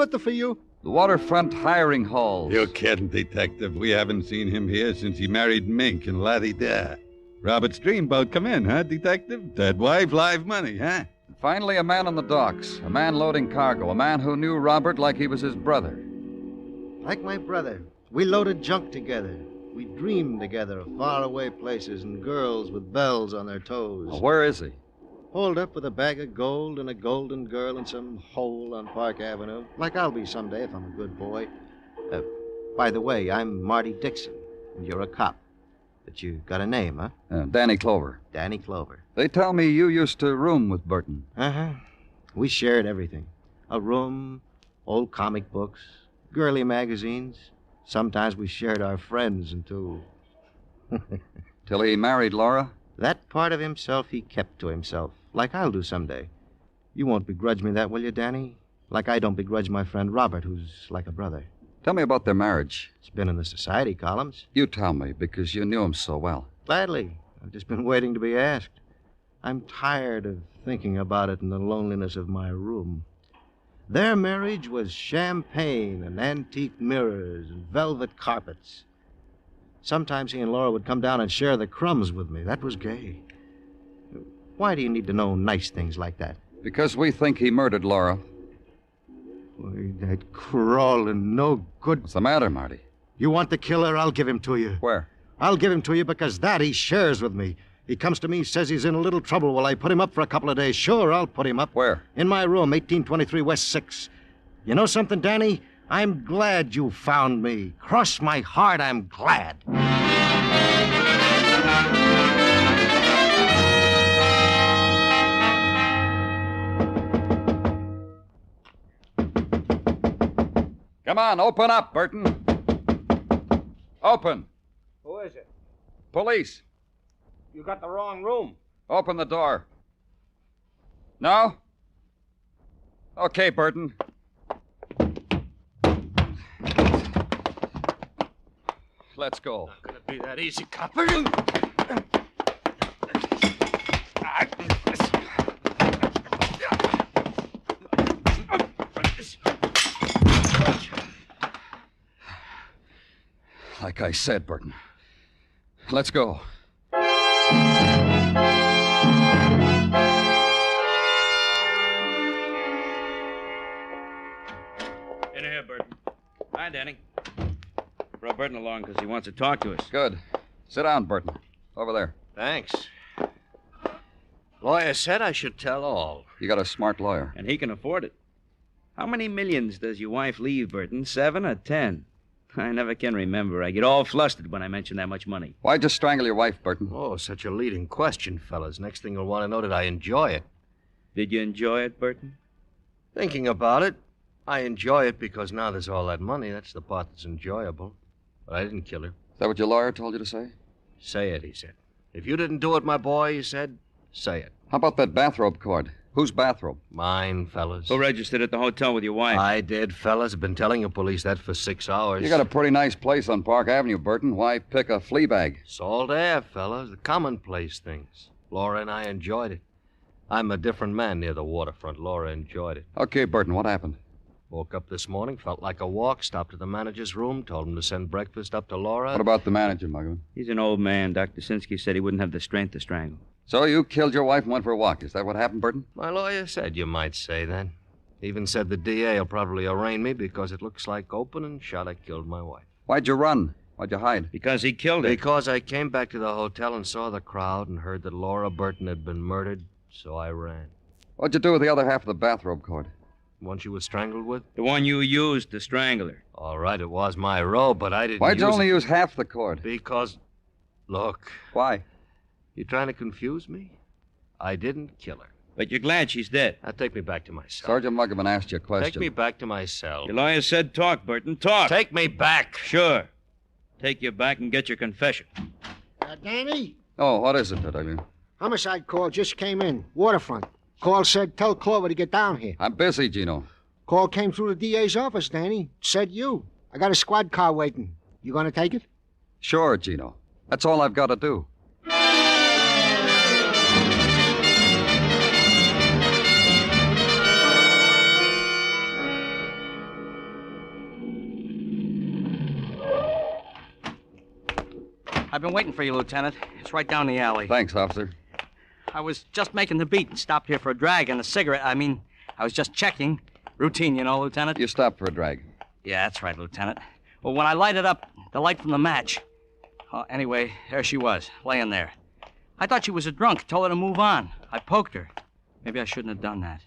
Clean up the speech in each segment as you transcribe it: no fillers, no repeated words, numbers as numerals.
But for you? The waterfront hiring halls. You're kidding, Detective. We haven't seen him here since he married Mink and la-di-da. Robert's dreamboat come in, huh, Detective? Dead wife, live money, huh? Finally, a man on the docks. A man loading cargo. A man who knew Robert like he was his brother. Like my brother. We loaded junk together. We dreamed together of faraway places and girls with bells on their toes. Well, where is he? Holed up with a bag of gold and a golden girl in some hole on Park Avenue. Like I'll be someday if I'm a good boy. By the way, I'm Marty Dixon, and you're a cop. But you got a name, huh? Danny Clover. Danny Clover. They tell me you used to room with Burton. Uh-huh. We shared everything. A room, old comic books, girly magazines. Sometimes we shared our friends, until... Till he married Laura? That part of himself he kept to himself, like I'll do someday. You won't begrudge me that, will you, Danny? Like I don't begrudge my friend Robert, who's like a brother. Tell me about their marriage. It's been in the society columns. You tell me, because you knew him so well. Gladly. I've just been waiting to be asked. I'm tired of thinking about it in the loneliness of my room. Their marriage was champagne and antique mirrors and velvet carpets. Sometimes he and Laura would come down and share the crumbs with me. That was gay. Why do you need to know nice things like that? Because we think he murdered Laura. Boy, that crawling, no good... What's the matter, Marty? You want the killer? I'll give him to you. Where? I'll give him to you because that he shares with me. He comes to me, says he's in a little trouble. Well, I put him up for a couple of days. Sure, I'll put him up. Where? In my room, 1823 West 6. You know something, Danny? I'm glad you found me. Cross my heart, I'm glad. Come on, open up, Burton. Open. Who is it? Police. You got the wrong room. Open the door. No? Okay, Burton. Let's go. Not gonna be that easy, cop. Like I said, Burton. Let's go. In here, Burton. Hi, Danny. Brought Burton along because he wants to talk to us. Good. Sit down, Burton. Over there. Thanks. Lawyer said I should tell all. You got a smart lawyer. And he can afford it. How many millions does your wife leave, Burton? 7 or 10? I never can remember. I get all flustered when I mention that much money. Why'd you strangle your wife, Burton? Oh, such a leading question, fellas. Next thing you'll want to know, did I enjoy it? Did you enjoy it, Burton? Thinking about it, I enjoy it because now there's all that money. That's the part that's enjoyable. But I didn't kill her. Is that what your lawyer told you to say? Say it, he said. If you didn't do it, my boy, he said, say it. How about that bathrobe cord? Whose bathrobe? Mine, fellas. Who registered at the hotel with your wife? I did, fellas. I've been telling the police that for 6 hours. You got a pretty nice place on Park Avenue, Burton. Why pick a flea bag? Salt air, fellas. The commonplace things. Laura and I enjoyed it. I'm a different man near the waterfront. Laura enjoyed it. Okay, Burton, what happened? Woke up this morning, felt like a walk, stopped at the manager's room, told him to send breakfast up to Laura. What about the manager, Muggavan? He's an old man. Dr. Sinsky said he wouldn't have the strength to strangle. So you killed your wife and went for a walk. Is that what happened, Burton? My lawyer said you might say that. Even said the DA will probably arraign me because it looks like open and shot I killed my wife. Why'd you run? Why'd you hide? Because he killed her. Because I came back to the hotel and saw the crowd and heard that Laura Burton had been murdered, so I ran. What'd you do with the other half of the bathrobe cord? One she was strangled with? The one you used to strangle her. All right, it was my robe, but I didn't Why'd you use only it use half the cord? Because, look, Why? you trying to confuse me? I didn't kill her. But you're glad she's dead. Now take me back to my cell. Sergeant Muggavan asked you a question. Take me back to my cell. Your lawyer said talk, Burton. Talk. Take me back. Sure. Take you back and get your confession. Danny? Oh, what is it, Detective? Homicide call just came in. Waterfront. Call said tell Clover to get down here. I'm busy, Gino. Call came through the DA's office, Danny. Said you. I got a squad car waiting. You gonna take it? Sure, Gino. That's all I've got to do. I've been waiting for you, Lieutenant. It's right down the alley. Thanks, officer. I was just making the beat and stopped here for a drag and a cigarette. I was just checking. Routine, you know, Lieutenant? You stopped for a drag. Yeah, that's right, Lieutenant. Well, when I lighted up the light from the match... anyway, there she was, laying there. I thought she was a drunk, told her to move on. I poked her. Maybe I shouldn't have done that.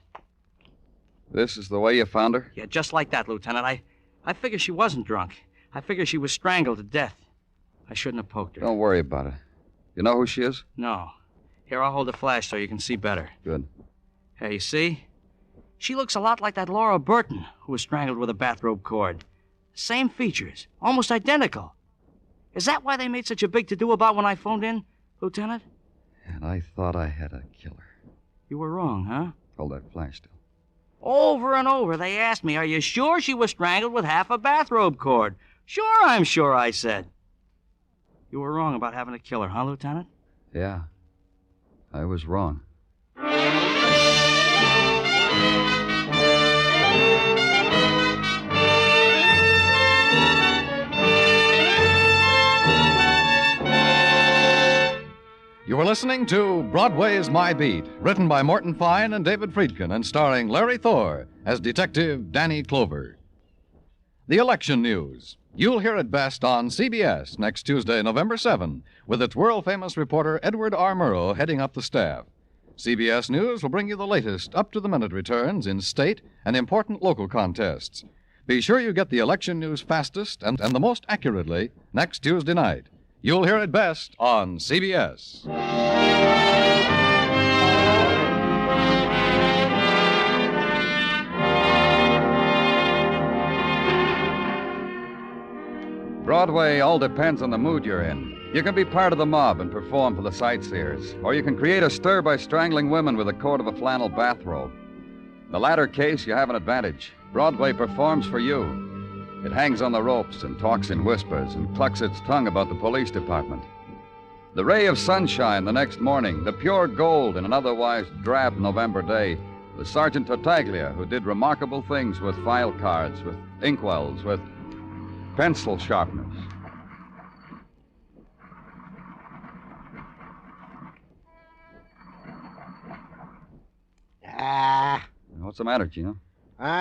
This is the way you found her? Yeah, just like that, Lieutenant. I figured she wasn't drunk. I figured she was strangled to death. I shouldn't have poked her. Don't worry about it. You know who she is? No. Here, I'll hold the flash so you can see better. Good. Hey, you see? She looks a lot like that Laura Burton who was strangled with a bathrobe cord. Same features, almost identical. Is that why they made such a big to-do about when I phoned in, Lieutenant? And I thought I had a killer. You were wrong, huh? Hold that flash still. Over and over, they asked me, are you sure she was strangled with half a bathrobe cord? Sure, I'm sure, I said. You were wrong about having a killer, huh, Lieutenant? Yeah. I was wrong. You were listening to Broadway's My Beat, written by Morton Fine and David Friedkin, and starring Larry Thor as Detective Danny Clover. The election news. You'll hear it best on CBS next Tuesday, November 7, with its world-famous reporter Edward R. Murrow heading up the staff. CBS News will bring you the latest, up-to-the-minute returns in state and important local contests. Be sure you get the election news fastest and the most accurately next Tuesday night. You'll hear it best on CBS. Broadway all depends on the mood you're in. You can be part of the mob and perform for the sightseers, or you can create a stir by strangling women with the cord of a flannel bathrobe. In the latter case, you have an advantage. Broadway performs for you. It hangs on the ropes and talks in whispers and clucks its tongue about the police department. The ray of sunshine the next morning, the pure gold in an otherwise drab November day, was Sergeant Tartaglia, who did remarkable things with file cards, with inkwells, with pencil sharpeners. What's the matter, Gino?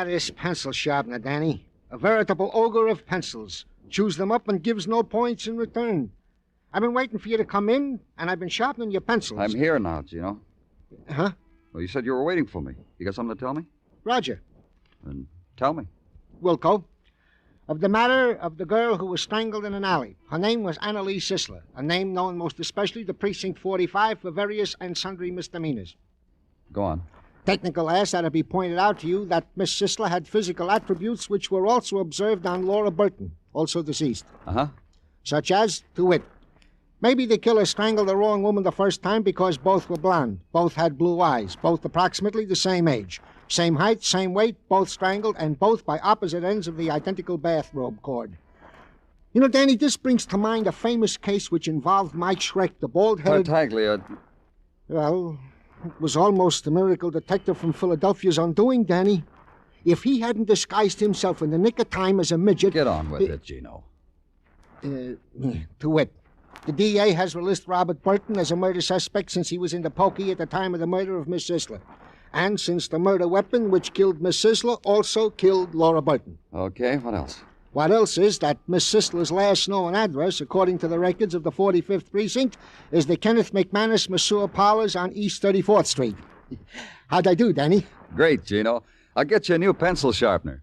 This pencil sharpener, Danny. A veritable ogre of pencils. Chews them up and gives no points in return. I've been waiting for you to come in, and I've been sharpening your pencils. I'm here now, Gino. Huh? Well, you said you were waiting for me. You got something to tell me? Roger. Then tell me. Wilco. Of the matter of the girl who was strangled in an alley. Her name was Annalise Sisler, a name known most especially to Precinct 45 for various and sundry misdemeanors. Go on. Technical ask that it be pointed out to you that Miss Sisler had physical attributes which were also observed on Laura Burton, also deceased. Uh-huh. Such as, to wit, maybe the killer strangled the wrong woman the first time because both were blonde, both had blue eyes, both approximately the same age, same height, same weight, both strangled, and both by opposite ends of the identical bathrobe cord. You know, Danny, this brings to mind a famous case which involved Mike Schreck, the bald-headed... Tartaglia. Well, it was almost the miracle detective from Philadelphia's undoing, Danny. If he hadn't disguised himself in the nick of time as a midget... Get on with it, Gino. To wit, the DA has released Robert Burton as a murder suspect since he was in the pokey at the time of the murder of Miss Sisler. And since the murder weapon which killed Miss Sisler also killed Laura Burton. Okay, what else? What else is that Miss Sisler's last known address, according to the records of the 45th Precinct, is the Kenneth McManus Masseur Parlors on East 34th Street. How'd I do, Danny? Great, Gino. I'll get you a new pencil sharpener.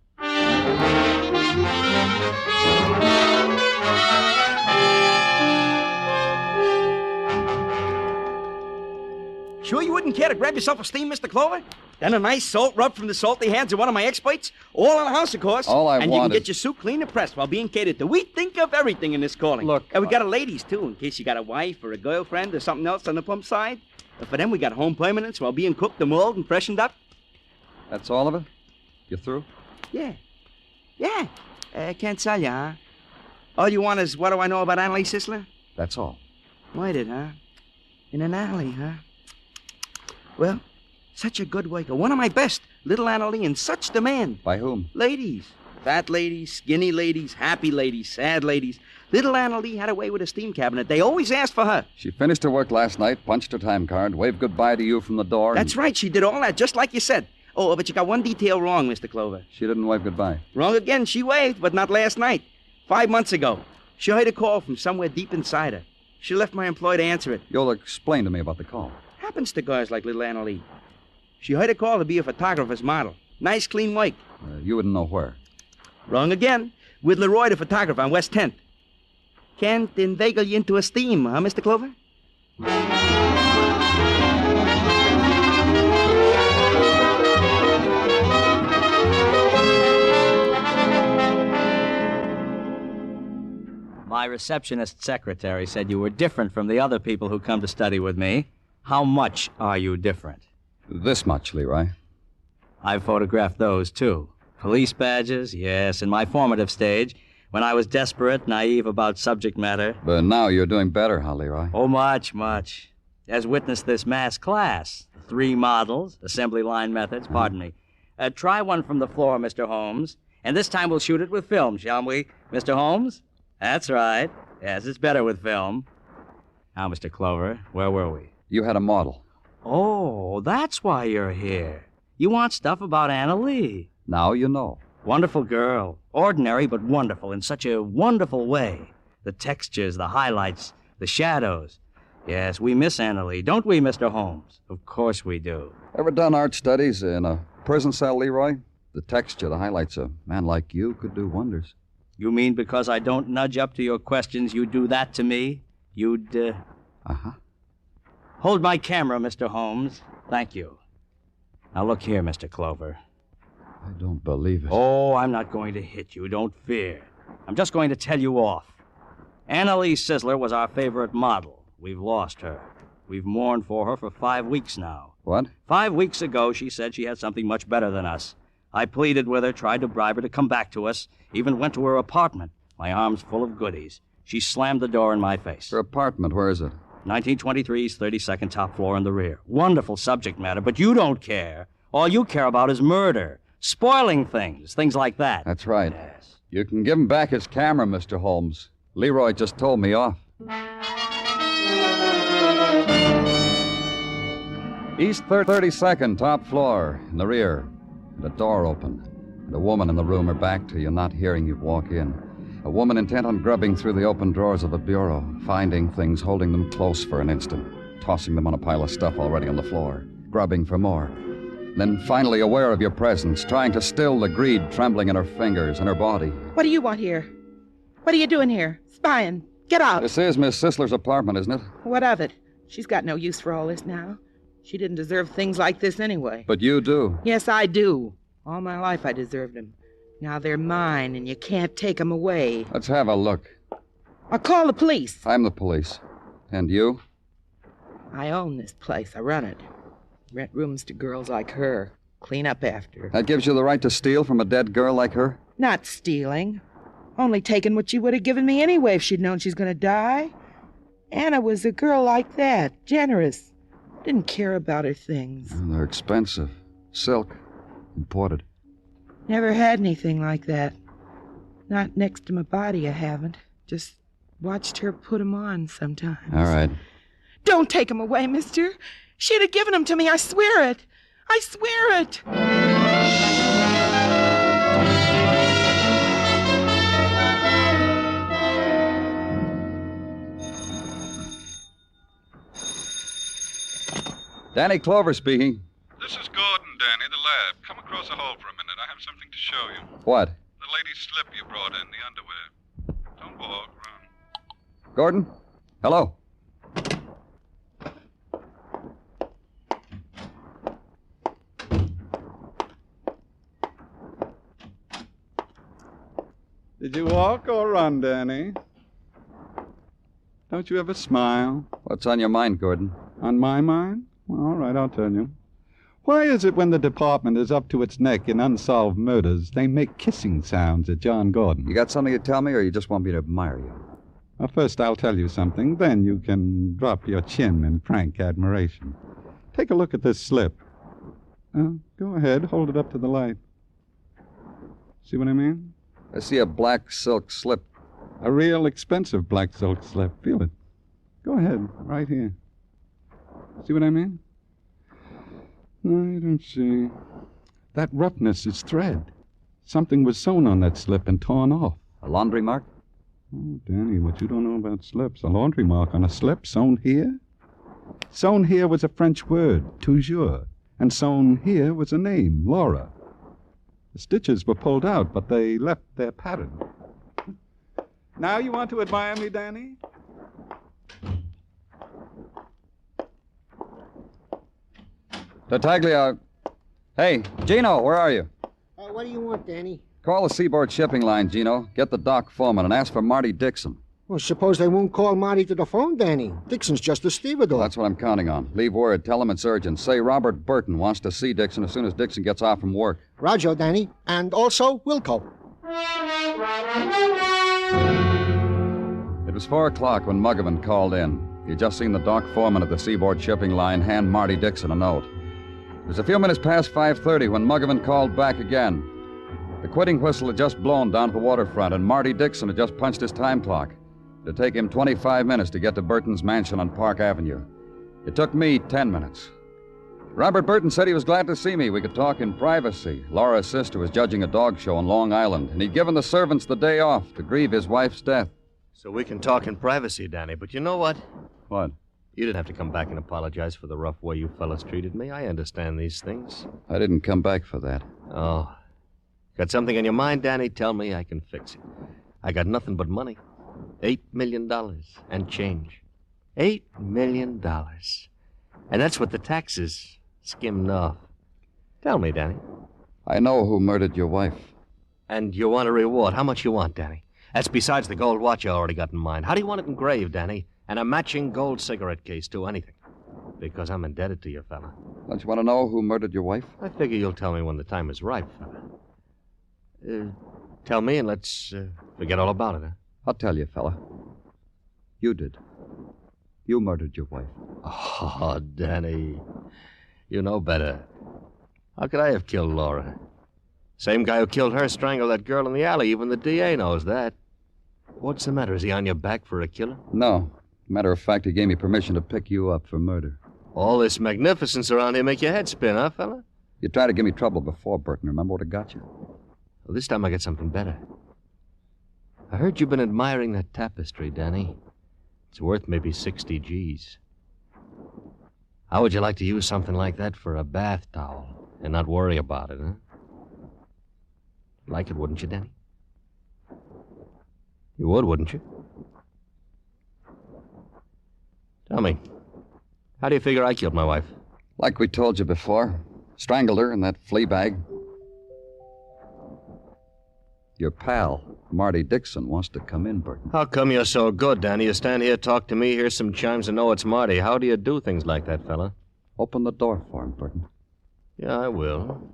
Sure you wouldn't care to grab yourself a steam, Mr. Clover? Then a nice salt rub from the salty hands of one of my experts? All in the house, of course. All I and want you can is- get your suit clean and pressed while being catered to. We think of everything in this calling. Look, And we got a ladies, too, in case you got a wife or a girlfriend or something else on the plump side. But for them, we got home permanents while being cooked and mulled and freshened up. That's all of it? You through? Yeah. Yeah. Can't tell you, huh? All you want is what do I know about Annalise Sisler? That's all. Murdered, huh? In an alley, huh? Well, such a good worker. One of my best. Little Annalie in such demand. By whom? Ladies. Fat ladies, skinny ladies, happy ladies, sad ladies. Little Anna Lee had a way with a steam cabinet. They always asked for her. She finished her work last night, punched her time card, waved goodbye to you from the door. That's right. She did all that, just like you said. Oh, but you got one detail wrong, Mr. Clover. She didn't wave goodbye. Wrong again. She waved, but not last night. 5 months ago. She heard a call from somewhere deep inside her. She left my employee to answer it. You'll explain to me about the call. Happens to girls like little Anna Lee. She heard a call to be a photographer's model. Nice, clean work. You wouldn't know where. Wrong again. With Leroy, the photographer, on West 10th. Can't inveigle you into a steam, huh, Mr. Clover? My receptionist secretary said you were different from the other people who come to study with me. How much are you different? This much, Leroy. I've photographed those, too. Police badges, yes, in my formative stage, when I was desperate, naive about subject matter. But now you're doing better, huh, Leroy? Oh, much, much. As witness this mass class. 3 models, assembly line methods, pardon me. Try one from the floor, Mr. Holmes. And this time we'll shoot it with film, shall we, Mr. Holmes? That's right. Yes, it's better with film. Now, Mr. Clover, where were we? You had a model. Oh, that's why you're here. You want stuff about Anna Lee. Now you know. Wonderful girl. Ordinary, but wonderful in such a wonderful way. The textures, the highlights, the shadows. Yes, we miss Anna Lee, don't we, Mr. Holmes? Of course we do. Ever done art studies in a prison cell, Leroy? The texture, the highlights, a man like you could do wonders. You mean because I don't nudge up to your questions, you'd do that to me? You'd, Uh-huh. Hold my camera, Mr. Holmes. Thank you. Now look here, Mr. Clover. I don't believe it. Oh, I'm not going to hit you. Don't fear. I'm just going to tell you off. Anna Lee Sizzler was our favorite model. We've lost her. We've mourned for her for 5 weeks now. What? 5 weeks ago, she said she had something much better than us. I pleaded with her, tried to bribe her to come back to us, even went to her apartment, my arms full of goodies. She slammed the door in my face. Her apartment, where is it? 1923's 32nd top floor in the rear. Wonderful subject matter, but you don't care. All you care about is murder, spoiling things like that. That's right. Yes. You can give him back his camera, Mr. Holmes. Leroy just told me off. East 32nd, top floor, in the rear. The door open. And a woman in the room, her back to you, not hearing you walk in. A woman intent on grubbing through the open drawers of a bureau, finding things, holding them close for an instant, tossing them on a pile of stuff already on the floor, grubbing for more. Then finally aware of your presence, trying to still the greed trembling in her fingers and her body. What do you want here? What are you doing here? Spying. Get out. This is Miss Sisler's apartment, isn't it? What of it? She's got no use for all this now. She didn't deserve things like this anyway. But you do. Yes, I do. All my life I deserved them. Now they're mine, and you can't take them away. Let's have a look. I'll call the police. I'm the police. And you? I own this place. I run it. Rent rooms to girls like her. Clean up after her. That gives you the right to steal from a dead girl like her? Not stealing. Only taking what she would have given me anyway if she'd known she's going to die. Anna was a girl like that. Generous. Didn't care about her things. Well, they're expensive. Silk. Imported. Never had anything like that. Not next to my body, I haven't. Just watched her put 'em on sometimes. All right. Don't take 'em away, mister. She'd have given 'em to me, I swear it. I swear it. Danny Clover speaking. This is Gordon, Danny, the lab. Come across the hall for a minute. I have something to show you. What? The lady's slip you brought in, the underwear. Don't walk, run. Gordon? Hello. Did you walk or run, Danny? Don't you ever smile? What's on your mind, Gordon? On my mind? Well, all right, I'll tell you. Why is it when the department is up to its neck in unsolved murders, they make kissing sounds at John Gordon? You got something to tell me, or you just want me to admire you? Well, first I'll tell you something, then you can drop your chin in frank admiration. Take a look at this slip. Go ahead, hold it up to the light. See what I mean? I see a black silk slip. A real expensive black silk slip. Feel it. Go ahead, right here. See what I mean? I don't see. That roughness is thread. Something was sewn on that slip and torn off. A laundry mark? Oh, Danny, what you don't know about slips. A laundry mark on a slip sewn here? Sewn here was a French word, toujours. And sewn here was a name, Laura. The stitches were pulled out, but they left their pattern. Now you want to admire me, Danny? Tartaglia. Hey, Gino, where are you? What do you want, Danny? Call the Seaboard Shipping Line, Gino. Get the dock foreman and ask for Marty Dixon. Well, suppose they won't call Marty to the phone, Danny. Dixon's just a stevedore. That's what I'm counting on. Leave word. Tell him it's urgent. Say Robert Burton wants to see Dixon as soon as Dixon gets off from work. Roger, Danny. And also Wilco. It was 4 o'clock when Muggavan called in. He'd just seen the dock foreman at the Seaboard Shipping Line hand Marty Dixon a note. It was a few minutes past 5:30 when Muggavan called back again. The quitting whistle had just blown down to the waterfront, and Marty Dixon had just punched his time clock. It'd take him 25 minutes to get to Burton's mansion on Park Avenue. It took me 10 minutes. Robert Burton said he was glad to see me. We could talk in privacy. Laura's sister was judging a dog show on Long Island, and he'd given the servants the day off to grieve his wife's death. So we can talk in privacy, Danny, but you know what? What? You didn't have to come back and apologize for the rough way you fellas treated me. I understand these things. I didn't come back for that. Oh. Got something on your mind, Danny? Tell me, I can fix it. I got nothing but money. $8 million and change. $8 million. And that's what the taxes skimmed off. Tell me, Danny. I know who murdered your wife. And you want a reward. How much you want, Danny? That's besides the gold watch I already got in mind. How do you want it engraved, Danny? And a matching gold cigarette case, too. Anything. Because I'm indebted to you, fella. Don't you want to know who murdered your wife? I figure you'll tell me when the time is right, fella. Tell me and let's forget all about it, huh? I'll tell you, fella. You did. You murdered your wife. Oh, Danny. You know better. How could I have killed Laura? Same guy who killed her strangled that girl in the alley. Even the DA knows that. What's the matter? Is he on your back for a killer? No. Matter of fact, he gave me permission to pick you up for murder. All this magnificence around here make your head spin, huh, fella? You tried to give me trouble before, Burton. Remember what it got you? Well, this time I got something better. I heard you've been admiring that tapestry, Danny. It's worth maybe 60 G's. How would you like to use something like that for a bath towel and not worry about it, huh? Like it, wouldn't you, Danny? You would, wouldn't you? Tell me, how do you figure I killed my wife? Like we told you before. Strangled her in that flea bag. Your pal, Marty Dixon, wants to come in, Burton. How come you're so good, Danny? You stand here, talk to me, hear some chimes, and know it's Marty. How do you do things like that, fella? Open the door for him, Burton. Yeah, I will.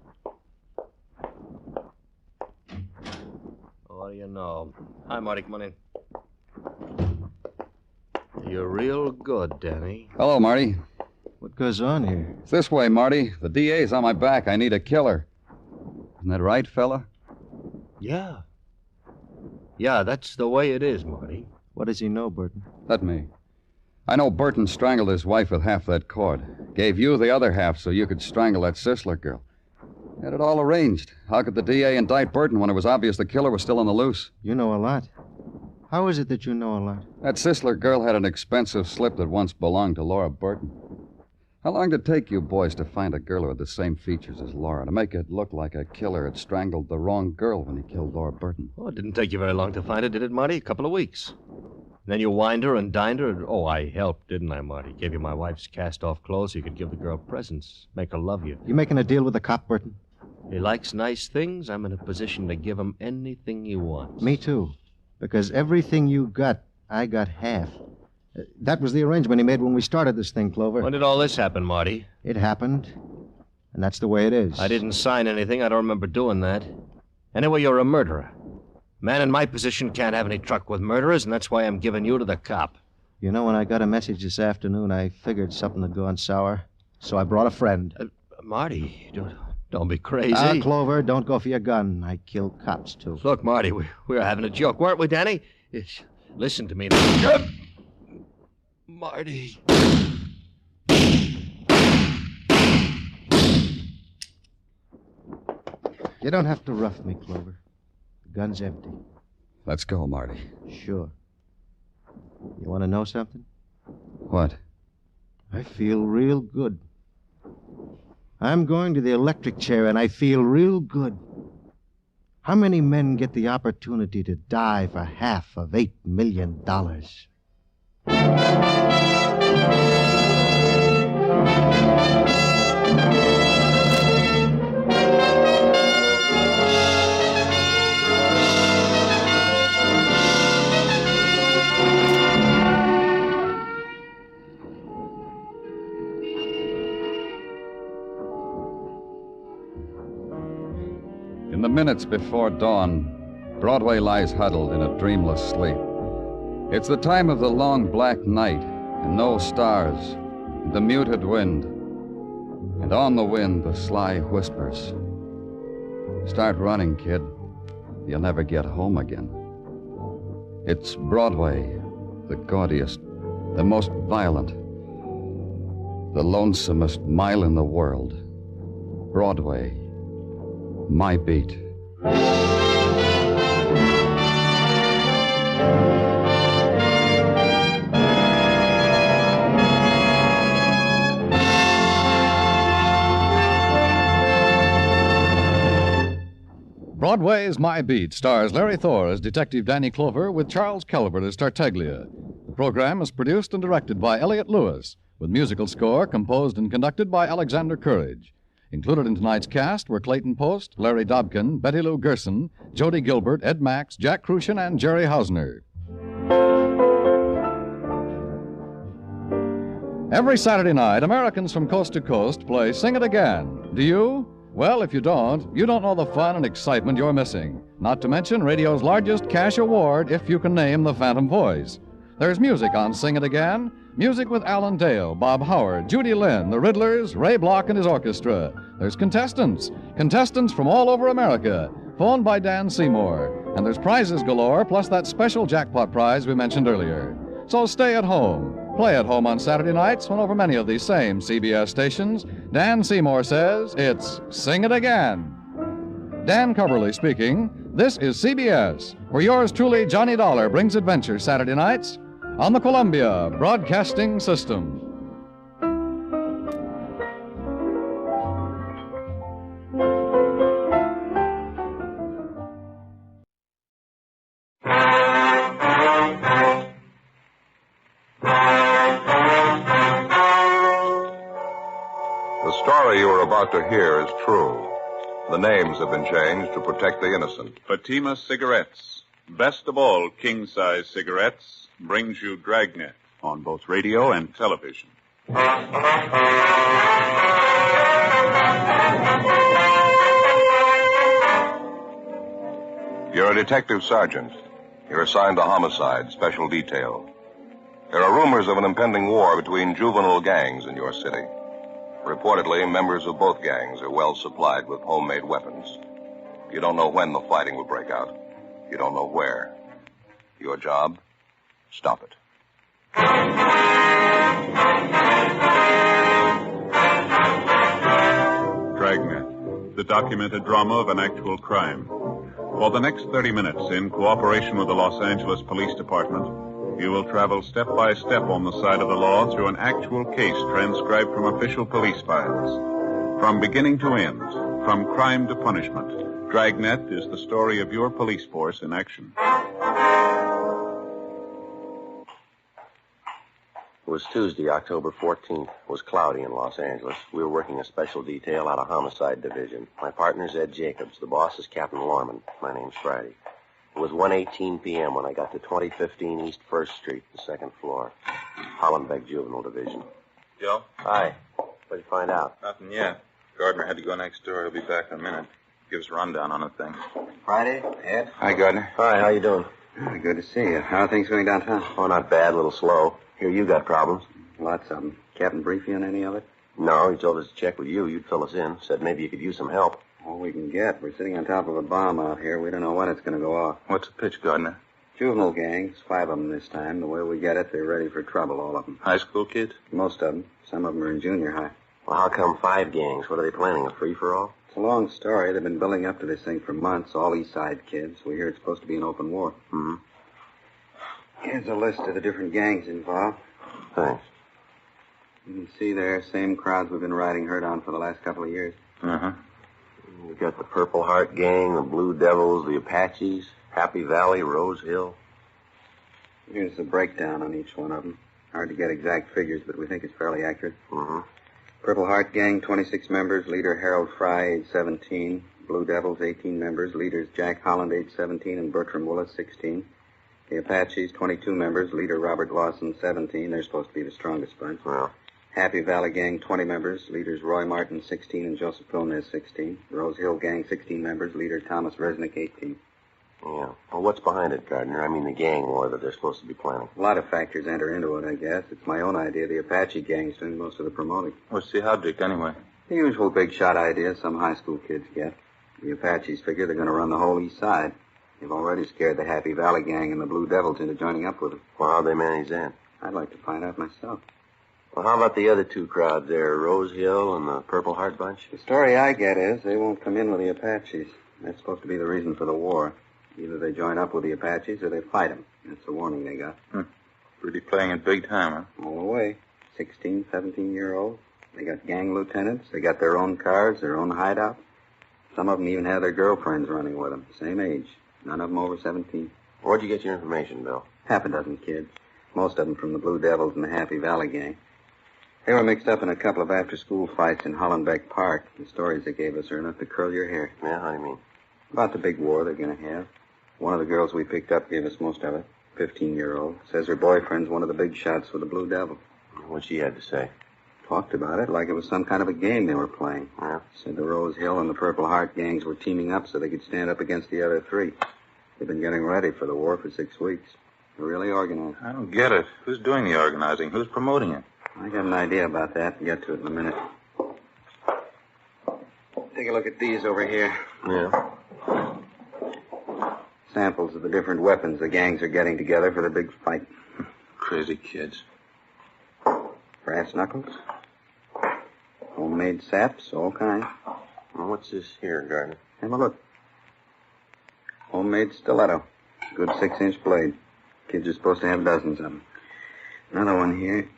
What do you know? Hi, Marty. Come on in. You're real good, Danny. Hello, Marty. What goes on here? It's this way, Marty. The DA's on my back. I need a killer. Isn't that right, fella? Yeah. Yeah, that's the way it is, Marty. What does he know, Burton? Let me. I know Burton strangled his wife with half that cord. Gave you the other half so you could strangle that Sisler girl. Had it all arranged. How could the DA indict Burton when it was obvious the killer was still on the loose? You know a lot. How is it that you know a lot? That Sisler girl had an expensive slip that once belonged to Laura Burton. How long did it take you boys to find a girl who had the same features as Laura, to make it look like a killer had strangled the wrong girl when he killed Laura Burton? Oh, it didn't take you very long to find her, did it, Marty? A couple of weeks. Then you wined her and dined her. Oh, I helped, didn't I, Marty? Gave you my wife's cast-off clothes so you could give the girl presents. Make her love you. You making a deal with the cop, Burton? He likes nice things. I'm in a position to give him anything he wants. Me too. Because everything you got, I got half. That was the arrangement he made when we started this thing, Clover. When did all this happen, Marty? It happened, and that's the way it is. I didn't sign anything. I don't remember doing that. Anyway, you're a murderer. Man in my position can't have any truck with murderers, and that's why I'm giving you to the cop. You know, when I got a message this afternoon, I figured something had gone sour. So I brought a friend. Marty, Don't be crazy. Clover, don't go for your gun. I kill cops, too. Look, Marty, we were having a joke, weren't we, Danny? Listen to me now. Marty. You don't have to rough me, Clover. The gun's empty. Let's go, Marty. Sure. You want to know something? What? I feel real good. I'm going to the electric chair, and I feel real good. How many men get the opportunity to die for half of $8 million? In the minutes before dawn, Broadway lies huddled in a dreamless sleep. It's the time of the long black night, and no stars, and the muted wind. And on the wind, the sly whispers. Start running, kid. You'll never get home again. It's Broadway, the gaudiest, the most violent, the lonesomest mile in the world. Broadway. My beat. Broadway's My Beat stars Larry Thor as Detective Danny Clover with Charles Calvert as Tartaglia. The program is produced and directed by Elliott Lewis, with musical score composed and conducted by Alexander Courage. Included in tonight's cast were Clayton Post, Larry Dobkin, Betty Lou Gerson, Jody Gilbert, Ed Max, Jack Crucian, and Jerry Hausner. Every Saturday night, Americans from coast to coast play Sing It Again. Do you? Well, if you don't know the fun and excitement you're missing. Not to mention radio's largest cash award if you can name the Phantom Voice. There's music on Sing It Again. Music with Alan Dale, Bob Howard, Judy Lynn, the Riddlers, Ray Block and his orchestra. There's contestants from all over America, phoned by Dan Seymour. And there's prizes galore, plus that special jackpot prize we mentioned earlier. So stay at home. Play at home on Saturday nights when over many of these same CBS stations, Dan Seymour says it's Sing It Again. Dan Coverly speaking. This is CBS, where yours truly, Johnny Dollar, brings adventure Saturday nights on the Columbia Broadcasting System. The story you are about to hear is true. The names have been changed to protect the innocent. Fatima Cigarettes, best of all king-size cigarettes, brings you Dragnet on both radio and television. You're a detective sergeant. You're assigned to homicide, special detail. There are rumors of an impending war between juvenile gangs in your city. Reportedly, members of both gangs are well supplied with homemade weapons. You don't know when the fighting will break out. You don't know where. Your job? Stop it. Dragnet, the documented drama of an actual crime. For the next 30 minutes, in cooperation with the Los Angeles Police Department, you will travel step by step on the side of the law through an actual case transcribed from official police files. From beginning to end, from crime to punishment, Dragnet is the story of your police force in action. It was Tuesday, October 14th. It was cloudy in Los Angeles. We were working a special detail out of Homicide Division. My partner's Ed Jacobs. The boss is Captain Lorman. My name's Friday. It was 1:18 p.m. when I got to 2015 East 1st Street, the second floor. Hollenbeck Juvenile Division. Joe? Hi. What'd you find out? Nothing yet. Gardner had to go next door. He'll be back in a minute. Give us a rundown on the thing. Friday? Ed? Hi, Gardner. Hi, how you doing? Good to see you. How are things going downtown? Oh, not bad. A little slow. Hear you got problems. Lots of them. Captain brief you on any of it? No, he told us to check with you. You'd fill us in. Said maybe you could use some help. All we can get. We're sitting on top of a bomb out here. We don't know when it's going to go off. What's the pitch, Gardner? Juvenile gangs, 5 of them this time. The way we get it, they're ready for trouble, all of them. High school kids? Most of them. Some of them are in junior high. Well, how come 5 gangs? What are they planning, a free-for-all? It's a long story. They've been building up to this thing for months, all East Side kids. We hear it's supposed to be an open war. Mm-hmm. Here's a list of the different gangs involved. Thanks. You can see there, same crowds we've been riding herd on for the last couple of years. Uh-huh. We've got the Purple Heart Gang, the Blue Devils, the Apaches, Happy Valley, Rose Hill. Here's the breakdown on each one of them. Hard to get exact figures, but we think it's fairly accurate. Mm-hmm. Purple Heart Gang, 26 members. Leader Harold Fry, age 17. Blue Devils, 18 members. Leaders Jack Holland, age 17, and Bertram Willis, 16. The Apaches, 22 members. Leader Robert Lawson, 17. They're supposed to be the strongest bunch. Well. Happy Valley Gang, 20 members. Leaders Roy Martin, 16, and Joseph Gomez, 16. Rose Hill Gang, 16 members. Leader Thomas Resnick, 18. Yeah. Well, what's behind it, Gardner? I mean the gang war that they're supposed to be planning. A lot of factors enter into it, I guess. It's my own idea. The Apache Gang's doing most of the promoting. What's the object, anyway? The usual big shot ideas some high school kids get. The Apaches figure they're going to run the whole east side. They've already scared the Happy Valley Gang and the Blue Devils into joining up with them. Well, how'd they manage that? I'd like to find out myself. Well, how about the other 2 crowds there, Rose Hill and the Purple Heart Bunch? The story I get is they won't come in with the Apaches. That's supposed to be the reason for the war. Either they join up with the Apaches or they fight them. That's the warning they got. Really playing it big time, huh? All the way. 16, 17-year-olds. They got gang lieutenants. They got their own cars, their own hideout. Some of them even have their girlfriends running with them. Same age. None of them over 17. Where'd you get your information, Bill? Half a dozen kids. Most of them from the Blue Devils and the Happy Valley Gang. They were mixed up in a couple of after-school fights in Hollenbeck Park. The stories they gave us are enough to curl your hair. Yeah, how do you mean? About the big war they're going to have. One of the girls we picked up gave us most of it. 15-year-old. Says her boyfriend's one of the big shots with the Blue Devil. What she had to say? Talked about it like it was some kind of a game they were playing. Yeah. Said the Rose Hill and the Purple Heart gangs were teaming up so they could stand up against the other 3. They've been getting ready for the war for 6 weeks. They're really organized. I don't get it. Who's doing the organizing? Who's promoting it? I got an idea about that. We'll get to it in a minute. Take a look at these over here. Yeah. Samples of the different weapons the gangs are getting together for the big fight. Crazy kids. Brass knuckles. Homemade saps, all kinds. Well, what's this here, Gardner? Have a look. Homemade stiletto. Good 6-inch blade. Kids are supposed to have dozens of them. Another one here.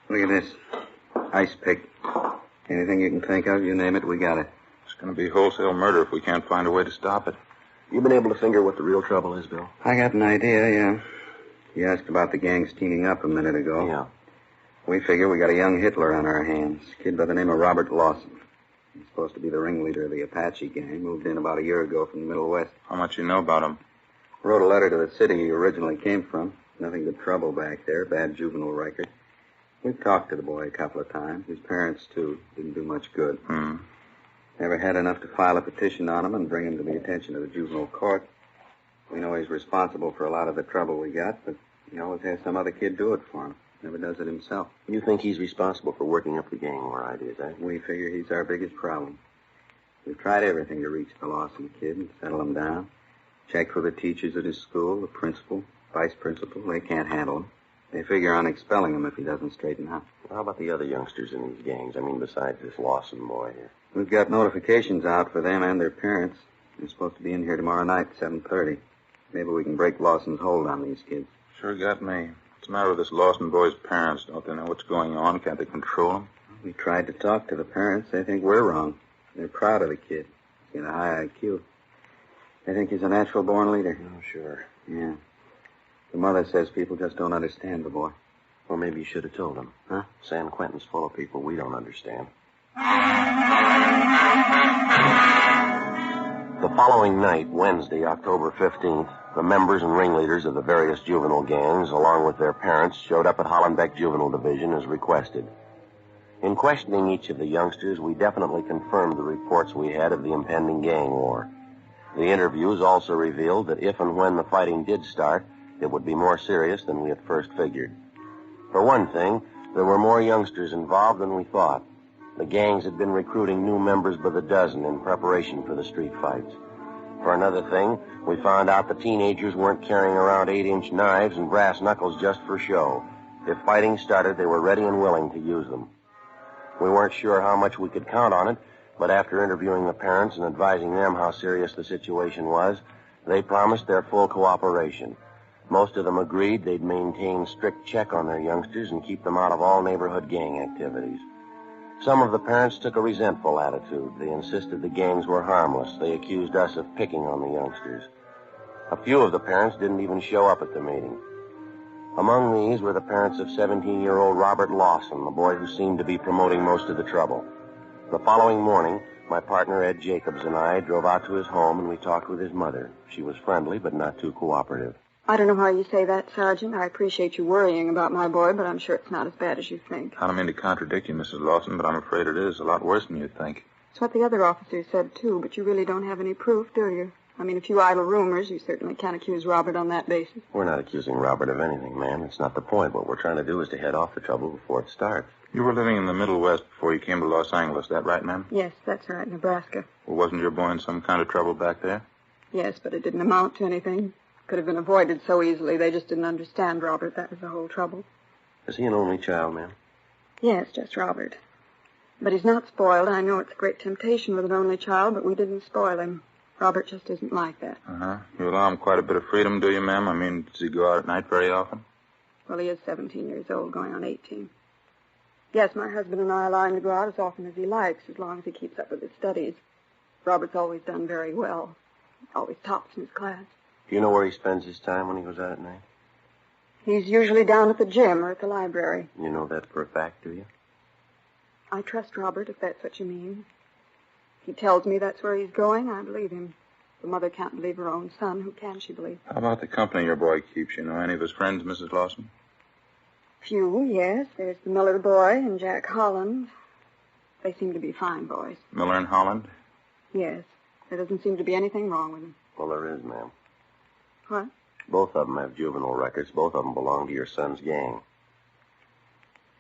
Look at this. Ice pick. Anything you can think of, you name it, we got it. It's going to be wholesale murder if we can't find a way to stop it. You been able to figure what the real trouble is, Bill? I got an idea, yeah. You asked about the gangs teaming up a minute ago. Yeah. We figure we got a young Hitler on our hands. A kid by the name of Robert Lawson. He's supposed to be the ringleader of the Apache gang. Moved in about a year ago from the Middle West. How much you know about him? Wrote a letter to the city he originally came from. Nothing but trouble back there. Bad juvenile record. We've talked to the boy a couple of times. His parents, too. Didn't do much good. Never had enough to file a petition on him and bring him to the attention of the juvenile court. We know he's responsible for a lot of the trouble we got, but he always has some other kid do it for him. Never does it himself. You think he's responsible for working up the gang war ideas, eh? We figure he's our biggest problem. We've tried everything to reach the Lawson kid and settle him down. Checked with the teachers at his school, the principal, vice principal. They can't handle him. They figure on expelling him if he doesn't straighten out. How about the other youngsters in these gangs? I mean, besides this Lawson boy here. We've got notifications out for them and their parents. They're supposed to be in here tomorrow night at 7:30. Maybe we can break Lawson's hold on these kids. Sure got me. What's the matter with this Lawson boy's parents? Don't they know what's going on? Can't they control him? We tried to talk to the parents. They think we're wrong. They're proud of the kid. He's got a high IQ. They think he's a natural-born leader. Oh, sure. Yeah. The mother says people just don't understand the boy. Well, maybe you should have told him. Huh? San Quentin's full of people we don't understand. The following night, Wednesday, October 15th, the members and ringleaders of the various juvenile gangs, along with their parents, showed up at Hollenbeck Juvenile Division as requested. In questioning each of the youngsters, we definitely confirmed the reports we had of the impending gang war. The interviews also revealed that if and when the fighting did start, it would be more serious than we at first figured. For one thing, There were more youngsters involved than we thought. The gangs had been recruiting new members by the dozen in preparation for the street fights. For another thing, we found out the teenagers weren't carrying around 8-inch knives and brass knuckles just for show. If fighting started, they were ready and willing to use them. We weren't sure how much we could count on it, but after interviewing the parents and advising them how serious the situation was, they promised their full cooperation. Most of them agreed they'd maintain strict check on their youngsters and keep them out of all neighborhood gang activities. Some of the parents took a resentful attitude. They insisted the gangs were harmless. They accused us of picking on the youngsters. A few of the parents didn't even show up at the meeting. Among these were the parents of 17-year-old Robert Lawson, the boy who seemed to be promoting most of the trouble. The following morning, my partner Ed Jacobs and I drove out to his home and we talked with his mother. She was friendly but not too cooperative. I don't know why you say that, Sergeant. I appreciate you worrying about my boy, but I'm sure it's not as bad as you think. I don't mean to contradict you, Mrs. Lawson, but I'm afraid it is a lot worse than you think. It's what the other officers said, too, but you really don't have any proof, do you? I mean, if you idle rumors, you certainly can't accuse Robert on that basis. We're not accusing Robert of anything, ma'am. It's not the point. What we're trying to do is to head off the trouble before it starts. You were living in the Middle West before you came to Los Angeles, that right, ma'am? Yes, that's right, Nebraska. Well, wasn't your boy in some kind of trouble back there? Yes, but it didn't amount to anything. Could have been avoided so easily. They just didn't understand Robert. That was the whole trouble. Is he an only child, ma'am? Yes, just Robert. But he's not spoiled. I know it's a great temptation with an only child, but we didn't spoil him. Robert just isn't like that. Uh-huh. You allow him quite a bit of freedom, do you, ma'am? I mean, does he go out at night very often? Well, he is 17 years old, going on 18. Yes, my husband and I allow him to go out as often as he likes, as long as he keeps up with his studies. Robert's always done very well. Always tops in his class. Do you know where he spends his time when he goes out at night? He's usually down at the gym or at the library. You know that for a fact, do you? I trust Robert, if that's what you mean. If he tells me that's where he's going, I believe him. The mother can't believe her own son. Who can she believe? How about the company your boy keeps? You know any of his friends, Mrs. Lawson? Few, yes. There's the Miller boy and Jack Holland. They seem to be fine boys. Miller and Holland? Yes. There doesn't seem to be anything wrong with them. Well, there is, ma'am. What? Both of them have juvenile records. Both of them belong to your son's gang.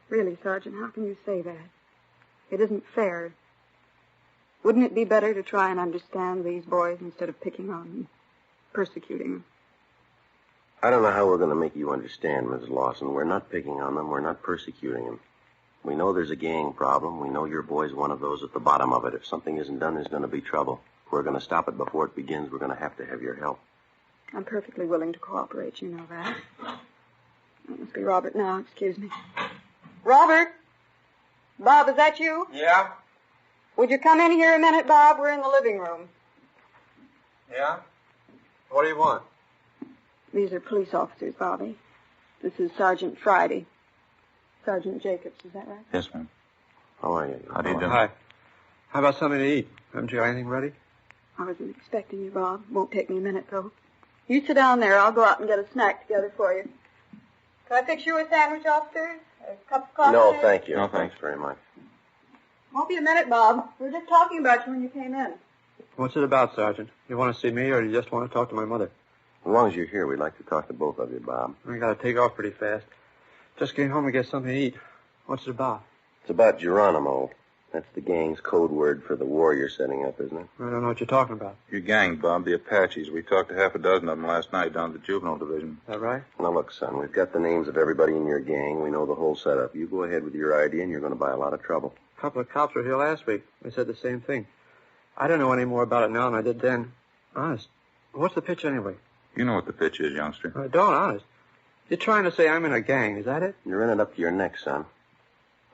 Really, Sergeant, how can you say that? It isn't fair. Wouldn't it be better to try and understand these boys instead of picking on them, persecuting them? I don't know how we're going to make you understand, Mrs. Lawson. We're not picking on them. We're not persecuting them. We know there's a gang problem. We know your boy's one of those at the bottom of it. If something isn't done, there's going to be trouble. If we're going to stop it before it begins, we're going to have your help. I'm perfectly willing to cooperate, you know that. That must be Robert now. Excuse me. Robert? Bob, is that you? Yeah? Would you come in here a minute, Bob? We're in the living room. Yeah? What do you want? These are police officers, Bobby. This is Sergeant Friday. Sergeant Jacobs, is that right? Yes, ma'am. How are you? How do you do? Hi. How about something to eat? Haven't you got anything ready? I wasn't expecting you, Bob. Won't take me a minute, though. You sit down there. I'll go out and get a snack together for you. Can I fix you a sandwich, officer? A cup of coffee? No, thank you. No, thanks very much. Won't be a minute, Bob. We were just talking about you when you came in. What's it about, Sergeant? You want to see me, or do you just want to talk to my mother? As long as you're here, we'd like to talk to both of you, Bob. I got to take off pretty fast. Just came home to get something to eat. What's it about? It's about Geronimo. That's the gang's code word for the war you're setting up, isn't it? I don't know what you're talking about. Your gang, Bob, the Apaches. We talked to half a dozen of them last night down at the juvenile division. Is that right? Now, look, son, we've got the names of everybody in your gang. We know the whole setup. You go ahead with your idea, and you're going to buy a lot of trouble. A couple of cops were here last week. They said the same thing. I don't know any more about it now than I did then. Honest. What's the pitch anyway? You know what the pitch is, youngster. I don't, honest. You're trying to say I'm in a gang, is that it? You're in it up to your neck, son.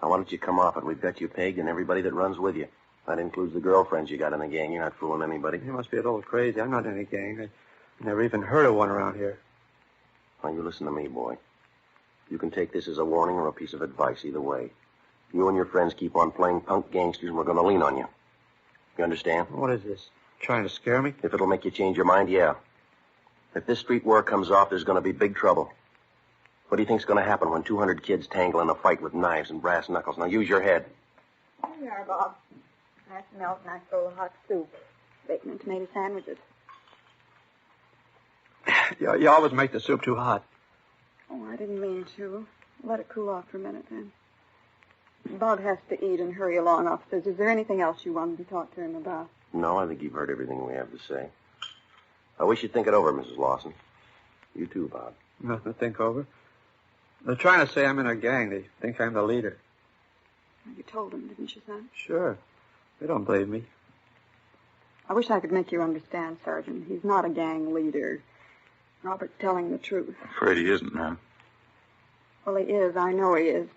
Now, why don't you come off it? We've got you pegged and everybody that runs with you. That includes the girlfriends you got in the gang. You're not fooling anybody. You must be a little crazy. I'm not in any gang. I never even heard of one around here. Now, you listen to me, boy. You can take this as a warning or a piece of advice, either way. You and your friends keep on playing punk gangsters, and we're going to lean on you. You understand? What is this? Trying to scare me? If it'll make you change your mind, yeah. If this street war comes off, there's going to be big trouble. What do you think's going to happen when 200 kids tangle in a fight with knives and brass knuckles? Now, use your head. Here you are, Bob. Nice milk, nice bowl of hot soup. Bacon and tomato sandwiches. You always make the soup too hot. Oh, I didn't mean to. Let it cool off for a minute, then. Bud has to eat and hurry along upstairs. Is there anything else you wanted to talk to him about? No, I think you've heard everything we have to say. We should think it over, Mrs. Lawson. You too, Bob. Nothing to think over. They're trying to say I'm in a gang. They think I'm the leader. You told them, didn't you, son? Sure. They don't believe me. I wish I could make you understand, Sergeant. He's not a gang leader. Robert's telling the truth. Afraid he isn't, ma'am. Well, he is. I know he is.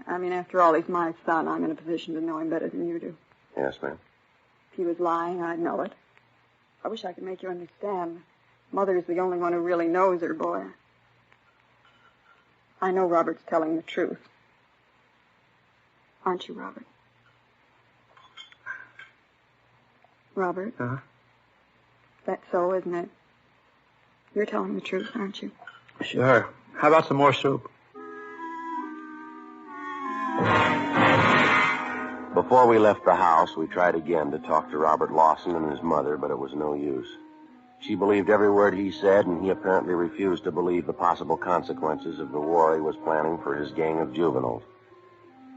I mean, after all, he's my son. I'm in a position to know him better than you do. Yes, ma'am. If he was lying, I'd know it. I wish I could make you understand. Mother's the only one who really knows her boy. I know Robert's telling the truth. Aren't you, Robert? Robert? Huh? That's so, isn't it? You're telling the truth, aren't you? Sure. How about some more soup? Before we left the house, we tried again to talk to Robert Lawson and his mother, but it was no use. She believed every word he said, and he apparently refused to believe the possible consequences of the war he was planning for his gang of juveniles.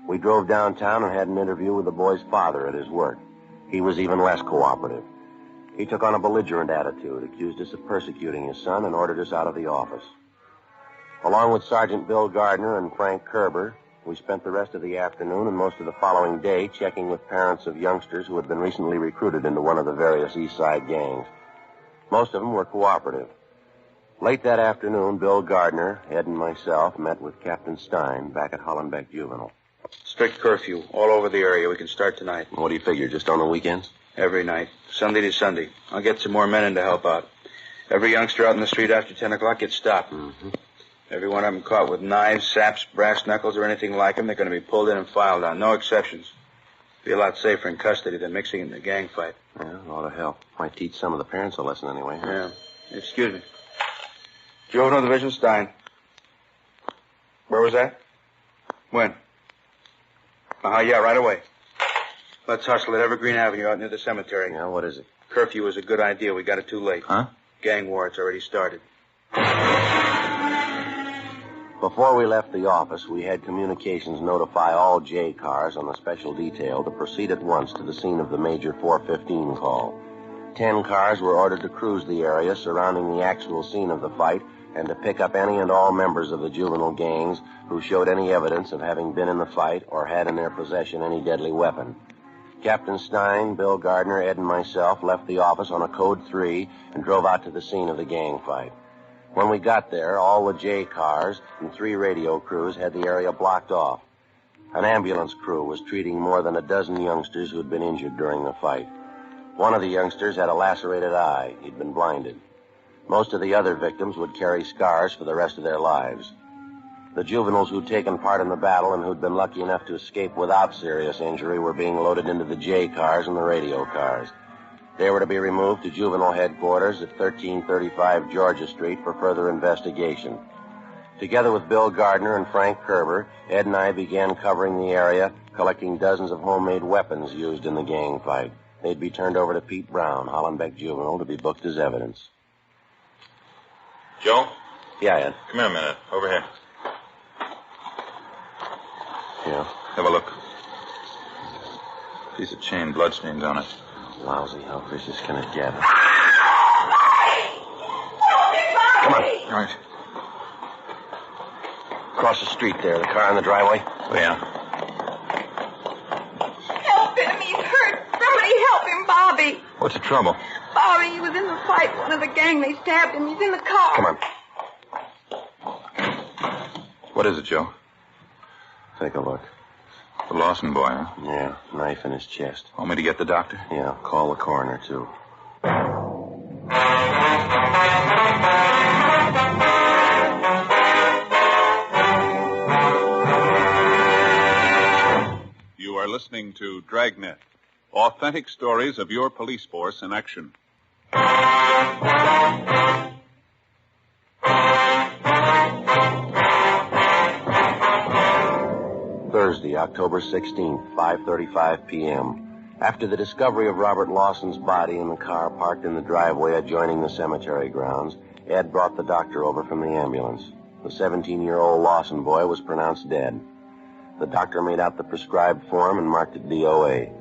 We drove downtown and had an interview with the boy's father at his work. He was even less cooperative. He took on a belligerent attitude, accused us of persecuting his son, and ordered us out of the office. Along with Sergeant Bill Gardner and Frank Kerber, we spent the rest of the afternoon and most of the following day checking with parents of youngsters who had been recently recruited into one of the various East Side gangs. Most of them were cooperative. Late that afternoon, Bill Gardner, Ed, and myself met with Captain Stein back at Hollenbeck Juvenile. Strict curfew all over the area. We can start tonight. What do you figure, just on the weekends? Every night, Sunday to Sunday. I'll get some more men in to help out. Every youngster out in the street after 10 o'clock gets stopped. Mm-hmm. Every one of them caught with knives, saps, brass knuckles, or anything like them, they're going to be pulled in and filed on. No exceptions. Be a lot safer in custody than mixing in the gang fight. Yeah, a lot of help. Might teach some of the parents a lesson anyway. Huh? Yeah. Excuse me. Juvenile Division, Stein. Where was that? When? Yeah, right away. Let's hustle at Evergreen Avenue out near the cemetery. Yeah, what is it? Curfew was a good idea. We got it too late. Huh? Gang war, it's already started. Before we left the office, we had communications notify all J cars on the special detail to proceed at once to the scene of the Major 415 call. 10 cars were ordered to cruise the area surrounding the actual scene of the fight and to pick up any and all members of the juvenile gangs who showed any evidence of having been in the fight or had in their possession any deadly weapon. Captain Stein, Bill Gardner, Ed, and myself left the office on a Code 3 and drove out to the scene of the gang fight. When we got there, all the J cars and 3 radio crews had the area blocked off. An ambulance crew was treating more than a dozen youngsters who had been injured during the fight. One of the youngsters had a lacerated eye. He'd been blinded. Most of the other victims would carry scars for the rest of their lives. The juveniles who'd taken part in the battle and who'd been lucky enough to escape without serious injury were being loaded into the J cars and the radio cars. They were to be removed to juvenile headquarters at 1335 Georgia Street for further investigation. Together with Bill Gardner and Frank Kerber, Ed and I began covering the area, collecting dozens of homemade weapons used in the gang fight. They'd be turned over to Pete Brown, Hollenbeck Juvenile, to be booked as evidence. Joe? Yeah, Ed. Come here a minute. Over here. Yeah. Have a look. Piece of chain, bloodstains on it. Lousy. How vicious can it get? Come on. All right. Across the street there, the car in the driveway. Oh, yeah. Help him. He's hurt. Somebody help him, Bobby. What's the trouble? Bobby, he was in the fight. One of the gang, they stabbed him. He's in the car. Come on. What is it, Joe? Take a look. The Lawson boy, huh? Yeah, knife in his chest. Want me to get the doctor? Yeah, call the coroner, too. You are listening to Dragnet, authentic stories of your police force in action. Thursday, October 16th, 5:35 p.m. After the discovery of Robert Lawson's body in the car parked in the driveway adjoining the cemetery grounds, Ed brought the doctor over from the ambulance. The 17-year-old Lawson boy was pronounced dead. The doctor made out the prescribed form and marked it DOA.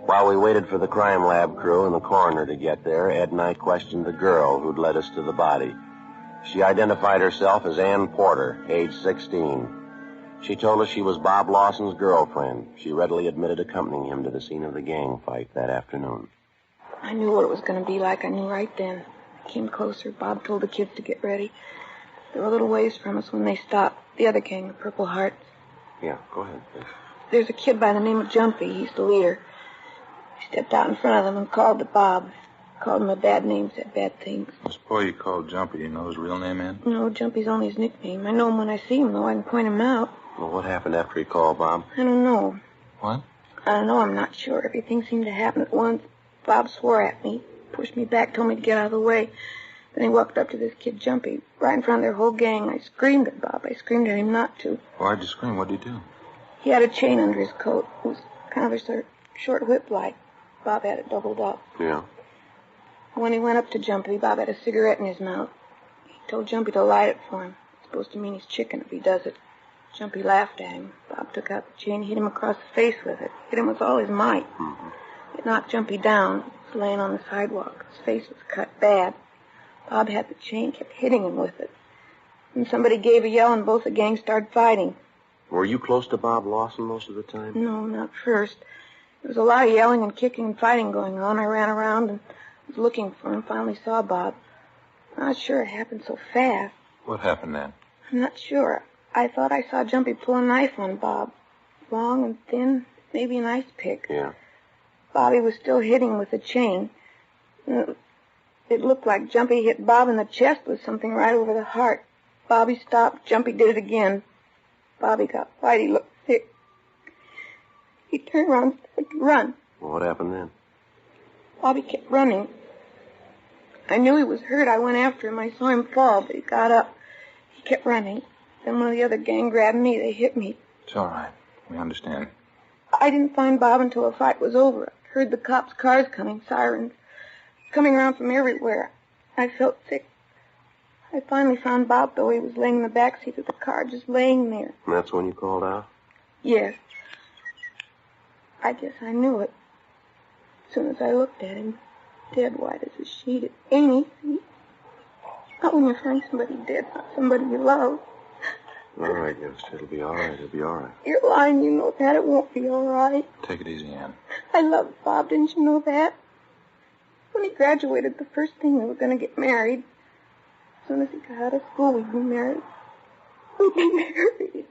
While we waited for the crime lab crew and the coroner to get there, Ed and I questioned the girl who'd led us to the body. She identified herself as Ann Porter, age 16. She told us she was Bob Lawson's girlfriend. She readily admitted accompanying him to the scene of the gang fight that afternoon. I knew what it was going to be like. I knew right then. I came closer. Bob told the kids to get ready. They were a little ways from us when they stopped. The other gang, the Purple Hearts. Yeah, go ahead, please. There's a kid by the name of Jumpy. He's the leader. He stepped out in front of them and called to Bob. Called him a bad name, said bad things. This boy you called Jumpy, you know his real name, Ann? No, Jumpy's only his nickname. I know him when I see him, though. I can point him out. Well, what happened after he called Bob? I don't know. What? I don't know. I'm not sure. Everything seemed to happen at once. Bob swore at me, pushed me back, told me to get out of the way. Then he walked up to this kid, Jumpy, right in front of their whole gang. I screamed at Bob. I screamed at him not to. Why'd you scream? What'd you do? He had a chain under his coat. It was kind of a short whip-like. Bob had it doubled up. Yeah. When he went up to Jumpy, Bob had a cigarette in his mouth. He told Jumpy to light it for him. It's supposed to mean he's chicken if he does it. Jumpy laughed at him. Bob took out the chain, hit him across the face with it. Hit him with all his might. Mm-hmm. It knocked Jumpy down. He was laying on the sidewalk. His face was cut bad. Bob had the chain, kept hitting him with it. And somebody gave a yell, and both the gangs started fighting. Were you close to Bob Lawson most of the time? No, not first. There was a lot of yelling and kicking and fighting going on. I ran around and was looking for him. Finally saw Bob. I'm not sure it happened so fast. What happened then? I'm not sure. I thought I saw Jumpy pull a knife on Bob. Long and thin, maybe an ice pick. Yeah. Bobby was still hitting with the chain. It looked like Jumpy hit Bob in the chest with something right over the heart. Bobby stopped. Jumpy did it again. Bobby got white. He looked sick. He turned around and started to run. Well, what happened then? Bobby kept running. I knew he was hurt. I went after him. I saw him fall, but he got up. He kept running. Then one of the other gang grabbed me. They hit me. It's all right. We understand. I didn't find Bob until the fight was over. I heard the cops' cars coming, sirens, coming around from everywhere. I felt sick. I finally found Bob, though. He was laying in the back seat of the car, just laying there. And that's when you called out? Yes. I guess I knew it. As soon as I looked at him, dead white as a sheet. It ain't easy. Not when you find somebody dead, not somebody you love. All right, youngster. It'll be all right. It'll be all right. You're lying. You know that. It won't be all right. Take it easy, Ann. I loved Bob. Didn't you know that? When he graduated, the first thing we were going to get married. As soon as he got out of school, we'd be married. We'd be married.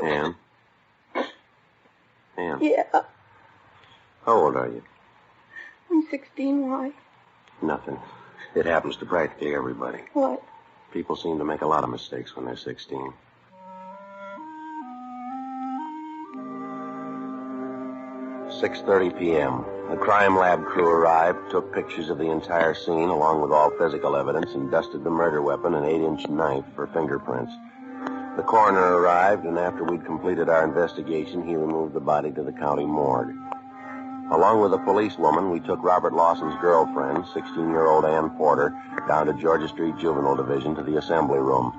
Ann? Ann? Yeah. How old are you? I'm 16. Why? Nothing. It happens to practically everybody. What? People seem to make a lot of mistakes when they're 16. "6:30 p.m. The crime lab crew arrived, took pictures of the entire scene along with all physical evidence, and dusted the murder weapon, an 8-inch knife, for fingerprints. The coroner arrived, and after we'd completed our investigation, he removed the body to the county morgue. Along with a policewoman, we took Robert Lawson's girlfriend, 16-year-old Ann Porter, down to Georgia Street Juvenile Division to the assembly room.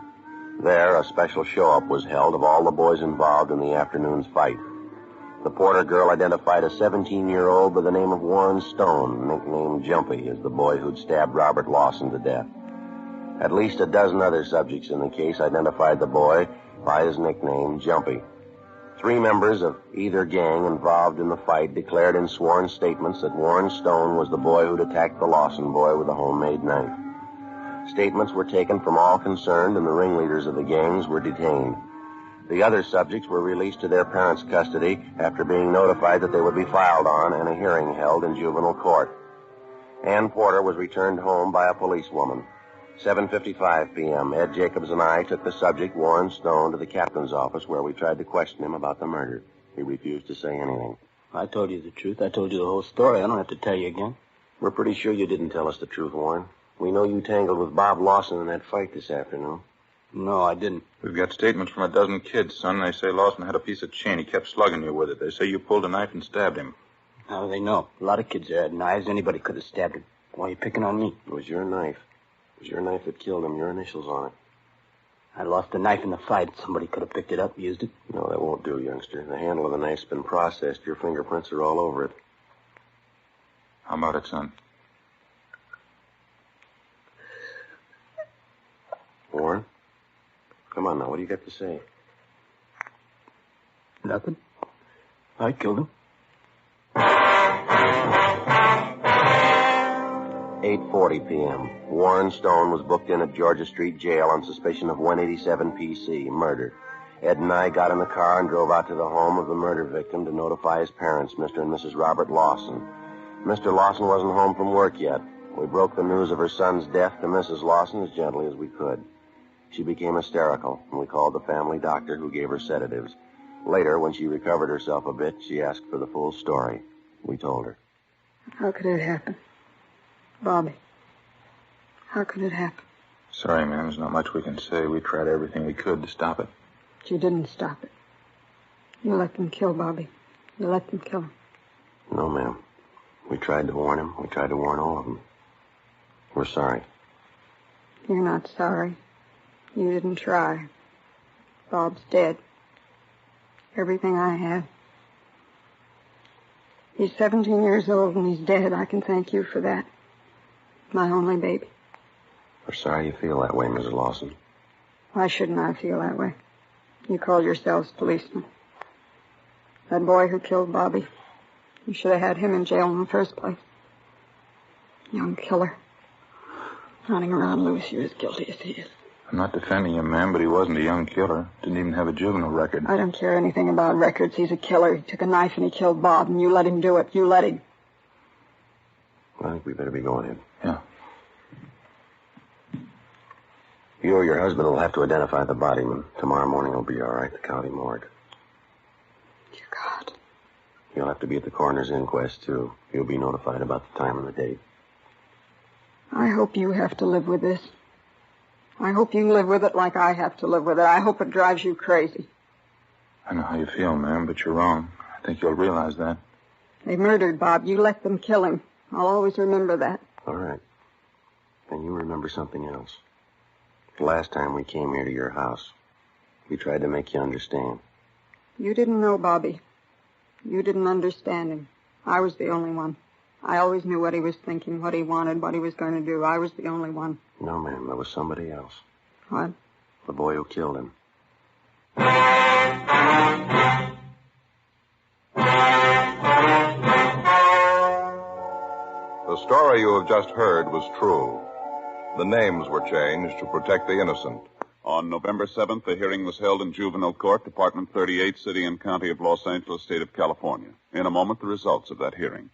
There, a special show-up was held of all the boys involved in the afternoon's fight. The Porter girl identified a 17-year-old by the name of Warren Stone, nicknamed Jumpy, as the boy who'd stabbed Robert Lawson to death. At least a dozen other subjects in the case identified the boy by his nickname, Jumpy. 3 members of either gang involved in the fight declared in sworn statements that Warren Stone was the boy who'd attacked the Lawson boy with a homemade knife. Statements were taken from all concerned, and the ringleaders of the gangs were detained. The other subjects were released to their parents' custody after being notified that they would be filed on and a hearing held in juvenile court. Ann Porter was returned home by a policewoman. 7:55 p.m., Ed Jacobs and I took the subject, Warren Stone, to the captain's office where we tried to question him about the murder. He refused to say anything. I told you the truth. I told you the whole story. I don't have to tell you again. We're pretty sure you didn't tell us the truth, Warren. We know you tangled with Bob Lawson in that fight this afternoon. No, I didn't. We've got statements from a dozen kids, son. They say Lawson had a piece of chain. He kept slugging you with it. They say you pulled a knife and stabbed him. How do they know? A lot of kids there had knives. Anybody could have stabbed him. Why are you picking on me? It was your knife. It was your knife that killed him. Your initials on it. I lost the knife in the fight. Somebody could have picked it up, used it. No, that won't do, youngster. The handle of the knife's been processed. Your fingerprints are all over it. How about it, son? Warren? Come on now, what do you got to say? Nothing. I killed him. 8:40 p.m. Warren Stone was booked in at Georgia Street Jail on suspicion of 187 PC, murder. Ed and I got in the car and drove out to the home of the murder victim to notify his parents, Mr. and Mrs. Robert Lawson. Mr. Lawson wasn't home from work yet. We broke the news of her son's death to Mrs. Lawson as gently as we could. She became hysterical, and we called the family doctor, who gave her sedatives. Later, when she recovered herself a bit, she asked for the full story. We told her. How could it happen? Bobby, how could it happen? Sorry, ma'am. There's not much we can say. We tried everything we could to stop it. But you didn't stop it. You let them kill Bobby. You let them kill him. No, ma'am. We tried to warn him. We tried to warn all of them. We're sorry. You're not sorry. You didn't try. Bob's dead. Everything I have. He's 17 years old and he's dead. I can thank you for that. My only baby. We're sorry you feel that way, Mrs. Lawson. Why shouldn't I feel that way? You call yourselves policemen. That boy who killed Bobby, you should have had him in jail in the first place. Young killer. Running around loose, you're as guilty as he is. I'm not defending him, ma'am, but he wasn't a young killer. Didn't even have a juvenile record. I don't care anything about records. He's a killer. He took a knife and he killed Bob, and you let him do it. You let him. I think we better be going in. Yeah. You or your husband will have to identify the body, and tomorrow morning will be all right, the county morgue. Dear God. You'll have to be at the coroner's inquest, too. You'll be notified about the time and the date. I hope you have to live with this. I hope you live with it like I have to live with it. I hope it drives you crazy. I know how you feel, ma'am, but you're wrong. I think you'll realize that. They murdered Bob. You let them kill him. I'll always remember that. All right. And you remember something else. The last time we came here to your house, we tried to make you understand. You didn't know Bobby. You didn't understand him. I was the only one. I always knew what he was thinking, what he wanted, what he was going to do. I was the only one. No, ma'am, there was somebody else. What? The boy who killed him. The story you have just heard was true. The names were changed to protect the innocent. On November 7th, the hearing was held in Juvenile Court, Department 38, City and County of Los Angeles, State of California. In a moment, the results of that hearing.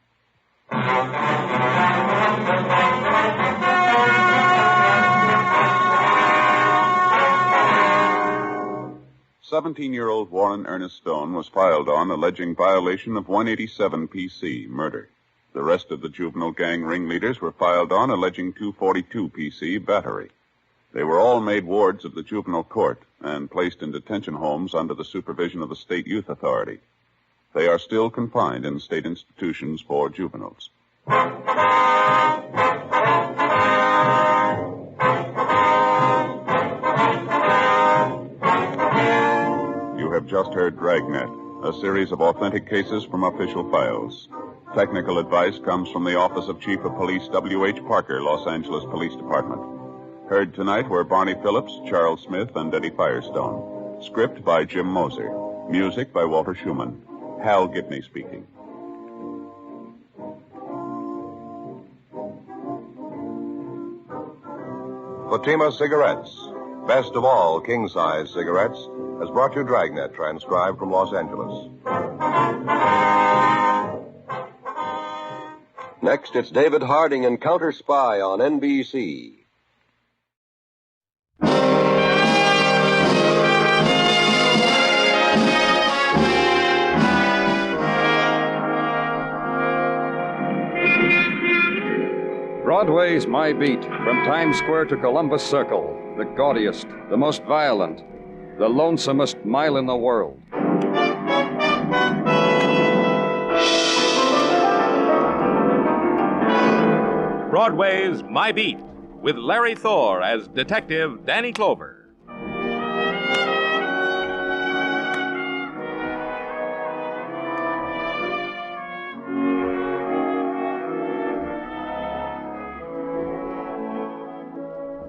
17-year-old Warren Ernest Stone was filed on alleging violation of 187 PC, murder. The rest of the juvenile gang ringleaders were filed on alleging 242 PC, battery. They were all made wards of the juvenile court and placed in detention homes under the supervision of the State Youth Authority. They are still confined in state institutions for juveniles. You have just heard Dragnet, a series of authentic cases from official files. Technical advice comes from the Office of Chief of Police W.H. Parker, Los Angeles Police Department. Heard tonight were Barney Phillips, Charles Smith, and Eddie Firestone. Script by Jim Moser. Music by Walter Schumann. Hal Gibney speaking. Fatima Cigarettes, best of all king-size cigarettes, has brought you Dragnet, transcribed from Los Angeles. Next, it's David Harding in Counter Spy on NBC. Broadway's My Beat, from Times Square to Columbus Circle, the gaudiest, the most violent, the lonesomest mile in the world. Broadway's My Beat, with Larry Thor as Detective Danny Clover.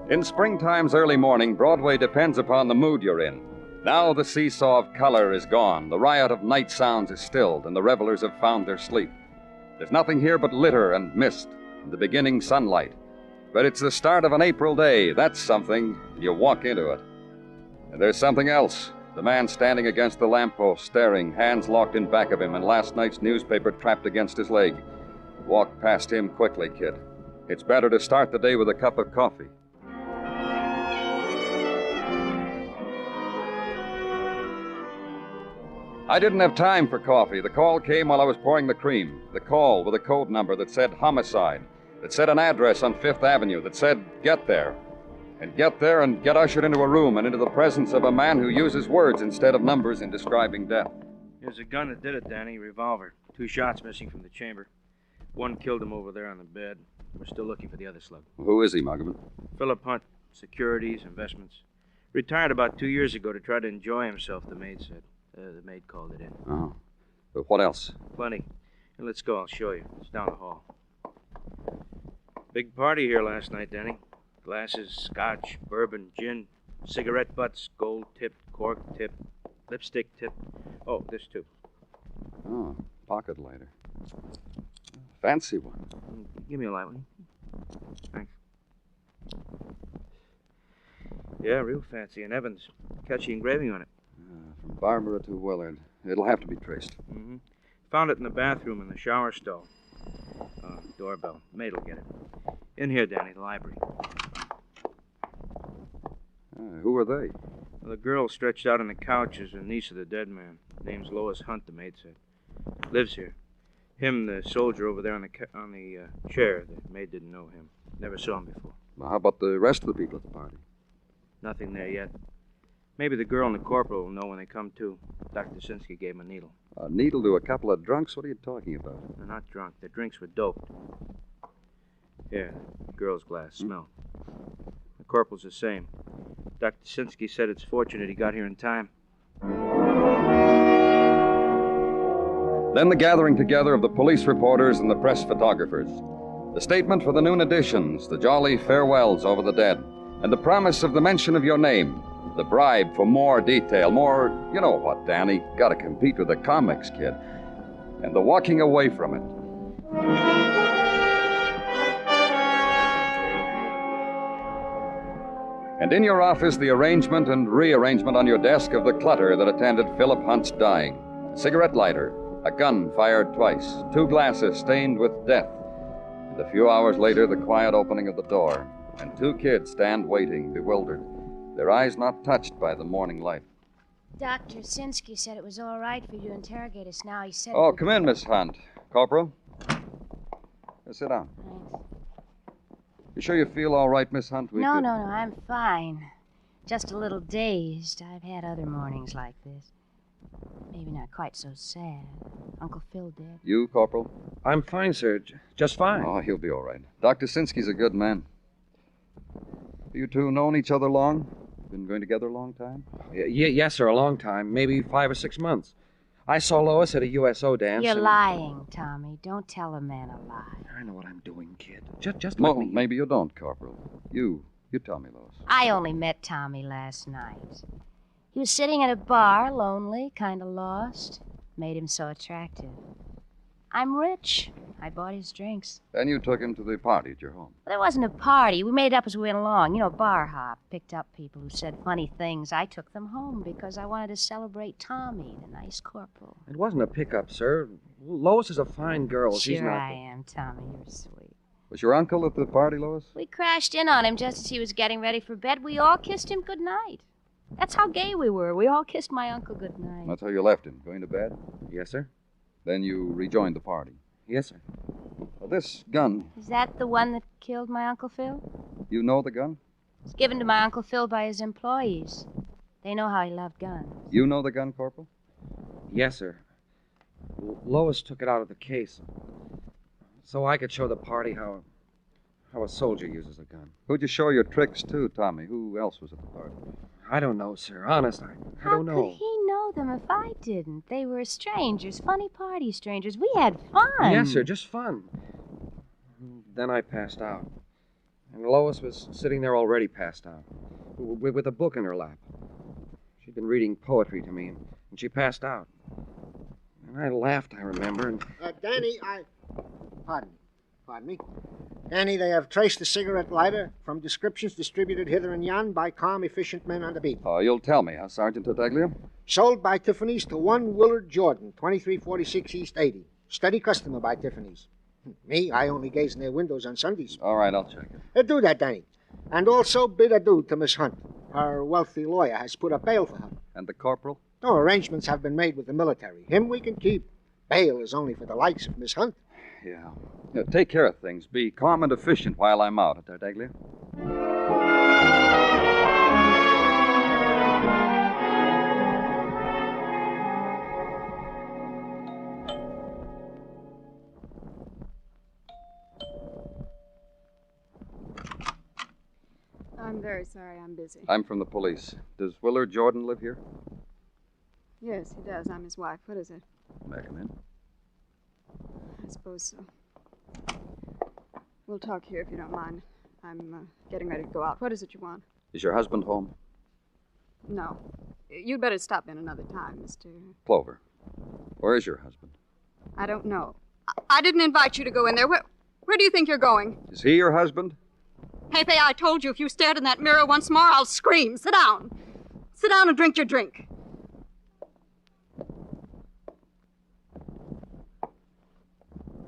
In springtime's early morning, Broadway depends upon the mood you're in. Now the seesaw of color is gone, the riot of night sounds is stilled, and the revelers have found their sleep. There's nothing here but litter and mist and the beginning sunlight. But it's the start of an April day. That's something. You walk into it. And there's something else. The man standing against the lamppost, staring, hands locked in back of him, and last night's newspaper trapped against his leg. Walk past him quickly, kid. It's better to start the day with a cup of coffee. I didn't have time for coffee. The call came while I was pouring the cream. The call with a code number that said homicide, that said an address on Fifth Avenue, that said get there. And get there and get ushered into a room and into the presence of a man who uses words instead of numbers in describing death. Here's a gun that did it, Danny. Revolver. 2 shots missing from the chamber. One killed him over there on the bed. We're still looking for the other slug. Who is he, Muggavan? Philip Hunt. Securities, investments. Retired about 2 years ago to try to enjoy himself, the maid said. The maid called it in. Oh. But what else? Plenty. And let's go. I'll show you. It's down the hall. Big party here last night, Danny. Glasses, scotch, bourbon, gin, cigarette butts, gold-tipped, cork-tipped, lipstick-tipped. Oh, this too. Oh, pocket lighter. Fancy one. Give me a light one. Thanks. Yeah, real fancy. And Evans. Catchy engraving on it. From Barbara to Willard. It'll have to be traced. Mm-hmm. Found it in the bathroom in the shower stall. Doorbell. Maid'll get it. In here, Danny, the library. Who are they? Well, the girl stretched out on the couch is a niece of the dead man. Name's Lois Hunt, the maid said. Lives here. Him, the soldier over there on the chair. The maid didn't know him. Never saw him before. Well, how about the rest of the people at the party? Nothing there yet. Maybe the girl and the corporal will know when they come to. Dr. Sinsky gave him a needle. A needle to a couple of drunks? What are you talking about? They're not drunk. Their drinks were doped. Here, the girl's glass. Smell. The corporal's the same. Dr. Sinsky said it's fortunate he got here in time. Then the gathering together of the police reporters and the press photographers. The statement for the noon editions, the jolly farewells over the dead, and the promise of the mention of your name. The bribe for more detail, more, you know what, Danny, gotta compete with the comics, kid. And the walking away from it. And in your office, the arrangement and rearrangement on your desk of the clutter that attended Philip Hunt's dying. A cigarette lighter, a gun fired twice, 2 glasses stained with death. And a few hours later, the quiet opening of the door, and 2 kids stand waiting, bewildered. Their eyes not touched by the morning light. Dr. Sinsky said it was all right for you to interrogate us now. He said... Oh, come in, Miss Hunt. Corporal. Sit down. Thanks. You sure you feel all right, Miss Hunt? No, I'm fine. Just a little dazed. I've had other mornings like this. Maybe not quite so sad. Uncle Phil dead. You, Corporal? I'm fine, sir. Just fine. Oh, he'll be all right. Dr. Sinsky's a good man. You two known each other long? Been going together a long time? Yes, sir, a long time. Maybe 5 or 6 months. I saw Lois at a USO dance. You're lying, Tommy. Don't tell a man a lie. I know what I'm doing, kid. Just let me... Maybe you don't, Corporal. You tell me, Lois. I only met Tommy last night. He was sitting at a bar, lonely, kind of lost. Made him so attractive. I'm rich. I bought his drinks. Then you took him to the party at your home. There wasn't a party. We made it up as we went along. You know, bar hop. Picked up people who said funny things. I took them home because I wanted to celebrate Tommy, the nice corporal. It wasn't a pickup, sir. Lois is a fine girl. She's Sure not... I am, Tommy. You're sweet. Was your uncle at the party, Lois? We crashed in on him just as he was getting ready for bed. We all kissed him goodnight. That's how gay we were. We all kissed my uncle goodnight. That's how you left him, going to bed? Yes, sir. Then you rejoined the party. Yes, sir. Well, this gun, Is that the one that killed my Uncle Phil? you know the gun? It was given to my Uncle Phil by his employees. They know how he loved guns. You know the gun, Corporal? Yes, sir. Lois took it out of the case so I could show the party how a soldier uses a gun. Who'd you show your tricks to, Tommy? Who else was at the party? I don't know, sir. Honest, I don't know. How could he know them if I didn't? They were strangers, funny party strangers. We had fun. Yes, sir, just fun. Then I passed out. And Lois was sitting there already passed out, with a book in her lap. She'd been reading poetry to me, and she passed out. And I laughed, I remember, and... Danny, Pardon me. Danny, they have traced the cigarette lighter from descriptions distributed hither and yon by calm, efficient men on the beat. Oh, you'll tell me, huh, Sergeant Tartaglia? Sold by Tiffany's to one Willard Jordan, 2346 East 80. Steady customer by Tiffany's. Me, I only gaze in their windows on Sundays. All right, I'll check it. Do that, Danny. And also bid adieu to Miss Hunt. Her wealthy lawyer has put up bail for her. And the corporal? No, arrangements have been made with the military. Him we can keep. Bail is only for the likes of Miss Hunt. Yeah. Take care of things. Be calm and efficient while I'm out, Tartaglia. I'm very sorry I'm busy. I'm from the police. Does Willard Jordan live here? Yes, he does. I'm his wife. What is it? May I come in? I suppose so. We'll talk here if you don't mind. I'm getting ready to go out. What is it you want? Is your husband home? No. You'd better stop in another time, Mr. Clover. Where is your husband? I don't know. I didn't invite you to go in there. Where do you think you're going? Is he your husband? Pepe, I told you if you stared in that mirror once more, I'll scream. Sit down. Sit down and drink your drink.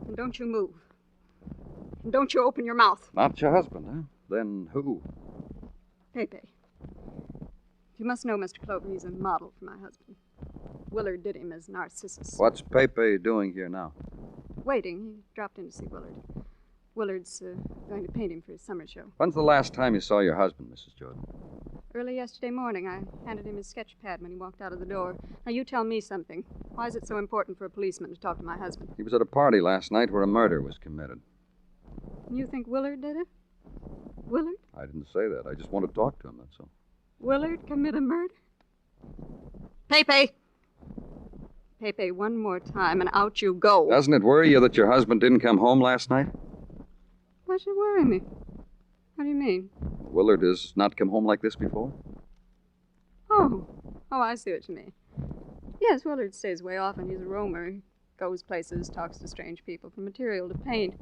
And don't you move. And don't you open your mouth. Not your husband, huh? Then who? Pepe. You must know, Mr. Clover, he's a model for my husband. Willard did him as Narcissus. What's Pepe doing here now? Waiting. He dropped in to see Willard. Willard's going to paint him for his summer show. When's the last time you saw your husband, Mrs. Jordan? Early yesterday morning. I handed him his sketch pad when he walked out of the door. Now, you tell me something. Why is it so important for a policeman to talk to my husband? He was at a party last night where a murder was committed. You think Willard did it? Willard? I didn't say that. I just want to talk to him, that's all. Willard commit a murder? Pepe! Pepe, one more time and out you go. Doesn't it worry you that your husband didn't come home last night? Why should it worry me? What do you mean? Willard has not come home like this before? Oh, I see what you mean. Yes, Willard stays way off and he's a roamer. He goes places, talks to strange people for material to paint.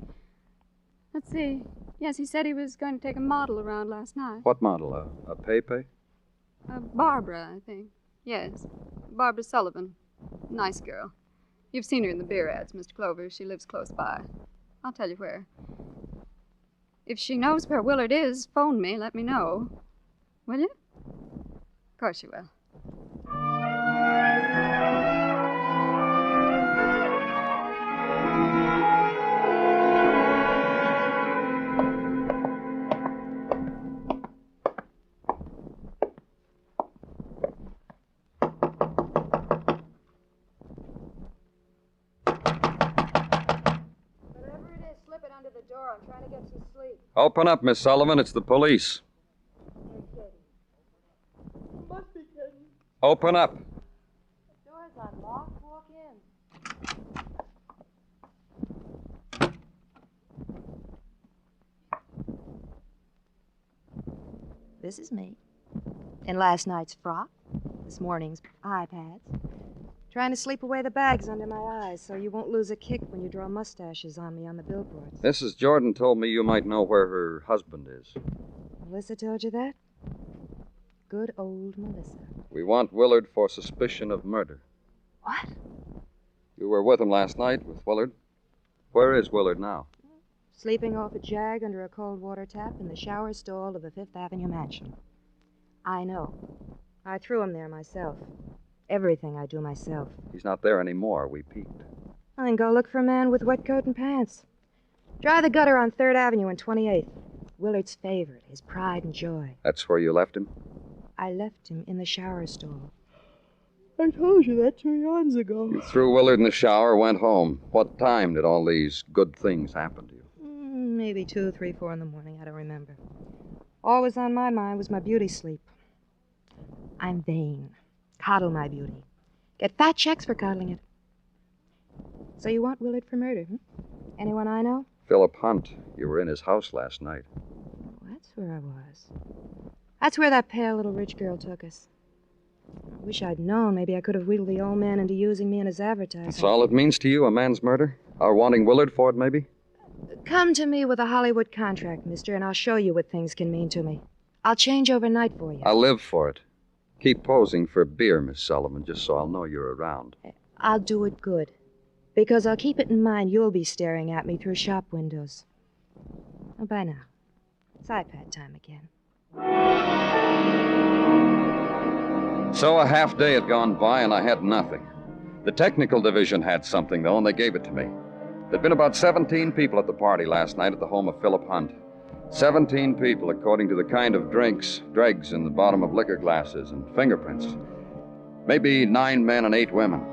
Let's see. Yes, he said he was going to take a model around last night. What model? A Pepe? Barbara, I think. Yes, Barbara Sullivan. Nice girl. You've seen her in the beer ads, Mr. Clover. She lives close by. I'll tell you where. If she knows where Willard is, phone me, let me know. Will you? Of course you will. I'm trying to get some sleep. Open up, Miss Sullivan. It's the police. You're kidding. You must be kidding. Open up. The door's unlocked. Walk in. This is me. In last night's frock. This morning's iPads. Trying to sleep away the bags under my eyes so you won't lose a kick when you draw mustaches on me on the billboards. Mrs. Jordan told me you might know where her husband is. Melissa told you that? Good old Melissa. We want Willard for suspicion of murder. What? You were with him last night, with Willard. Where is Willard now? Sleeping off a jag under a cold water tap in the shower stall of the Fifth Avenue mansion. I know. I threw him there myself. Everything I do myself. He's not there anymore. We peeked. Well, then go look for a man with wet coat and pants. Dry the gutter on 3rd Avenue and 28th. Willard's favorite, his pride and joy. That's where you left him? I left him in the shower stall. I told you that 2 years ago. You threw Willard in the shower, went home. What time did all these good things happen to you? Maybe 2, 3, 4 in the morning. I don't remember. All was on my mind was my beauty sleep. I'm vain. Coddle my beauty. Get fat checks for coddling it. So you want Willard for murder, hmm? Anyone I know? Philip Hunt. You were in his house last night. where I was. That's where that pale little rich girl took us. I wish I'd known. Maybe I could have wheedled the old man into using me in his advertising. That's all it means to you, a man's murder? Our wanting Willard for it, maybe? Come to me with a Hollywood contract, mister, and I'll show you what things can mean to me. I'll change overnight for you. I'll live for it. Keep posing for beer, Miss Sullivan, just so I'll know you're around. I'll do it good. Because I'll keep it in mind you'll be staring at me through shop windows. Oh, bye now. It's iPad time again. So a half day had gone by, and I had nothing. The technical division had something, though, and they gave it to me. There'd been about 17 people at the party last night at the home of Philip Hunt. 17 people, according to the kind of dregs in the bottom of liquor glasses, and fingerprints. Maybe 9 men and 8 women.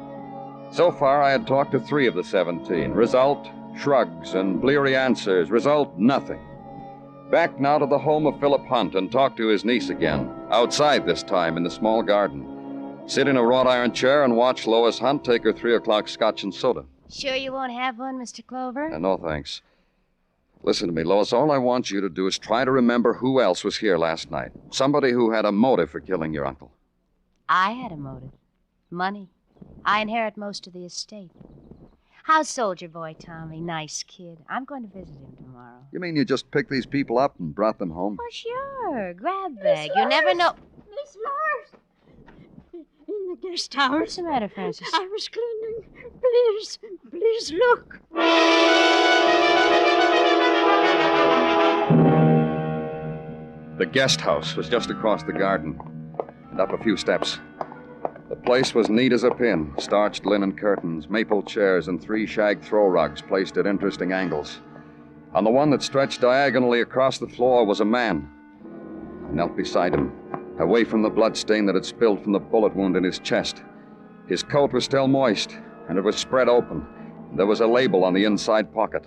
So far, I had talked to 3 of the 17. Result, shrugs and bleary answers. Result, nothing. Back now to the home of Philip Hunt and talk to his niece again. Outside this time, in the small garden. Sit in a wrought iron chair and watch Lois Hunt take her 3 o'clock scotch and soda. Sure you won't have one, Mr. Clover? No, thanks. Listen to me, Lois. All I want you to do is try to remember who else was here last night. Somebody who had a motive for killing your uncle. I had a motive. Money. I inherit most of the estate. How's Soldier Boy Tommy? Nice kid. I'm going to visit him tomorrow. You mean you just picked these people up and brought them home? Oh, sure. Grab bag. You never know. Miss Morse! In the guest house. What's the matter, Francis? I was cleaning. Please look. The guest house was just across the garden and up a few steps. The place was neat as a pin. Starched linen curtains, maple chairs, and 3 shag throw rugs placed at interesting angles. On the one that stretched diagonally across the floor was a man. I knelt beside him, away from the bloodstain that had spilled from the bullet wound in his chest. His coat was still moist, and it was spread open. There was a label on the inside pocket.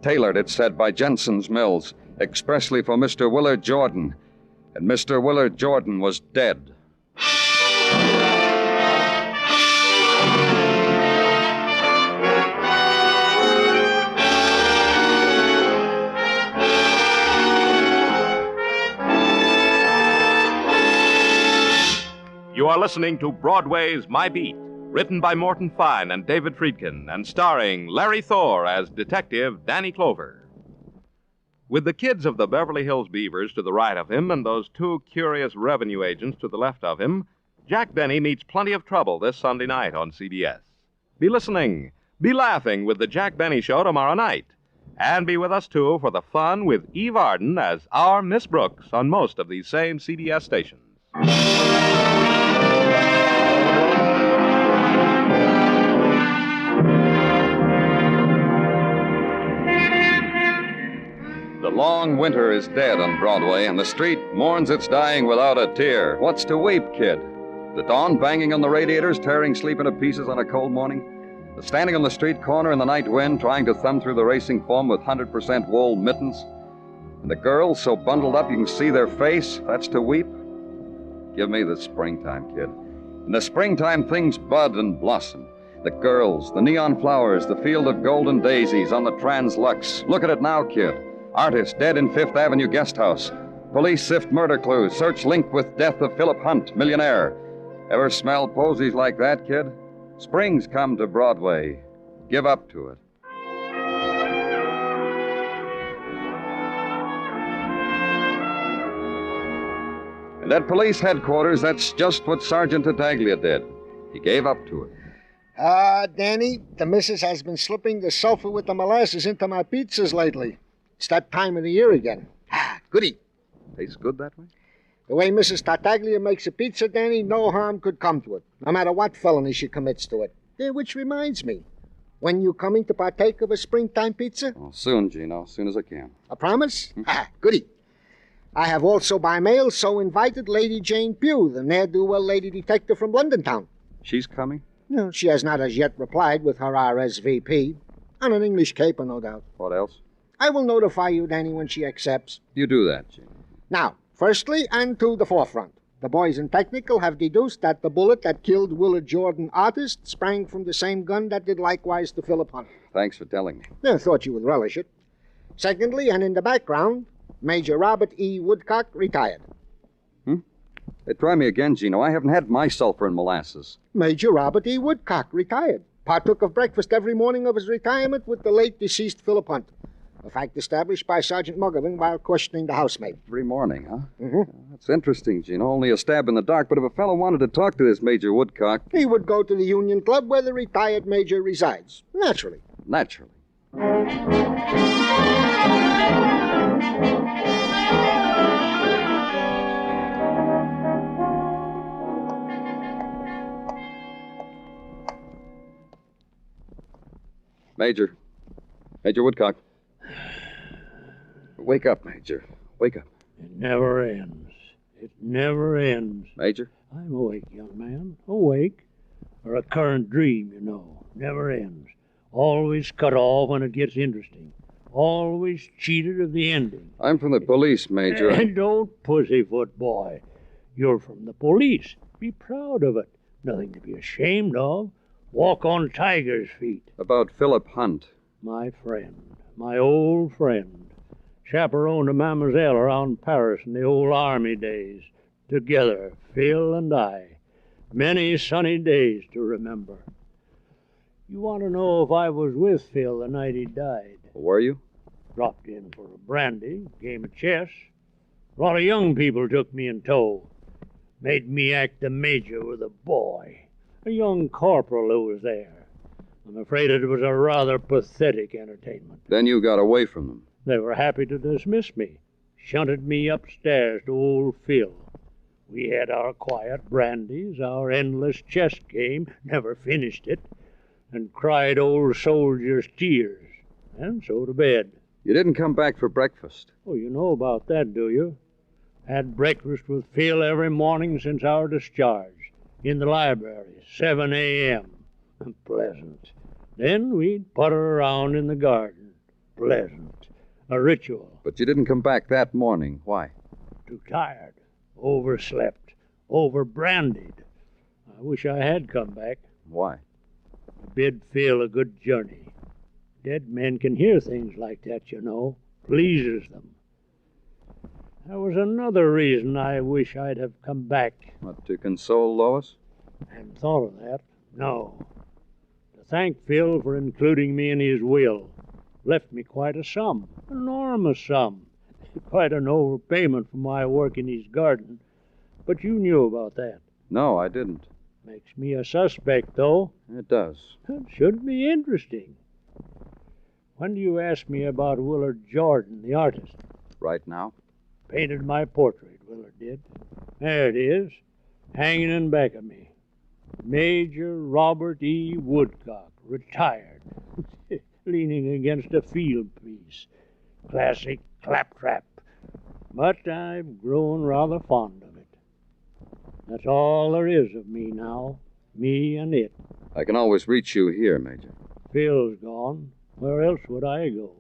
Tailored, it said, by Jensen's Mills, expressly for Mr. Willard Jordan. And Mr. Willard Jordan was dead. You are listening to Broadway's My Beat, written by Morton Fine and David Friedkin, and starring Larry Thor as Detective Danny Clover. With the kids of the Beverly Hills Beavers to the right of him and those 2 curious revenue agents to the left of him, Jack Benny meets plenty of trouble this Sunday night on CBS. Be listening, be laughing with the Jack Benny Show tomorrow night. And be with us, too, for the fun with Eve Arden as our Miss Brooks on most of these same CBS stations. The long winter is dead on Broadway, and the street mourns its dying without a tear. What's to weep, kid? The dawn banging on the radiators, tearing sleep into pieces on a cold morning? The standing on the street corner in the night wind, trying to thumb through the racing foam with 100% wool mittens? And the girls so bundled up you can see their face? That's to weep? Give me the springtime, kid. In the springtime, things bud and blossom. The girls, the neon flowers, the field of golden daisies on the Trans-Lux. Look at it now, kid. Artist dead in Fifth Avenue guest house. Police sift murder clues. Search linked with death of Philip Hunt, millionaire. Ever smell posies like that, kid? Spring's come to Broadway. Give up to it. And at police headquarters, that's just what Sergeant Tartaglia did. He gave up to it. Danny, the missus has been slipping the sulfur with the molasses into my pizzas lately. It's that time of the year again. Goody. Tastes good that way? The way Mrs. Tartaglia makes a pizza, Danny, no harm could come to it, no matter what felony she commits to it. Which reminds me, when you coming to partake of a springtime pizza? Oh, soon, Gino, as soon as I can. A promise? Goody. I have also by mail so invited Lady Jane Pugh, the ne'er-do-well lady detective from London town. She's coming? No, she has not as yet replied with her RSVP. On an English caper, no doubt. What else? I will notify you, Danny, when she accepts. You do that, Gino. Now, firstly, and to the forefront. The boys in technical have deduced that the bullet that killed Willard Jordan, artist, sprang from the same gun that did likewise to Philip Hunt. Thanks for telling me. I thought you would relish it. Secondly, and in the background, Major Robert E. Woodcock, retired. Hey, try me again, Gino. I haven't had my sulfur and molasses. Major Robert E. Woodcock, retired. Partook of breakfast every morning of his retirement with the late deceased Philip Hunt. A fact established by Sergeant Muggerman while questioning the housemaid. Every morning, huh? Mm-hmm. That's interesting, Gino. Only a stab in the dark, but if a fellow wanted to talk to this Major Woodcock... He would go to the Union Club where the retired major resides. Naturally. Naturally. Major. Major Woodcock. Wake up, Major. Wake up. It never ends. It never ends. Major? I'm awake, young man. Awake. A recurrent dream, you know. Never ends. Always cut off when it gets interesting. Always cheated of the ending. I'm from the police, Major. And don't pussyfoot, boy. You're from the police. Be proud of it. Nothing to be ashamed of. Walk on tiger's feet. About Philip Hunt. My friend. My old friend. Chaperoned a mademoiselle around Paris in the old army days. Together, Phil and I. Many sunny days to remember. You want to know if I was with Phil the night he died? Were you? Dropped in for a brandy, game of chess. A lot of young people took me in tow. Made me act the major with a boy. A young corporal who was there. I'm afraid it was a rather pathetic entertainment. Then you got away from them. They were happy to dismiss me. Shunted me upstairs to old Phil. We had our quiet brandies, our endless chess game, never finished it, and cried old soldiers' tears, and so to bed. You didn't come back for breakfast. Oh, you know about that, do you? Had breakfast with Phil every morning since our discharge. In the library, 7 a.m. Pleasant. Then we'd putter around in the garden. Pleasant. A ritual. But you didn't come back that morning. Why? Too tired. Overslept. Overbrandied. I wish I had come back. Why? To bid Phil a good journey. Dead men can hear things like that, you know. Pleases them. There was another reason I wish I'd have come back. What, to console Lois? Hadn't thought of that. No. To thank Phil for including me in his will. Left me quite a sum. Enormous sum. Quite an overpayment for my work in his garden. But you knew about that. No, I didn't. Makes me a suspect, though. It does. It should be interesting. When do you ask me about Willard Jordan, the artist? Right now? Painted my portrait, Willard did. There it is, hanging in back of me. Major Robert E. Woodcock, retired, leaning against a field piece. Classic claptrap. But I've grown rather fond of it. That's all there is of me now, me and it. I can always reach you here, Major. Phil's gone. Where else would I go?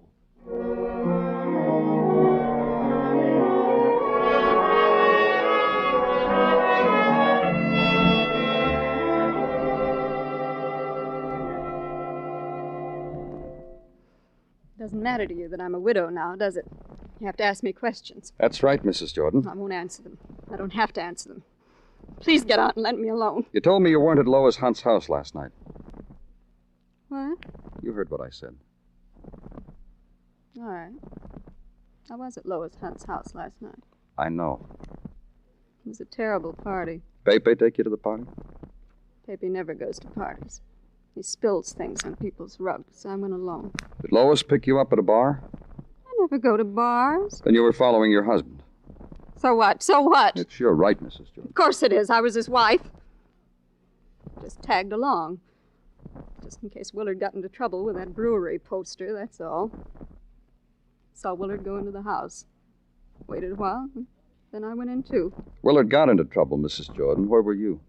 Doesn't matter to you that I'm a widow now, does it? You have to ask me questions. That's right, Mrs. Jordan. I won't answer them. I don't have to answer them. Please get out and let me alone. You told me you weren't at Lois Hunt's house last night. What? You heard what I said. All right. I was at Lois Hunt's house last night. I know. It was a terrible party. Pepe take you to the party? Pepe never goes to parties. He spills things on people's rugs, so I went alone. Did Lois pick you up at a bar? I never go to bars. Then you were following your husband. So what? So what? It's your right, Mrs. Jordan. Of course it is. I was his wife. Just tagged along. Just in case Willard got into trouble with that brewery poster, that's all. Saw Willard go into the house. Waited a while, and then I went in too. Willard got into trouble, Mrs. Jordan. Where were you?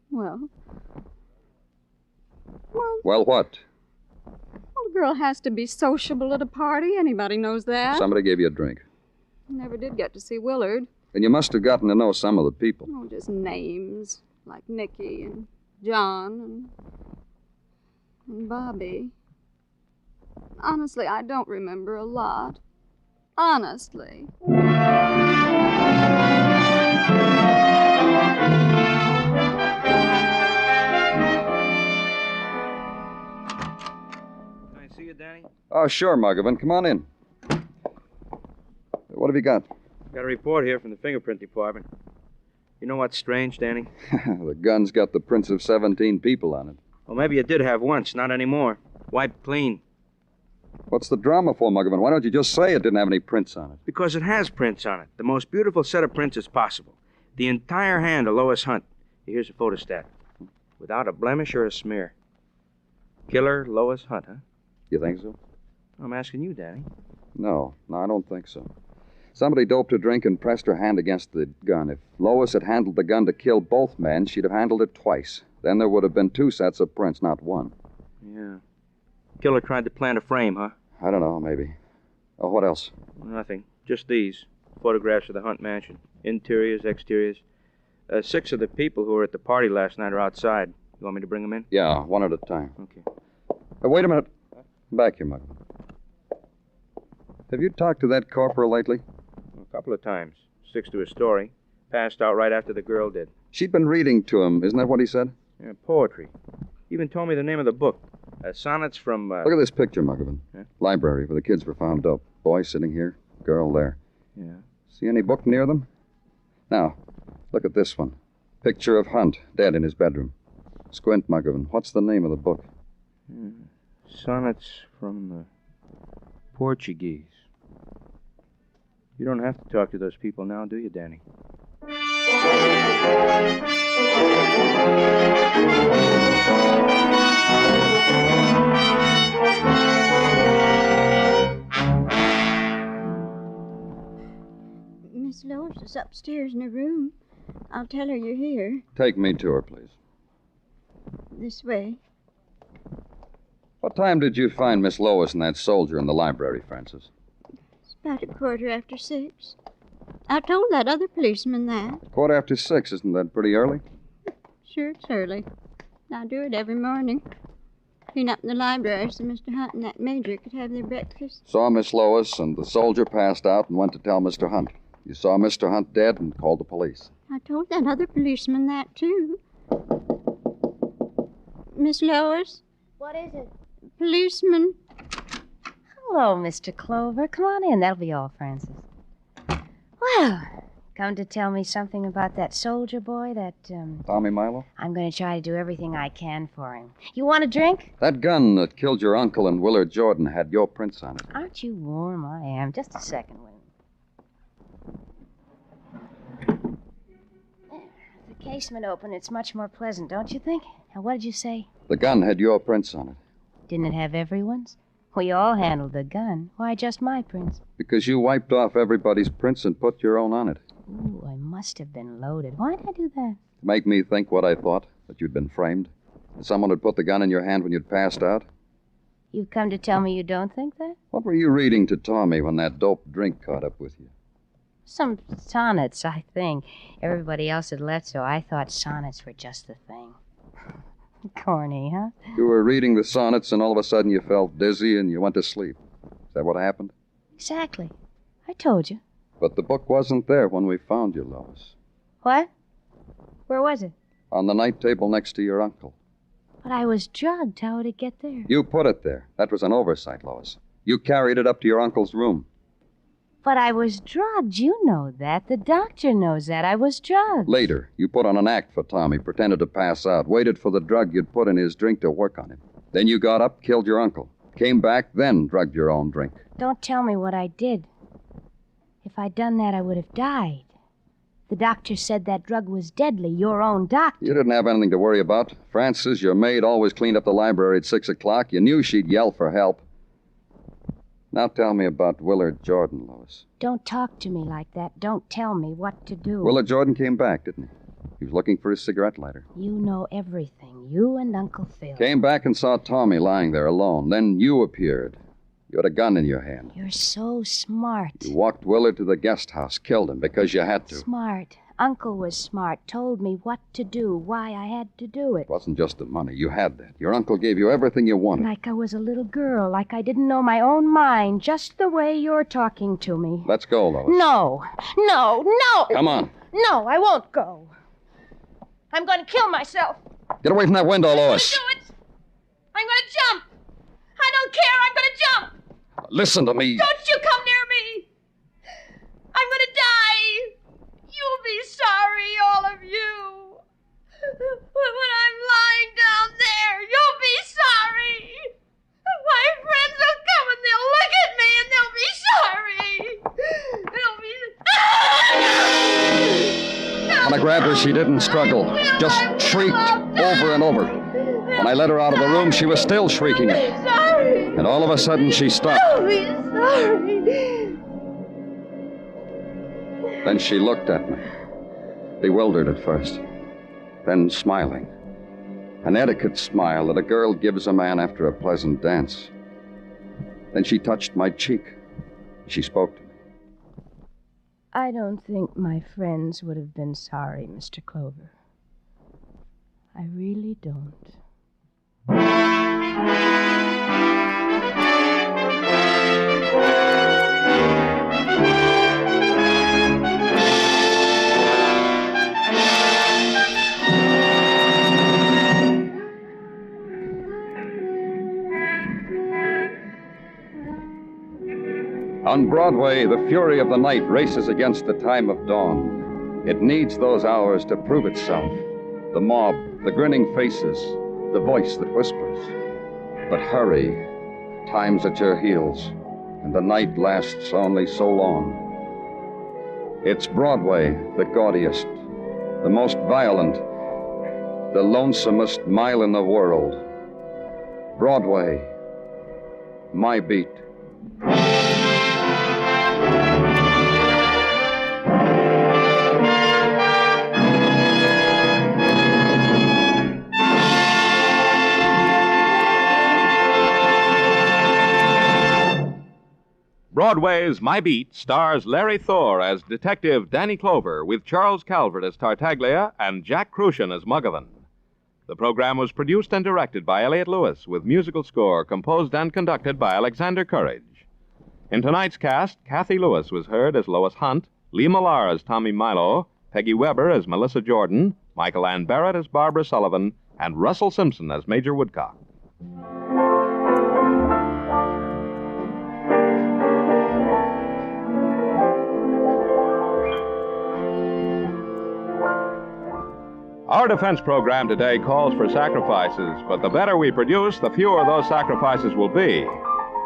Well, Well, what? a girl has to be sociable at a party. Anybody knows that. Somebody gave you a drink. Never did get to see Willard. Then you must have gotten to know some of the people. Oh, just names, like Nicky and John and Bobby. Honestly, I don't remember a lot. Honestly. Can I see you, Danny? Oh, sure, Muggavan. Come on in. What have you got? Got a report here from the fingerprint department. You know what's strange, Danny? The gun's got the prints of 17 people on it. Well, maybe it did have once, not anymore. Wiped clean. What's the drama for, Muggavan? Why don't you just say it didn't have any prints on it? Because it has prints on it. The most beautiful set of prints as possible. The entire hand of Lois Hunt. Here's a photostat. Without a blemish or a smear. Killer Lois Hunt, huh? You think so? I'm asking you, Danny. No, I don't think so. Somebody doped her drink and pressed her hand against the gun. If Lois had handled the gun to kill both men, she'd have handled it twice. Then there would have been 2 sets of prints, not 1. Yeah. Killer tried to plant a frame, huh? I don't know, maybe. Oh, what else? Nothing. Just these. Photographs of the Hunt mansion. Interiors, exteriors. 6 of the people who were at the party last night are outside. You want me to bring them in? Yeah, one at a time. Okay. Wait a minute. Back here, Muggavan. Have you talked to that corporal lately? A couple of times. Sticks to his story. Passed out right after the girl did. She'd been reading to him. Isn't that what he said? Yeah, poetry. Even told me the name of the book. Sonnets from... Look at this picture, Muggavan. Yeah? Library where the kids were found up. Boy sitting here, girl there. Yeah. See any book near them? Now, look at this one. Picture of Hunt, dead in his bedroom. Squint, Muggavan. What's the name of the book? Sonnets from the Portuguese. You don't have to talk to those people now, do you, Danny? Miss Lois is upstairs in her room. I'll tell her you're here. Take me to her, please. This way. What time did you find Miss Lois and that soldier in the library, Francis? It's about 6:15. I told that other policeman that. 6:15. Isn't that pretty early? Sure, it's early. I do it every morning. Clean up in the library so Mr. Hunt and that major could have their breakfast. Saw Miss Lois, and the soldier passed out and went to tell Mr. Hunt. You saw Mr. Hunt dead and called the police. I told that other policeman that, too. Miss Lois? What is it? Policeman. Hello, Mr. Clover. Come on in. That'll be all, Francis. Well, come to tell me something about that soldier boy, that, Tommy Milo? I'm going to try to do everything I can for him. You want a drink? That gun that killed your uncle and Willard Jordan had your prints on it. Aren't you warm? I am. Just a second, William. The casement open, it's much more pleasant, don't you think? Now, what did you say? The gun had your prints on it. Didn't it have everyone's? We all handled the gun. Why just my prints? Because you wiped off everybody's prints and put your own on it. Ooh, I must have been loaded. Why did I do that? To make me think what I thought, that you'd been framed. That someone had put the gun in your hand when you'd passed out. You've come to tell me you don't think that? What were you reading to Tommy when that dope drink caught up with you? Some sonnets, I think. Everybody else had left, so I thought sonnets were just the thing. Corny, huh? You were reading the sonnets, and all of a sudden you felt dizzy and you went to sleep. Is that what happened? Exactly. I told you. But the book wasn't there when we found you, Lois. What? Where was it? On the night table next to your uncle. But I was drugged. How would it get there? You put it there. That was an oversight, Lois. You carried it up to your uncle's room. But I was drugged. You know that. The doctor knows that. I was drugged. Later, you put on an act for Tommy, pretended to pass out, waited for the drug you'd put in his drink to work on him. Then you got up, killed your uncle. Came back, then drugged your own drink. Don't tell me what I did. If I'd done that, I would have died. The doctor said that drug was deadly. Your own doctor. You didn't have anything to worry about. Frances, your maid, always cleaned up the library at 6 o'clock. You knew she'd yell for help. Now tell me about Willard Jordan, Lois. Don't talk to me like that. Don't tell me what to do. Willard Jordan came back, didn't he? He was looking for his cigarette lighter. You know everything. You and Uncle Phil. Came back and saw Tommy lying there alone. Then you appeared. You had a gun in your hand. You're so smart. You walked Willard to the guest house, killed him because you had to. Smart. Uncle was smart, told me what to do, why I had to do it. It wasn't just the money. You had that. Your uncle gave you everything you wanted. Like I was a little girl, like I didn't know my own mind, just the way you're talking to me. Let's go, Lois. No. No, no! Come on. No, I won't go. I'm going to kill myself. Get away from that window, Lois. Do it. I'm going to jump. I don't care. I'm going to jump. Listen to me. Don't you come near me. I'm going to die. You'll be sorry, all of you. When I'm lying down there, you'll be sorry. My friends will come and they'll look at me and they'll be sorry. When I grabbed her, she didn't struggle, just shrieked over and over. When I led her out of the room, she was still shrieking. Sorry. And all of a sudden, she stopped. I'll be sorry. Then she looked at me, bewildered at first, then smiling. An etiquette smile that a girl gives a man after a pleasant dance. Then she touched my cheek. She spoke to me. I don't think my friends would have been sorry, Mr. Clover. I really don't. On Broadway, the fury of the night races against the time of dawn. It needs those hours to prove itself. The mob, the grinning faces, the voice that whispers. But hurry, time's at your heels, and the night lasts only so long. It's Broadway, the gaudiest, the most violent, the lonesomest mile in the world. Broadway, my beat. Broadway's My Beat stars Larry Thor as Detective Danny Clover with Charles Calvert as Tartaglia and Jack Crucian as Muggavan. The program was produced and directed by Elliott Lewis with musical score composed and conducted by Alexander Courage. In tonight's cast, Kathy Lewis was heard as Lois Hunt, Lee Millar as Tommy Milo, Peggy Weber as Melissa Jordan, Michael Ann Barrett as Barbara Sullivan, and Russell Simpson as Major Woodcock. Our defense program today calls for sacrifices, but the better we produce, the fewer those sacrifices will be.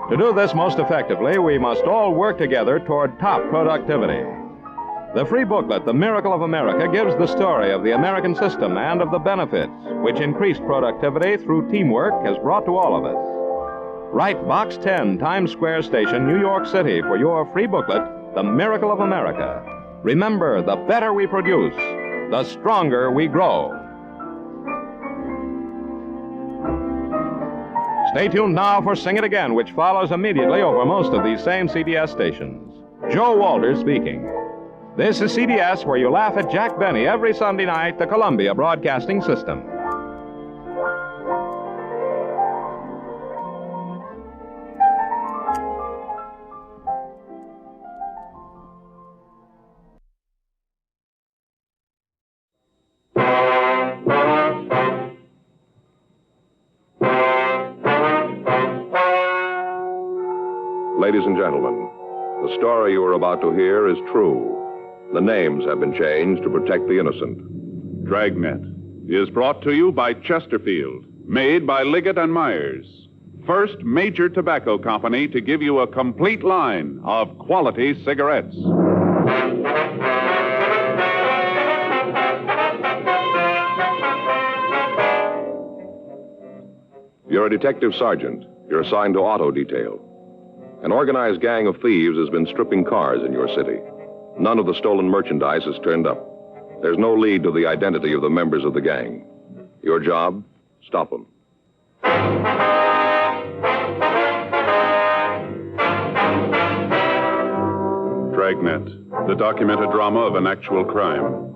To do this most effectively, we must all work together toward top productivity. The free booklet, The Miracle of America, gives the story of the American system and of the benefits which increased productivity through teamwork has brought to all of us. Write Box 10, Times Square Station, New York City, for your free booklet, The Miracle of America. Remember, the better we produce, the stronger we grow. Stay tuned now for Sing It Again, which follows immediately over most of these same CBS stations. Joe Walters speaking. This is CBS, where you laugh at Jack Benny every Sunday night, the Columbia Broadcasting System. Ladies and gentlemen, the story you are about to hear is true. The names have been changed to protect the innocent. Dragnet is brought to you by Chesterfield, made by Liggett and Myers. First major tobacco company to give you a complete line of quality cigarettes. You're a detective sergeant. You're assigned to auto detail. An organized gang of thieves has been stripping cars in your city. None of the stolen merchandise has turned up. There's no lead to the identity of the members of the gang. Your job? Stop them. Dragnet, the documented drama of an actual crime.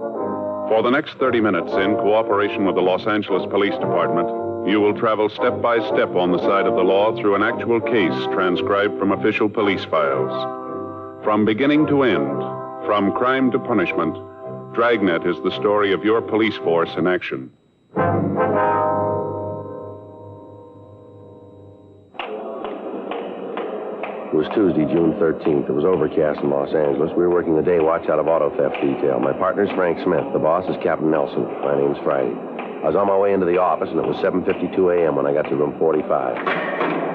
For the next 30 minutes, in cooperation with the Los Angeles Police Department, you will travel step by step on the side of the law through an actual case transcribed from official police files. From beginning to end, from crime to punishment, Dragnet is the story of your police force in action. It was Tuesday, June 13th. It was overcast in Los Angeles. We were working the day watch out of auto theft detail. My partner's Frank Smith. The boss is Captain Nelson. My name's Friday. I was on my way into the office, and it was 7:52 a.m. when I got to room 45.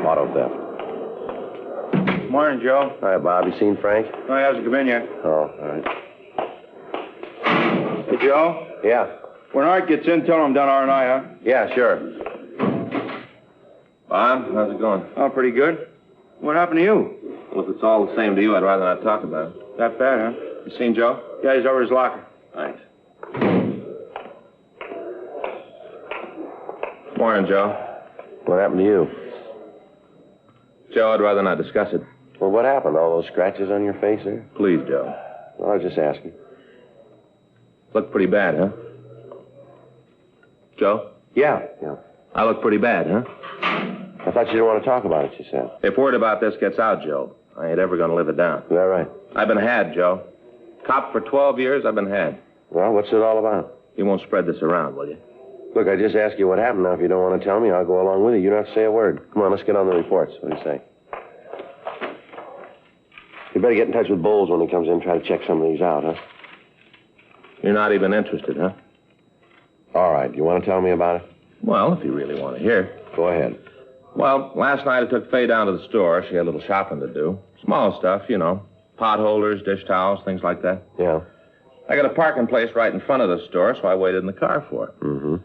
Auto theft. Morning, Joe. Hi, Bob. You seen Frank? No, he hasn't come in yet. Oh, all right. Hey, Joe? Yeah. When Art gets in, tell him I'm down R&I, huh? Yeah, sure. Bob, how's it going? Oh, pretty good. What happened to you? Well, if it's all the same to you, I'd rather not talk about it. That bad, huh? You seen Joe? Yeah, he's over his locker. Thanks. Morning, Joe. What happened to you? Joe, I'd rather not discuss it. Well, what happened? All those scratches on your face there? Please, Joe. Well, I was just asking. Look pretty bad, huh? Joe? Yeah. I look pretty bad, huh? I thought you didn't want to talk about it, you said. If word about this gets out, Joe, I ain't ever going to live it down. Is that right? I've been had, Joe. Cop for 12 years, I've been had. Well, what's it all about? You won't spread this around, will you? Look, I just asked you what happened. Now, if you don't want to tell me, I'll go along with you. You don't have to say a word. Come on, let's get on the reports. What do you say? You better get in touch with Bowles when he comes in and try to check some of these out, huh? You're not even interested, huh? All right. You want to tell me about it? Well, if you really want to hear. Go ahead. Well, last night I took Faye down to the store. She had a little shopping to do. Small stuff, you know. Pot holders, dish towels, things like that. Yeah. I got a parking place right in front of the store, so I waited in the car for her. Mm-hmm.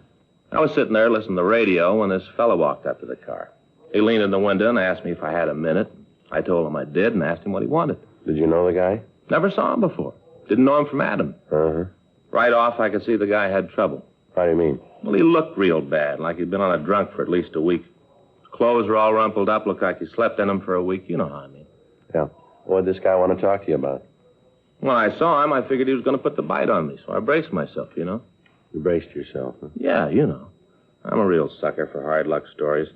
I was sitting there listening to the radio when this fellow walked up to the car. He leaned in the window and asked me if I had a minute. I told him I did and asked him what he wanted. Did you know the guy? Never saw him before. Didn't know him from Adam. Uh-huh. Right off, I could see the guy had trouble. How do you mean? Well, he looked real bad, like he'd been on a drunk for at least a week. His clothes were all rumpled up, looked like he slept in them for a week. You know how I mean. Yeah. What did this guy want to talk to you about? When I saw him, I figured he was going to put the bite on me, so I braced myself, you know. You braced yourself, huh? Yeah, you know. I'm a real sucker for hard luck stories.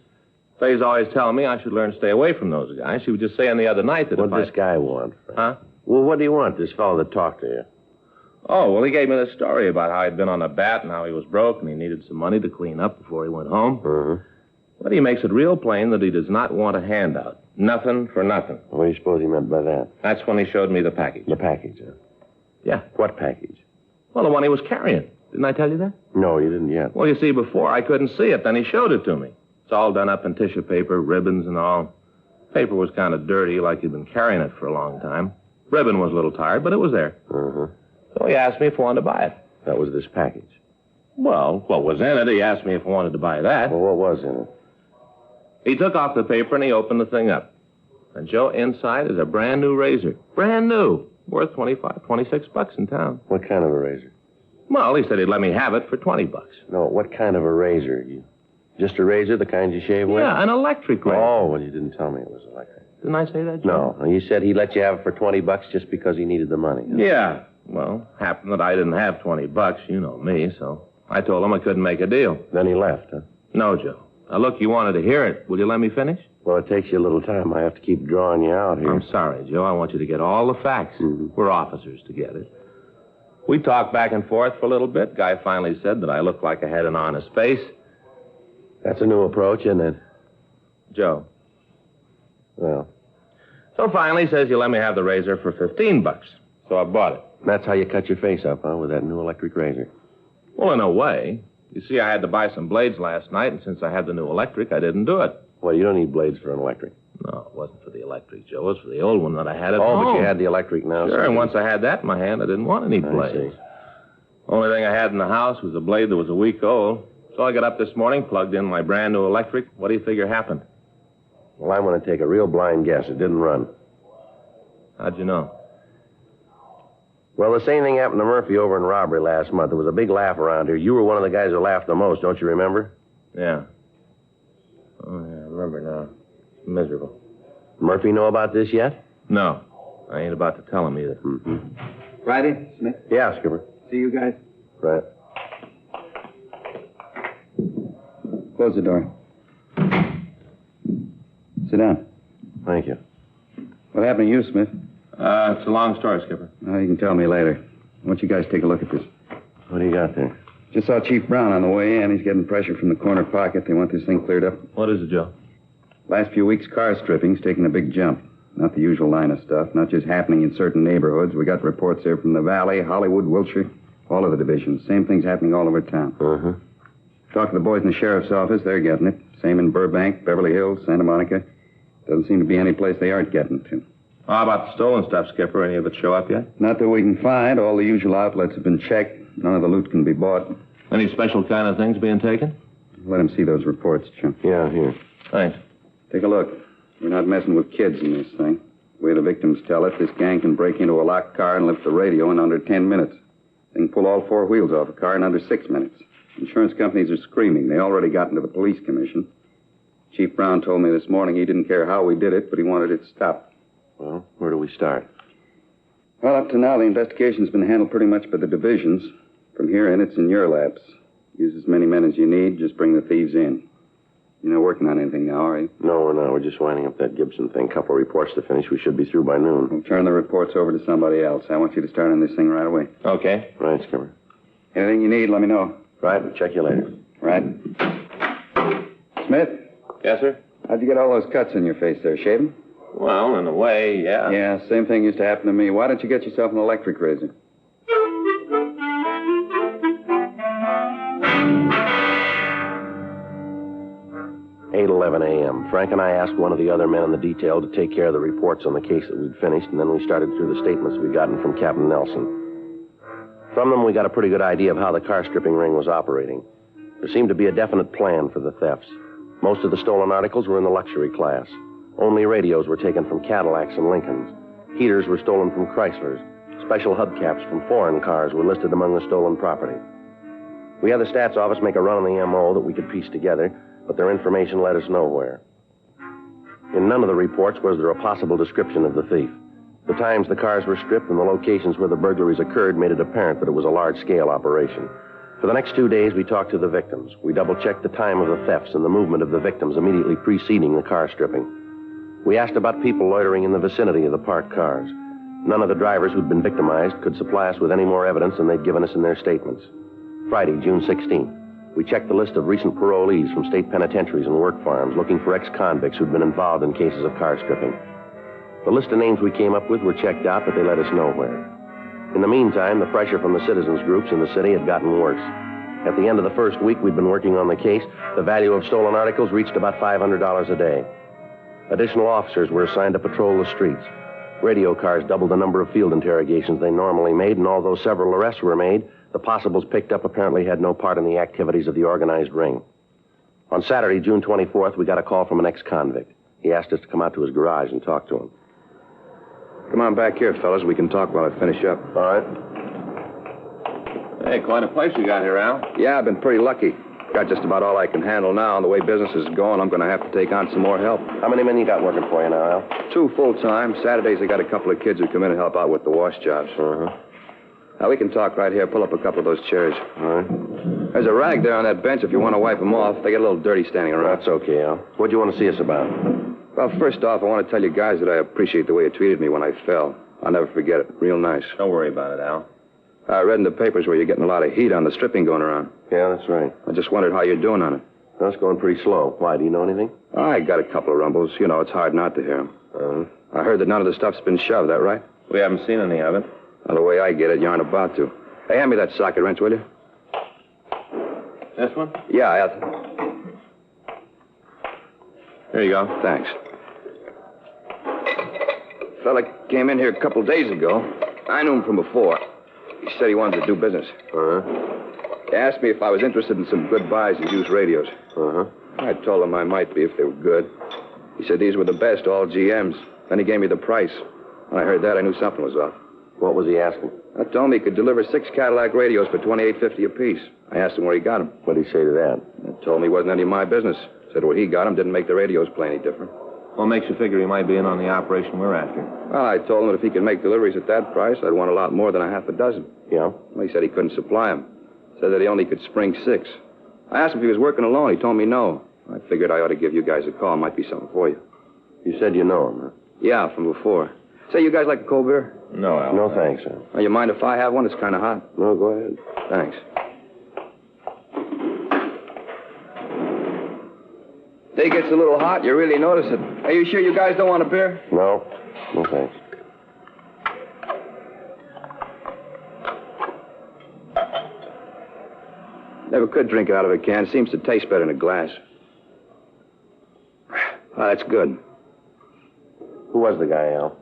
Faye's always telling me I should learn to stay away from those guys. She was just saying the other night that What did this guy want, Frank? Huh? Well, what do you want, this fellow that talked to you? Oh, well, he gave me this story about how he'd been on a bat and how he was broke and he needed some money to clean up before he went home. Uh-huh. But he makes it real plain that he does not want a handout. Nothing for nothing. What do you suppose he meant by that? That's when he showed me the package. The package, huh? Yeah. What package? Well, the one he was carrying. Didn't I tell you that? No, you didn't yet. Well, you see, before I couldn't see it. Then he showed it to me. It's all done up in tissue paper, ribbons and all. Paper was kind of dirty, like he'd been carrying it for a long time. Ribbon was a little tired, but it was there. Uh-huh. So he asked me if I wanted to buy it. That was this package. Well, what was in it? He asked me if I wanted to buy that. Well, what was in it? He took off the paper and he opened the thing up. And, Joe, inside is a brand new razor. Brand new. Worth $26 in town. What kind of a razor? Well, he said he'd let me have it for $20. No, what kind of a razor? Just a razor, the kind you shave with? Yeah, an electric razor. Oh, well, you didn't tell me it was electric. Didn't I say that, Joe? No, you said he let you have it for $20 just because he needed the money. Huh? Yeah. Well, happened that I didn't have $20. You know me, so I told him I couldn't make a deal. Then he left, huh? No, Joe. Now, look, you wanted to hear it. Will you let me finish? Well, it takes you a little time. I have to keep drawing you out here. I'm sorry, Joe. I want you to get all the facts. Mm-hmm. We're officers together. We talked back and forth for a little bit. Guy finally said that I looked like I had an honest face. That's a new approach, isn't it? Joe. Well. So finally he says you let me have the razor for $15. So I bought it. That's how you cut your face up, huh, with that new electric razor? Well, in a way. You see, I had to buy some blades last night, and since I had the new electric, I didn't do it. Well, you don't need blades for an electric. No, it wasn't for the electric, Joe. It was for the old one that I had at home. home. But you had the electric now. Sure, so and once I had that in my hand, I didn't want any blades. Only thing I had in the house was a blade that was a week old. So I got up this morning, plugged in my brand new electric. What do you figure happened? Well, I'm going to take a real blind guess. It didn't run. How'd you know? Well, the same thing happened to Murphy over in robbery last month. There was a big laugh around here. You were one of the guys who laughed the most, don't you remember? Yeah. Oh, yeah, I remember now. Miserable. Murphy know about this yet? No. I ain't about to tell him either. Friday, Smith? Yeah, Skipper. See you guys? Right. Close the door. Sit down. Thank you. What happened to you, Smith? It's a long story, Skipper. You can tell me later. Why don't you guys take a look at this? What do you got there? Just saw Chief Brown on the way in. He's getting pressure from the corner pocket. They want this thing cleared up. What is it, Joe? Last few weeks, car stripping's taken a big jump. Not the usual line of stuff. Not just happening in certain neighborhoods. We got reports here from the Valley, Hollywood, Wilshire, all of the divisions. Same thing's happening all over town. Uh-huh. Talk to the boys in the sheriff's office. They're getting it. Same in Burbank, Beverly Hills, Santa Monica. Doesn't seem to be any place they aren't getting to. How about the stolen stuff, Skipper? Any of it show up yet? Not that we can find. All the usual outlets have been checked. None of the loot can be bought. Any special kind of things being taken? Let him see those reports, Chum. Yeah, here. Thanks. Take a look. We're not messing with kids in this thing. The way the victims tell it, this gang can break into a locked car and lift the radio in under 10 minutes. They can pull all four wheels off a car in under 6 minutes. Insurance companies are screaming. They already got into the police commission. Chief Brown told me this morning he didn't care how we did it, but he wanted it stopped. Well, where do we start? Well, up to now, the investigation's been handled pretty much by the divisions. From here in, it's in your laps. Use as many men as you need. Just bring the thieves in. You're not working on anything now, are you? No, we're not. We're just winding up that Gibson thing. Couple of reports to finish. We should be through by noon. We'll turn the reports over to somebody else. I want you to start on this thing right away. Okay. Right, Skipper. Anything you need, let me know. Right, we'll check you later. Right. Smith? Yes, sir? How'd you get all those cuts in your face there? Shaving? Well, in a way, yeah. Yeah, same thing used to happen to me. Why don't you get yourself an electric razor? (8:11 a.m.) Frank and I asked one of the other men in the detail to take care of the reports on the case that we'd finished, and then we started through the statements we'd gotten from Captain Nelson. From them, we got a pretty good idea of how the car stripping ring was operating. There seemed to be a definite plan for the thefts. Most of the stolen articles were in the luxury class. Only radios were taken from Cadillacs and Lincolns. Heaters were stolen from Chryslers. Special hubcaps from foreign cars were listed among the stolen property. We had the stats office make a run on the MO that we could piece together, but their information led us nowhere. In none of the reports was there a possible description of the thief. The times the cars were stripped and the locations where the burglaries occurred made it apparent that it was a large-scale operation. For the next 2 days, we talked to the victims. We double-checked the time of the thefts and the movement of the victims immediately preceding the car stripping. We asked about people loitering in the vicinity of the parked cars. None of the drivers who'd been victimized could supply us with any more evidence than they'd given us in their statements. Friday, June 16th, we checked the list of recent parolees from state penitentiaries and work farms looking for ex-convicts who'd been involved in cases of car stripping. The list of names we came up with were checked out, but they led us nowhere. In the meantime, the pressure from the citizens groups in the city had gotten worse. At the end of the first week we'd been working on the case, the value of stolen articles reached about $500 a day. Additional officers were assigned to patrol the streets. Radio cars doubled the number of field interrogations they normally made, and although several arrests were made, the possibles picked up apparently had no part in the activities of the organized ring. On Saturday, June 24th, we got a call from an ex-convict. He asked us to come out to his garage and talk to him. Come on back here, fellas. We can talk while I finish up. All right. Hey, quite a place you got here, Al. Yeah, I've been pretty lucky. Got just about all I can handle now, and the way business is going, I'm going to have to take on some more help. How many men you got working for you now, Al? 2 full-time. Saturdays, I got a couple of kids who come in and help out with the wash jobs. Uh-huh. Now, we can talk right here. Pull up a couple of those chairs. All right. There's a rag there on that bench if you want to wipe them off. They get a little dirty standing around. That's okay, Al. What do you want to see us about? Well, first off, I want to tell you guys that I appreciate the way you treated me when I fell. I'll never forget it. Real nice. Don't worry about it, Al. I read in the papers where you're getting a lot of heat on the stripping going around. Yeah, that's right. I just wondered how you're doing on it. That's going pretty slow. Why, do you know anything? I got a couple of rumbles. You know, it's hard not to hear them. I heard that none of the stuff's been shoved, that right? We haven't seen any of it. Well, the way I get it, you aren't about to. Hey, hand me that socket wrench, will you? This one? Yeah, Here you go. Thanks. Fella came in here a couple days ago. I knew him from before. He said he wanted to do business. He asked me if I was interested in some good buys and used radios. I told him I might be if they were good. He said these were the best, all GMs. Then he gave me the price. When I heard that, I knew something was off. What was he asking? I told him he could deliver 6 Cadillac radios for $28.50 apiece. I asked him where he got them. What did he say to that? He told me it wasn't any of my business. Said where he got them didn't make the radios play any different. What makes you figure he might be in on the operation we're after? Well, I told him that if he could make deliveries at that price, I'd want a lot more than a half a dozen. Yeah? Well, he said he couldn't supply them. Said that he only could spring 6. I asked him if he was working alone. He told me no. I figured I ought to give you guys a call. Might be something for you. You said you know him, huh? Yeah, from before. Say, you guys like a cold beer? No, Al. No, thanks, sir. Well, you mind if I have one? It's kind of hot. No, go ahead. Thanks. Day gets a little hot. You really notice it. Are you sure you guys don't want a beer? No. No, thanks. Never could drink it out of a can. Seems to taste better in a glass. Oh, that's good. Who was the guy, Al?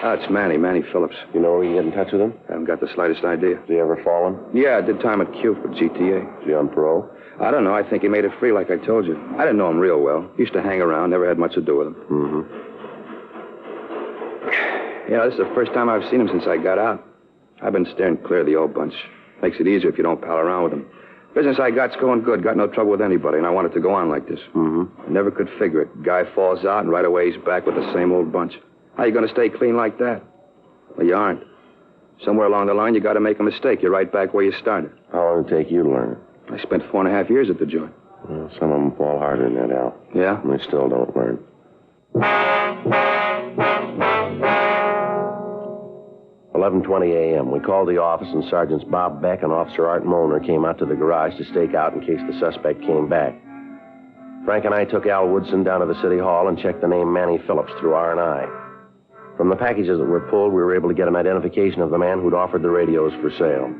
Oh, it's Manny Phillips. You know where you can get in touch with him? I haven't got the slightest idea. Has he ever fallen? Yeah, I did time at Q for GTA. Is he on parole? I don't know. I think he made it free, like I told you. I didn't know him real well. Used to hang around, never had much to do with him. Mm-hmm. Yeah, this is the first time I've seen him since I got out. I've been steering clear of the old bunch. Makes it easier if you don't pal around with them. Business I got's going good. Got no trouble with anybody, and I want it to go on like this. Mm-hmm. I never could figure it. Guy falls out, and right away he's back with the same old bunch. How you going to stay clean like that? Well, you aren't. Somewhere along the line, you got to make a mistake. You're right back where you started. How long did it take you to learn it? I spent 4.5 years at the joint. Well, some of them fall harder than that, Al. Yeah? And they still don't learn. 11:20 a.m. We called the office, and Sergeants Bob Beck and Officer Art Molnar came out to the garage to stake out in case the suspect came back. Frank and I took Al Woodson down to the city hall and checked the name Manny Phillips through R&I. From the packages that were pulled, we were able to get an identification of the man who'd offered the radios for sale.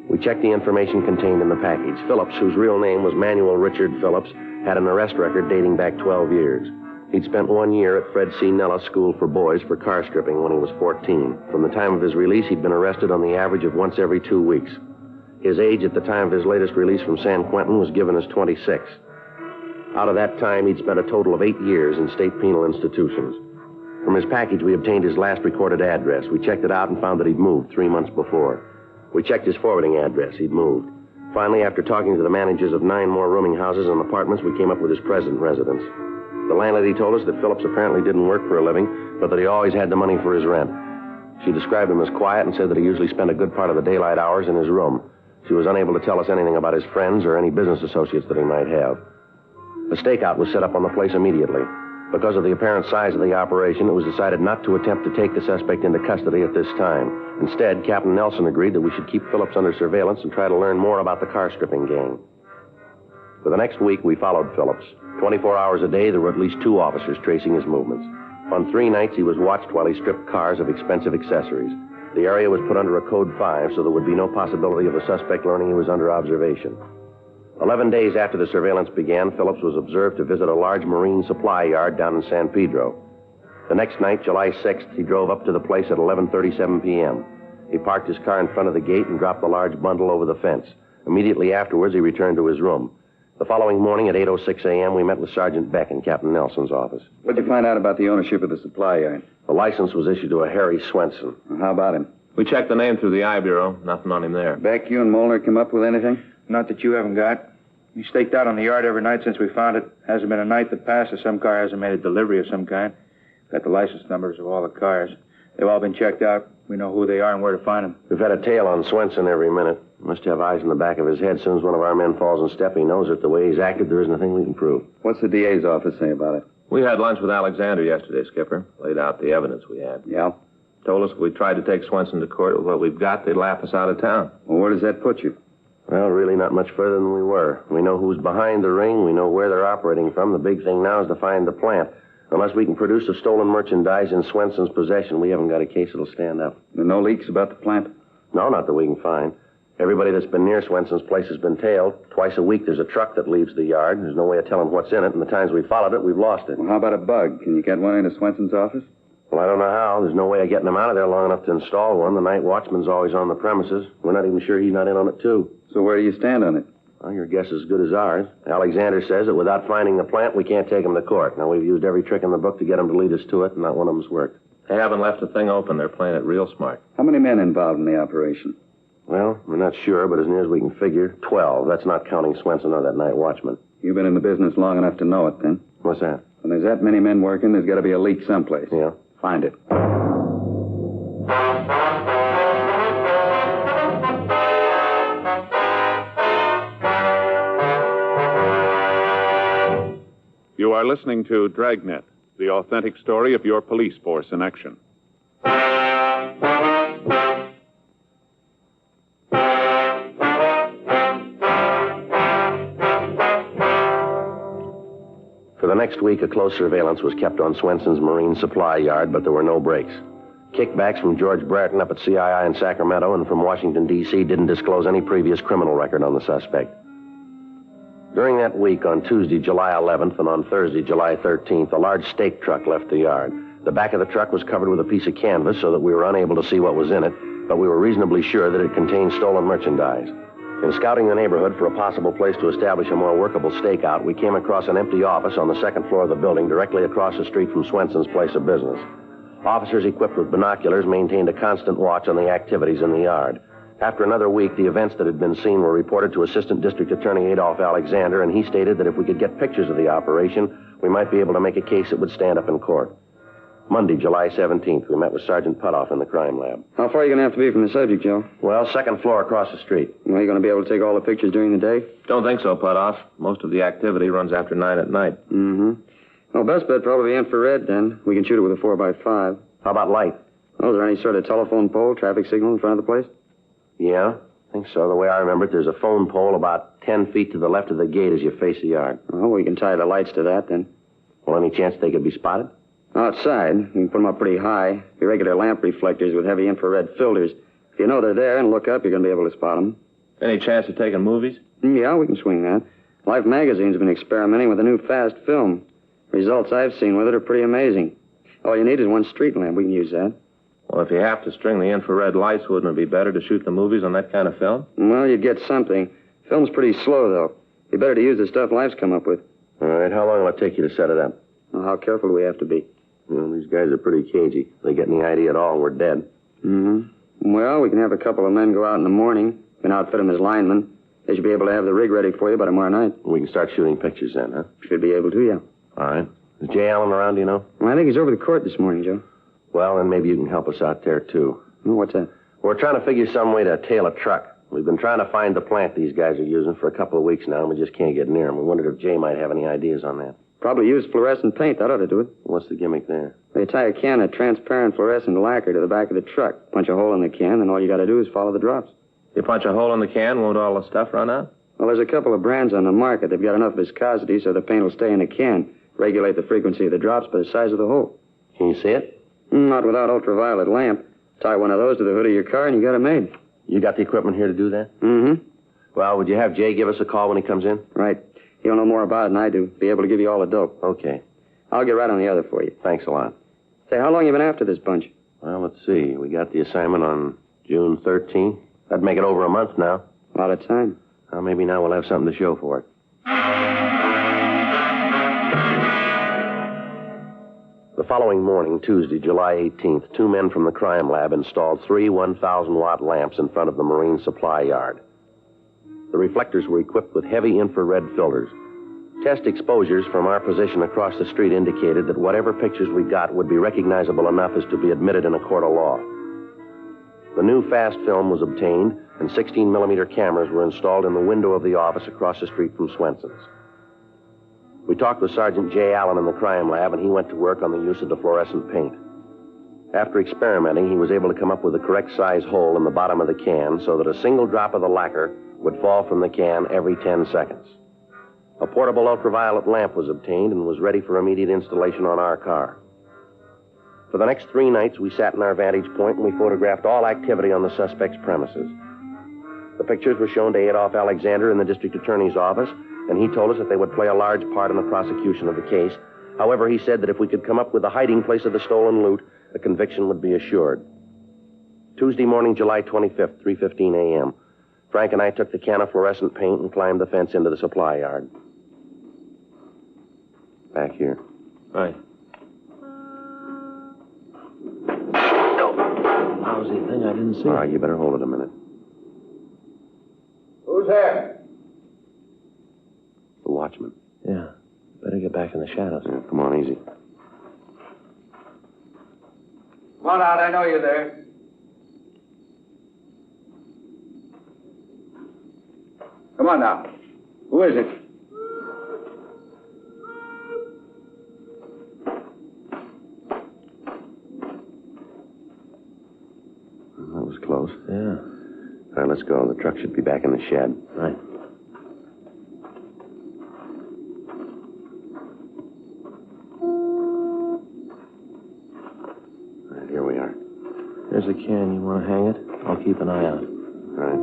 We checked the information contained in the package. Phillips, whose real name was Manuel Richard Phillips, had an arrest record dating back 12 years. He'd spent 1 year at Fred C. Nellis School for Boys for car stripping when he was 14. From the time of his release, he'd been arrested on the average of once every 2 weeks. His age at the time of his latest release from San Quentin was given as 26. Out of that time, he'd spent a total of 8 years in state penal institutions. From his package, we obtained his last recorded address. We checked it out and found that he'd moved 3 months before. We checked his forwarding address. He'd moved. Finally, after talking to the managers of 9 more rooming houses and apartments, we came up with his present residence. The landlady told us that Phillips apparently didn't work for a living, but that he always had the money for his rent. She described him as quiet and said that he usually spent a good part of the daylight hours in his room. She was unable to tell us anything about his friends or any business associates that he might have. A stakeout was set up on the place immediately. Because of the apparent size of the operation, it was decided not to attempt to take the suspect into custody at this time. Instead, Captain Nelson agreed that we should keep Phillips under surveillance and try to learn more about the car-stripping gang. For the next week, we followed Phillips. 24 hours a day, there were at least 2 officers tracing his movements. On 3 nights, he was watched while he stripped cars of expensive accessories. The area was put under a Code 5, so there would be no possibility of the suspect learning he was under observation. 11 days after the surveillance began, Phillips was observed to visit a large marine supply yard down in San Pedro. The next night, July 6th, he drove up to the place at 11:37 p.m. He parked his car in front of the gate and dropped the large bundle over the fence. Immediately afterwards, he returned to his room. The following morning at 8:06 a.m., we met with Sergeant Beck in Captain Nelson's office. What'd you find out about the ownership of the supply yard? The license was issued to a Harry Swenson. Well, how about him? We checked the name through the I Bureau. Nothing on him there. Beck, you and Molnar come up with anything? Not that you haven't got. We staked out on the yard every night since we found it. Hasn't been a night that passed that some car hasn't made a delivery of some kind. Got the license numbers of all the cars. They've all been checked out. We know who they are and where to find them. We've had a tail on Swenson every minute. Must have eyes in the back of his head. As soon as one of our men falls in step, he knows it. The way he's acted, there isn't a thing we can prove. What's the DA's office say about it? We had lunch with Alexander yesterday, Skipper. Laid out the evidence we had. Yeah? Told us if we tried to take Swenson to court with what we've got, they'd laugh us out of town. Well, where does that put you? Well, really not much further than we were. We know who's behind the ring. We know where they're operating from. The big thing now is to find the plant. Unless we can produce the stolen merchandise in Swenson's possession, we haven't got a case that'll stand up. There are no leaks about the plant? No, not that we can find. Everybody that's been near Swenson's place has been tailed. Twice a week there's a truck that leaves the yard. There's no way of telling what's in it, and the times we followed it, we've lost it. Well, how about a bug? Can you get one into Swenson's office? Well, I don't know how. There's no way of getting them out of there long enough to install one. The night watchman's always on the premises. We're not even sure he's not in on it, too. So where do you stand on it? Well, your guess is as good as ours. Alexander says that without finding the plant, we can't take him to court. Now, we've used every trick in the book to get him to lead us to it, and not one of them's worked. They haven't left a thing open. They're playing it real smart. How many men involved in the operation? Well, we're not sure, but as near as we can figure, 12. That's not counting Swenson or that night watchman. You've been in the business long enough to know it, then? What's that? When there's that many men working, there's got to be a leak someplace. Yeah. Find it. You are listening to Dragnet, the authentic story of your police force in action. For the next week, a close surveillance was kept on Swenson's Marine Supply Yard, but there were no breaks. Kickbacks from George Brereton up at CII in Sacramento and from Washington, D.C. didn't disclose any previous criminal record on the suspect. During that week, on Tuesday, July 11th, and on Thursday, July 13th, a large stake truck left the yard. The back of the truck was covered with a piece of canvas so that we were unable to see what was in it, but we were reasonably sure that it contained stolen merchandise. In scouting the neighborhood for a possible place to establish a more workable stakeout, we came across an empty office on the second floor of the building directly across the street from Swenson's place of business. Officers equipped with binoculars maintained a constant watch on the activities in the yard. After another week, the events that had been seen were reported to Assistant District Attorney Adolph Alexander, and he stated that if we could get pictures of the operation, we might be able to make a case that would stand up in court. Monday, July 17th, we met with Sergeant Putoff in the crime lab. How far are you going to have to be from the subject, Joe? Well, second floor across the street. Are you going to be able to take all the pictures during the day? Don't think so, Putoff. Most of the activity runs after 9 at night. Mm-hmm. Well, best bet probably infrared, then. We can shoot it with a 4x5. How about light? Oh, is there any sort of telephone pole, traffic signal in front of the place? Yeah, I think so. The way I remember it, there's a phone pole about 10 feet to the left of the gate as you face the yard. Oh, we can tie the lights to that, then. Well, any chance they could be spotted? Outside. We can put them up pretty high. Irregular lamp reflectors with heavy infrared filters. If you know they're there and look up, you're going to be able to spot them. Any chance of taking movies? Yeah, we can swing that. Life Magazine's been experimenting with a new fast film. Results I've seen with it are pretty amazing. All you need is one street lamp. We can use that. Well, if you have to string the infrared lights, wouldn't it be better to shoot the movies on that kind of film? Well, you'd get something. Film's pretty slow, though. Be better to use the stuff Life's come up with. All right, how long will it take you to set it up? Well, how careful do we have to be? Well, these guys are pretty cagey. If they get any idea at all, we're dead. Mm-hmm. Well, we can have a couple of men go out in the morning. We can outfit them as linemen. They should be able to have the rig ready for you by tomorrow night. We can start shooting pictures then, huh? Should be able to, yeah. All right. Is Jay Allen around, do you know? Well, I think he's over the court this morning, Joe. Well, then maybe you can help us out there, too. What's that? We're trying to figure some way to tail a truck. We've been trying to find the plant these guys are using for a couple of weeks now, and we just can't get near them. We wondered if Jay might have any ideas on that. Probably use fluorescent paint. That ought to do it. What's the gimmick there? They tie a can of transparent fluorescent lacquer to the back of the truck, punch a hole in the can, and all you got to do is follow the drops. You punch a hole in the can, won't all the stuff run out? Well, there's a couple of brands on the market. They've got enough viscosity so the paint will stay in the can. Regulate the frequency of the drops by the size of the hole. Can you see it? Not without ultraviolet lamp. Tie one of those to the hood of your car and you got it made. You got the equipment here to do that? Mm-hmm. Well, would you have Jay give us a call when he comes in? Right. He'll know more about it than I do. Be able to give you all the dope. Okay. I'll get right on the other for you. Thanks a lot. Say, how long you been after this bunch? Well, let's see. We got the assignment on June 13th. That'd make it over a month now. A lot of time. Well, maybe now we'll have something to show for it. The following morning, Tuesday, July 18th, 2 men from the crime lab installed 3 1,000-watt lamps in front of the Marine Supply Yard. The reflectors were equipped with heavy infrared filters. Test exposures from our position across the street indicated that whatever pictures we got would be recognizable enough as to be admitted in a court of law. The new fast film was obtained, and 16-millimeter cameras were installed in the window of the office across the street from Swenson's. We talked with Sergeant Jay Allen in the crime lab, and he went to work on the use of the fluorescent paint. After experimenting, he was able to come up with the correct size hole in the bottom of the can so that a single drop of the lacquer would fall from the can every 10 seconds. A portable ultraviolet lamp was obtained and was ready for immediate installation on our car. For the next 3 nights, we sat in our vantage point and we photographed all activity on the suspect's premises. The pictures were shown to Adolph Alexander in the district attorney's office, and he told us that they would play a large part in the prosecution of the case. However, he said that if we could come up with the hiding place of the stolen loot, a conviction would be assured. Tuesday morning, July 25th, 3:15 a.m., Frank and I took the can of fluorescent paint and climbed the fence into the supply yard. Back here. Right. Lousy thing, I didn't see All right, you better hold it a minute. Who's there? The watchman. Yeah. Better get back in the shadows. Yeah, come on, easy. Come on out, I know you're there. Come on now. Who is it? That was close. Yeah. All right, let's go. The truck should be back in the shed. Right. All right, here we are. There's a can. You want to hang it? I'll keep an eye out. All right.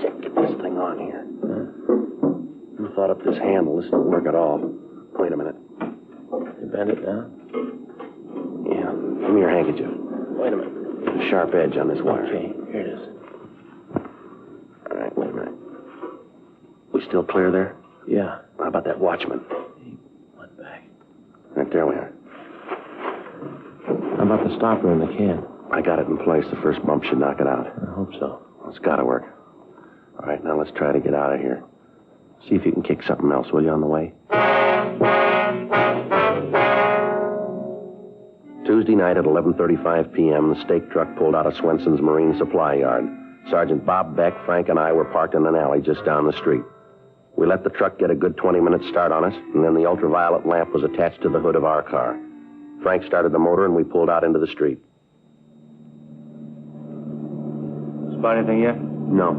Can't get this thing on here. Who thought up this handle? This won't work at all. Wait a minute. You bend it down? Yeah. Give me your handkerchief. Wait a minute. There's a sharp edge on this wire. Okay, here it is. All right, wait a minute. We still clear there? Yeah. How about that watchman? He went back. Right, there we are. How about the stopper in the can? I got it in place. The first bump should knock it out. I hope so. Well, it's got to work. All right, now let's try to get out of here. See if you can kick something else, will you, on the way? Tuesday night at 11:35 p.m., the stake truck pulled out of Swenson's Marine Supply Yard. Sergeant Bob Beck, Frank, and I were parked in an alley just down the street. We let the truck get a good 20-minute start on us, and then the ultraviolet lamp was attached to the hood of our car. Frank started the motor, and we pulled out into the street. Spot anything yet? No.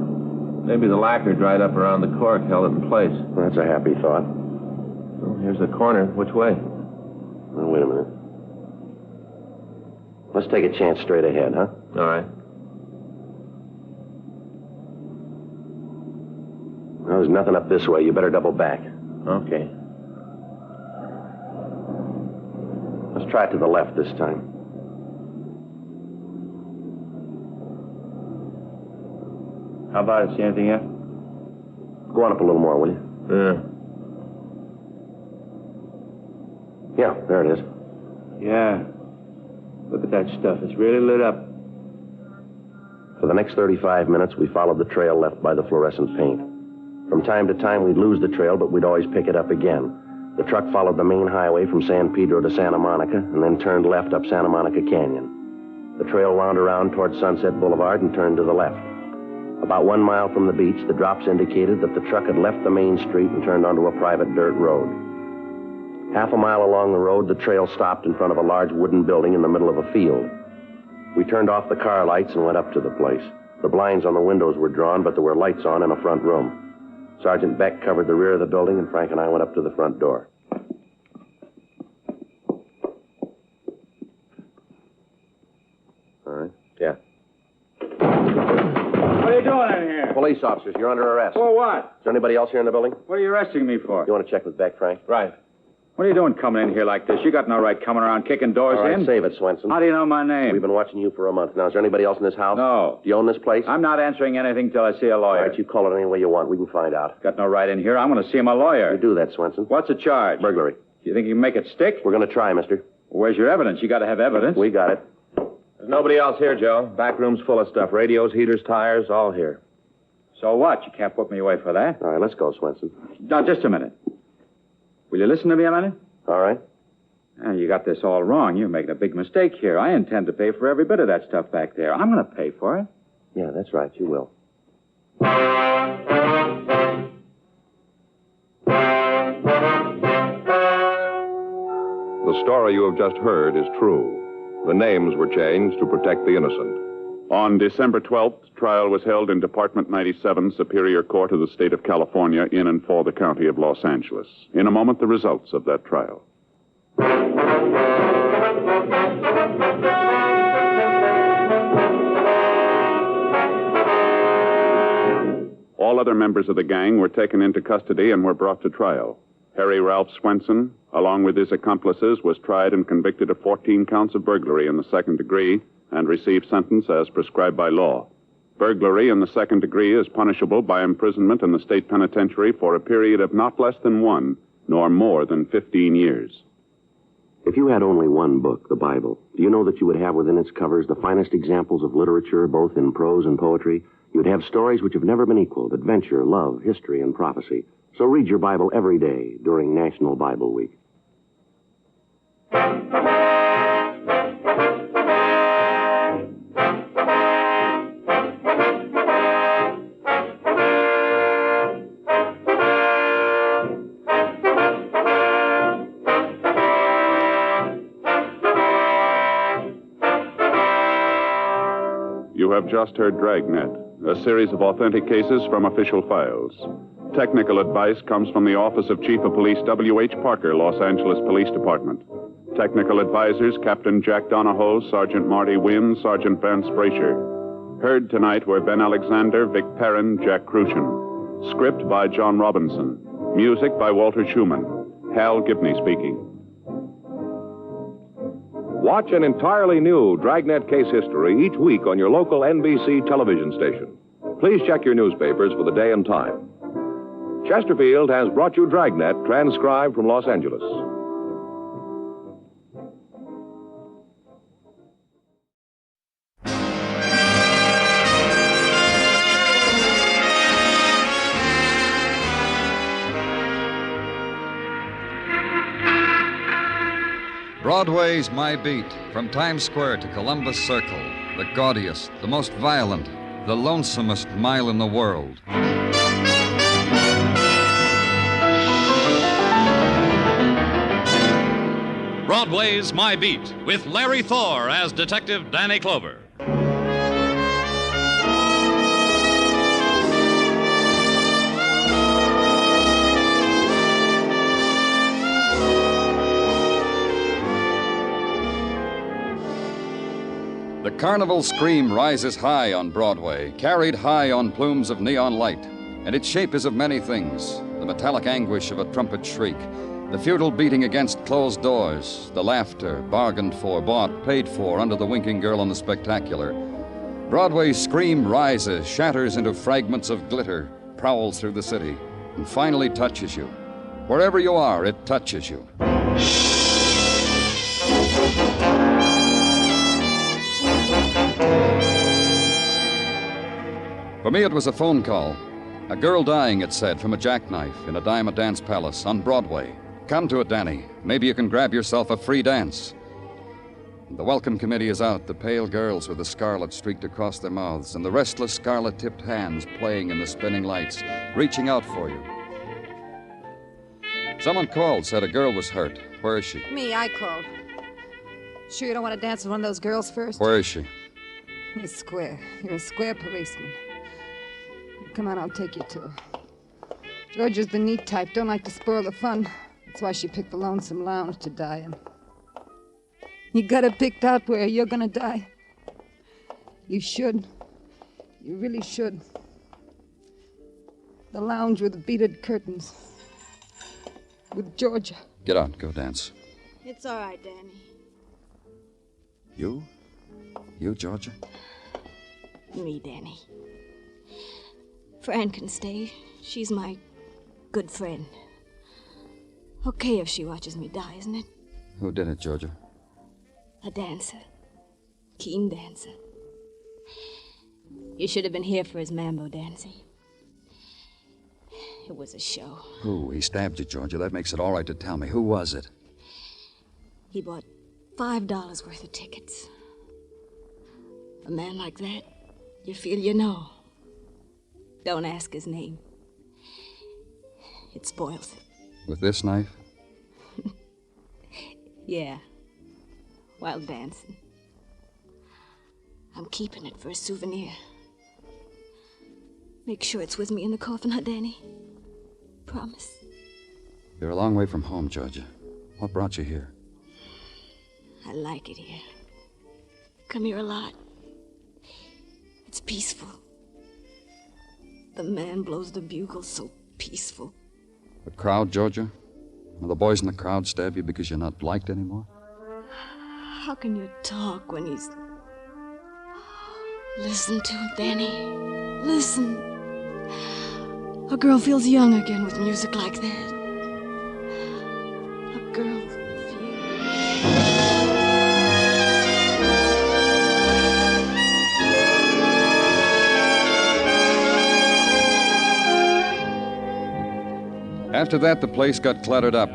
Maybe the lacquer dried up around the cork, held it in place. That's a happy thought. Well, here's the corner. Which way? Well, wait a minute. Let's take a chance straight ahead, huh? All right. Well, there's nothing up this way. You better double back. Okay. Let's try it to the left this time. How about it? See anything yet? Go on up a little more, will you? Yeah, there it is. Yeah. Look at that stuff. It's really lit up. For the next 35 minutes, we followed the trail left by the fluorescent paint. From time to time, we'd lose the trail, but we'd always pick it up again. The truck followed the main highway from San Pedro to Santa Monica and then turned left up Santa Monica Canyon. The trail wound around toward Sunset Boulevard and turned to the left. About 1 mile from the beach, the drops indicated that the truck had left the main street and turned onto a private dirt road. Half a mile along the road, the trail stopped in front of a large wooden building in the middle of a field. We turned off the car lights and went up to the place. The blinds on the windows were drawn, but there were lights on in a front room. Sergeant Beck covered the rear of the building, and Frank and I went up to the front door. All right. Yeah. What are you doing in here? Police officers, you're under arrest. For what? Is there anybody else here in the building? What are you arresting me for? You want to check with Beck, Frank? Right. What are you doing coming in here like this? You got no right coming around kicking doors All right, in. save it, Swenson. How do you know my name? We've been watching you for a month now. Is there anybody else in this house? No. Do you own this place? I'm not answering anything till I see a lawyer. All right, you call it any way you want. We can find out. Got no right in here. I'm going to see my lawyer. You do that, Swenson. What's the charge? Burglary. You think you can make it stick? We're going to try, mister. Where's your evidence? You got to have evidence. We got it. There's nobody else here, Joe. Back room's full of stuff. Radios, heaters, tires, all here. So what? You can't put me away for that. All right, let's go, Swenson. Now, just a minute. Will you listen to me a minute? All right. You got this all wrong. You're making a big mistake here. I intend to pay for every bit of that stuff back there. I'm going to pay for it. Yeah, that's right. You will. The story you have just heard is true. The names were changed to protect the innocent. On December 12th, trial was held in Department 97, Superior Court of the State of California, in and for the County of Los Angeles. In a moment, the results of that trial. All other members of the gang were taken into custody and were brought to trial. Harry Ralph Swenson, along with his accomplices, was tried and convicted of 14 counts of burglary in the second degree and received sentence as prescribed by law. Burglary in the second degree is punishable by imprisonment in the state penitentiary for a period of not less than 1, nor more than 15 years. If you had only one book, the Bible, do you know that you would have within its covers the finest examples of literature, both in prose and poetry? You'd have stories which have never been equaled, adventure, love, history, and prophecy. So read your Bible every day during National Bible Week. You have just heard Dragnet, a series of authentic cases from official files. Technical advice comes from the Office of Chief of Police W.H. Parker, Los Angeles Police Department. Technical advisors Captain Jack Donahoe, Sergeant Marty Wynn, Sergeant Vance Frazier. Heard tonight were Ben Alexander, Vic Perrin, Jack Crucian. Script by John Robinson. Music by Walter Schumann. Hal Gibney speaking. Watch an entirely new Dragnet case history each week on your local NBC television station. Please check your newspapers for the day and time. Chesterfield has brought you Dragnet, transcribed from Los Angeles. Broadway's My Beat, from Times Square to Columbus Circle, the gaudiest, the most violent, the lonesomest mile in the world. Broadway's My Beat, with Larry Thor as Detective Danny Clover. The carnival scream rises high on Broadway, carried high on plumes of neon light, and its shape is of many things. The metallic anguish of a trumpet shriek, the futile beating against closed doors, the laughter, bargained for, bought, paid for under the winking girl on the spectacular. Broadway's scream rises, shatters into fragments of glitter, prowls through the city, and finally touches you. Wherever you are, it touches you. For me, it was a phone call. A girl dying, it said, from a jackknife in a dime a dance palace on Broadway. Come to it, Danny. Maybe you can grab yourself a free dance. The welcome committee is out, the pale girls with the scarlet streaked across their mouths, and the restless scarlet-tipped hands playing in the spinning lights, reaching out for you. Someone called, said a girl was hurt. Where is she? Me, I called. Sure you don't want to dance with one of those girls first? Where is she? You're square. You're a square policeman. Come on, I'll take you to her. Georgia's the neat type, don't like to spoil the fun. That's why she picked the lonesome lounge to die in. You got it picked out where you're gonna die. You should. You really should. The lounge with the beaded curtains. With Georgia. Get out, go dance. It's all right, Danny. You? You, Georgia? Me, Danny. Fran can stay. She's my good friend. Okay if she watches me die, isn't it? Who did it, Georgia? A dancer. Keen dancer. You should have been here for his mambo dancing. It was a show. Who? He stabbed you, Georgia. That makes it all right to tell me. Who was it? He bought $5 worth of tickets. A man like that, you feel you know. Don't ask his name. It spoils it. With this knife? Yeah. While dancing. I'm keeping it for a souvenir. Make sure it's with me in the coffin, huh, Danny? Promise. You're a long way from home, Georgia. What brought you here? I like it here. Come here a lot. It's peaceful. The man blows the bugle so peaceful. The crowd, Georgia? Will the boys in the crowd stab you because you're not liked anymore? How can you talk when he's... Listen to him, Danny. Listen. A girl feels young again with music like that. A girl feels... After that, the place got cluttered up.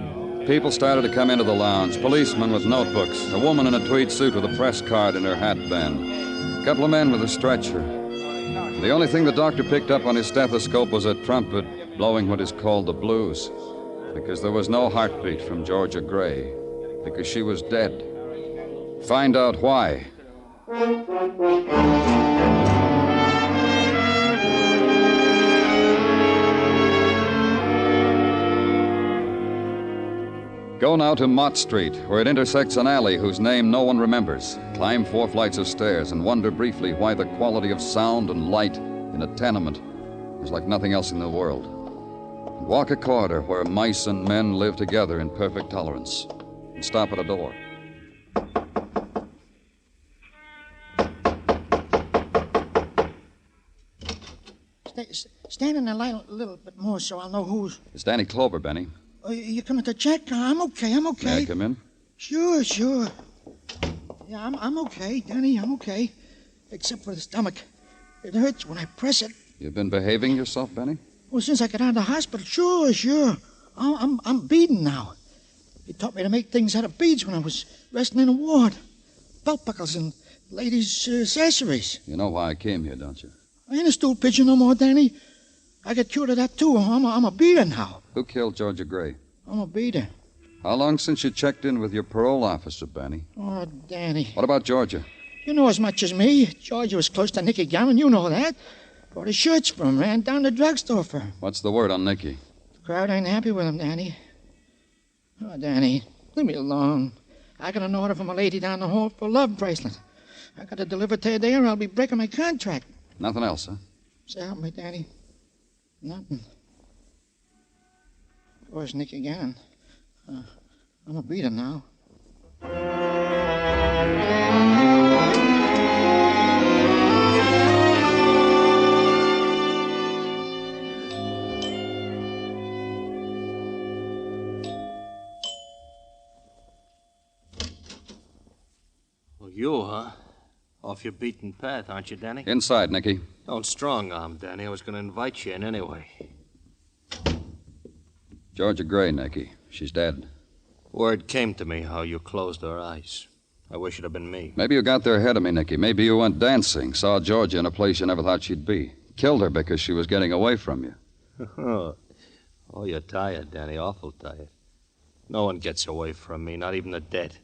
People started to come into the lounge. Policemen with notebooks. A woman in a tweed suit with a press card in her hat band. A couple of men with a stretcher. The only thing the doctor picked up on his stethoscope was a trumpet blowing what is called the blues. Because there was no heartbeat from Georgia Gray. Because she was dead. Find out why. Go now to Mott Street, where it intersects an alley whose name no one remembers. Climb 4 flights of stairs and wonder briefly why the quality of sound and light in a tenement is like nothing else in the world. And walk a corridor where mice and men live together in perfect tolerance. And stop at a door. Stand in the light a little bit more so I'll know who's... It's Danny Clover, Benny. You coming to check? I'm okay. May I come in? Sure. Yeah, I'm okay, Danny. I'm okay. Except for the stomach. It hurts when I press it. You've been behaving yourself, Benny? Well, since I got out of the hospital, sure. I'm beading now. He taught me to make things out of beads when I was resting in a ward. Belt buckles and ladies' accessories. You know why I came here, don't you? I ain't a stool pigeon no more, Danny. I got cured of that, too. I'm a beater now. Who killed Georgia Gray? I'm a beater. How long since you checked in with your parole officer, Benny? Oh, Danny. What about Georgia? You know as much as me. Georgia was close to Nicky Gannon. You know that. Bought his shirts for him. Ran down the drugstore for him. What's the word on Nicky? The crowd ain't happy with him, Danny. Oh, Danny, leave me alone. I got an order from a lady down the hall for a love bracelet. I got to deliver today or I'll be breaking my contract. Nothing else, huh? So help me, Danny. Nothing. Of course, Nicky Gannon. I'm a beater now. Well, you, huh? Off your beaten path, aren't you, Danny? Inside, Nicky. Don't strong-arm, Danny. I was going to invite you in anyway. Georgia Gray, Nicky. She's dead. Word came to me how you closed her eyes. I wish it had been me. Maybe you got there ahead of me, Nicky. Maybe you went dancing, saw Georgia in a place you never thought she'd be. Killed her because she was getting away from you. Oh, you're tired, Danny. Awful tired. No one gets away from me, not even the dead.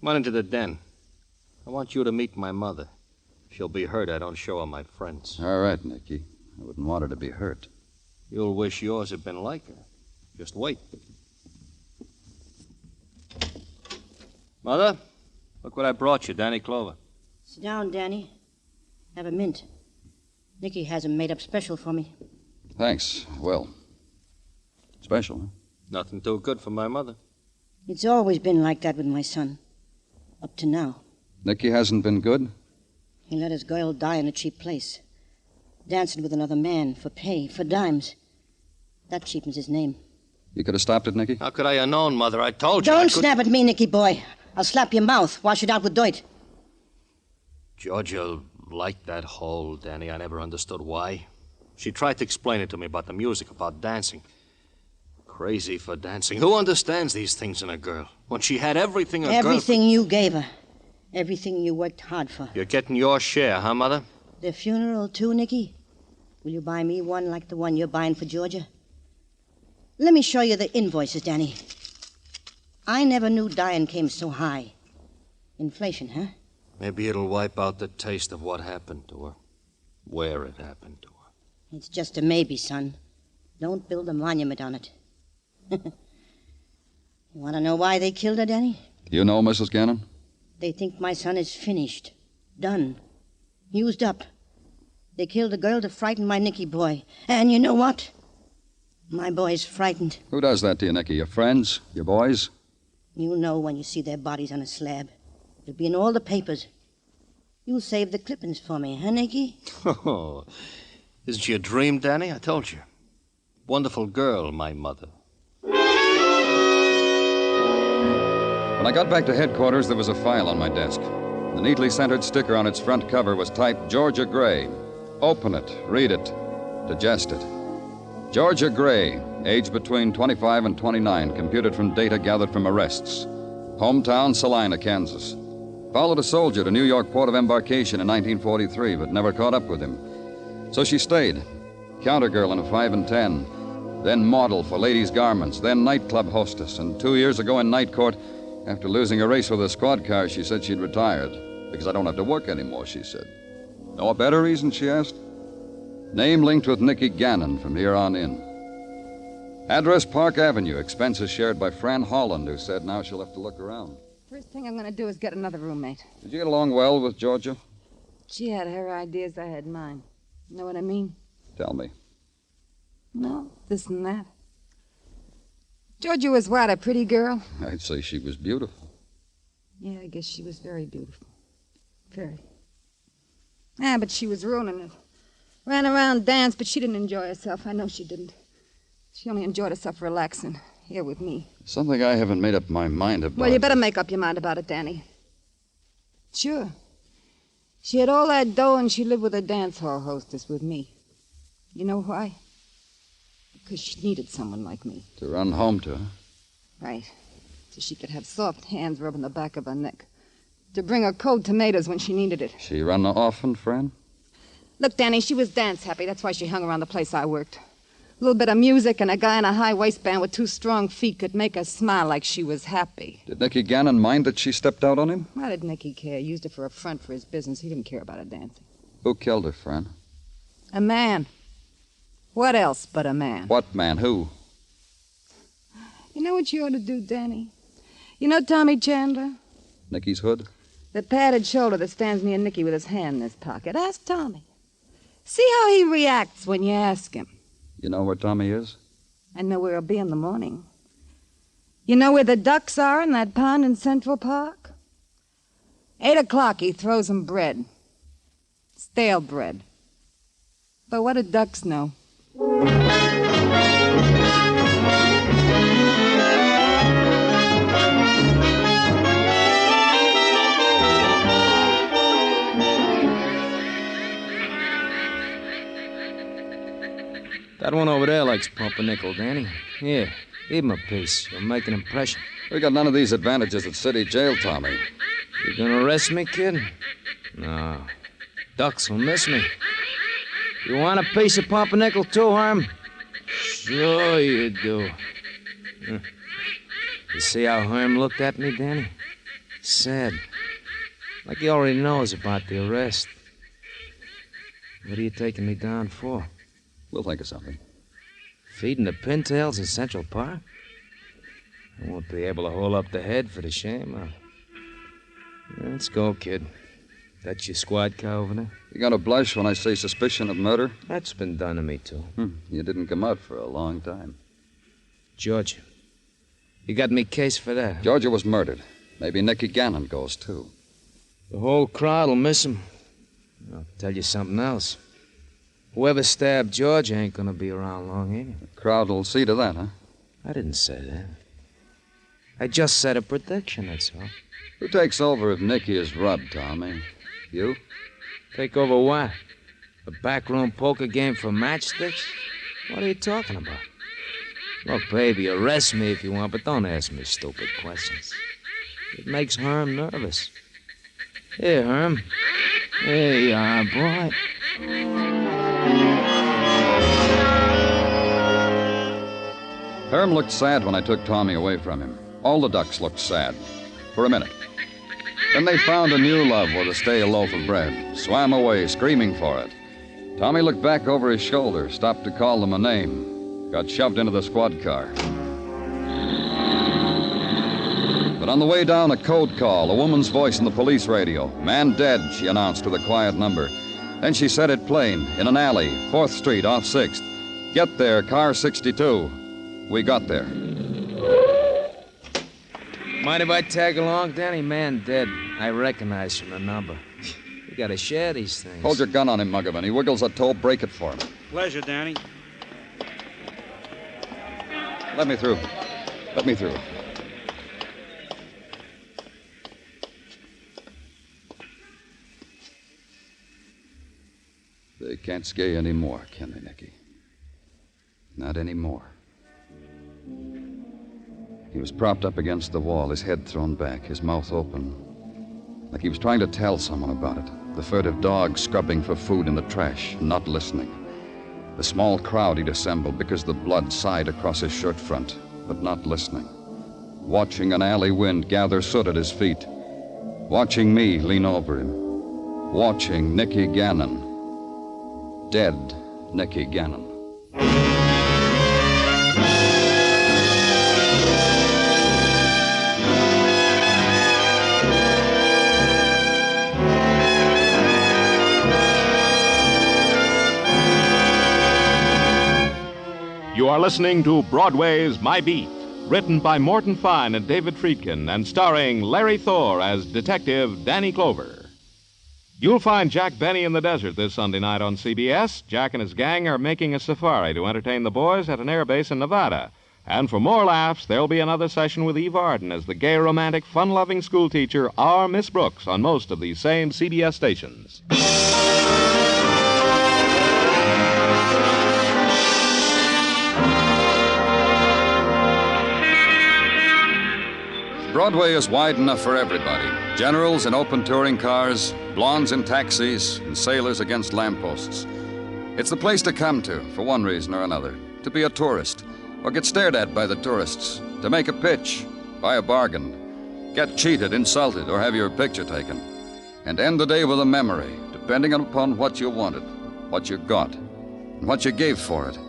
Come on into the den. I want you to meet my mother. If she'll be hurt, I don't show her my friends. All right, Nicky. I wouldn't want her to be hurt. You'll wish yours had been like her. Just wait. Mother, look what I brought you, Danny Clover. Sit down, Danny. Have a mint. Nicky has 'em made up special for me. Thanks. Well, special, huh? Nothing too good for my mother. It's always been like that with my son. Up to now. Nicky hasn't been good? He let his girl die in a cheap place. Dancing with another man for pay, for dimes. That cheapens his name. You could have stopped it, Nicky? How could I have known, Mother? I told you. Don't snap at me, Nicky boy. I'll slap your mouth, wash it out with dirt. Georgia liked that hole, Danny. I never understood why. She tried to explain it to me about the music, about dancing. Crazy for dancing. Who understands these things in a girl? When she had everything a girl... Everything you gave her. Everything you worked hard for. You're getting your share, huh, Mother? The funeral, too, Nicky? Will you buy me one like the one you're buying for Georgia? Let me show you the invoices, Danny. I never knew dying came so high. Inflation, huh? Maybe it'll wipe out the taste of what happened to her. Where it happened to her. It's just a maybe, son. Don't build a monument on it. You want to know why they killed her, Danny? You know, Mrs. Gannon? They think my son is finished. Done. Used up. They killed a girl to frighten my Nicky boy. And you know what? My boy's frightened. Who does that to you, Nicky? Your friends? Your boys? You'll know when you see their bodies on a slab. It'll be in all the papers. You'll save the clippings for me, huh, Nicky? Oh, isn't she a dream, Danny? I told you. Wonderful girl, my mother. When I got back to headquarters, there was a file on my desk. The neatly centered sticker on its front cover was typed Georgia Gray. Open it, read it, digest it. Georgia Gray, age between 25 and 29, computed from data gathered from arrests. Hometown, Salina, Kansas. Followed a soldier to New York port of embarkation in 1943, but never caught up with him. So she stayed. Counter girl in a 5 and 10. Then model for ladies' garments. Then nightclub hostess. And 2 years ago in night court, after losing a race with a squad car, she said she'd retired. Because I don't have to work anymore, she said. No better reason, she asked? Name linked with Nicky Gannon from here on in. Address Park Avenue. Expenses shared by Fran Holland, who said now she'll have to look around. First thing I'm going to do is get another roommate. Did you get along well with Georgia? She had her ideas, I had mine. Know what I mean? Tell me. No, this and that. Georgia was what, a pretty girl? I'd say she was beautiful. Yeah, I guess she was very beautiful. Very. Ah, but she was ruining it. Ran around, danced, but she didn't enjoy herself. I know she didn't. She only enjoyed herself relaxing here with me. Something I haven't made up my mind about. Well, you better make up your mind about it, Danny. Sure. She had all that dough and she lived with a dance hall hostess with me. You know why? Because she needed someone like me. To run home to, huh? Right. So she could have soft hands rubbing the back of her neck. To bring her cold tomatoes when she needed it. She run often, friend? Look, Danny, she was dance happy. That's why she hung around the place I worked. A little bit of music and a guy in a high waistband with 2 strong feet could make her smile like she was happy. Did Nicky Gannon mind that she stepped out on him? Why did Nicky care? Used her for a front for his business. He didn't care about her dancing. Who killed her, friend? A man. What else but a man? What man? Who? You know what you ought to do, Danny? You know Tommy Chandler? Nicky's hood? The padded shoulder that stands near Nicky with his hand in his pocket. Ask Tommy. See how he reacts when you ask him. You know where Tommy is? I know where he'll be in the morning. You know where the ducks are in that pond in Central Park? 8 o'clock, he throws them bread. Stale bread. But what do ducks know? That one over there likes pumpernickel, Danny. Here, give him a piece. You'll make an impression. We got none of these advantages at city jail, Tommy. You gonna arrest me, kid? No. Ducks will miss me. You want a piece of pumpernickel too, Herm? Sure you do. You see how Herm looked at me, Danny? Sad. Like he already knows about the arrest. What are you taking me down for? We'll think of something. Feeding the pintails in Central Park? I won't be able to hold up the head for the shame. Let's go, kid. That's your squad car over there? You gonna blush when I say suspicion of murder? That's been done to me, too. You didn't come out for a long time. Georgia. You got me case for that? Georgia was murdered. Maybe Nicky Gannon goes, too. The whole crowd will miss him. I'll tell you something else. Whoever stabbed George ain't gonna be around long, ain't he? The crowd will see to that, huh? I didn't say that. I just said a prediction, that's all. Who takes over if Nicky is rubbed, Tommy? You? Take over what? A backroom poker game for matchsticks? What are you talking about? Look, baby, arrest me if you want, but don't ask me stupid questions. It makes Herm nervous. Here, Herm. Here you are, boy. Herm looked sad when I took Tommy away from him. All the ducks looked sad. For a minute. Then they found a new love with a stale loaf of bread, swam away, screaming for it. Tommy looked back over his shoulder, stopped to call them a name, got shoved into the squad car. But on the way down, a code call, a woman's voice in the police radio. Man dead, she announced with a quiet number. Then she said it plain, in an alley, 4th Street, off 6th. Get there, car 62. We got there. Mind if I tag along, Danny? Man dead. I recognize from the number. We gotta share these things. Hold your gun on him, Muggavan. He wiggles a toe, break it for him. Pleasure, Danny. Let me through. Let me through. They can't scare you anymore, can they, Nicky? Not anymore. was propped up against the wall, his head thrown back, his mouth open, like he was trying to tell someone about it. The furtive dog scrubbing for food in the trash, not listening. The small crowd he'd assembled because the blood sighed across his shirt front, but not listening. Watching an alley wind gather soot at his feet. Watching me lean over him. Watching Nicky Gannon. Dead Nicky Gannon. You are listening to Broadway's My Beat, written by Morton Fine and David Friedkin, and starring Larry Thor as Detective Danny Clover. You'll find Jack Benny in the desert this Sunday night on CBS. Jack and his gang are making a safari to entertain the boys at an air base in Nevada. And for more laughs, there'll be another session with Eve Arden as the gay, romantic, fun-loving schoolteacher, our Miss Brooks, on most of these same CBS stations. Broadway is wide enough for everybody. Generals in open touring cars, blondes in taxis, and sailors against lampposts. It's the place to come to, for one reason or another. To be a tourist, or get stared at by the tourists. To make a pitch, buy a bargain, get cheated, insulted, or have your picture taken. And end the day with a memory, depending upon what you wanted, what you got, and what you gave for it.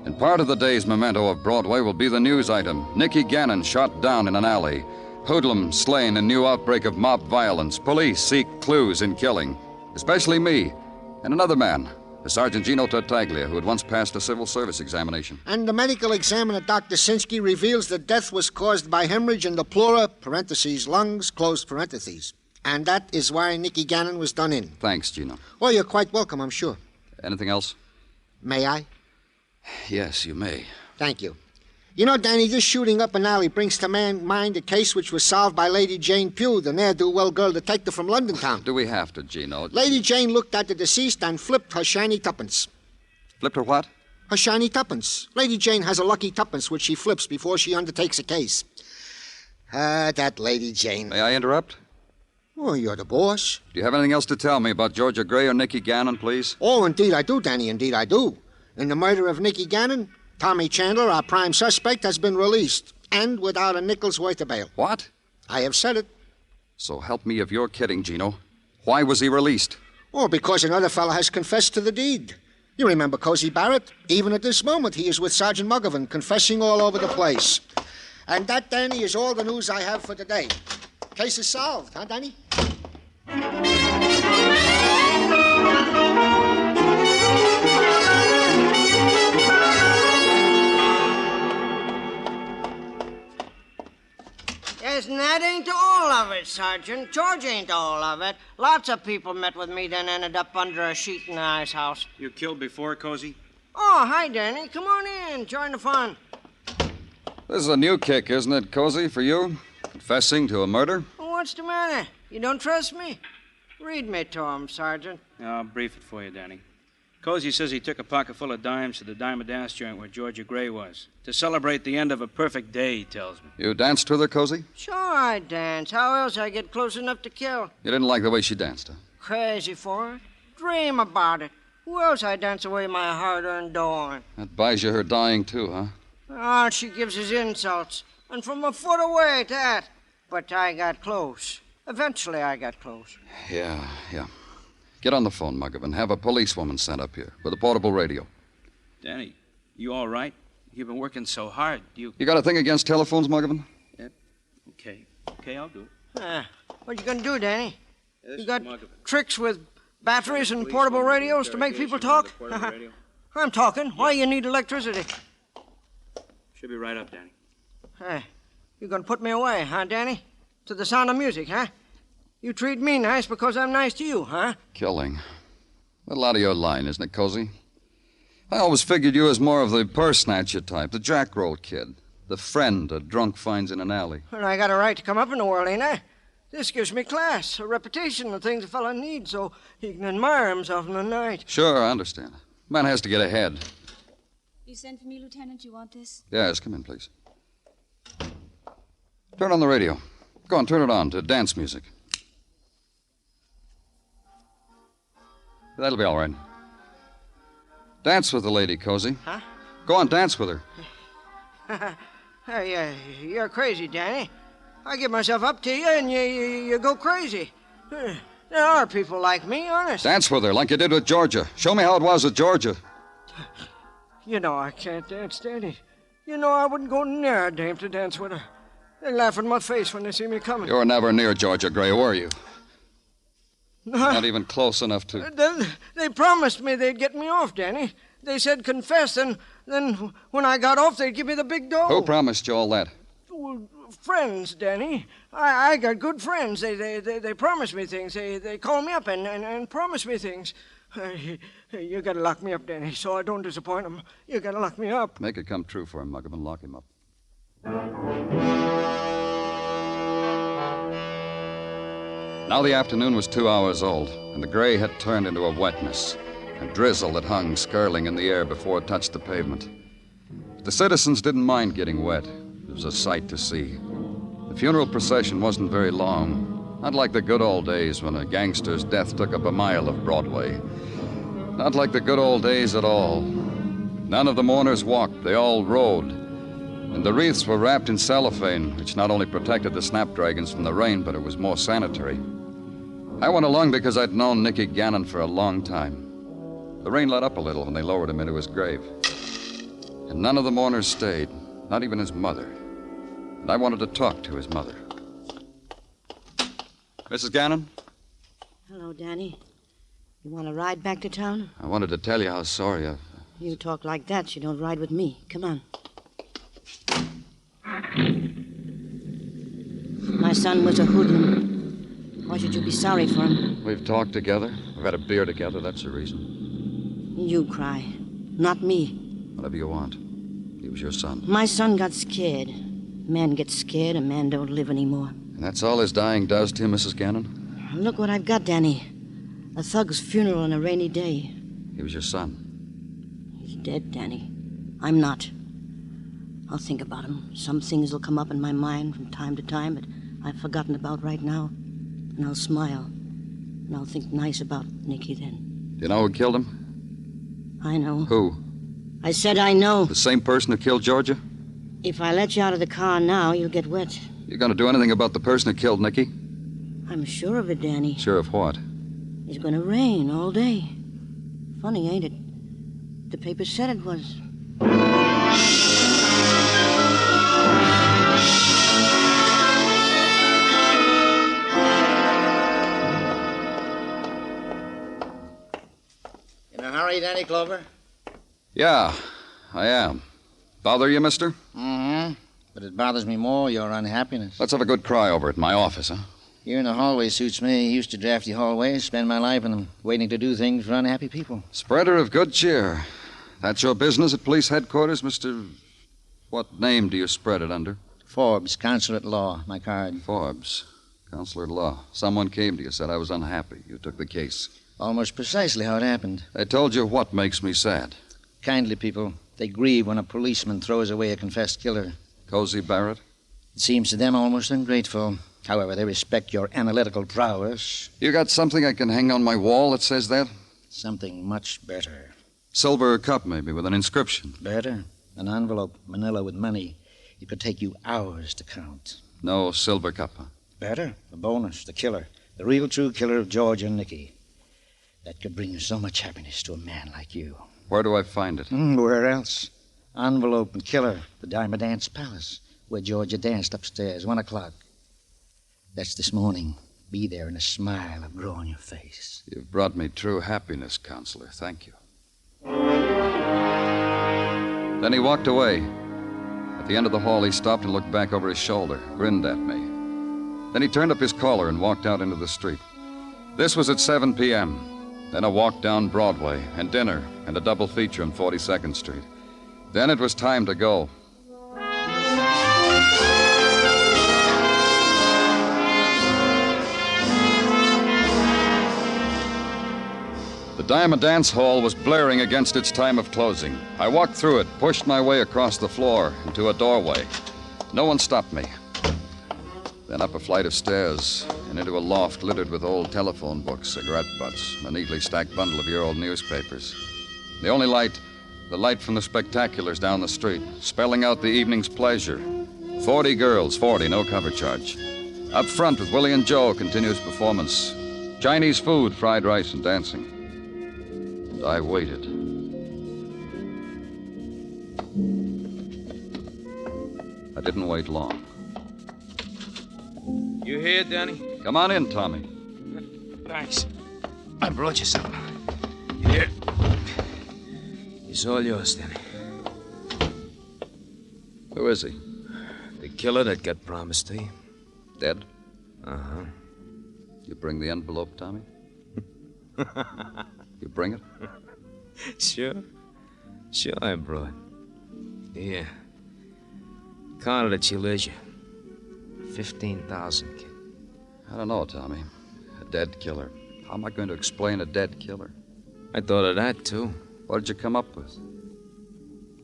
And part of the day's memento of Broadway will be the news item. Nicky Gannon shot down in an alley. Hoodlum slain in new outbreak of mob violence. Police seek clues in killing. Especially me and another man, the Sergeant Gino Tartaglia, who had once passed a civil service examination. And the medical examiner, Dr. Sinsky, reveals that death was caused by hemorrhage in the pleura, parentheses, lungs, close parentheses. And that is why Nicky Gannon was done in. Thanks, Gino. Well, you're quite welcome, I'm sure. Anything else? May I? Yes, you may. Thank you. You know, Danny, this shooting up an alley brings to mind a case which was solved by Lady Jane Pugh, the ne'er-do-well girl detective from London town. Do we have to, Gino? Lady Jane looked at the deceased and flipped her shiny tuppence. Flipped her what? Her shiny tuppence. Lady Jane has a lucky tuppence which she flips before she undertakes a case. That Lady Jane. May I interrupt? Oh, you're the boss. Do you have anything else to tell me about Georgia Gray or Nicky Gannon, please? Oh, indeed I do, Danny, indeed I do. In the murder of Nicky Gannon, Tommy Chandler, our prime suspect, has been released, and without a nickel's worth of bail. What? I have said it. So help me if you're kidding, Gino. Why was he released? Oh, because another fellow has confessed to the deed. You remember Cozy Barrett? Even at this moment, he is with Sergeant Muggovan, confessing all over the place. And that, Danny, is all the news I have for today. Case is solved, huh, Danny? Yes, and that ain't all of it, Sergeant. George ain't all of it. Lots of people met with me, then ended up under a sheet in the ice house. You killed before, Cozy? Oh, hi, Danny. Come on in. Join the fun. This is a new kick, isn't it, Cozy, for you? Confessing to a murder? Well, what's the matter? You don't trust me? Read me to him, Sergeant. I'll brief it for you, Danny. Cozy says he took a pocket full of dimes to the Dime a Dance joint where Georgia Gray was. To celebrate the end of a perfect day, he tells me. You danced with her, Cozy? Sure I dance. How else I get close enough to kill? You didn't like the way she danced, huh? Crazy for her. Dream about it. Who else I dance away my hard-earned dough on? That buys you her dying, too, huh? Oh, she gives us insults. And from a foot away at that. But I got close. Eventually I got close. Yeah. Get on the phone, Muggovan. Have a policewoman sent up here with a portable radio. Danny, you all right? You've been working so hard. You got a thing against telephones, Muggovan? Yeah. Okay, I'll do it. What you gonna do, Danny? You got tricks with batteries and portable radios to make people talk? I'm talking. Why you need electricity? Should be right up, Danny. Hey, you gonna put me away, huh, Danny? To the sound of music, huh? You treat me nice because I'm nice to you, huh? Killing. A little out of your line, isn't it, Cozy? I always figured you as more of the purse snatcher type, the jackroll kid, the friend a drunk finds in an alley. Well, I got a right to come up in the world, ain't I? This gives me class, a reputation, the things a fella needs so he can admire himself in the night. Sure, I understand. Man has to get ahead. You sent for me, Lieutenant. You want this? Yes, come in, please. Turn on the radio. Go on, turn it on to dance music. That'll be all right. Dance with the lady, Cozy. Huh? Go on, dance with her. Hey, you're crazy, Danny. I give myself up to you, and you go crazy. There are people like me, honest. Dance with her like you did with Georgia. Show me how it was with Georgia. You know I can't dance, Danny. You know I wouldn't go near a dame to dance with her. They laugh in my face when they see me coming. You were never near Georgia Gray, were you? Not even close enough to... They promised me they'd get me off, Danny. They said confess, and then when I got off, they'd give me the big dough. Who promised you all that? Well, friends, Danny. I got good friends. They promise me things. They call me up and promise me things. You gotta lock me up, Danny, so I don't disappoint them. You gotta lock me up. Make it come true for him, Muggavan. Lock him up. Now the afternoon was 2 hours old, and the gray had turned into a wetness, a drizzle that hung skirling in the air before it touched the pavement. The citizens didn't mind getting wet. It was a sight to see. The funeral procession wasn't very long, not like the good old days when a gangster's death took up a mile of Broadway. Not like the good old days at all. None of the mourners walked, they all rode. And the wreaths were wrapped in cellophane, which not only protected the snapdragons from the rain, but it was more sanitary. I went along because I'd known Nicky Gannon for a long time. The rain let up a little when they lowered him into his grave. And none of the mourners stayed, not even his mother. And I wanted to talk to his mother. Mrs. Gannon? Hello, Danny. You want to ride back to town? I wanted to tell you how sorry I've... You talk like that, you don't ride with me. Come on. My son was a hoodlum. Why should you be sorry for him? We've talked together. We've had a beer together. That's the reason. You cry, not me. Whatever you want. He was your son. My son got scared. A man gets scared, a man don't live anymore. And that's all his dying does to you, Mrs. Gannon? Look what I've got, Danny. A thug's funeral on a rainy day. He was your son. He's dead, Danny. I'm not. I'll think about him. Some things will come up in my mind from time to time that I've forgotten about right now. And I'll smile. And I'll think nice about Nicky then. Do you know who killed him? I know. Who? I said I know. The same person who killed Georgia? If I let you out of the car now, you'll get wet. You gonna do anything about the person who killed Nicky? I'm sure of it, Danny. Sure of what? It's gonna rain all day. Funny, ain't it? The paper said it was. In a hurry, Danny Clover? Yeah, I am. Bother you, mister? Mm-hmm. But it bothers me more, your unhappiness. Let's have a good cry over it in my office, huh? Here in the hallway suits me. Used to drafty hallways, spend my life in them, waiting to do things for unhappy people. Spreader of good cheer. That's your business at police headquarters, Mr. What name do you spread it under? Forbes, counselor at law. My card. Forbes, counselor at law. Someone came to you, said I was unhappy. You took the case. Almost precisely how it happened. I told you what makes me sad. Kindly people, they grieve when a policeman throws away a confessed killer. Cozy Barrett? It seems to them almost ungrateful. However, they respect your analytical prowess. You got something I can hang on my wall that says that? Something much better. Silver cup, maybe, with an inscription. Better. An envelope, manila with money. It could take you hours to count. No silver cup, huh? Better. A bonus. The killer. The real true killer of George and Nicky. That could bring so much happiness to a man like you. Where do I find it? Where else? Envelope and killer. The Diamond Dance Palace, where Georgia danced upstairs, 1 o'clock. That's this morning. Be there and a smile will grow on your face. You've brought me true happiness, counselor. Thank you. Then he walked away. At the end of the hall, he stopped and looked back over his shoulder, grinned at me. Then he turned up his collar and walked out into the street. This was at 7 p.m. Then a walk down Broadway, and dinner, and a double feature on 42nd Street. Then it was time to go. The Diamond Dance Hall was blaring against its time of closing. I walked through it, pushed my way across the floor into a doorway. No one stopped me. Then up a flight of stairs and into a loft littered with old telephone books, cigarette butts, a neatly stacked bundle of year-old newspapers. The only light, the light from the spectaculars down the street, spelling out the evening's pleasure. 40 girls, 40, no cover charge. Up front with Willie and Joe, continuous performance. Chinese food, fried rice, and dancing. And I waited. I didn't wait long. You here, Danny? Come on in, Tommy. Thanks. I brought you something. Here. It's all yours, Danny. Who is he? The killer that got promised to you. Dead? Uh-huh. You bring the envelope, Tommy? You bring it? Sure. Sure I brought. Here. Count it at your leisure. 15,000, kid. I don't know, Tommy. A dead killer. How am I going to explain a dead killer? I thought of that, too. What did you come up with?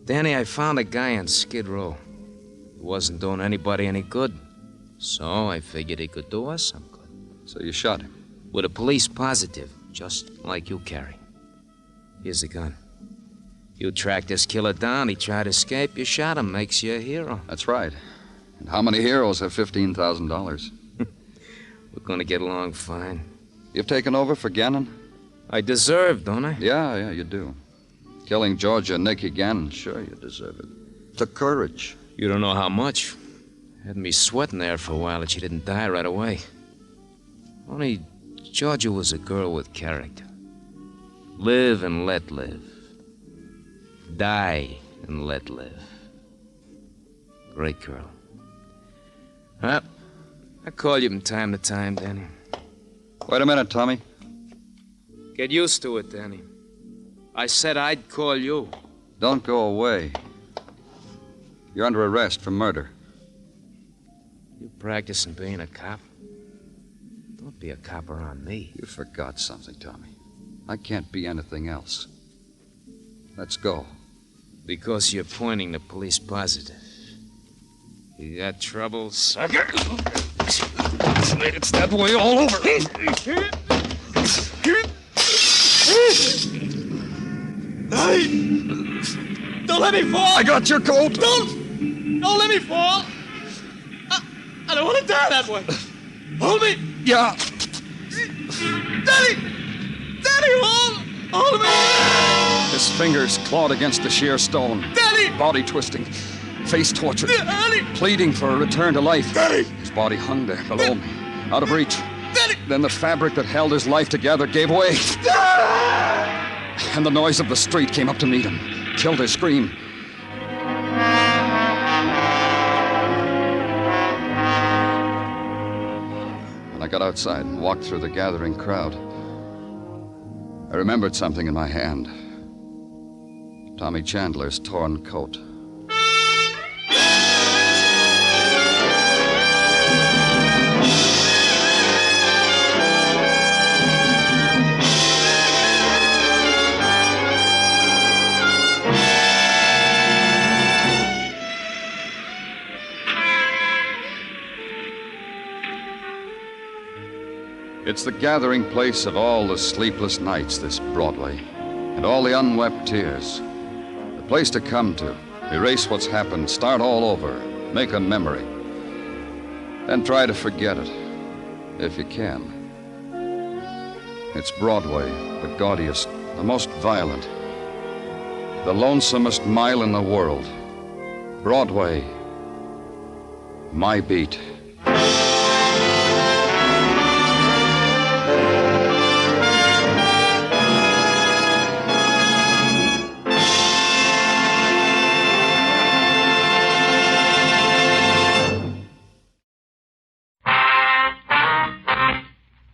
Danny, I found a guy on Skid Row. He wasn't doing anybody any good. So I figured he could do us some good. So you shot him? With a police positive, just like you carry. Here's the gun. You tracked this killer down, he tried to escape, you shot him, makes you a hero. That's right. And how many heroes have $15,000? We're gonna get along fine. You've taken over for Gannon? I deserve, don't I? Yeah, you do. Killing Georgia and Nicky Gannon, sure you deserve it. The courage. You don't know how much. Had me sweating there for a while that she didn't die right away. Only Georgia was a girl with character. Live and let live. Die and let live. Great girl. Well, I call you from time to time, Danny. Wait a minute, Tommy. Get used to it, Danny. I said I'd call you. Don't go away. You're under arrest for murder. You practicing being a cop? Don't be a cop around me. You forgot something, Tommy. I can't be anything else. Let's go. Because you're pointing the police positive. You got trouble, sucker? It's that way all over. Don't let me fall! I got your coat! Don't let me fall! I don't want to die that way. Hold me! Yeah. Daddy, hold me! His fingers clawed against the sheer stone. Daddy! Body twisting. Face tortured. Daddy! Pleading for a return to life. Daddy! His body hung there below me, out of reach. Daddy! Then the fabric that held his life together gave way. And the noise of the street came up to meet him. Killed his scream. When I got outside and walked through the gathering crowd, I remembered something in my hand. Tommy Chandler's torn coat. It's the gathering place of all the sleepless nights, this Broadway, and all the unwept tears. The place to come to, erase what's happened, start all over, make a memory. Then try to forget it, if you can. It's Broadway, the gaudiest, the most violent, the lonesomest mile in the world. Broadway, my beat.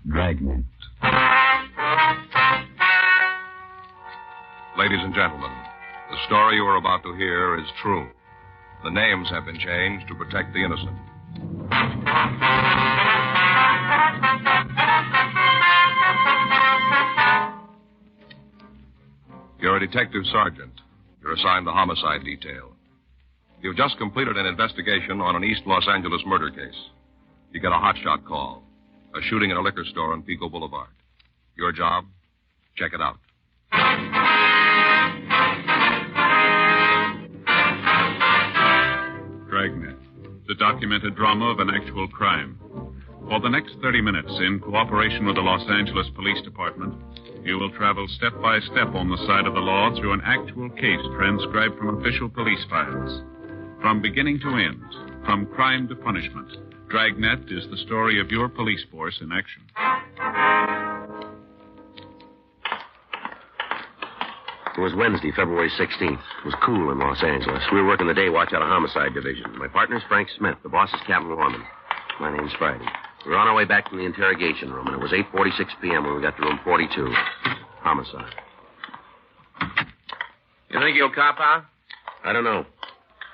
Dragnet. Ladies and gentlemen, the story you are about to hear is true. The names have been changed to protect the innocent. You're a detective sergeant. You're assigned the homicide detail. You've just completed an investigation on an East Los Angeles murder case. You get a hotshot call. A shooting at a liquor store on Pico Boulevard. Your job? Check it out. Dragnet, the documented drama of an actual crime. For the next 30 minutes, in cooperation with the Los Angeles Police Department, you will travel step by step on the side of the law through an actual case transcribed from official police files. From beginning to end, from crime to punishment, Dragnet is the story of your police force in action. It was Wednesday, February 16th. It was cool in Los Angeles. We were working the day watch out of Homicide Division. My partner's Frank Smith. The boss is Captain Lorman. My name's Friday. We were on our way back from the interrogation room, and it was 8:46 p.m. when we got to room 42. Homicide. You think he'll cop out? I don't know.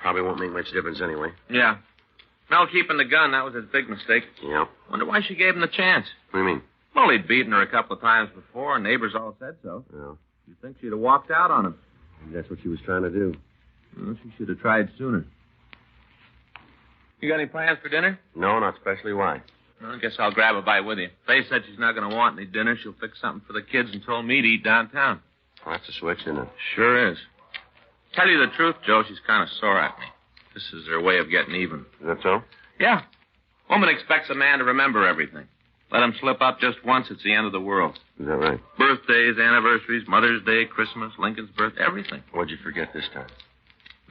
Probably won't make much difference anyway. Yeah. Mel keeping the gun, that was his big mistake. Yeah. Wonder why she gave him the chance. What do you mean? Well, he'd beaten her a couple of times before, and neighbors all said so. Yeah. You'd think she'd have walked out on him. Maybe that's what she was trying to do. Well, she should have tried sooner. You got any plans for dinner? No, not especially. Why? Well, I guess I'll grab a bite with you. Faye said she's not going to want any dinner. She'll fix something for the kids and told me to eat downtown. Well, that's a switch, isn't it? Sure is. Tell you the truth, Joe, she's kind of sore at me. This is her way of getting even. Is that so? Yeah. Woman expects a man to remember everything. Let him slip up just once, it's the end of the world. Is that right? Birthdays, anniversaries, Mother's Day, Christmas, Lincoln's birth, everything. What'd you forget this time?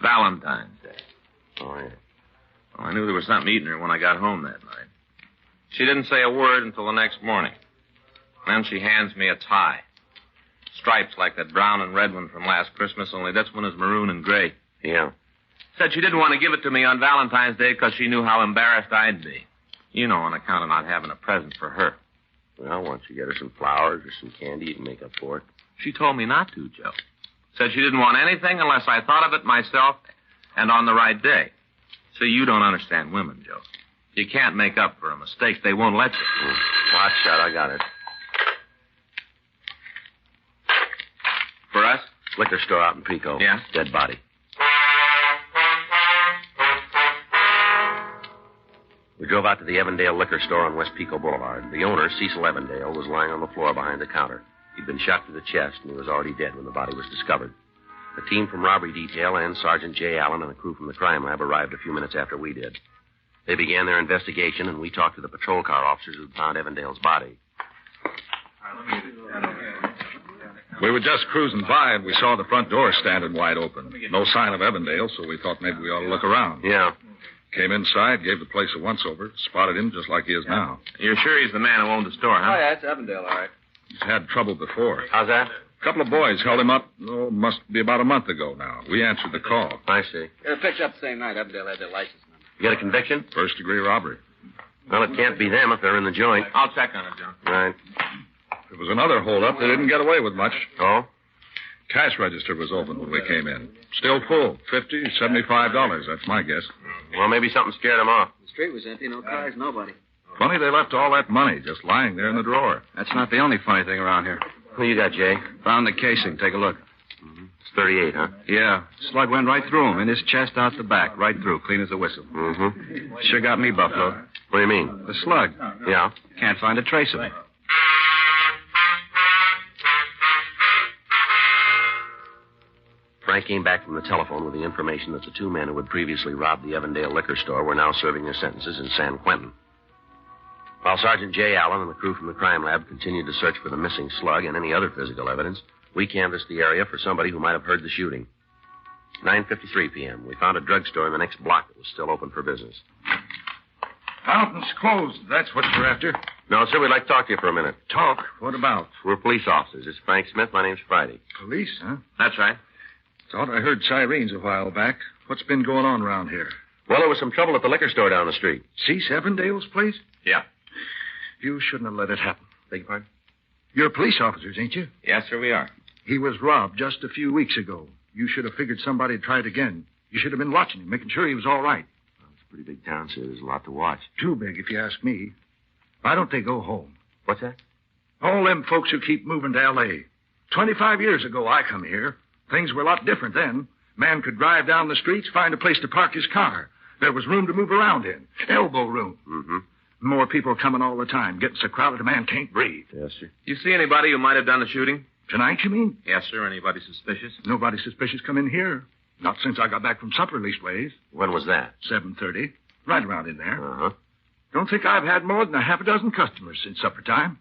Valentine's Day. Oh, yeah. Well, I knew there was something eating her when I got home that night. She didn't say a word until the next morning. Then she hands me a tie. Stripes like that brown and red one from last Christmas, only this one is maroon and gray. Yeah. Said she didn't want to give it to me on Valentine's Day because she knew how embarrassed I'd be. You know, on account of not having a present for her. Well, why don't you get her some flowers or some candy? You can make up for it. She told me not to, Joe. Said she didn't want anything unless I thought of it myself and on the right day. See, you don't understand women, Joe. You can't make up for a mistake. They won't let you. Hot shot, I got it. For us? Liquor store out in Pico. Yeah? Dead body. We drove out to the Evandale liquor store on West Pico Boulevard. The owner, Cecil Evandale, was lying on the floor behind the counter. He'd been shot through the chest, and he was already dead when the body was discovered. A team from robbery detail and Sergeant J. Allen and a crew from the crime lab arrived a few minutes after we did. They began their investigation, and we talked to the patrol car officers who'd found Evandale's body. We were just cruising by, and we saw the front door standing wide open. No sign of Evandale, so we thought maybe we ought to look around. Yeah. Came inside, gave the place a once-over, spotted him just like he is now. You're sure he's the man who owned the store, huh? Oh, yeah, it's Evandale, all right. He's had trouble before. How's that? A couple of boys held him up, must be about a month ago now. We answered the call. I see. They were picked up the same night. Evandale had their license number. You got a conviction? First-degree robbery. Well, it can't be them if they're in the joint. I'll check on it, John. Right. If it was another hold-up, they didn't get away with much. Oh? Cash register was open when we came in. Still full. $50, $75. That's my guess. Well, maybe something scared them off. The street was empty. No cars, nobody. Funny they left all that money just lying there in the drawer. That's not the only funny thing around here. Who you got, Jay? Found the casing. Take a look. Mm-hmm. It's 38, huh? Yeah. Slug went right through him, in his chest out the back, right through, clean as a whistle. Mm-hmm. Sure got me, Buffalo. What do you mean? The slug. Yeah? Can't find a trace of it. Frank came back from the telephone with the information that the two men who had previously robbed the Evandale liquor store were now serving their sentences in San Quentin. While Sergeant J. Allen and the crew from the crime lab continued to search for the missing slug and any other physical evidence, we canvassed the area for somebody who might have heard the shooting. 9:53 p.m. We found a drugstore in the next block that was still open for business. Fountain's closed. That's what you're after. No, sir, we'd like to talk to you for a minute. Talk? What about? We're police officers. It's Frank Smith. My name's Friday. Police, huh? That's right. Thought I heard sirens a while back. What's been going on around here? Well, there was some trouble at the liquor store down the street. Cease Evandale's place? Yeah. You shouldn't have let it happen. Beg your pardon? You're police officers, ain't you? Yes, sir, we are. He was robbed just a few weeks ago. You should have figured somebody'd try it again. You should have been watching him, making sure he was all right. Well, it's a pretty big town, sir. There's a lot to watch. Too big, if you ask me. Why don't they go home? What's that? All them folks who keep moving to L.A. 25 years ago, I come here. Things were a lot different then. Man could drive down the streets, find a place to park his car. There was room to move around in. Elbow room. Mm-hmm. More people coming all the time. Getting so crowded a man can't breathe. Yes, sir. You see anybody who might have done the shooting? Tonight, you mean? Yes, sir. Anybody suspicious? Nobody suspicious come in here. Not since I got back from supper, leastways. When was that? 7:30. Right around in there. Uh-huh. Don't think I've had more than a half a dozen customers since supper time.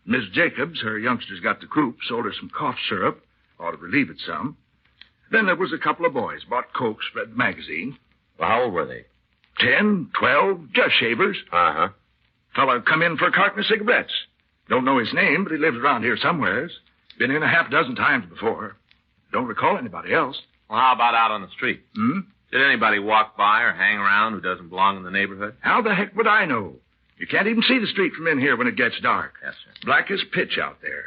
Miss Jacobs, her youngsters got the croup, sold her some cough syrup. Ought to relieve it some. Then there was a couple of boys. Bought Cokes, read the magazine. Well, how old were they? 10, 12, just shavers. Uh-huh. Fella come in for a carton of cigarettes. Don't know his name, but he lives around here somewheres. Been in a half dozen times before. Don't recall anybody else. Well, how about out on the street? Hmm? Did anybody walk by or hang around who doesn't belong in the neighborhood? How the heck would I know? You can't even see the street from in here when it gets dark. Yes, sir. Black as pitch out there.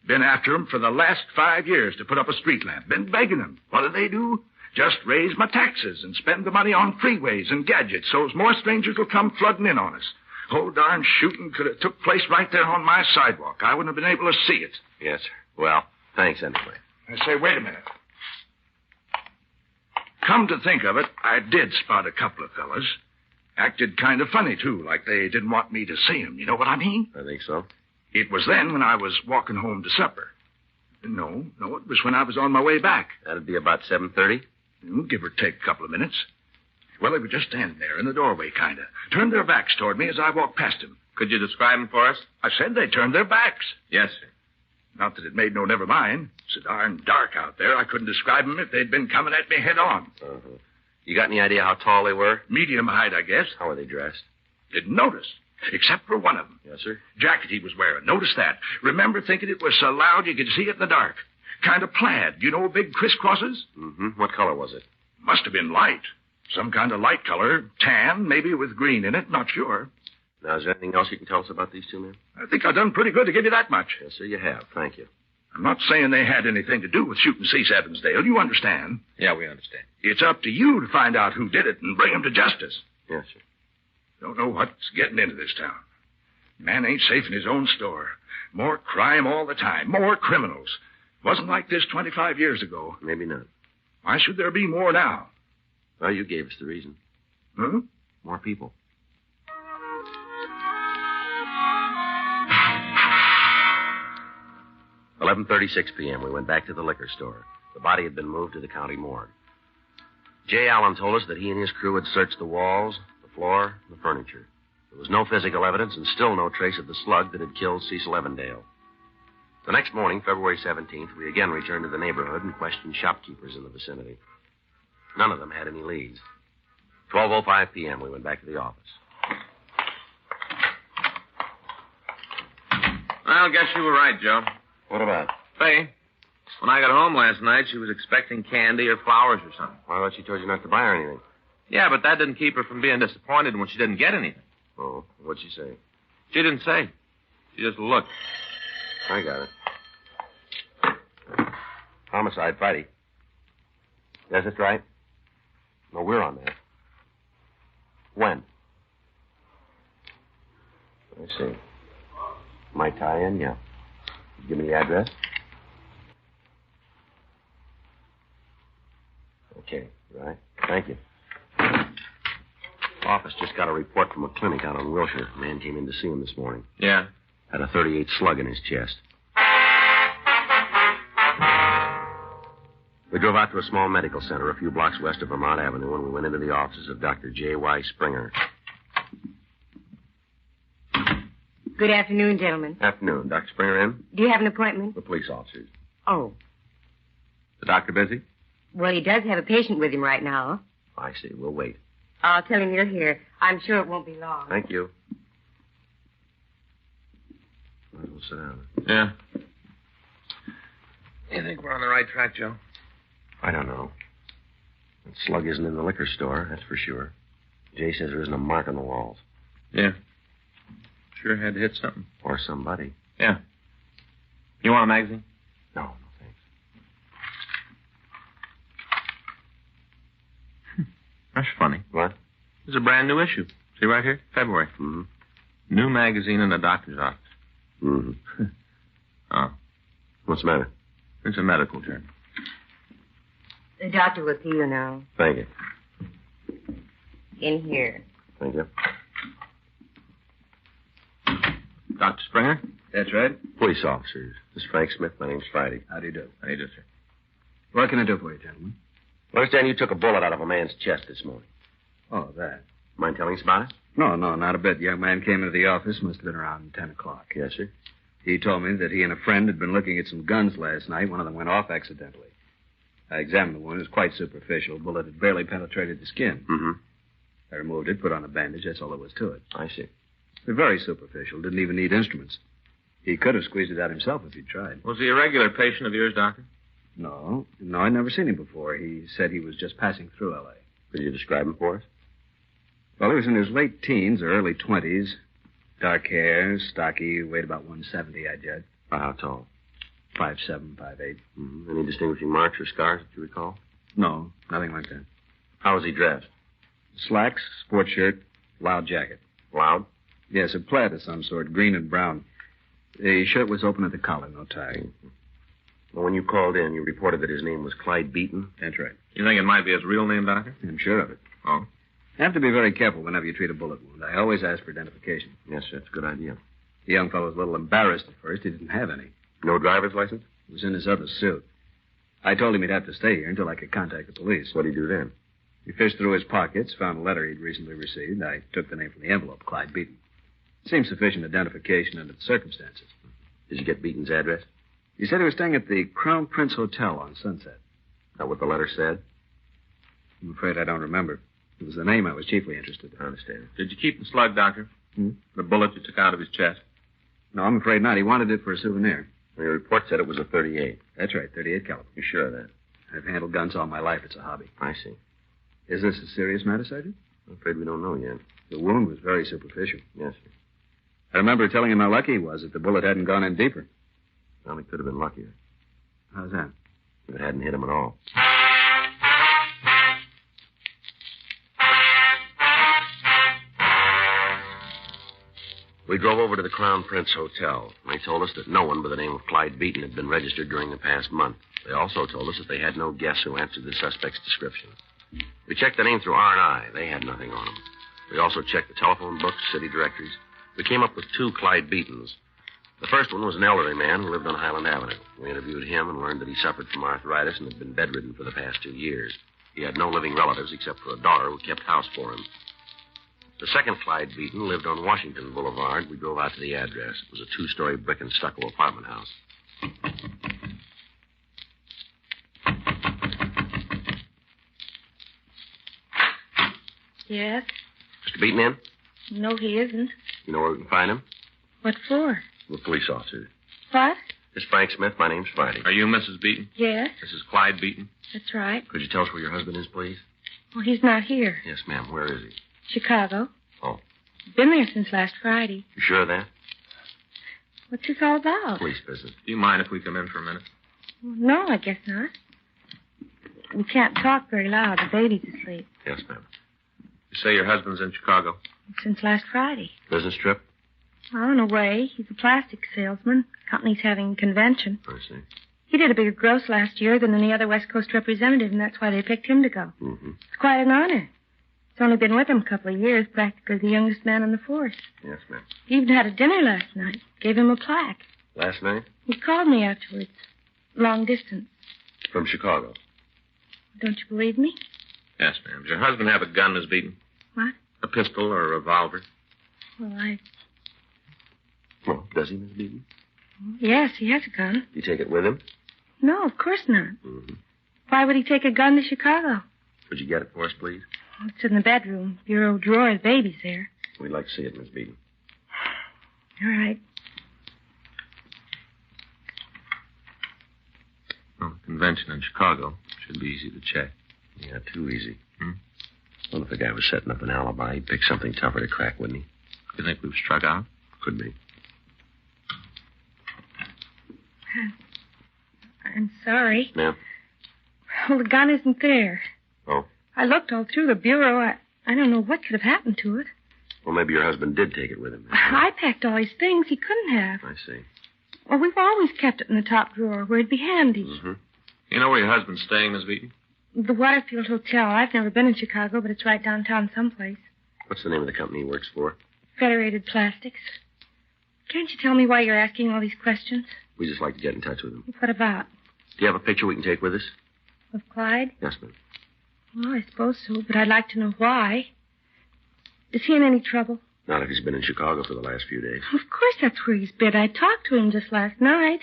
Been after 'em for the last 5 years to put up a street lamp. Been begging 'em. What do? Just raise my taxes and spend the money on freeways and gadgets so's more strangers will come flooding in on us. Whole darn shooting could have took place right there on my sidewalk. I wouldn't have been able to see it. Yes, sir. Well, thanks anyway. I say, wait a minute. Come to think of it, I did spot a couple of fellas. Acted kind of funny, too, like they didn't want me to see 'em. You know what I mean? I think so. It was then when I was walking home to supper. No, it was when I was on my way back. That'd be about 7:30? Give or take a couple of minutes. Well, they were just standing there in the doorway, kind of. Turned their backs toward me as I walked past them. Could you describe them for us? I said they turned their backs. Yes, sir. Not that it made no never mind. So darn dark out there, I couldn't describe them if they'd been coming at me head on. Uh-huh. You got any idea how tall they were? Medium height, I guess. How were they dressed? Didn't notice. Except for one of them. Yes, sir. Jacket he was wearing. Notice that. Remember thinking it was so loud you could see it in the dark. Kind of plaid. You know big crisscrosses? Mm-hmm. What color was it? Must have been light. Some kind of light color. Tan, maybe with green in it. Not sure. Now, is there anything else you can tell us about these two men? I think I've done pretty good to give you that much. Yes, sir, you have. Thank you. I'm not saying they had anything to do with shooting Cease Evansdale. You understand? Yeah, we understand. It's up to you to find out who did it and bring them to justice. Yes, sir. Don't know what's getting into this town. Man ain't safe in his own store. More crime all the time. More criminals. Wasn't like this 25 years ago. Maybe not. Why should there be more now? Well, you gave us the reason. Hmm? More people. $11:36 p.m. We went back to the liquor store. The body had been moved to the county morgue. Jay Allen told us that he and his crew had searched the walls, the floor, and the furniture. There was no physical evidence and still no trace of the slug that had killed Cecil Evandale. The next morning, February 17th, we again returned to the neighborhood and questioned shopkeepers in the vicinity. None of them had any leads. 12:05 p.m., we went back to the office. I guess you were right, Joe. What about? Faye, when I got home last night, she was expecting candy or flowers or something. I thought she told you not to buy her anything. Yeah, but that didn't keep her from being disappointed when she didn't get anything. Oh, what'd she say? She didn't say. She just looked. I got it. Homicide, Friday. Yes, that's right. No, we're on that. When? I see. My tie-in, yeah. Give me the address. Okay, right. Thank you. Office just got a report from a clinic out on Wilshire. A man came in to see him this morning. Yeah? Had a .38 slug in his chest. We drove out to a small medical center a few blocks west of Vermont Avenue, and we went into the offices of Dr. J.Y. Springer. Good afternoon, gentlemen. Afternoon. Dr. Springer in? Do you have an appointment? The police officers. Oh. The doctor busy? Well, he does have a patient with him right now. I see. We'll wait. I'll tell him you're here. I'm sure it won't be long. Thank you. Might as well sit down. Yeah. You think we're on the right track, Joe? I don't know. That slug isn't in the liquor store, that's for sure. Jay says there isn't a mark on the walls. Yeah. Sure had to hit something. Or somebody. Yeah. You want a magazine? No, thanks. That's funny. What? It's a brand new issue. See right here? February. Mm-hmm. New magazine in the doctor's office. Mm-hmm. Oh. What's the matter? It's a medical journal. The doctor will see you now. Thank you. In here. Thank you. Springer? That's right. Police officers. This is Frank Smith. My name's Friday. How do you do? How do you do, sir? What can I do for you, gentlemen? I understand you took a bullet out of a man's chest this morning. Oh, that. Mind telling us about it? No, not a bit. The young man came into the office. Must have been around 10 o'clock. Yes, sir. He told me that he and a friend had been looking at some guns last night. One of them went off accidentally. I examined the wound. It was quite superficial. The bullet had barely penetrated the skin. Mm-hmm. I removed it, put on a bandage. That's all there was to it. I see. Very superficial. Didn't even need instruments. He could have squeezed it out himself if he'd tried. Was he a regular patient of yours, Doctor? No, I'd never seen him before. He said he was just passing through L.A. Could you describe him for us? Well, he was in his late teens or early 20s. Dark hair, stocky, weighed about 170, I judge. How tall? 5'7", 5'8". Mm-hmm. Any distinguishing marks or scars that you recall? No, nothing like that. How was he dressed? Slacks, sports shirt, loud jacket. Loud? Yes, a plaid of some sort, green and brown. The shirt was open at the collar, no tie. Mm-hmm. Well, when you called in, you reported that his name was Clyde Beaton? That's right. You think it might be his real name, Doctor? I'm sure of it. Oh? You have to be very careful whenever you treat a bullet wound. I always ask for identification. Yes, sir. That's a good idea. The young fellow was a little embarrassed at first. He didn't have any. No driver's license? It was in his other suit. I told him he'd have to stay here until I could contact the police. What'd he do then? He fished through his pockets, found a letter he'd recently received. I took the name from the envelope, Clyde Beaton. Seemed sufficient identification under the circumstances. Did you get Beaton's address? He said he was staying at the Crown Prince Hotel on Sunset. That what the letter said? I'm afraid I don't remember. It was the name I was chiefly interested in. I understand. Did you keep the slug, Doctor? The bullet you took out of his chest? No, I'm afraid not. He wanted it for a souvenir. Well, your report said it was a .38. That's right, 38 caliber. You sure of that? I've handled guns all my life. It's a hobby. I see. Is this a serious matter, Sergeant? I'm afraid we don't know yet. The wound was very superficial. Yes, sir. I remember telling him how lucky he was that the bullet hadn't gone in deeper. Well, he could have been luckier. How's that? If it hadn't hit him at all. We drove over to the Crown Prince Hotel. They told us that no one by the name of Clyde Beaton had been registered during the past month. They also told us that they had no guess who answered the suspect's description. We checked the name through R&I. They had nothing on him. We also checked the telephone books, city directories. We came up with 2 Clyde Beatons. The first one was an elderly man who lived on Highland Avenue. We interviewed him and learned that he suffered from arthritis and had been bedridden for the past 2 years. He had no living relatives except for a daughter who kept house for him. The second Clyde Beaton lived on Washington Boulevard. We drove out to the address. It was a 2-story brick and stucco apartment house. Yes? Mr. Beaton in? No, he isn't. You know where we can find him? What for? We're police officers. What? This is Frank Smith. My name's Friday. Are you Mrs. Beaton? Yes, This is Clyde Beaton. that's right. Could you tell us where your husband is, please? Well, he's not here. Yes, ma'am. Where is he? Chicago. Oh. Been there since last Friday. You sure of that? What's this all about? Police business. Do you mind if we come in for a minute? No, I guess not. We can't talk very loud. The baby's asleep. Yes, ma'am. You say your husband's in Chicago. Since last Friday. Business trip? Well, in a way. He's a plastic salesman. Company's having a convention. I see. He did a bigger gross last year than any other West Coast representative, and that's why they picked him to go. Mm-hmm. It's quite an honor. He's only been with them a couple of years, practically the youngest man on the force. Yes, ma'am. He even had a dinner last night. Gave him a plaque. Last night? He called me afterwards. Long distance. From Chicago. Don't you believe me? Yes, ma'am. Does your husband have a gun, Miss Beaton? What? A pistol or a revolver? Well, Well, does he, Miss Beaton? Yes, he has a gun. You take it with him? No, of course not. Mm-hmm. Why would he take a gun to Chicago? Could you get it for us, please? It's in the bedroom. Bureau drawer. The baby's there. We'd like to see it, Miss Beaton. All right. Oh, convention in Chicago. Should be easy to check. Yeah, too easy. Well, if the guy was setting up an alibi, he'd pick something tougher to crack, wouldn't he? You think we've struck out? Could be. I'm sorry. Ma'am? Well, the gun isn't there. Oh? I looked all through the bureau. I don't know what could have happened to it. Well, maybe your husband did take it with him. I packed all his things. He couldn't have. I see. Well, we've always kept it in the top drawer where it'd be handy. Mm-hmm. You know where your husband's staying, Miss Beaton? The Waterfield Hotel. I've never been in Chicago, but it's right downtown someplace. What's the name of the company he works for? Federated Plastics. Can't you tell me why you're asking all these questions? We just like to get in touch with him. What about? Do you have a picture we can take with us? Of Clyde? Yes, ma'am. Well, I suppose so, but I'd like to know why. Is he in any trouble? Not if he's been in Chicago for the last few days. Of course that's where he's been. I talked to him just last night.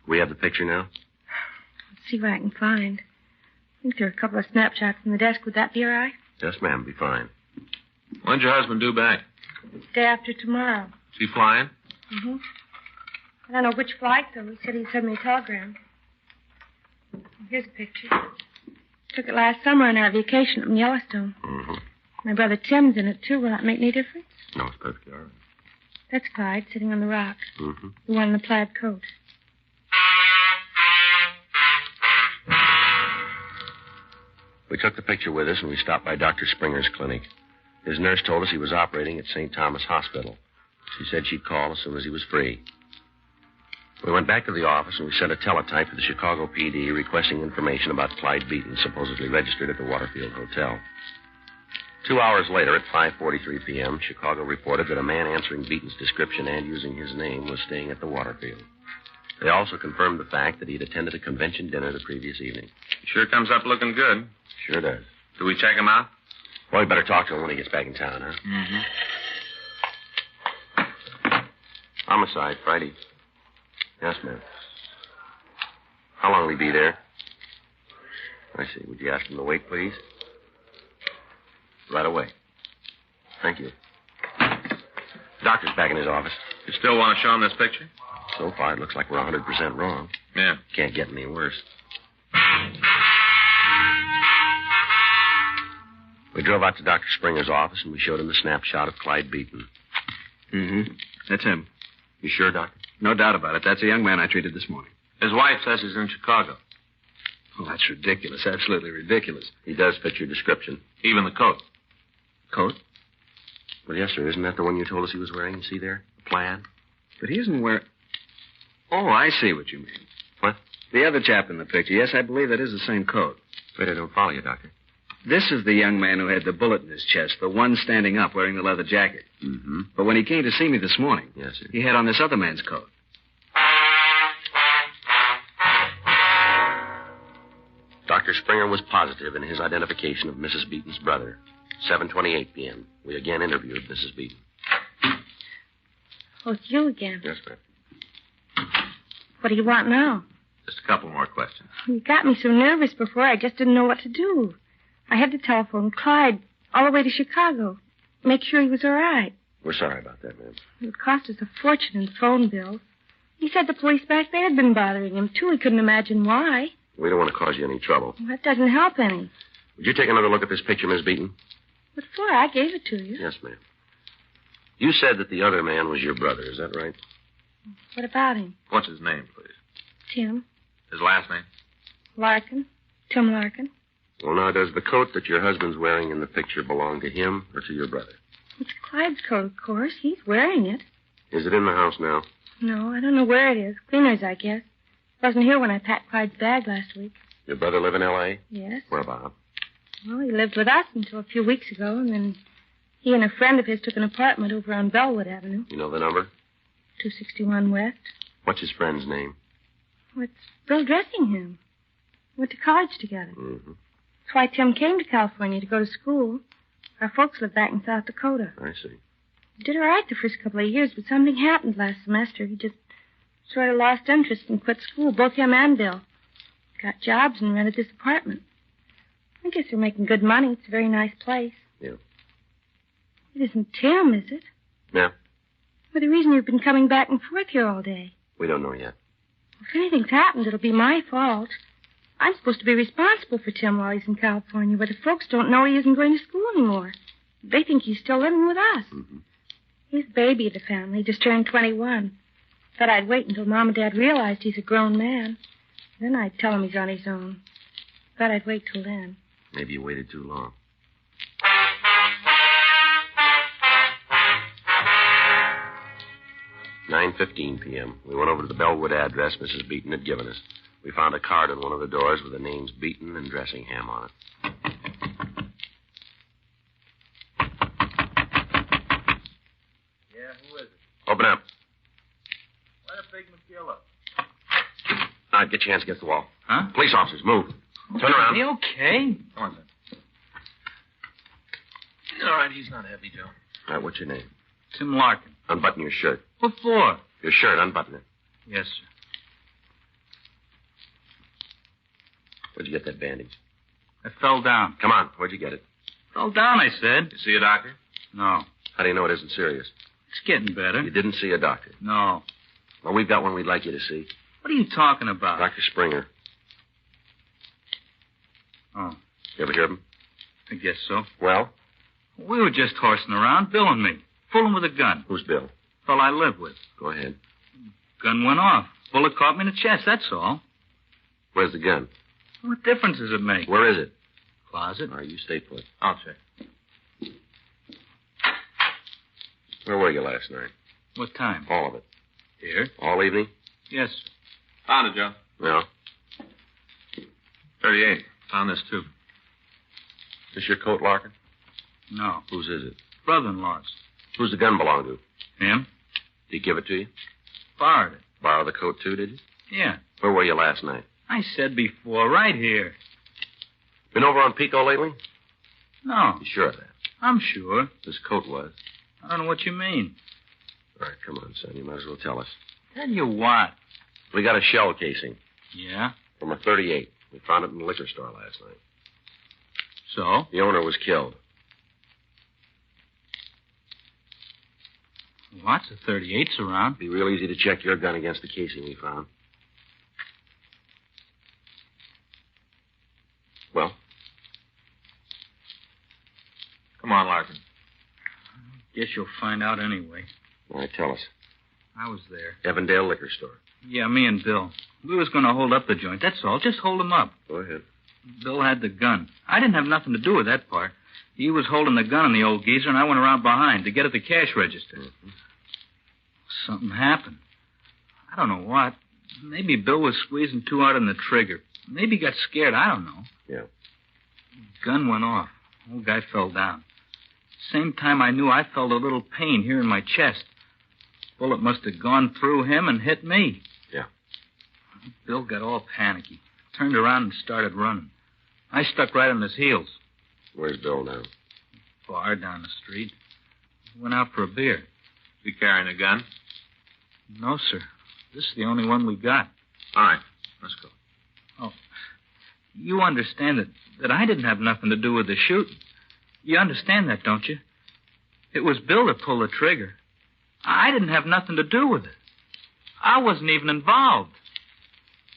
We have the picture now? Let's see what I can find. I think there are a couple of snapshots in the desk. Would that be all right? Yes, ma'am. Be fine. When's your husband due back? Day after tomorrow. Is he flying? Mm-hmm. I don't know which flight, though. He said he'd send me a telegram. Here's a picture. Took it last summer on our vacation up in Yellowstone. Mm-hmm. My brother Tim's in it, too. Will that make any difference? No, it's perfectly all right. That's Clyde, sitting on the rock. Mm-hmm. The one in the plaid coat. We took the picture with us, and we stopped by Dr. Springer's clinic. His nurse told us he was operating at St. Thomas Hospital. She said she'd call as soon as he was free. We went back to the office, and we sent a teletype to the Chicago PD requesting information about Clyde Beaton, supposedly registered at the Waterfield Hotel. 2 hours later, at 5:43 p.m., Chicago reported that a man answering Beaton's description and using his name was staying at the Waterfield. They also confirmed the fact that he'd attended a convention dinner the previous evening. Sure comes up looking good. Sure does. Do we check him out? Well, we better talk to him when he gets back in town, huh? Mm-hmm. Homicide, Friday. Yes, ma'am. How long will he be there? I see. Would you ask him to wait, please? Right away. Thank you. Doctor's back in his office. You still want to show him this picture? So far, it looks like we're 100% wrong. Yeah. Can't get any worse. We drove out to Dr. Springer's office, and we showed him the snapshot of Clyde Beaton. Mm-hmm. That's him. You sure, Doctor? No doubt about it. That's a young man I treated this morning. His wife says he's in Chicago. Oh, that's ridiculous. Absolutely ridiculous. He does fit your description. Even the coat. Coat? Well, yes, sir. Isn't that the one you told us he was wearing? You see there? The plaid? But he isn't wearing... Oh, I see what you mean. What? The other chap in the picture. Yes, I believe that is the same coat. Wait, I don't follow you, Doctor. This is the young man who had the bullet in his chest, the one standing up wearing the leather jacket. Mm-hmm. But when he came to see me this morning, yes, sir, he had on this other man's coat. Dr. Springer was positive in his identification of Mrs. Beaton's brother. 7:28 p.m. We again interviewed Mrs. Beaton. Oh, it's you again. Yes, ma'am. What do you want now? Just a couple more questions. You got me so nervous before, I just didn't know what to do. I had to telephone Clyde all the way to Chicago. Make sure he was all right. We're sorry about that, ma'am. It would cost us a fortune in phone bills. He said the police back there had been bothering him, too. He couldn't imagine why. We don't want to cause you any trouble. Well, that doesn't help any. Would you take another look at this picture, Miss Beaton? What for? I gave it to you. Yes, ma'am. You said that the other man was your brother, is that right? What about him? What's his name, please? Tim. His last name? Larkin. Tim Larkin. Well, now, does the coat that your husband's wearing in the picture belong to him or to your brother? It's Clyde's coat, of course. He's wearing it. Is it in the house now? No, I don't know where it is. Cleaner's, I guess. Wasn't here when I packed Clyde's bag last week. Your brother live in L.A.? Yes. Where about? Well, he lived with us until a few weeks ago, and then he and a friend of his took an apartment over on Bellwood Avenue. You know the number? 261 West. What's his friend's name? Well, it's Bill Dressingham. Went to college together. Mm-hmm. That's why Tim came to California to go to school. Our folks live back in South Dakota. I see. He did all right the first couple of years, but something happened last semester. He just sort of lost interest and quit school, both him and Bill. Got jobs and rented this apartment. I guess they're making good money. It's a very nice place. Yeah. It isn't Tim, is it? No. Well, the reason you've been coming back and forth here all day. We don't know yet. If anything's happened, it'll be my fault. I'm supposed to be responsible for Tim while he's in California, but the folks don't know he isn't going to school anymore. They think he's still living with us. Mm-hmm. He's the baby of the family. He just turned 21. Thought I'd wait until Mom and Dad realized he's a grown man. Then I'd tell him he's on his own. Thought I'd wait till then. Maybe you waited too long. "9:15 p.m. We went over to the Bellwood address Mrs. Beaton had given us. We found a card on one of the doors with the names Beaton and Dressingham on it. Yeah, who is it? Open up. All right, get your hands against the wall. Huh? Police officers, move. Turn around. Are you okay? Come on, son. All right, he's not heavy, Joe. All right, what's your name? Tim Larkin. Unbutton your shirt. What for? Your shirt, unbutton it. Yes, sir. Where'd you get that bandage? I fell down. Come on, where'd you get it? Fell down, I said. You see a doctor? No. How do you know it isn't serious? It's getting better. You didn't see a doctor? No. Well, we've got one we'd like you to see. What are you talking about? Dr. Springer. Oh, You ever hear of him? I guess so. Well? We were just horsing around, Bill and me. Fooling with a gun. Who's Bill? Fellow I live with. Go ahead. Gun went off. Bullet caught me in the chest, that's all. Where's the gun? What difference does it make? Where is it? Closet. All right, you stay put. I'll check. Where were you last night? What time? All of it. Here. All evening? Yes, sir. Found it, Joe. No. 38. Found this, too. This your coat, Larkin? No. Whose is it? Brother-in-law's. Who's the gun belong to? Him? Did he give it to you? Borrowed it. Borrow the coat, too, did you? Yeah. Where were you last night? I said before, right here. Been over on Pico lately? No. You sure of that? I'm sure. This coat was. I don't know what you mean. All right, come on, son. You might as well tell us. Tell you what. We got a shell casing. Yeah? From a 38. We found it in the liquor store last night. So? The owner was killed. Lots of 38s around. Be real easy to check your gun against the casing we found. Well? Come on, Larkin. Guess you'll find out anyway. All right, tell us. I was there. Evandale Liquor Store. Yeah, me and Bill. We was going to hold up the joint, that's all. Just hold him up. Go ahead. Bill had the gun. I didn't have nothing to do with that part. He was holding the gun on the old geezer, and I went around behind to get at the cash register. Mm-hmm. Something happened. I don't know what. Maybe Bill was squeezing too hard on the trigger. Maybe he got scared. I don't know. Yeah. Gun went off. Old guy fell down. Same time I knew, I felt a little pain here in my chest. Bullet must have gone through him and hit me. Yeah. Bill got all panicky. Turned around and started running. I stuck right on his heels. Where's Bill now? Bar down the street. Went out for a beer. You carrying a gun? No, sir. This is the only one we got. All right. Let's go. Oh. You understand that I didn't have nothing to do with the shooting. You understand that, don't you? It was Bill that pulled the trigger. I didn't have nothing to do with it. I wasn't even involved.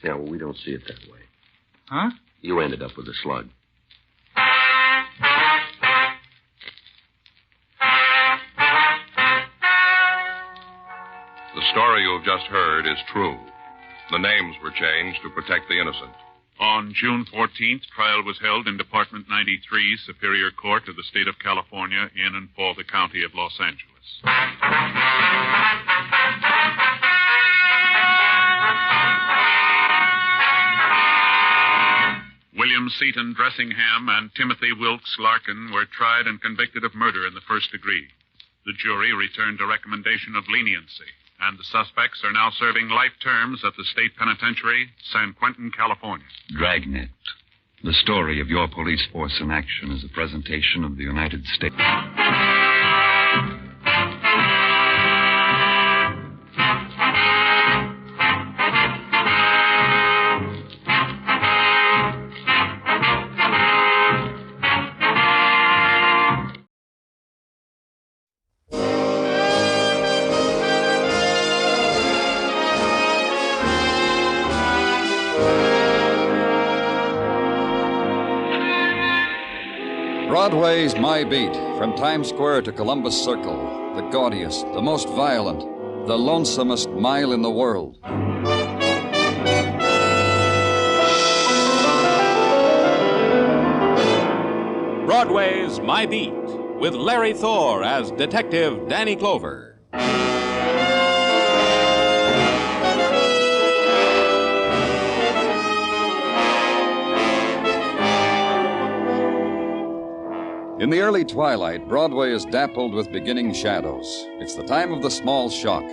Yeah, well, we don't see it that way. Huh? You ended up with a slug. The story you've just heard is true. The names were changed to protect the innocent. On June 14th, trial was held in Department 93, Superior Court of the State of California, in and for the County of Los Angeles. William Seaton Dressingham and Timothy Wilkes Larkin were tried and convicted of murder in the first degree. The jury returned a recommendation of leniency, and the suspects are now serving life terms at the State Penitentiary, San Quentin, California. Dragnet. The story of your police force in action is a presentation of the United States. Broadway's My Beat, from Times Square to Columbus Circle, the gaudiest, the most violent, the lonesomest mile in the world. Broadway's My Beat, with Larry Thor as Detective Danny Clover. In the early twilight, Broadway is dappled with beginning shadows. It's the time of the small shock.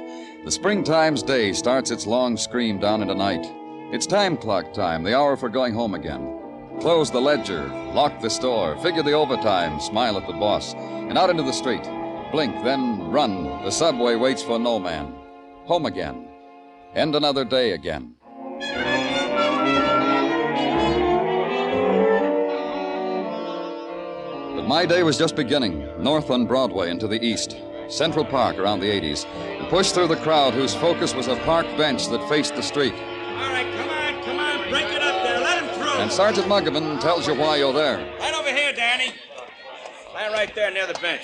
The springtime's day starts its long scream down into night. It's time clock time, the hour for going home again. Close the ledger, lock the store, figure the overtime, smile at the boss, and out into the street. Blink, then run. The subway waits for no man. Home again. End another day again. But my day was just beginning, north on Broadway and to the east. Central Park around the 80s, and pushed through the crowd whose focus was a park bench that faced the street. All right, come on, break it up there, let him through. And Sergeant Muggavan tells you why you're there. Right over here, Danny. Stand right there near the bench.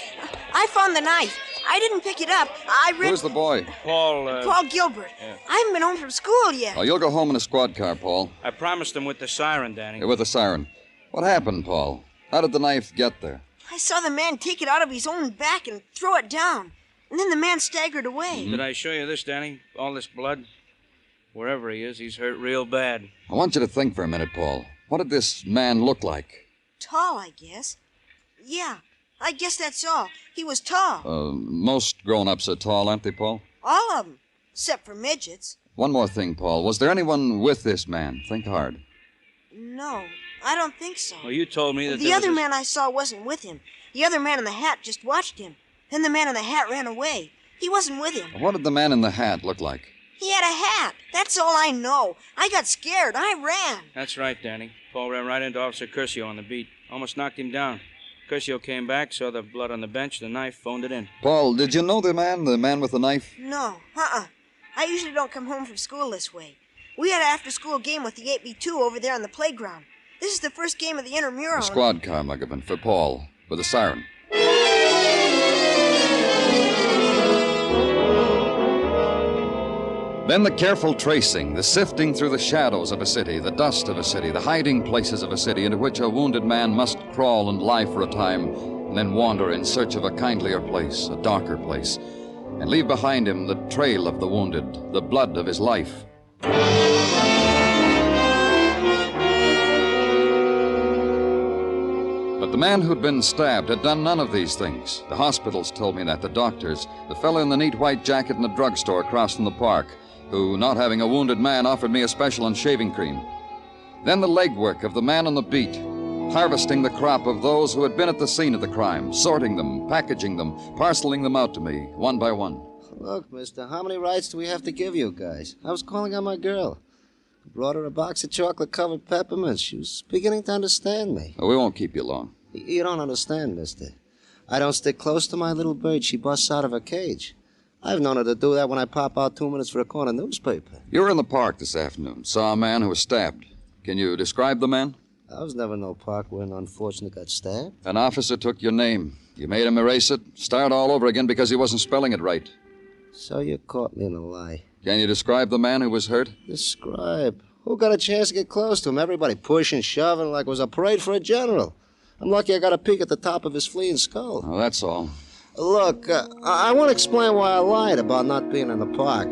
I found the knife. I didn't pick it up. Who's the boy? Paul Gilbert. Yeah. I haven't been home from school yet. Oh, you'll go home in a squad car, Paul. I promised him with the siren, Danny. You're with the siren. What happened, Paul? How did the knife get there? I saw the man take it out of his own back and throw it down. And then the man staggered away. Did I show you this, Danny? All this blood? Wherever he is, he's hurt real bad. I want you to think for a minute, Paul. What did this man look like? Tall, I guess. Yeah, I guess that's all. He was tall. Most grown-ups are tall, aren't they, Paul? All of them, except for midgets. One more thing, Paul. Was there anyone with this man? Think hard. No, I don't think so. Well, you told me that the other man I saw wasn't with him. The other man in the hat just watched him. Then the man in the hat ran away. He wasn't with him. What did the man in the hat look like? He had a hat. That's all I know. I got scared. I ran. That's right, Danny. Paul ran right into Officer Curcio on the beat. Almost knocked him down. Curcio came back, saw the blood on the bench, the knife, phoned it in. Paul, did you know the man with the knife? No, I usually don't come home from school this way. We had an after-school game with the 8B2 over there on the playground. This is the first game of the intramural. A squad car, Muggavan, for Paul, with a siren. Then the careful tracing, the sifting through the shadows of a city, the dust of a city, the hiding places of a city into which a wounded man must crawl and lie for a time, and then wander in search of a kindlier place, a darker place, and leave behind him the trail of the wounded, the blood of his life. But the man who'd been stabbed had done none of these things. The hospitals told me that, the doctors, the fellow in the neat white jacket in the drugstore across from the park, who, not having a wounded man, offered me a special on shaving cream. Then the legwork of the man on the beat, harvesting the crop of those who had been at the scene of the crime, sorting them, packaging them, parceling them out to me, one by one. Look, mister, how many rides do we have to give you guys? I was calling on my girl. I brought her a box of chocolate-covered peppermints. She was beginning to understand me. We won't keep you long. You don't understand, mister. I don't stick close to my little bird. She busts out of her cage. I've known her to do that when I pop out 2 minutes for a corner newspaper. You were in the park this afternoon. Saw a man who was stabbed. Can you describe the man? I was never in no park where an unfortunate got stabbed. An officer took your name. You made him erase it, start all over again because he wasn't spelling it right. So you caught me in a lie. Can you describe the man who was hurt? Describe? Who got a chance to get close to him? Everybody pushing, shoving like it was a parade for a general. I'm lucky I got a peek at the top of his fleeing skull. Oh, that's all. Look, I want to explain why I lied about not being in the park.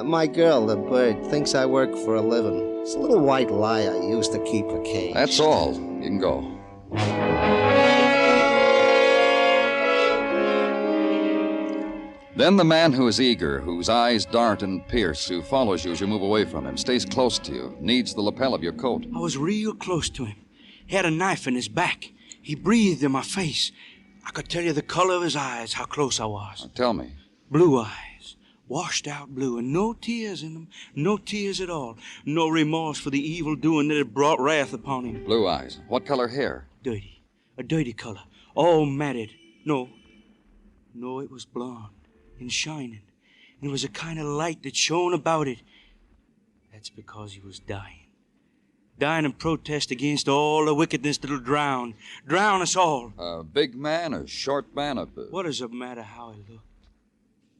My girl, the bird, thinks I work for a living. It's a little white lie I used to keep her caged. That's all. You can go. Then the man who is eager, whose eyes dart and pierce, who follows you as you move away from him, stays close to you, needs the lapel of your coat. I was real close to him. He had a knife in his back. He breathed in my face. I could tell you the color of his eyes, how close I was. Tell me. Blue eyes, washed out blue, and no tears in them, no tears at all. No remorse for the evil doing that had brought wrath upon him. Blue eyes. What color hair? Dirty. A dirty color. All matted. No, it was blonde and shining. And there was a kind of light that shone about it. That's because he was dying. Dying in protest against all the wickedness that'll drown us all. A big man, a short man, What does it matter how he looked?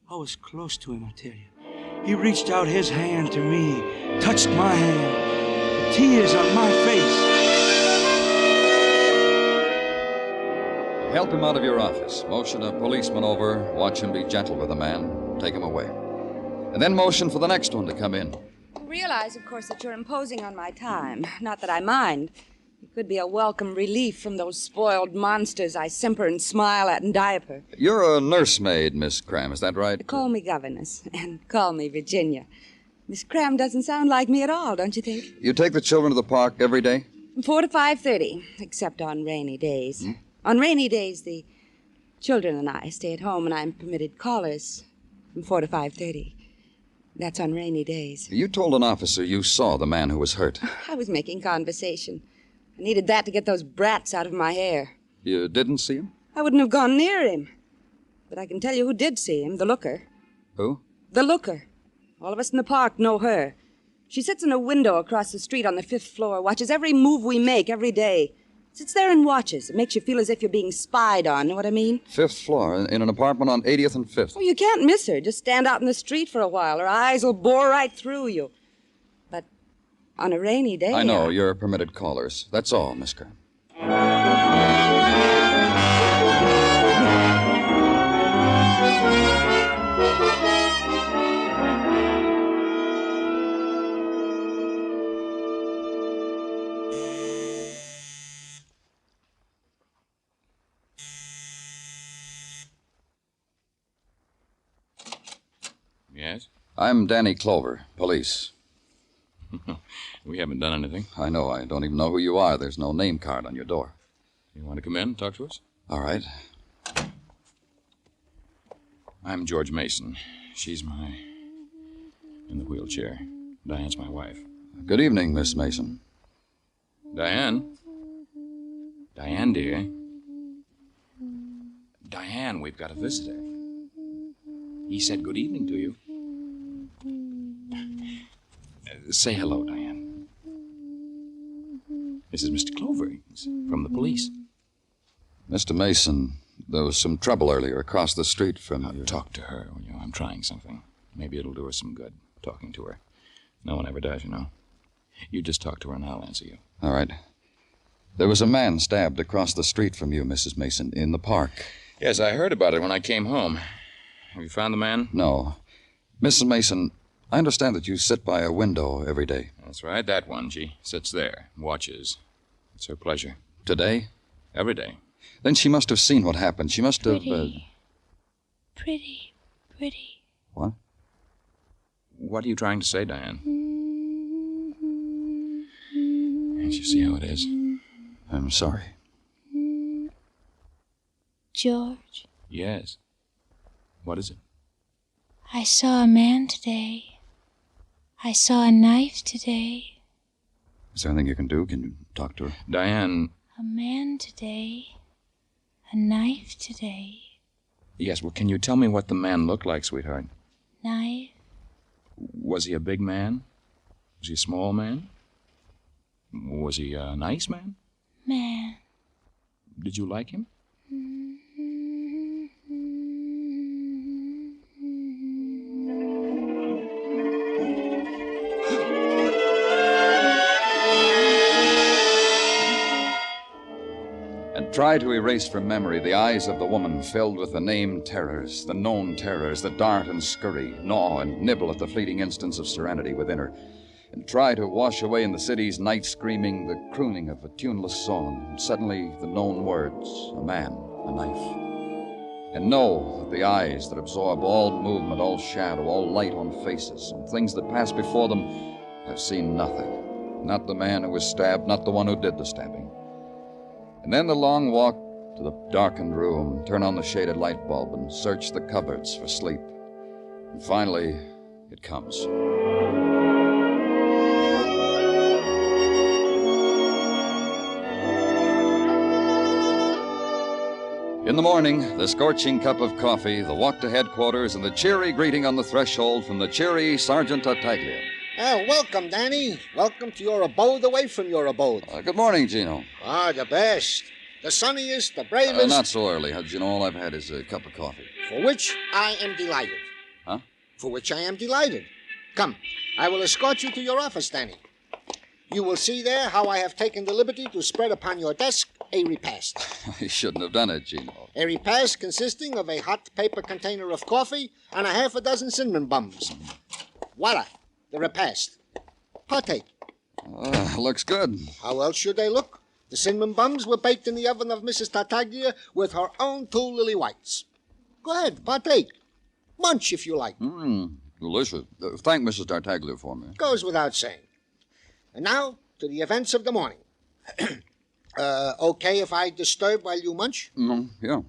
I was close to him, I tell you. He reached out his hand to me, touched my hand, the tears on my face. Help him out of your office. Motion a policeman over, watch him be gentle with the man, take him away. And then motion for the next one to come in. Realize, of course, that you're imposing on my time. Not that I mind. It could be a welcome relief from those spoiled monsters I simper and smile at and diaper. You're a nursemaid, Miss Cram, is that right? Call me governess, and call me Virginia. Miss Cram doesn't sound like me at all, don't you think? You take the children to the park every day? From 4 to 5:30, except on rainy days. On rainy days, the children and I stay at home, and I'm permitted callers from 4 to 5:30. That's on rainy days. You told an officer you saw the man who was hurt. I was making conversation. I needed that to get those brats out of my hair. You didn't see him? I wouldn't have gone near him. But I can tell you who did see him, the looker. Who? The looker. All of us in the park know her. She sits in a window across the street on the 5th floor, watches every move we make every day. Sits there and watches. It makes you feel as if you're being spied on, know what I mean? 5th floor, in an apartment on 80th and 5th. Oh, you can't miss her. Just stand out in the street for a while. Her eyes will bore right through you. But on a rainy day... I know, you're permitted callers. That's all, Miss Cram. Yes? I'm Danny Clover, police. We haven't done anything. I know. I don't even know who you are. There's no name card on your door. You want to come in and talk to us? All right. I'm George Mason. She's in the wheelchair. Diane's my wife. Good evening, Miss Mason. Diane? Diane, dear. Diane, we've got a visitor. He said good evening to you. Say hello, Diane. This is Mr. Clover. He's from the police. Mr. Mason, there was some trouble earlier across the street from you. Talk to her. I'm trying something. Maybe it'll do her some good, talking to her. No one ever does, You just talk to her and I'll answer you. All right. There was a man stabbed across the street from you, Mrs. Mason, in the park. Yes, I heard about it when I came home. Have you found the man? No. Mrs. Mason, I understand that you sit by a window every day. That's right, that one. She sits there, watches. It's her pleasure. Today? Every day. Then she must have seen what happened. She must have... Pretty. What? What are you trying to say, Diane? Can't you see how it is? I'm sorry. George, Yes. What is it? I saw a man today. I saw a knife today. Is there anything you can do? Can you talk to her? Diane... A man today. A knife today. Yes, well, can you tell me what the man looked like, sweetheart? Knife. Was he a big man? Was he a small man? Was he a nice man? Man. Did you like him? And try to erase from memory the eyes of the woman filled with the named terrors, the known terrors that dart and scurry, gnaw and nibble at the fleeting instants of serenity within her. And try to wash away in the city's night screaming the crooning of a tuneless song, and suddenly the known words, a man, a knife. And know that the eyes that absorb all movement, all shadow, all light on faces, and things that pass before them, have seen nothing. Not the man who was stabbed, not the one who did the stabbing. And then the long walk to the darkened room, turn on the shaded light bulb, and search the cupboards for sleep. And finally, it comes. In the morning, the scorching cup of coffee, the walk to headquarters, and the cheery greeting on the threshold from the cheery Sergeant Tartaglia. Oh, welcome, Danny. Welcome to your abode away from your abode. Good morning, Gino. The best. The sunniest, the bravest. Not so early, Gino. All I've had is a cup of coffee. For which I am delighted. Huh? For which I am delighted. Come, I will escort you to your office, Danny. You will see there how I have taken the liberty to spread upon your desk a repast. You shouldn't have done it, Gino. A repast consisting of a hot paper container of coffee and a half a dozen cinnamon buns. Voila, the repast. Partake. Looks good. How else should they look? The cinnamon buns were baked in the oven of Mrs. Tartaglia with her own 2 lily whites. Go ahead, partake. Munch if you like. Alicia, thank Mrs. Tartaglia for me. Goes without saying. And now, to the events of the morning. Okay if I disturb while you munch? Yeah.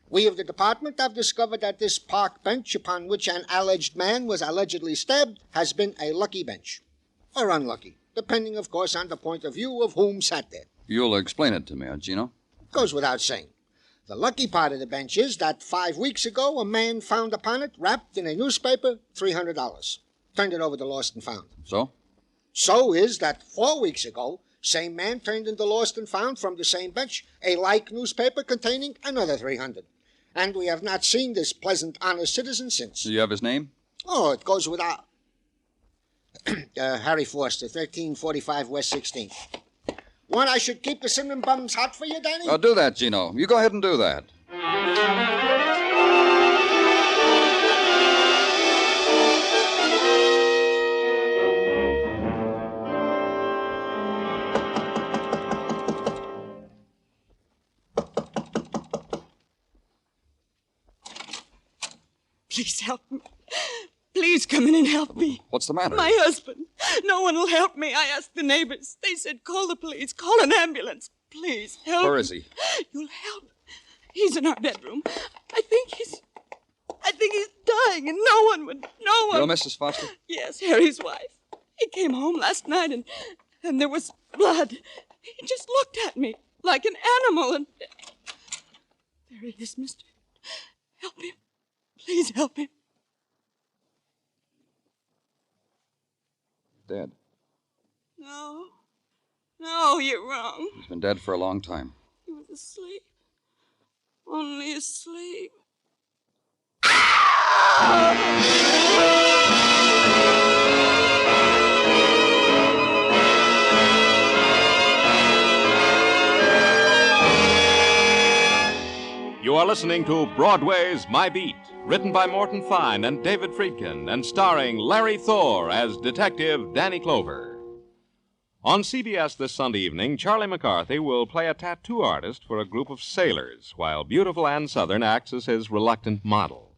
We of the department have discovered that this park bench upon which an alleged man was allegedly stabbed has been a lucky bench. Or unlucky, depending, of course, on the point of view of whom sat there. You'll explain it to me, Gino? Goes without saying. The lucky part of the bench is that 5 weeks ago a man found upon it, wrapped in a newspaper, $300. Turned it over to Lost and Found. So? So is that 4 weeks ago, same man turned into Lost and Found from the same bench a like newspaper containing another $300. And we have not seen this pleasant, honest citizen since. Do you have his name? Oh, it goes without... Harry Foster, 1345 West 16th. Want I should keep the cinnamon buns hot for you, Danny? Oh, do that, Gino. You go ahead and do that. Please help me. Please come in and help me. What's the matter? My husband. No one will help me. I asked the neighbors. They said, call the police, call an ambulance. Please help Where me. is he? You'll help. He's in our bedroom. I think he's dying, and no one. You're Mrs. Foster? Yes, Harry's wife. He came home last night, and there was blood. He just looked at me like an animal, and... There he is, mister. Help him. Please help him. Dead. No, you're wrong. He's been dead for a long time. He was asleep. Only asleep. You are listening to Broadway's My Beat, written by Morton Fine and David Friedkin, and starring Larry Thor as Detective Danny Clover. On CBS this Sunday evening, Charlie McCarthy will play a tattoo artist for a group of sailors, while beautiful Ann Southern acts as his reluctant model.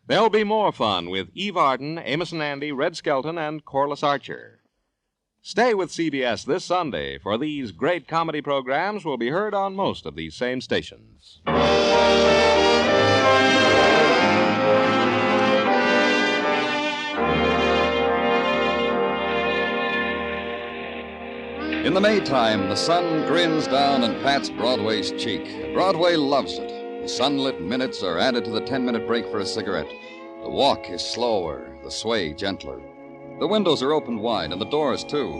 There'll be more fun with Eve Arden, Amos and Andy, Red Skelton, and Corliss Archer. Stay with CBS this Sunday, for these great comedy programs will be heard on most of these same stations. In the Maytime, the sun grins down and pats Broadway's cheek. Broadway loves it. The sunlit minutes are added to the 10-minute break for a cigarette. The walk is slower, the sway gentler. The windows are opened wide, and the doors, too.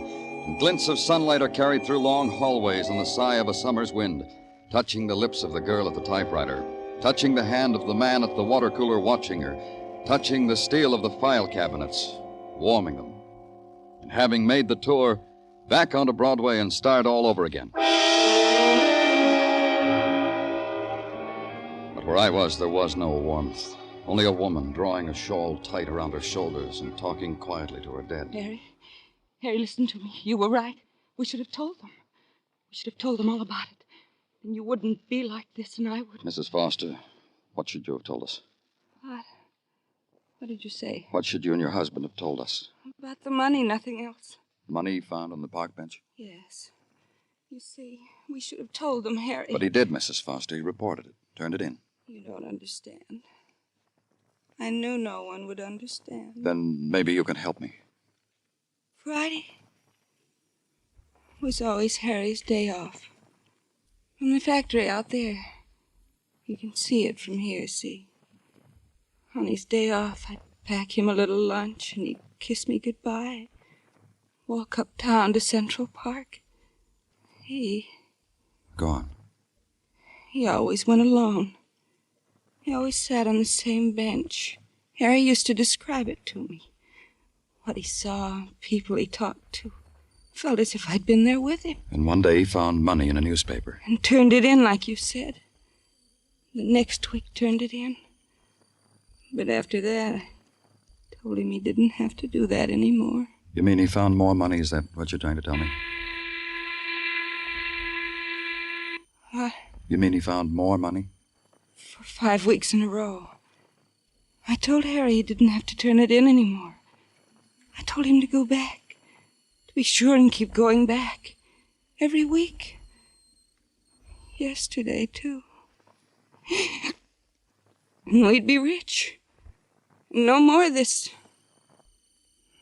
And glints of sunlight are carried through long hallways on the sigh of a summer's wind, touching the lips of the girl at the typewriter, touching the hand of the man at the water cooler watching her, touching the steel of the file cabinets, warming them. And having made the tour, back onto Broadway and start all over again. But where I was, there was no warmth. Only a woman drawing a shawl tight around her shoulders and talking quietly to her dead. Harry, listen to me. You were right. We should have told them. We should have told them all about it. Then you wouldn't be like this, and I would. Mrs. Foster, what should you have told us? What? What did you say? What should you and your husband have told us? About the money, nothing else. Money found on the park bench? Yes. You see, we should have told them, Harry. But he did, Mrs. Foster. He reported it, turned it in. You don't understand. I knew no one would understand. Then maybe you can help me. Friday was always Harry's day off. From the factory out there. You can see it from here, see? On his day off, I'd pack him a little lunch, and he'd kiss me goodbye. Walk uptown to Central Park. Go on. He always went alone. He always sat on the same bench. Harry used to describe it to me. What he saw, people he talked to. Felt as if I'd been there with him. And one day he found money in a newspaper. And turned it in like you said. The next week turned it in. But after that, I told him he didn't have to do that anymore. You mean he found more money? Is that what you're trying to tell me? What? You mean he found more money? For 5 weeks in a row. I told Harry he didn't have to turn it in anymore. I told him to go back. To be sure and keep going back. Every week. Yesterday, too. And we'd be rich. No more of this.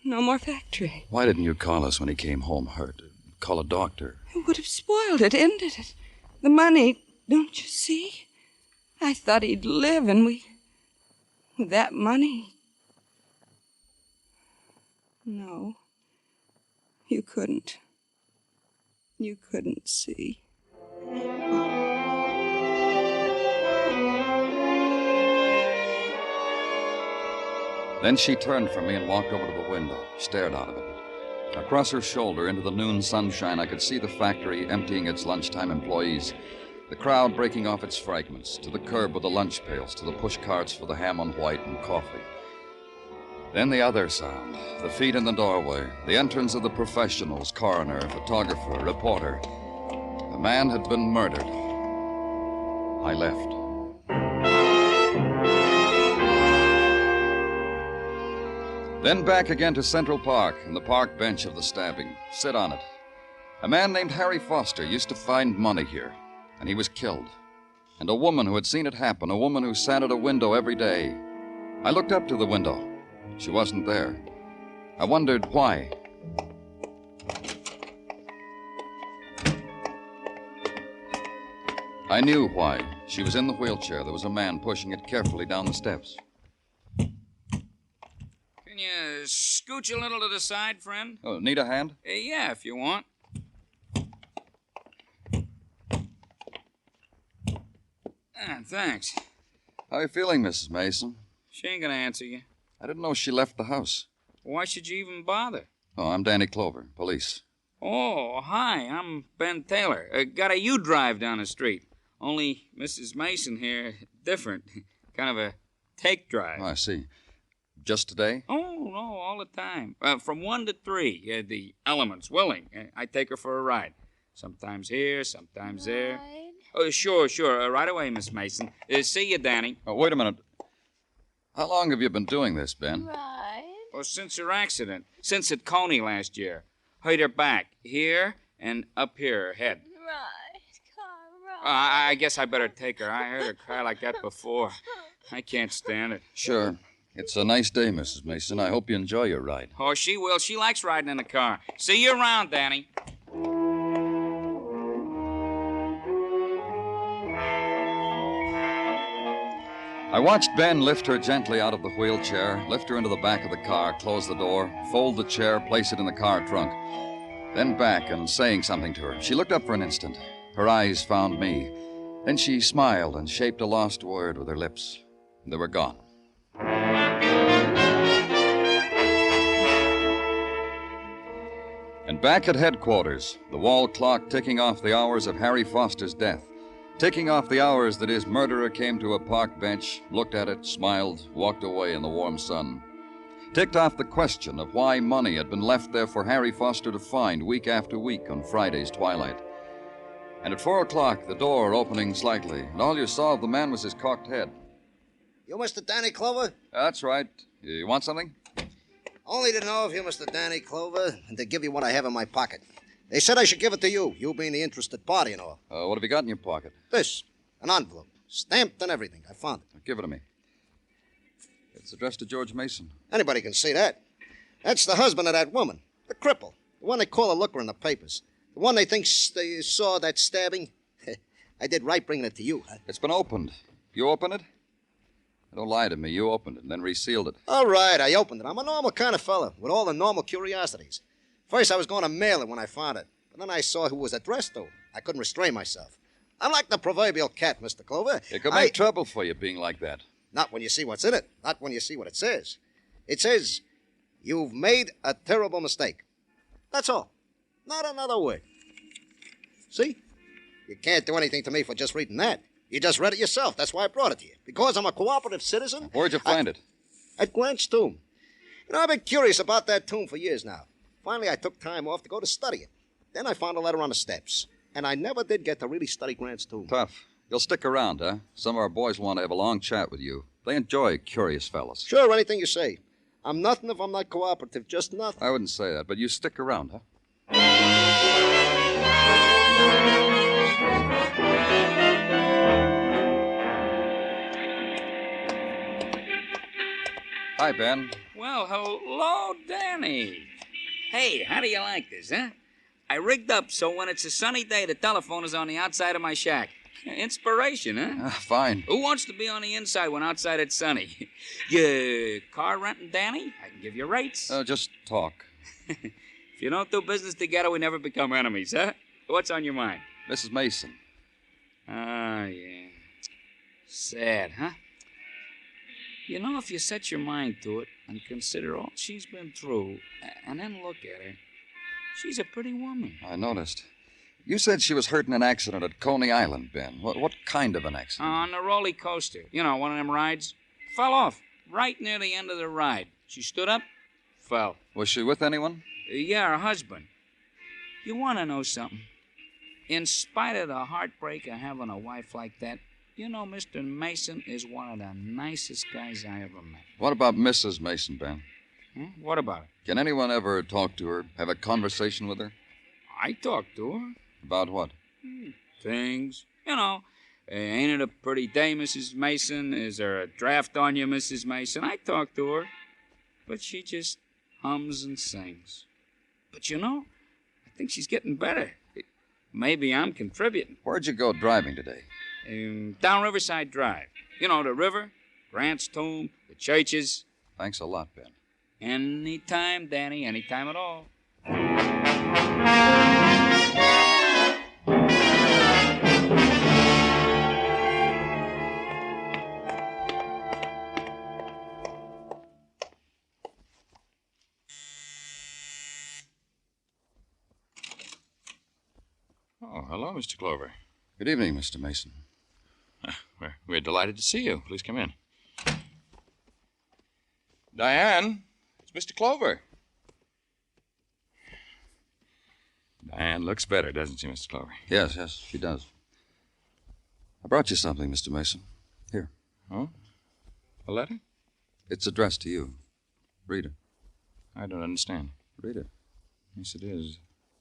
No more factory. Why didn't you call us when he came home hurt? Call a doctor. It would have spoiled it, ended it. The money, don't you see? I thought he'd live, and with that money... No. You couldn't. You couldn't see. Then she turned from me and walked over to the window, stared out of it. Across her shoulder into the noon sunshine, I could see the factory emptying its lunchtime employees, the crowd breaking off its fragments, to the curb with the lunch pails, to the push carts for the ham on white and coffee. Then the other sound, the feet in the doorway, the entrance of the professionals, coroner, photographer, reporter. The man had been murdered. I left. Then back again to Central Park and the park bench of the stabbing. Sit on it. A man named Harry Foster used to find money here, and he was killed. And a woman who had seen it happen, a woman who sat at a window every day. I looked up to the window. She wasn't there. I wondered why. I knew why. She was in the wheelchair. There was a man pushing it carefully down the steps. Can you scooch a little to the side, friend? Oh, need a hand? Yeah, if you want. Thanks. How are you feeling, Mrs. Mason? She ain't gonna answer you. I didn't know she left the house. Why should you even bother? Oh, I'm Danny Clover, police. Oh, hi, I'm Ben Taylor. Got a U-drive down the street. Only Mrs. Mason here, different. Kind of a take drive. Oh, I see. Just today? Oh, no, all the time. From 1 to 3, the element's willing. I take her for a ride. Sometimes here, sometimes there. Oh, sure. Right away, Miss Mason. See you, Danny. Oh, wait a minute. How long have you been doing this, Ben? Right. Well, since her accident. Since at Coney last year. Hurt her back. Here and up here, her head. Right. I guess I better take her. I heard her cry like that before. I can't stand it. Sure. It's a nice day, Mrs. Mason. I hope you enjoy your ride. Oh, she will. She likes riding in the car. See you around, Danny. I watched Ben lift her gently out of the wheelchair, lift her into the back of the car, close the door, fold the chair, place it in the car trunk. Then back and saying something to her. She looked up for an instant. Her eyes found me. Then she smiled and shaped a lost word with her lips. They were gone. And back at headquarters, the wall clock ticking off the hours of Harry Foster's death. Ticking off the hours that his murderer came to a park bench, looked at it, smiled, walked away in the warm sun. Ticked off the question of why money had been left there for Harry Foster to find week after week on Friday's twilight. And at 4 o'clock, the door opening slightly, and all you saw of the man was his cocked head. You Mr. Danny Clover? That's right. You want something? Only to know if you're Mr. Danny Clover and to give you what I have in my pocket. They said I should give it to you, you being the interested party and all. What have you got in your pocket? This, an envelope, stamped and everything. I found it. Give it to me. It's addressed to George Mason. Anybody can see that. That's the husband of that woman, the cripple, the one they call a looker in the papers, the one they think they saw that stabbing. I did right bringing it to you. Huh? It's been opened. You opened it? Don't lie to me. You opened it and then resealed it. All right, I opened it. I'm a normal kind of fella with all the normal curiosities. First, I was going to mail it when I found it. But then I saw who it was addressed to. I couldn't restrain myself. I'm like the proverbial cat, Mr. Clover. It could make trouble for you being like that. Not when you see what's in it. Not when you see what it says. It says, you've made a terrible mistake. That's all. Not another word. See? You can't do anything to me for just reading that. You just read it yourself. That's why I brought it to you. Because I'm a cooperative citizen. Where'd you find it? At Grant's tomb. You know, I've been curious about that tomb for years now. Finally, I took time off to go to study it. Then I found a letter on the steps. And I never did get to really study Grant's tomb. Tough. You'll stick around, huh? Some of our boys want to have a long chat with you. They enjoy curious fellas. Sure, anything you say. I'm nothing if I'm not cooperative, just nothing. I wouldn't say that, but you stick around, huh? Hi, Ben. Well, hello, Danny. Hey, how do you like this, huh? I rigged up so when it's a sunny day, the telephone is on the outside of my shack. Inspiration, huh? Fine. Who wants to be on the inside when outside it's sunny? You car renting, Danny? I can give you rates. Just talk. If you don't do business together, we never become enemies, huh? What's on your mind? Mrs. Mason. Ah, yeah. Sad, huh? You know, if you set your mind to it and consider all she's been through, and then look at her, she's a pretty woman. I noticed. You said she was hurt in an accident at Coney Island, Ben. What kind of an accident? On the roller coaster. You know, one of them rides. Fell off right near the end of the ride. She stood up, fell. Was she with anyone? Yeah, her husband. You want to know something? In spite of the heartbreak of having a wife like that, you know, Mr. Mason is one of the nicest guys I ever met. What about Mrs. Mason, Ben? What about her? Can anyone ever talk to her, have a conversation with her? I talked to her. About what? Things. You know, ain't it a pretty day, Mrs. Mason? Is there a draft on you, Mrs. Mason? I talked to her. But she just hums and sings. But you know, I think she's getting better. Maybe I'm contributing. Where'd you go driving today? Down Riverside Drive. You know, the river, Grant's tomb, the churches. Thanks a lot, Ben. Anytime, Danny, anytime at all. Oh, hello, Mr. Clover. Good evening, Mr. Mason. We're delighted to see you. Please come in. Diane, it's Mr. Clover. Diane looks better, doesn't she, Mr. Clover? Yes, she does. I brought you something, Mr. Mason. Here. Oh? A letter? It's addressed to you. Read it. I don't understand. Read it. Yes, it is.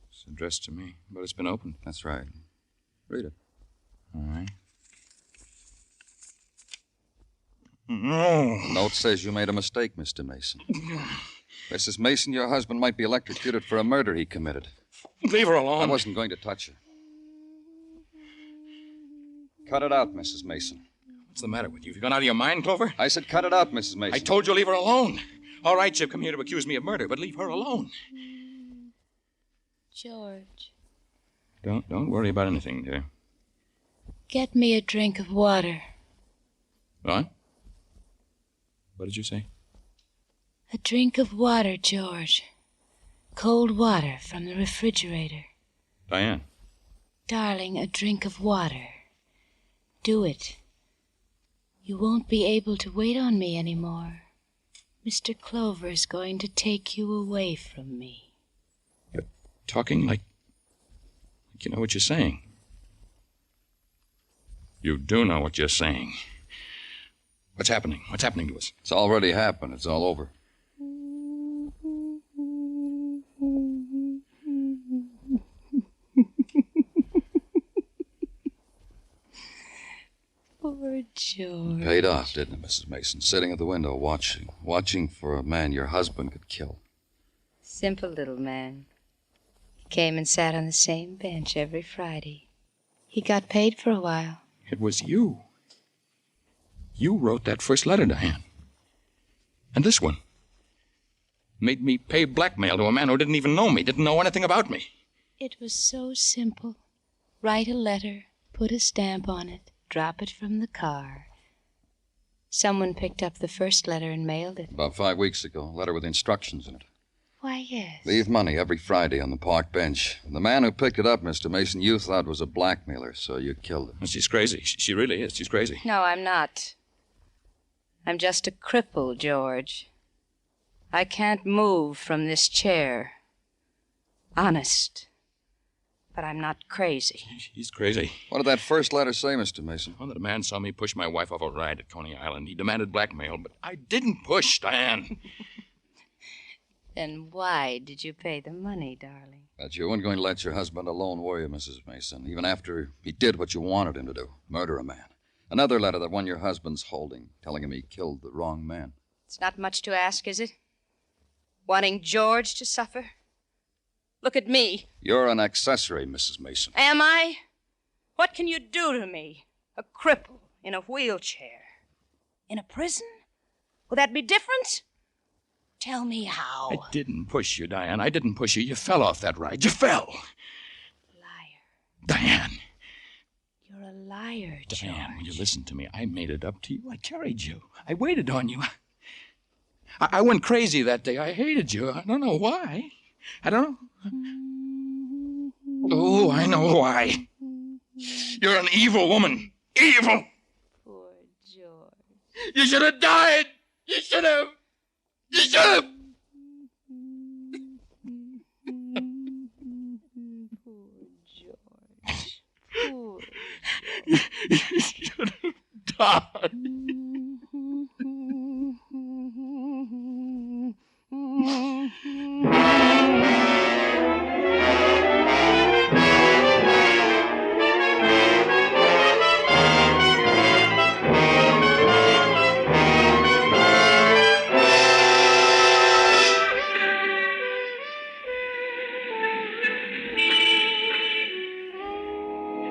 It's addressed to me, but it's been opened. That's right. Read it. All right. The note says you made a mistake, Mr. Mason. Mrs. Mason, your husband might be electrocuted for a murder he committed. Leave her alone. I wasn't going to touch her. Cut it out, Mrs. Mason. What's the matter with you? Have you gone out of your mind, Clover? I said cut it out, Mrs. Mason. I told you leave her alone. All right, you've come here to accuse me of murder, but leave her alone. George. Don't worry about anything, dear. Get me a drink of water. What? What did you say? A drink of water, George. Cold water from the refrigerator. Diane. Darling, a drink of water. Do it. You won't be able to wait on me anymore. Mr. Clover is going to take you away from me. You're talking like you know what you're saying. You do know what you're saying. What's happening? What's happening to us? It's already happened. It's all over. Poor George. Paid off, didn't it, Mrs. Mason? Sitting at the window watching for a man your husband could kill. Simple little man. He came and sat on the same bench every Friday. He got paid for a while. It was you. You wrote that first letter, Diane. And this one. Made me pay blackmail to a man who didn't even know me, didn't know anything about me. It was so simple. Write a letter, put a stamp on it, drop it from the car. Someone picked up the first letter and mailed it. About 5 weeks ago. A letter with instructions in it. Why, yes. Leave money every Friday on the park bench. The man who picked it up, Mr. Mason, you thought was a blackmailer, so you killed him. Well, she's crazy. She really is. She's crazy. No, I'm not. I'm just a cripple, George. I can't move from this chair. Honest. But I'm not crazy. He's crazy. What did that first letter say, Mr. Mason? Well, that a man saw me push my wife off a ride at Coney Island. He demanded blackmail, but I didn't push, Diane. Then why did you pay the money, darling? That you weren't going to let your husband alone, were you, Mrs. Mason? Even after he did what you wanted him to do, murder a man. Another letter, that one your husband's holding, telling him he killed the wrong man. It's not much to ask, is it? Wanting George to suffer? Look at me. You're an accessory, Mrs. Mason. Am I? What can you do to me? A cripple in a wheelchair. In a prison? Will that be different? Tell me how. I didn't push you, Diane. I didn't push you. You fell off that ride. You fell. Liar. Diane. You're a liar, George. Diane, will you listen to me? I made it up to you. I carried you. I waited on you. I went crazy that day. I hated you. I don't know why. I don't know. Oh, I know why. You're an evil woman. Evil. Poor George. You should have died. You should have. You should have. Poor George. Poor You should have died.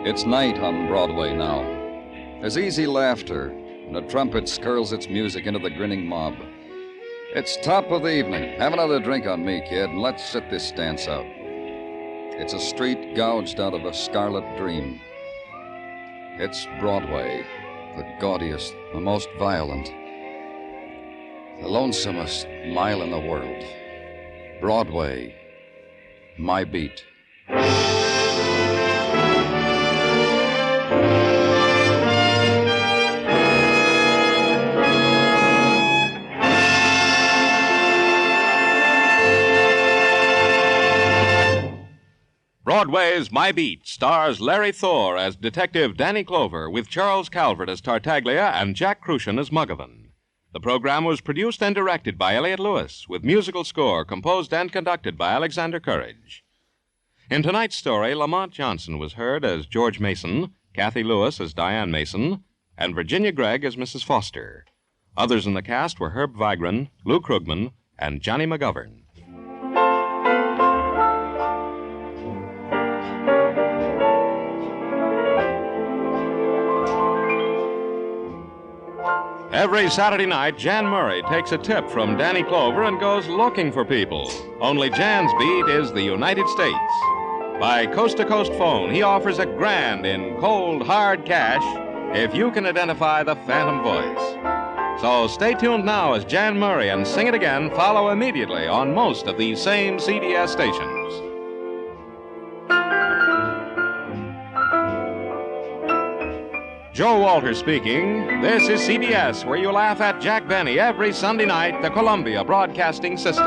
It's night on Broadway now. There's easy laughter, and a trumpet skirls its music into the grinning mob. It's top of the evening. Have another drink on me, kid, and let's sit this dance out. It's a street gouged out of a scarlet dream. It's Broadway, the gaudiest, the most violent, the lonesomest mile in the world. Broadway, my beat. Broadway's My Beat stars Larry Thor as Detective Danny Clover, with Charles Calvert as Tartaglia and Jack Crucian as Muggavan. The program was produced and directed by Elliott Lewis, with musical score composed and conducted by Alexander Courage. In tonight's story, Lamont Johnson was heard as George Mason, Kathy Lewis as Diane Mason, and Virginia Gregg as Mrs. Foster. Others in the cast were Herb Vigran, Lou Krugman, and Johnny McGovern. Every Saturday night, Jan Murray takes a tip from Danny Clover and goes looking for people. Only Jan's beat is the United States. By coast-to-coast phone, he offers a grand in cold, hard cash if you can identify the phantom voice. So stay tuned now as Jan Murray and Sing It Again follow immediately on most of these same CBS stations. Joe Walter speaking. This is CBS, where you laugh at Jack Benny every Sunday night, the Columbia Broadcasting System.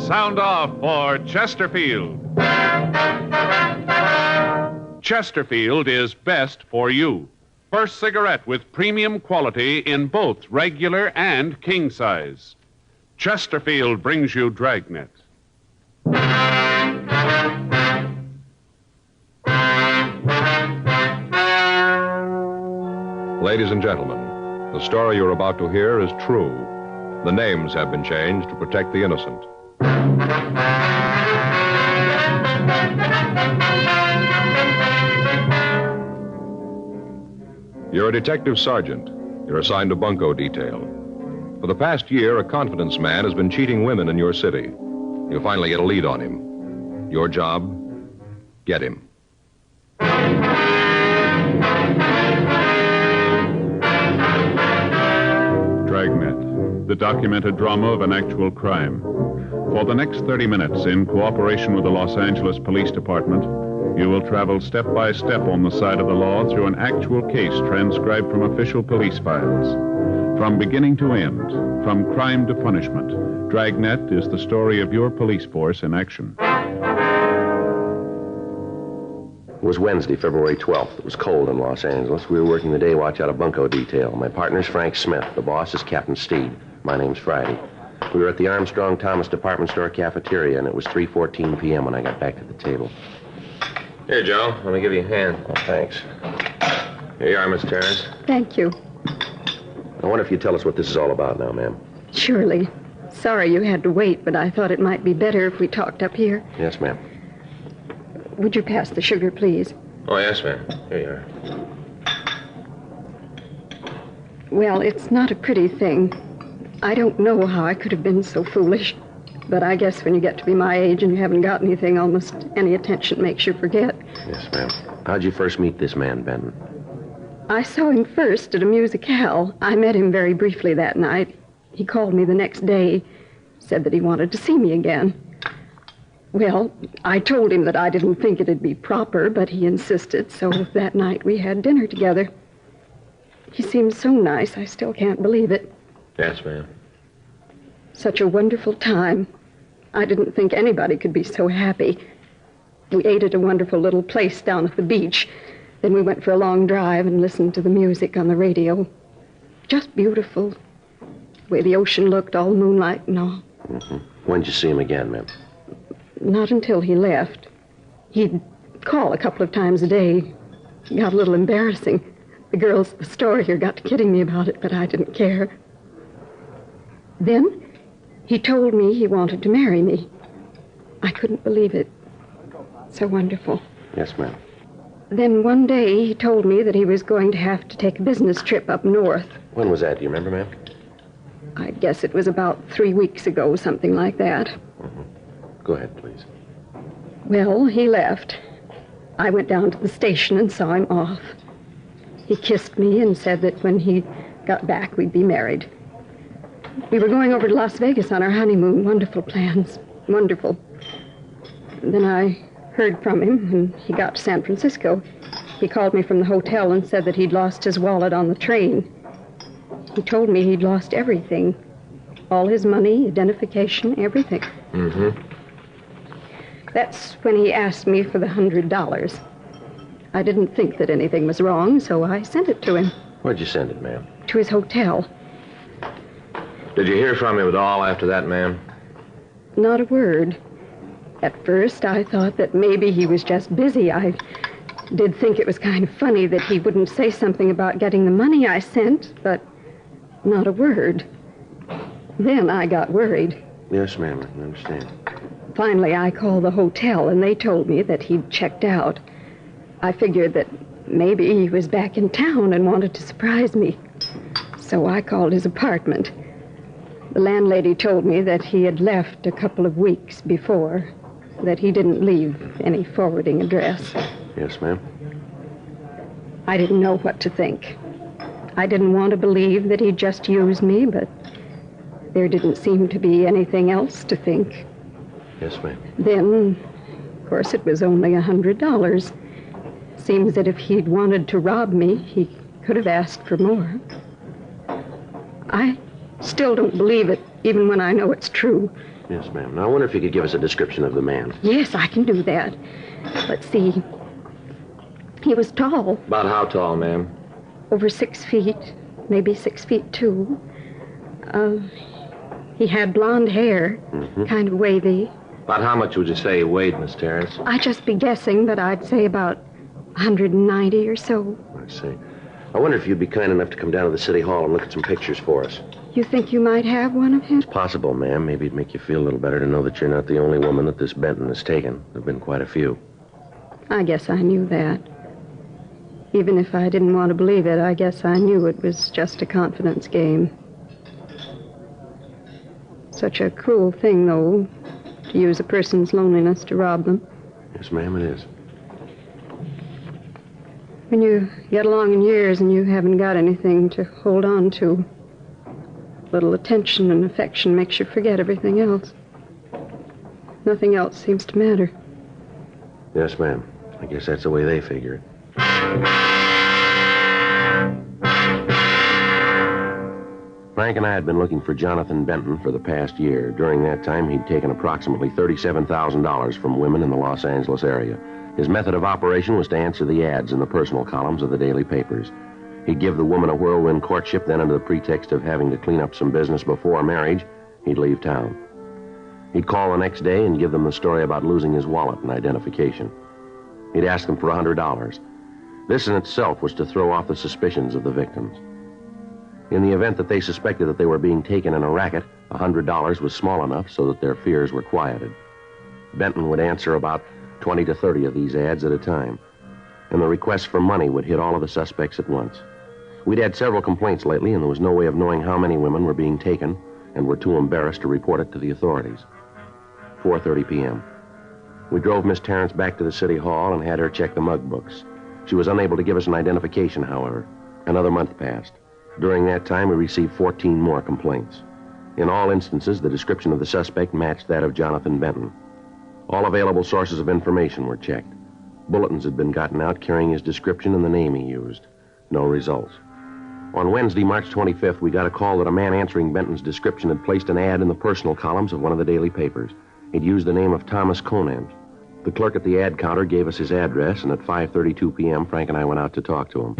Sound off for Chesterfield. Chesterfield is best for you. First cigarette with premium quality in both regular and king size. Chesterfield brings you Dragnet. Ladies and gentlemen, the story you're about to hear is true. The names have been changed to protect the innocent. You're a detective sergeant. You're assigned to bunco detail. For the past year, a confidence man has been cheating women in your city. You finally get a lead on him. Your job, get him. Dragnet. the documented drama of an actual crime. For the next 30 minutes, in cooperation with the Los Angeles Police Department, you will travel step by step on the side of the law through an actual case transcribed from official police files. From beginning to end, from crime to punishment, Dragnet is the story of your police force in action. It was Wednesday, February 12th. It was cold in Los Angeles. We were working the day watch out of bunco detail. My partner's Frank Smith. The boss is Captain Steed. My name's Friday. We were at the Armstrong Thomas department store cafeteria, and it was 3:14 p.m. when I got back to the table. Here, Joe. Let me give you a hand. Oh, thanks. Here you are, Miss Terrace. Thank you. I wonder if you'd tell us what this is all about now, ma'am. Surely. Sorry you had to wait, but I thought it might be better if we talked up here. Yes, ma'am. Would you pass the sugar, please? Oh, yes, ma'am. Here you are. Well, it's not a pretty thing. I don't know how I could have been so foolish. But I guess when you get to be my age and you haven't got anything, almost any attention makes you forget. Yes, ma'am. How'd you first meet this man, Benton? I saw him first at a musicale. I met him very briefly that night. He called me the next day, said that he wanted to see me again. Well, I told him that I didn't think it'd be proper, but he insisted, so that night we had dinner together. He seemed so nice, I still can't believe it. Yes, ma'am. Such a wonderful time. I didn't think anybody could be so happy. We ate at a wonderful little place down at the beach. Then we went for a long drive and listened to the music on the radio. Just beautiful. The way the ocean looked, all moonlight and all. Mm-hmm. When'd you see him again, ma'am? Not until he left. He'd call a couple of times a day. It got a little embarrassing. The girls at the store here got to kidding me about it, but I didn't care. Then he told me he wanted to marry me. I couldn't believe it. So wonderful. Yes, ma'am. Then one day he told me that he was going to have to take a business trip up north. When was that? Do you remember, ma'am? I guess it was about 3 weeks ago, something like that. Mm-hmm. Go ahead, please. Well, he left. I went down to the station and saw him off. He kissed me and said that when he got back, we'd be married. We were going over to Las Vegas on our honeymoon. Wonderful plans. Wonderful. And then I heard from him, and he got to San Francisco. He called me from the hotel and said that he'd lost his wallet on the train. He told me he'd lost everything. All his money, identification, everything. Mm-hmm. That's when he asked me for the $100. I didn't think that anything was wrong, so I sent it to him. Where'd you send it, ma'am? To his hotel. Did you hear from him at all after that, ma'am? Not a word. At first, I thought that maybe he was just busy. I did think it was kind of funny that he wouldn't say something about getting the money I sent, but not a word. Then I got worried. Yes, ma'am, I can understand. Finally, I called the hotel, and they told me that he'd checked out. I figured that maybe he was back in town and wanted to surprise me. So I called his apartment. The landlady told me that he had left a couple of weeks before, that he didn't leave any forwarding address. Yes, ma'am. I didn't know what to think. I didn't want to believe that he'd just used me, but there didn't seem to be anything else to think. Yes, ma'am. Then, of course, it was only $100. Seems that if he'd wanted to rob me, he could have asked for more. I still don't believe it, even when I know it's true. Yes, ma'am. Now, I wonder if you could give us a description of the man. Yes, I can do that. Let's see. He was tall. About how tall, ma'am? Over 6 feet, maybe 6 feet 2. He had blonde hair, kind of wavy. About how much would you say he weighed, Miss Terrace? I'd just be guessing, but I'd say about 190 or so. I see. I wonder if you'd be kind enough to come down to the city hall and look at some pictures for us. You think you might have one of him? It's possible, ma'am. Maybe it'd make you feel a little better to know that you're not the only woman that this Benton has taken. There have been quite a few. I guess I knew that. Even if I didn't want to believe it, I guess I knew it was just a confidence game. Such a cruel thing, though, to use a person's loneliness to rob them. Yes, ma'am, it is. When you get along in years and you haven't got anything to hold on to, little attention and affection makes you forget everything else. Nothing else seems to matter. Yes, ma'am. I guess that's the way they figure it. Frank and I had been looking for Jonathan Benton for the past year. During that time, he'd taken approximately $37,000 from women in the Los Angeles area. His method of operation was to answer the ads in the personal columns of the daily papers. He'd give the woman a whirlwind courtship, then under the pretext of having to clean up some business before marriage, he'd leave town. He'd call the next day and give them the story about losing his wallet and identification. He'd ask them for $100. This in itself was to throw off the suspicions of the victims. In the event that they suspected that they were being taken in a racket, $100 was small enough so that their fears were quieted. Benton would answer about 20 to 30 of these ads at a time, and the requests for money would hit all of the suspects at once. We'd had several complaints lately, and there was no way of knowing how many women were being taken and were too embarrassed to report it to the authorities. 4:30 p.m. We drove Miss Terrence back to the city hall and had her check the mug books. She was unable to give us an identification, however. Another month passed. During that time, we received 14 more complaints. In all instances, the description of the suspect matched that of Jonathan Benton. All available sources of information were checked. Bulletins had been gotten out carrying his description and the name he used. No results. On Wednesday, March 25th, we got a call that a man answering Benton's description had placed an ad in the personal columns of one of the daily papers. He'd used the name of Thomas Conant. The clerk at the ad counter gave us his address, and at 5:32 p.m., Frank and I went out to talk to him.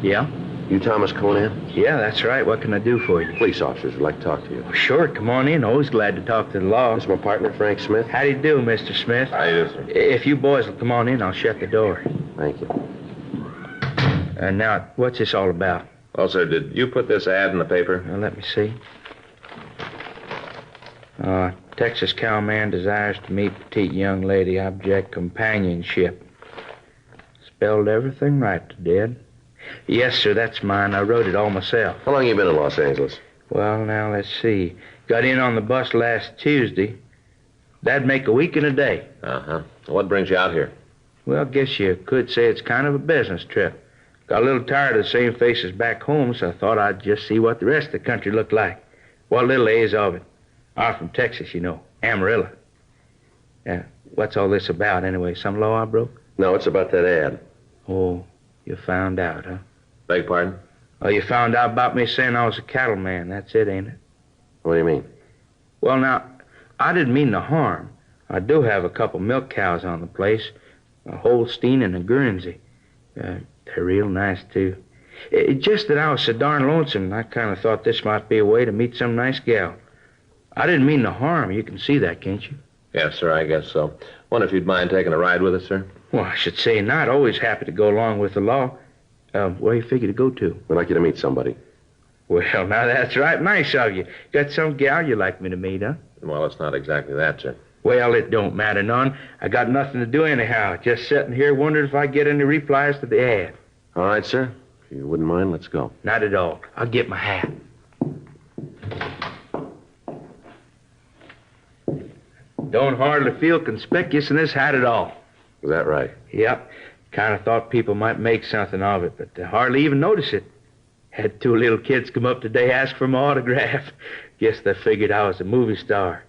Yeah? You Thomas Conant? Yeah, that's right. What can I do for you? Police officers would like to talk to you. Sure, come on in. Always glad to talk to the law. This is my partner, Frank Smith. How do you do, Mr. Smith? How do you do, sir? If you boys will come on in, I'll shut the door. Thank you. Now, what's this all about? Well, sir, did you put this ad in the paper? Well, let me see. Texas cowman desires to meet petite young lady, object companionship. Spelled everything right to dead. Yes, sir, that's mine. I wrote it all myself. How long you been in Los Angeles? Well, now, let's see. Got in on the bus last Tuesday. That'd make a week and a day. Uh-huh. What brings you out here? Well, I guess you could say it's kind of a business trip. Got a little tired of the same faces back home, so I thought I'd just see what the rest of the country looked like. What little there is of it. I'm from Texas, you know. Amarillo. What's all this about, anyway? Some law I broke? No, it's about that ad. Oh, you found out, huh? Beg pardon? Oh, you found out about me saying I was a cattleman. That's it, ain't it? What do you mean? Well, now, I didn't mean no harm. I do have a couple milk cows on the place, a Holstein and a Guernsey. They're real nice, too. It's just that I was so darn lonesome, I kind of thought this might be a way to meet some nice gal. I didn't mean no harm. You can see that, can't you? Yes, sir, I guess so. Wonder if you'd mind taking a ride with us, sir? Well, I should say not. Always happy to go along with the law. Where you figure to go to? We'd like you to meet somebody. Well, now that's right nice of you. Got some gal you'd like me to meet, huh? Well, it's not exactly that, sir. Well, it don't matter none. I got nothing to do anyhow. Just sitting here wondering if I get any replies to the ad. All right, sir. If you wouldn't mind, let's go. Not at all. I'll get my hat. Don't hardly feel conspicuous in this hat at all. Is that right? Yep. Kind of thought people might make something of it, but they hardly even notice it. Had two little kids come up today, ask for my autograph. Guess they figured I was a movie star.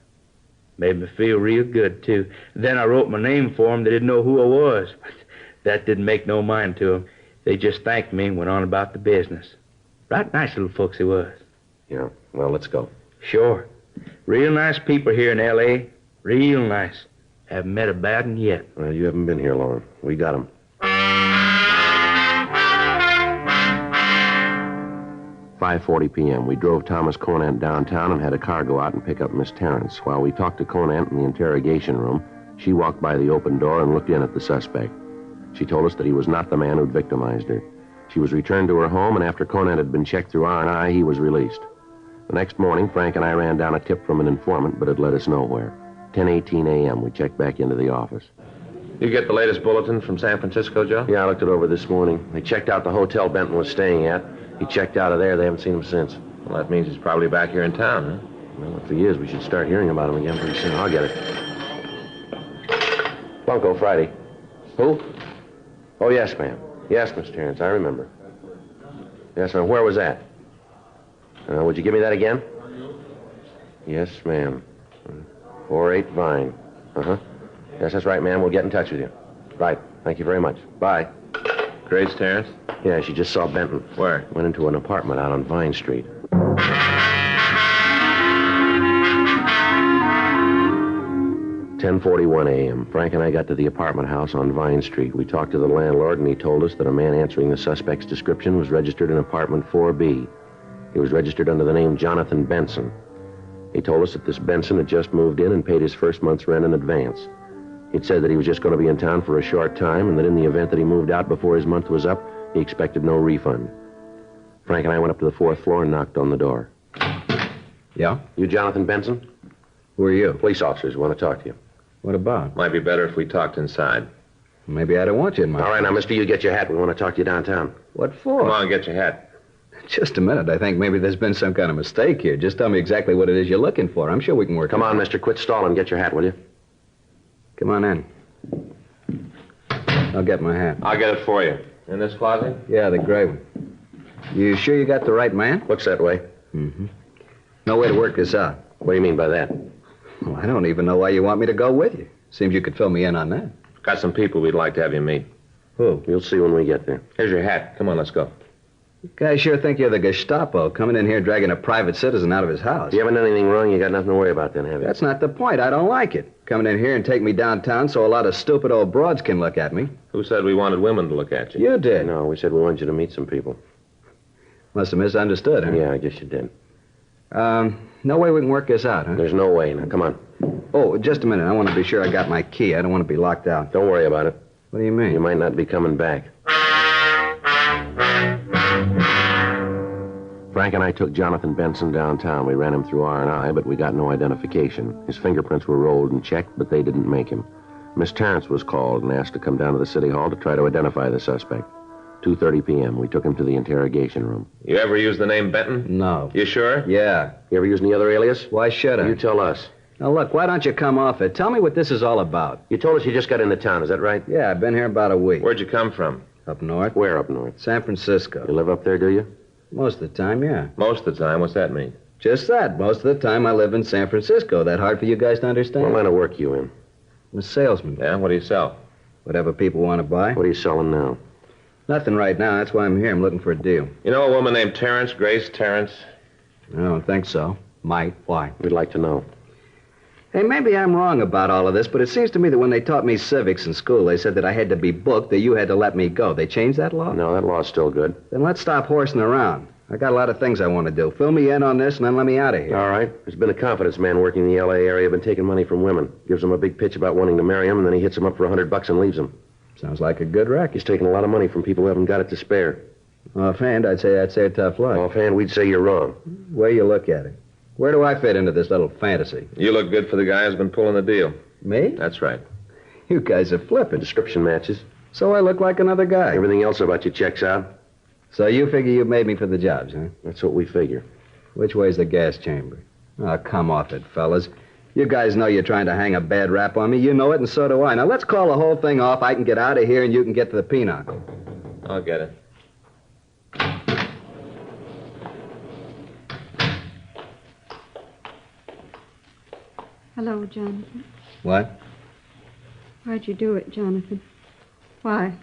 Made me feel real good, too. Then I wrote my name for them. They didn't know who I was. But that didn't make no mind to them. They just thanked me and went on about the business. Right nice little folks they was. Yeah. Well, let's go. Sure. Real nice people here in L.A. Real nice. Haven't met a bad one yet. Well, you haven't been here long. We got 'em. 5:40 p.m. We drove Thomas Conant downtown and had a car go out and pick up Miss Terrence. While we talked to Conant in the interrogation room, she walked by the open door and looked in at the suspect. She told us that he was not the man who'd victimized her. She was returned to her home, and after Conant had been checked through R&I, he was released. The next morning, Frank and I ran down a tip from an informant, but it led us nowhere. 10:18 a.m., we checked back into the office. You get the latest bulletin from San Francisco, Joe? Yeah, I looked it over this morning. They checked out the hotel Benton was staying at. He checked out of there. They haven't seen him since. Well, that means he's probably back here in town, huh? Well, if he is, we should start hearing about him again pretty soon. I'll get it. Bunko, Friday. Who? Oh, yes, ma'am. Yes, Miss Terrence, I remember. Yes, ma'am. Where was that? Would you give me that again? Yes, ma'am. 48 Vine. Uh-huh. Yes, that's right, ma'am. We'll get in touch with you. Right. Thank you very much. Bye. Grace Terrence? Yeah, she just saw Benton. Where? Went into an apartment out on Vine Street. 10:41 a.m. Frank and I got to the apartment house on Vine Street. We talked to the landlord, and he told us that a man answering the suspect's description was registered in apartment 4B. He was registered under the name Jonathan Benson. He told us that this Benson had just moved in and paid his first month's rent in advance. He'd said that he was just going to be in town for a short time, and that in the event that he moved out before his month was up, he expected no refund. Frank and I went up to the 4th floor and knocked on the door. Yeah? You Jonathan Benson? Who are you? Police officers want to talk to you. What about? Might be better if we talked inside. Maybe I don't want you in my... All right, now, mister, you get your hat. We want to talk to you downtown. What for? Come on, get your hat. Just a minute. I think maybe there's been some kind of mistake here. Just tell me exactly what it is you're looking for. I'm sure we can work Come it on, out. mister. Quit stalling. Get your hat, will you? Come on in. I'll get my hat. I'll get it for you. In this closet? Yeah, the gray one. You sure you got the right man? Looks that way. Mm-hmm. No way to work this out. What do you mean by that? Well, I don't even know why you want me to go with you. Seems you could fill me in on that. Got some people we'd like to have you meet. Who? You'll see when we get there. Here's your hat. Come on, let's go. You guys sure think you're the Gestapo, coming in here dragging a private citizen out of his house. If you haven't done anything wrong, you got nothing to worry about then, have you? That's not the point. I don't like it. Coming in here and take me downtown so a lot of stupid old broads can look at me. Who said we wanted women to look at you? You did. No, we said we wanted you to meet some people. Must have misunderstood, huh? Yeah, I guess you did. No way we can work this out, huh? There's no way. Now, come on. Oh, just a minute. I want to be sure I got my key. I don't want to be locked out. Don't worry about it. What do you mean? You might not be coming back. Frank and I took Jonathan Benson downtown. We ran him through R&I, but we got no identification. His fingerprints were rolled and checked, but they didn't make him. Miss Terrence was called and asked to come down to the city hall to try to identify the suspect. 2:30 p.m. We took him to the interrogation room. You ever use the name Benton? No. You sure? Yeah. You ever use any other alias? Why should I? You tell us. Now, look, why don't you come off it? Tell me what this is all about. You told us you just got into town, is that right? Yeah, I've been here about a week. Where'd you come from? Up north. Where up north? San Francisco. You live up there, do you? Most of the time, yeah. Most of the time? What's that mean? Just that. Most of the time I live in San Francisco. That hard for you guys to understand? What line of work you in? I'm a salesman. Yeah, what do you sell? Whatever people want to buy. What are you selling now? Nothing right now. That's why I'm here. I'm looking for a deal. You know a woman named Terrence, Grace Terrence? I don't think so. Might. Why? We'd like to know. Hey, maybe I'm wrong about all of this, but it seems to me that when they taught me civics in school, they said that I had to be booked, that you had to let me go. They changed that law? No, that law's still good. Then let's stop horsing around. I got a lot of things I want to do. Fill me in on this and then let me out of here. All right. There's been a confidence man working in the L.A. area, been taking money from women. Gives them a big pitch about wanting to marry him, and then he hits them up for $100 and leaves them. Sounds like a good racket. He's taking a lot of money from people who haven't got it to spare. Offhand, I'd say a tough luck. Offhand, we'd say you're wrong. Way you look at it. Where do I fit into this little fantasy? You look good for the guy who's been pulling the deal. Me? That's right. You guys are flipping. Description matches. So I look like another guy. Everything else about you checks out. So you figure you made me for the jobs, huh? That's what we figure. Which way's the gas chamber? Oh, come off it, fellas. You guys know you're trying to hang a bad rap on me. You know it, and so do I. Now, let's call the whole thing off. I can get out of here, and you can get to the pinochle. I'll get it. Hello, Jonathan. What? Why'd you do it, Jonathan? Why?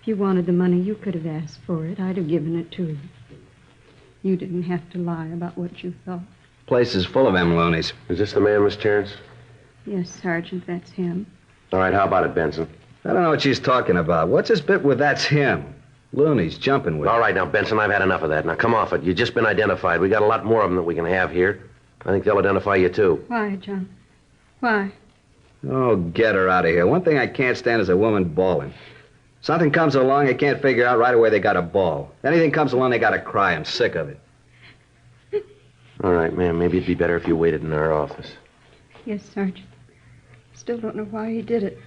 If you wanted the money, you could have asked for it. I'd have given it to you. You didn't have to lie about what you thought. Place is full of them loonies. Is this the man, Miss Terrence? Yes, Sergeant, that's him. All right, how about it, Benson? I don't know what she's talking about. What's this bit with that's him? Loonies jumping with All right, now, Benson, I've had enough of that. Now, come off it. You've just been identified. We got a lot more of them that we can have here. I think they'll identify you, too. Why, John? Why? Oh, get her out of here. One thing I can't stand is a woman bawling. Something comes along, they can't figure out right away they got to bawl. Anything comes along, they got to cry. I'm sick of it. All right, ma'am, maybe it'd be better if you waited in our office. Yes, Sergeant. Still don't know why he did it.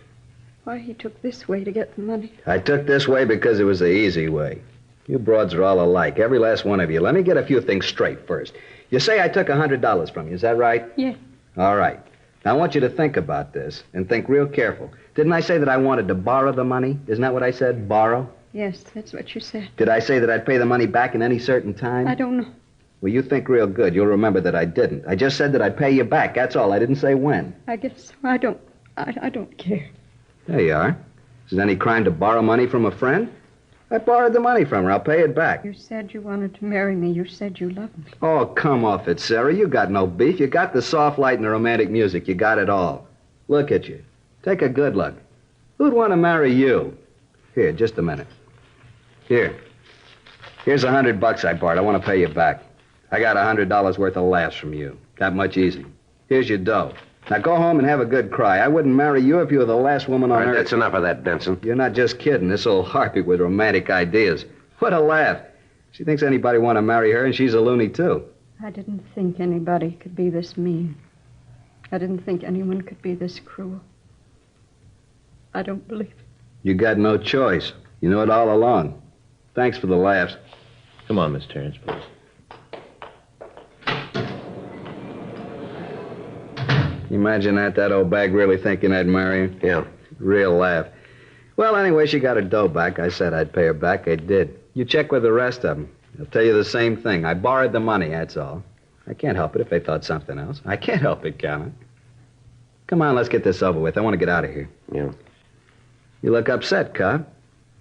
Why he took this way to get the money. I took this way because it was the easy way. You broads are all alike, every last one of you. Let me get a few things straight first. You say I took $100 from you, is that right? Yeah. All right. Now, I want you to think about this and think real careful. Didn't I say that I wanted to borrow the money? Isn't that what I said, borrow? Yes, that's what you said. Did I say that I'd pay the money back in any certain time? I don't know. Well, you think real good. You'll remember that I didn't. I just said that I'd pay you back. That's all. I didn't say when. I guess I don't care. There you are. Is it any crime to borrow money from a friend? I borrowed the money from her. I'll pay it back. You said you wanted to marry me. You said you loved me. Oh, come off it, Sarah. You got no beef. You got the soft light and the romantic music. You got it all. Look at you. Take a good look. Who'd want to marry you? Here, just a minute. Here. Here's $100 I borrowed. I want to pay you back. I got $100 worth of laughs from you. That much easy. Here's your dough. Now go home and have a good cry. I wouldn't marry you if you were the last woman on All right, earth. that's enough of that, Benson. You're not just kidding. This old harpy with romantic ideas. What a laugh. She thinks anybody want to marry her, and she's a loony, too. I didn't think anybody could be this mean. I didn't think anyone could be this cruel. I don't believe it. You got no choice. You knew it all along. Thanks for the laughs. Come on, Miss Terrence, please. Imagine that old bag really thinking I'd marry her? Yeah. Real laugh. Well, anyway, she got her dough back. I said I'd pay her back. I did. You check with the rest of them. They'll tell you the same thing. I borrowed the money, that's all. I can't help it if they thought something else. I can't help it, can I? Come on, let's get this over with. I want to get out of here. Yeah. You look upset, Cobb.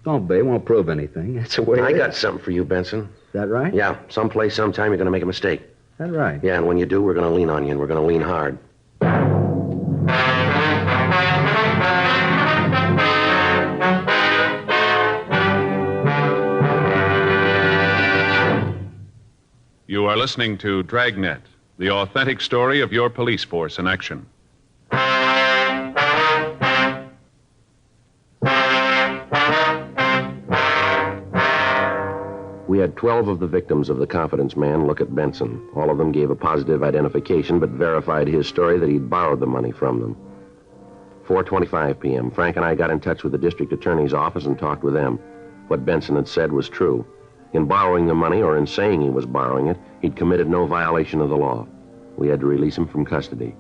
Don't be. It won't prove anything. That's the way I it got is. something for you, Benson. Is that right? Yeah. Someplace, sometime, you're going to make a mistake. That right? Yeah, and when you do, we're going to lean on you, and we're going to lean hard. You are listening to Dragnet, the authentic story of your police force in action. We had 12 of the victims of the confidence man look at Benson. All of them gave a positive identification, but verified his story that he'd borrowed the money from them. 4:25 p.m., Frank and I got in touch with the district attorney's office and talked with them. What Benson had said was true. In borrowing the money, or in saying he was borrowing it, he'd committed no violation of the law. We had to release him from custody.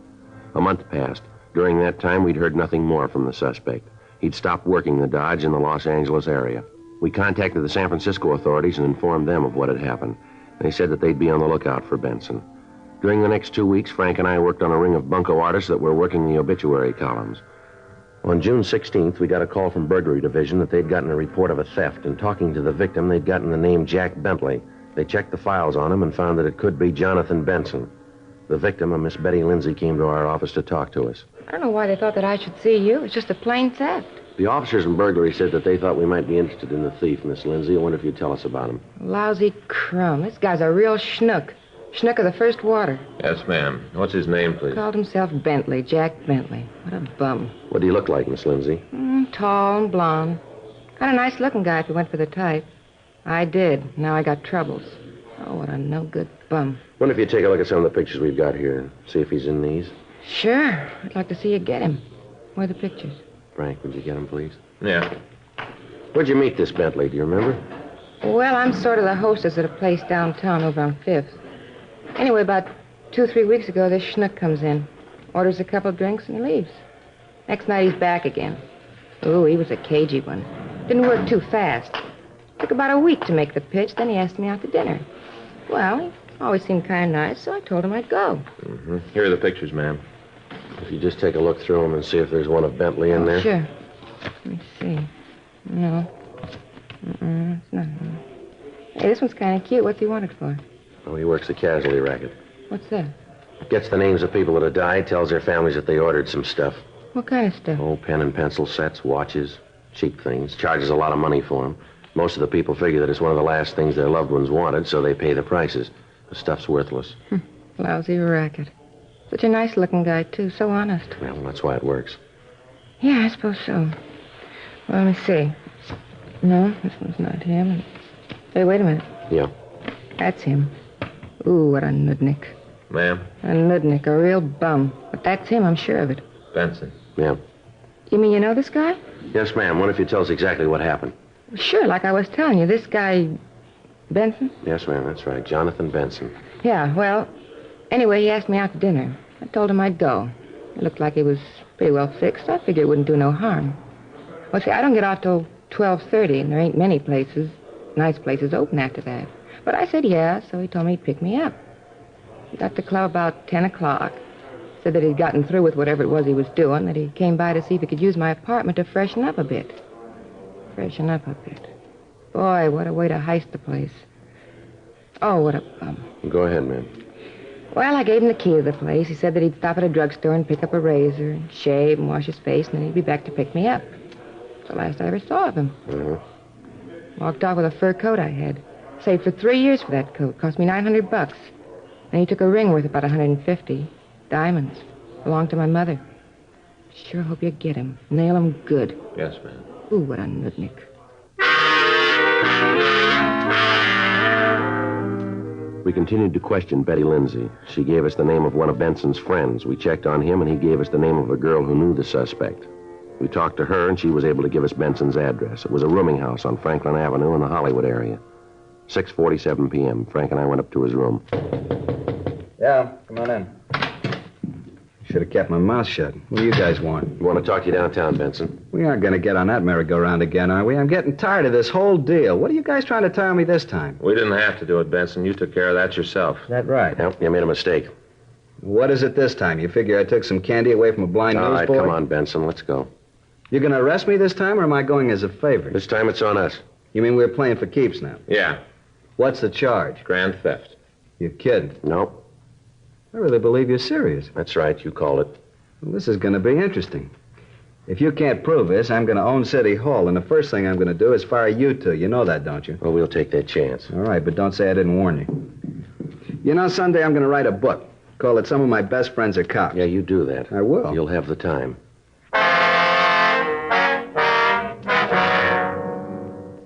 A month passed. During that time, we'd heard nothing more from the suspect. He'd stopped working the Dodge in the Los Angeles area. We contacted the San Francisco authorities and informed them of what had happened. They said that they'd be on the lookout for Benson. During the next 2 weeks, Frank and I worked on a ring of bunco artists that were working the obituary columns. On June 16th, we got a call from Burglary Division that they'd gotten a report of a theft, and talking to the victim, they'd gotten the name Jack Bentley. They checked the files on him and found that it could be Jonathan Benson. The victim, a Miss Betty Lindsay, came to our office to talk to us. I don't know why they thought that I should see you. It's just a plain theft. The officers in burglary said that they thought we might be interested in the thief, Miss Lindsay. I wonder if you'd tell us about him. Lousy crumb. This guy's a real schnook. Schnook of the first water. Yes, ma'am. What's his name, please? Called himself Bentley, Jack Bentley. What a bum. What do you look like, Miss Lindsay? Tall and blonde. Kind of nice-looking guy if you went for the type. I did. Now I got troubles. Oh, what a no-good bum. Wonder if you'd take a look at some of the pictures we've got here and see if he's in these. Sure. I'd like to see you get him. Where are the pictures? Frank, would you get him, please? Yeah. Where'd you meet this Bentley? Do you remember? Well, I'm sort of the hostess at a place downtown over on 5th. Anyway, about 2 or 3 weeks ago, this schnook comes in, orders a couple of drinks, and he leaves. Next night, he's back again. Ooh, he was a cagey one. Didn't work too fast. Took about a week to make the pitch, then he asked me out to dinner. Well, he always seemed kind of nice, so I told him I'd go. Mm-hmm. Here are the pictures, ma'am. If you just take a look through them and see if there's one of Bentley in there. Sure. Let me see. No. It's not. Hey, this one's kind of cute. What's he wanted for? Oh, he works the casualty racket. What's that? Gets the names of people that have died, tells their families that they ordered some stuff. What kind of stuff? Oh, pen and pencil sets, watches, cheap things. Charges a lot of money for them. Most of the people figure that it's one of the last things their loved ones wanted, so they pay the prices. The stuff's worthless. Lousy racket. Such a nice-looking guy, too. So honest. Well, that's why it works. Yeah, I suppose so. Well, let me see. No, this one's not him. Hey, wait a minute. Yeah. That's him. Ooh, what a nudnik. Ma'am? A nudnik, a real bum. But that's him, I'm sure of it. Benson. Yeah. You mean you know this guy? Yes, ma'am. What if you tell us exactly what happened? Sure, like I was telling you. This guy, Benson? Yes, ma'am, that's right. Jonathan Benson. Yeah, well, anyway, he asked me out to dinner. I told him I'd go. It looked like he was pretty well fixed. I figured it wouldn't do no harm. Well, see, I don't get off till 12:30, and there ain't many places, nice places, open after that. But I said yeah, so he told me he'd pick me up. He got to the club about 10 o'clock. Said that he'd gotten through with whatever it was he was doing, that he came by to see if he could use my apartment to freshen up a bit. Freshen up a bit. Boy, what a way to heist the place. Oh, what a bum. Go ahead, ma'am. Well, I gave him the key to the place. He said that he'd stop at a drugstore and pick up a razor and shave and wash his face, and then he'd be back to pick me up. It's the last I ever saw of him. Walked off with a fur coat I had. Saved for 3 years for that coat. Cost me $900. And he took a ring worth about 150. Diamonds. Belonged to my mother. Sure hope you get him. Nail him good. Yes, ma'am. Ooh, what a nutnik. We continued to question Betty Lindsay. She gave us the name of one of Benson's friends. We checked on him, and he gave us the name of a girl who knew the suspect. We talked to her, and she was able to give us Benson's address. It was a rooming house on Franklin Avenue in the Hollywood area. 6:47 p.m. Frank and I went up to his room. Yeah, come on in. Should have kept my mouth shut. What do you guys want? We want to talk to you downtown, Benson. We aren't going to get on that merry-go-round again, are we? I'm getting tired of this whole deal. What are you guys trying to tell me this time? We didn't have to do it, Benson. You took care of that yourself. Is that right? Yep, you made a mistake. What is it this time? You figure I took some candy away from a blind All right, newsboy? come on, Benson. Let's go. You going to arrest me this time, or am I going as a favor? This time it's on us. You mean we're playing for keeps now? Yeah. What's the charge? Grand theft. You're kidding. Nope. I really believe you're serious. That's right. You called it. Well, this is going to be interesting. If you can't prove this, I'm going to own City Hall, and the first thing I'm going to do is fire you two. You know that, don't you? Well, we'll take that chance. All right, but don't say I didn't warn you. You know, someday I'm going to write a book. Call it Some of My Best Friends Are Cops. Yeah, you do that. I will. You'll have the time.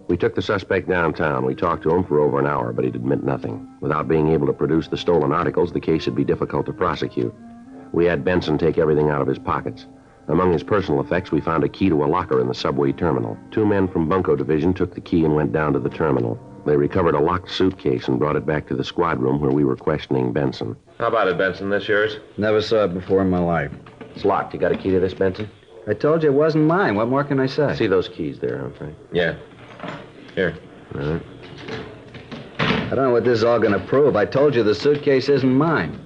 We took the suspect downtown. We talked to him for over an hour, but he'd admit nothing. Without being able to produce the stolen articles, the case would be difficult to prosecute. We had Benson take everything out of his pockets. Among his personal effects, we found a key to a locker in the subway terminal. 2 men from Bunko Division took the key and went down to the terminal. They recovered a locked suitcase and brought it back to the squad room where we were questioning Benson. How about it, Benson? This yours? Never saw it before in my life. It's locked. You got a key to this, Benson? I told you it wasn't mine. What more can I say? See those keys there, huh, Frank? Yeah. Here. All right. I don't know what this is all going to prove. I told you the suitcase isn't mine.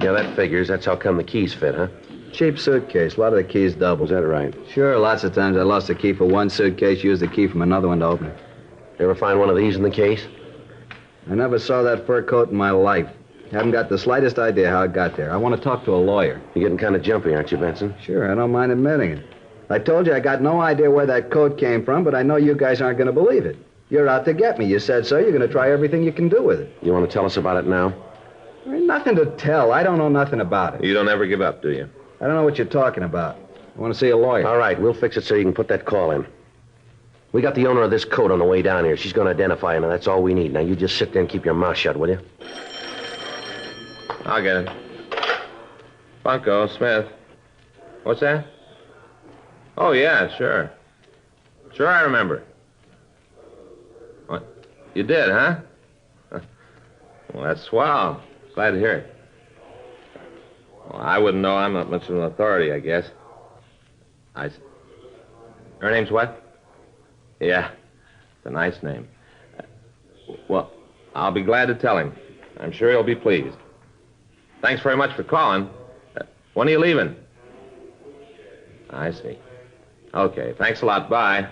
Yeah, that figures. That's how come the keys fit, huh? Cheap suitcase. A lot of the keys double. Is that right? Sure, lots of times I lost a key for one suitcase, used the key from another one to open it. You ever find one of these in the case? I never saw that fur coat in my life. Haven't got the slightest idea how it got there. I want to talk to a lawyer. You're getting kind of jumpy, aren't you, Benson? Sure, I don't mind admitting it. I told you I got no idea where that coat came from, but I know you guys aren't going to believe it. You're out to get me. You said so. You're going to try everything you can do with it. You want to tell us about it now? There ain't nothing to tell. I don't know nothing about it. You don't ever give up, do you? I don't know what you're talking about. I want to see a lawyer. All right, we'll fix it so you can put that call in. We got the owner of this coat on the way down here. She's going to identify him, and that's all we need. Now, you just sit there and keep your mouth shut, will you? I'll get it. Bunko, Smith. What's that? Oh, yeah, sure. Sure, I remember. What? You did, huh? Well, that's swell. Glad to hear it. Well, I wouldn't know. I'm not much of an authority, I guess. Her name's what? Yeah, it's a nice name. Well, I'll be glad to tell him. I'm sure he'll be pleased. Thanks very much for calling. When are you leaving? I see. Okay, thanks a lot. Bye.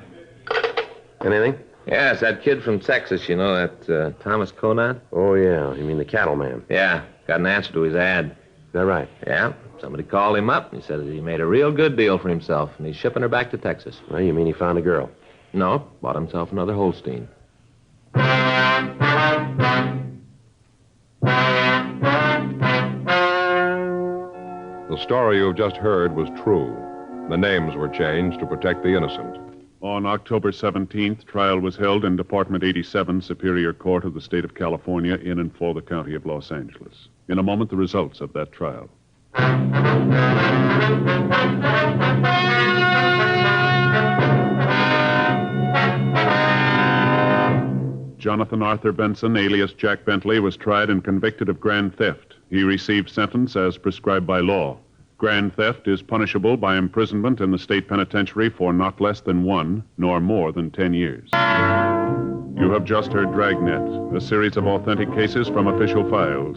Anything? Yes, that kid from Texas, you know, that Thomas Conant? Oh, yeah. You mean the cattleman? Yeah, got an answer to his ad. Is that right? Yeah, somebody called him up and he said that he made a real good deal for himself, and he's shipping her back to Texas. Well, you mean he found a girl? No, bought himself another Holstein. The story you've just heard was true. The names were changed to protect the innocent. On October 17th, trial was held in Department 87, Superior Court of the State of California, in and for the County of Los Angeles. In a moment, the results of that trial. Jonathan Arthur Benson, alias Jack Bentley, was tried and convicted of grand theft. He received sentence as prescribed by law. Grand theft is punishable by imprisonment in the state penitentiary for not less than 1, nor more than 10 years. You have just heard Dragnet, a series of authentic cases from official files.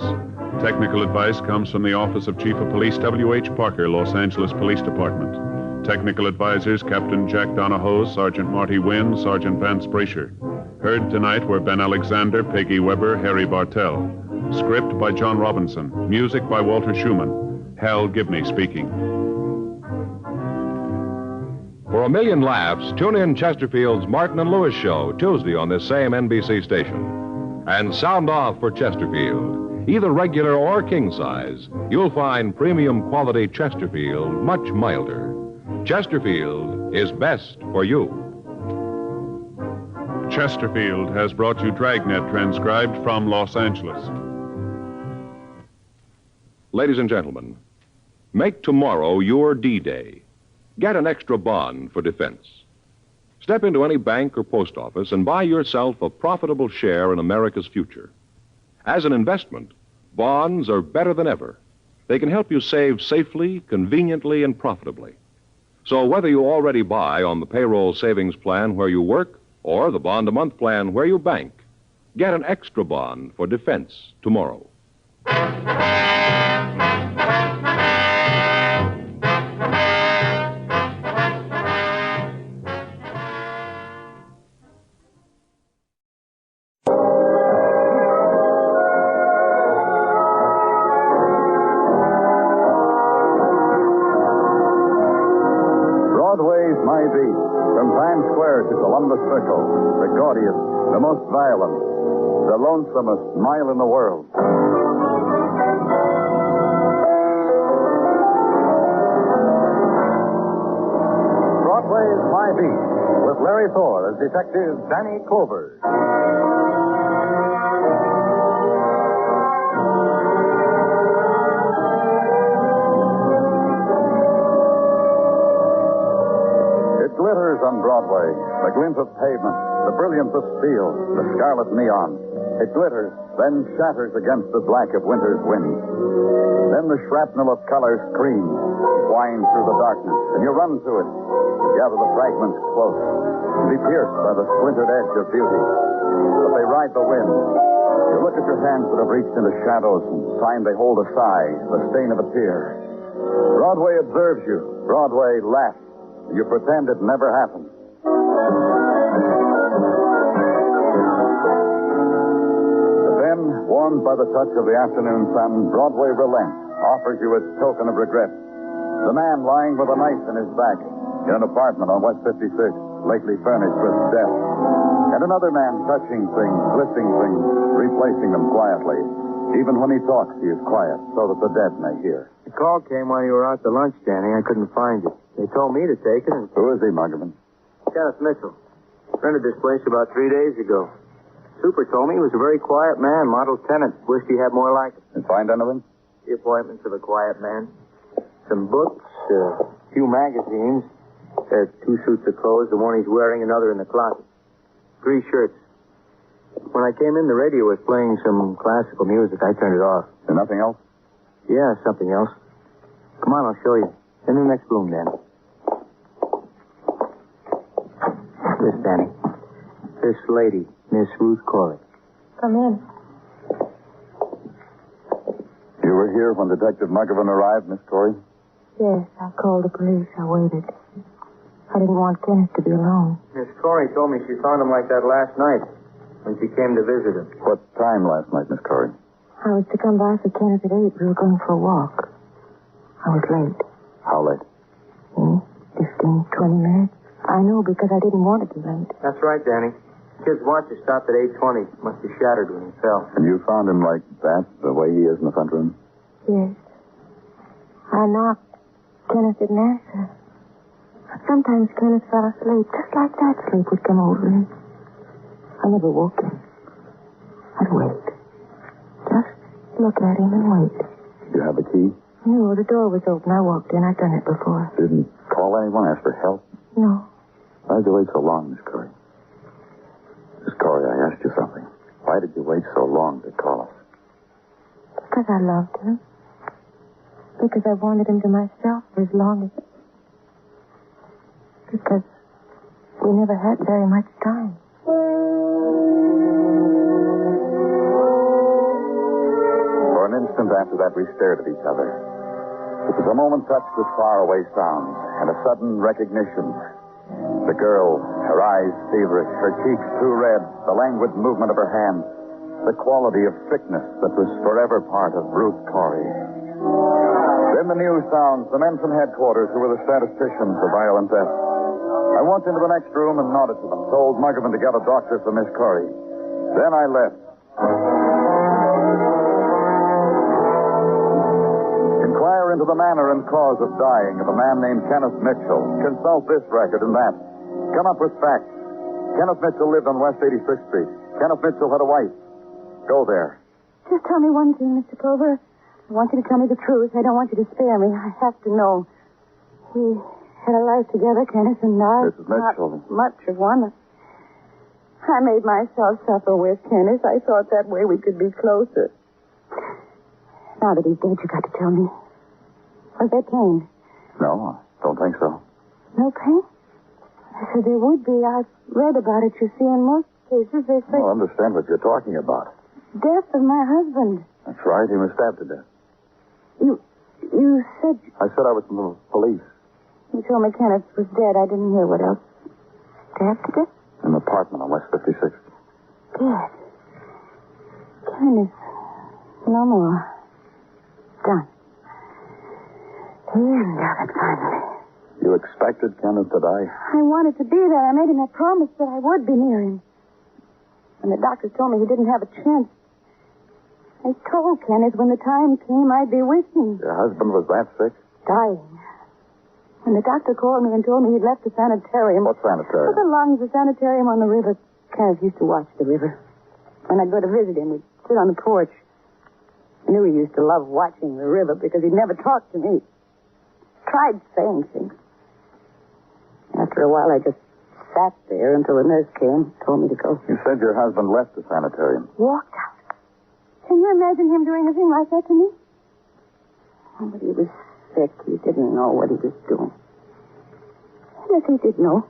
Technical advice comes from the Office of Chief of Police W.H. Parker, Los Angeles Police Department. Technical advisors Captain Jack Donahoe, Sergeant Marty Wynn, Sergeant Vance Brasher. Heard tonight were Ben Alexander, Peggy Weber, Harry Bartell. Script by John Robinson. Music by Walter Schumann. Hal Gibney speaking. For a million laughs, tune in Chesterfield's Martin and Lewis Show, Tuesday on this same NBC station. And sound off for Chesterfield. Either regular or king size, you'll find premium quality Chesterfield much milder. Chesterfield is best for you. Chesterfield has brought you Dragnet, transcribed from Los Angeles. Ladies and gentlemen, make tomorrow your D-Day. Get an extra bond for defense. Step into any bank or post office and buy yourself a profitable share in America's future. As an investment, bonds are better than ever. They can help you save safely, conveniently, and profitably. So whether you already buy on the payroll savings plan where you work or the bond-a-month plan where you bank, get an extra bond for defense tomorrow. Broadway's My Beat. From Times Square to Columbus Circle, the gaudiest, the most violent, the lonesomest mile in the world. Broadway's My Beat, with Larry Thor as Detective Danny Clover. Glitters on Broadway, the glint of pavement, the brilliance of steel, the scarlet neon. It glitters, then shatters against the black of winter's wind. Then the shrapnel of color screams, winds through the darkness, and you run to it, gather the fragments close, and be pierced by the splintered edge of beauty. But they ride the wind. You look at your hands that have reached into shadows and sign they hold a sigh, the stain of a tear. Broadway observes you. Broadway laughs. You pretend it never happened. But then, warmed by the touch of the afternoon sun, Broadway relents, offers you its token of regret. The man lying with a knife in his back in an apartment on West 56th, lately furnished with death. And another man touching things, lifting things, replacing them quietly. Even when he talks, he is quiet, so that the dead may hear. The call came while you were out to lunch, Danny. I couldn't find you. They told me to take it. And... Who is he, Muggerman? Kenneth Mitchell. Rented this place about 3 days ago. Super told me he was a very quiet man, model tenant. Wished he had more like it. And find anything? The appointments of a quiet man. Some books, a few magazines. 2 suits of clothes, the one he's wearing, another in the closet. 3 shirts. When I came in, the radio was playing some classical music. I turned it off. And nothing else? Yeah, something else. Come on, I'll show you. In the next room, Danny. This, Danny. This lady, Miss Ruth Corey. Come in. You were here when Detective Muggerman arrived, Miss Corey? Yes, I called the police. I waited. I didn't want Kenneth to be alone. Miss Corey told me she found him like that last night when she came to visit him. What time last night, Miss Corey? I was to come by for Kenneth at 8. We were going for a walk. I was late. How late? 15, 20 minutes. I know, because I didn't want to be late. That's right, Danny. Kid's watch has stopped at 8:20. Must have shattered when he fell. And you found him like that, the way he is in the front room? Yes. I knocked. Kenneth didn't answer. Sometimes Kenneth fell asleep. Just like that, sleep would come over him. I never woke him. I'd wait. Just look at him and wait. You have the key? No, the door was open. I walked in. I've done it before. Didn't call anyone, ask for help? No. Why did you wait so long, Miss Corey? Miss Corey, I asked you something. Why did you wait so long to call us? Because I loved him. Because I wanted him to myself for as long as... Because we never had very much time. For an instant after that, we stared at each other. It was a moment touched with faraway sounds and a sudden recognition. The girl, her eyes feverish, her cheeks too red, the languid movement of her hand, the quality of sickness that was forever part of Ruth Corey. Then the news sounds, the men from headquarters who were the statisticians of violent death. I walked into the next room and nodded to them, told Muggavan to get a doctor for Miss Corey. Then I left. Inquire into the manner and cause of dying of a man named Kenneth Mitchell. Consult this record and that. Come up with facts. Kenneth Mitchell lived on West 86th Street. Kenneth Mitchell had a wife. Go there. Just tell me one thing, Mr. Clover. I want you to tell me the truth. I don't want you to spare me. I have to know. We had a life together, Kenneth and I. Mrs. Mitchell. Not much of one. I made myself suffer with Kenneth. I thought that way we could be closer. Now that he's dead, you got to tell me. Was there pain? No, I don't think so. No pain? I said there would be. I've read about it, you see. In most cases, they say... I understand what you're talking about. Death of my husband. That's right. He was stabbed to death. You said... I said I was from the police. You told me Kenneth was dead. I didn't hear what else. Stabbed to death? In an apartment on West 56th. Dead. Kenneth. No more. Done. The end of it, finally. You expected Kenneth to die? I wanted to be there. I made him a promise that I would be near him. And the doctors told me he didn't have a chance. I told Kenneth when the time came I'd be with him. Your husband was that sick? Dying. And the doctor called me and told me he'd left the sanitarium. What sanitarium? The lungs, the sanitarium on the river. Kenneth used to watch the river. When I'd go to visit him, we'd sit on the porch. I knew he used to love watching the river because he'd never talked to me. Tried saying things. After a while, I just sat there until the nurse came, told me to go. You said your husband left the sanitarium. Walked out. Can you imagine him doing a thing like that to me? Oh, but he was sick. He didn't know what he was doing. Yes, he did know.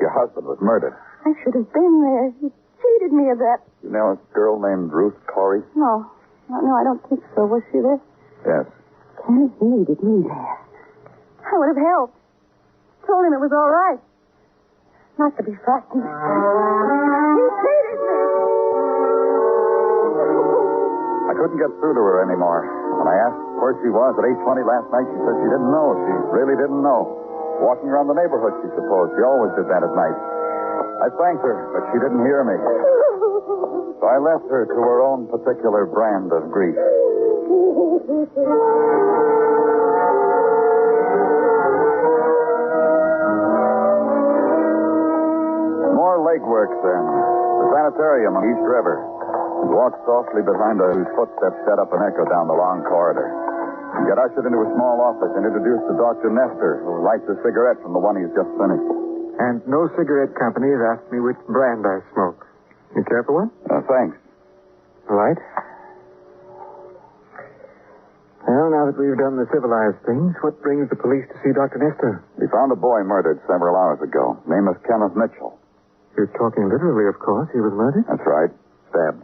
Your husband was murdered. I should have been there. He cheated me of that. You know a girl named Ruth Corey? No, I don't think so. Was she there? Yes. Kenneth needed me there. I would have helped. Told him it was all right. Not to be frightened. He cheated me. I couldn't get through to her anymore. When I asked where she was at 8:20 last night, she said she didn't know. She really didn't know. Walking around the neighborhood, she supposed. She always did that at night. I thanked her, but she didn't hear me. So I left her to her own particular brand of grief. More legwork then. The sanitarium on East River. And walk softly behind her, whose footsteps set up an echo down the long corridor. And get ushered into a small office and introduced to Dr. Nestor, who lights a cigarette from the one he's just finished. And no cigarette company has asked me which brand I smoke. You care for one? Thanks. All right. Well, now that we've done the civilized things, what brings the police to see Dr. Nestor? We found a boy murdered several hours ago. Name is Kenneth Mitchell. You're talking literally, of course. He was murdered? That's right. Stabbed.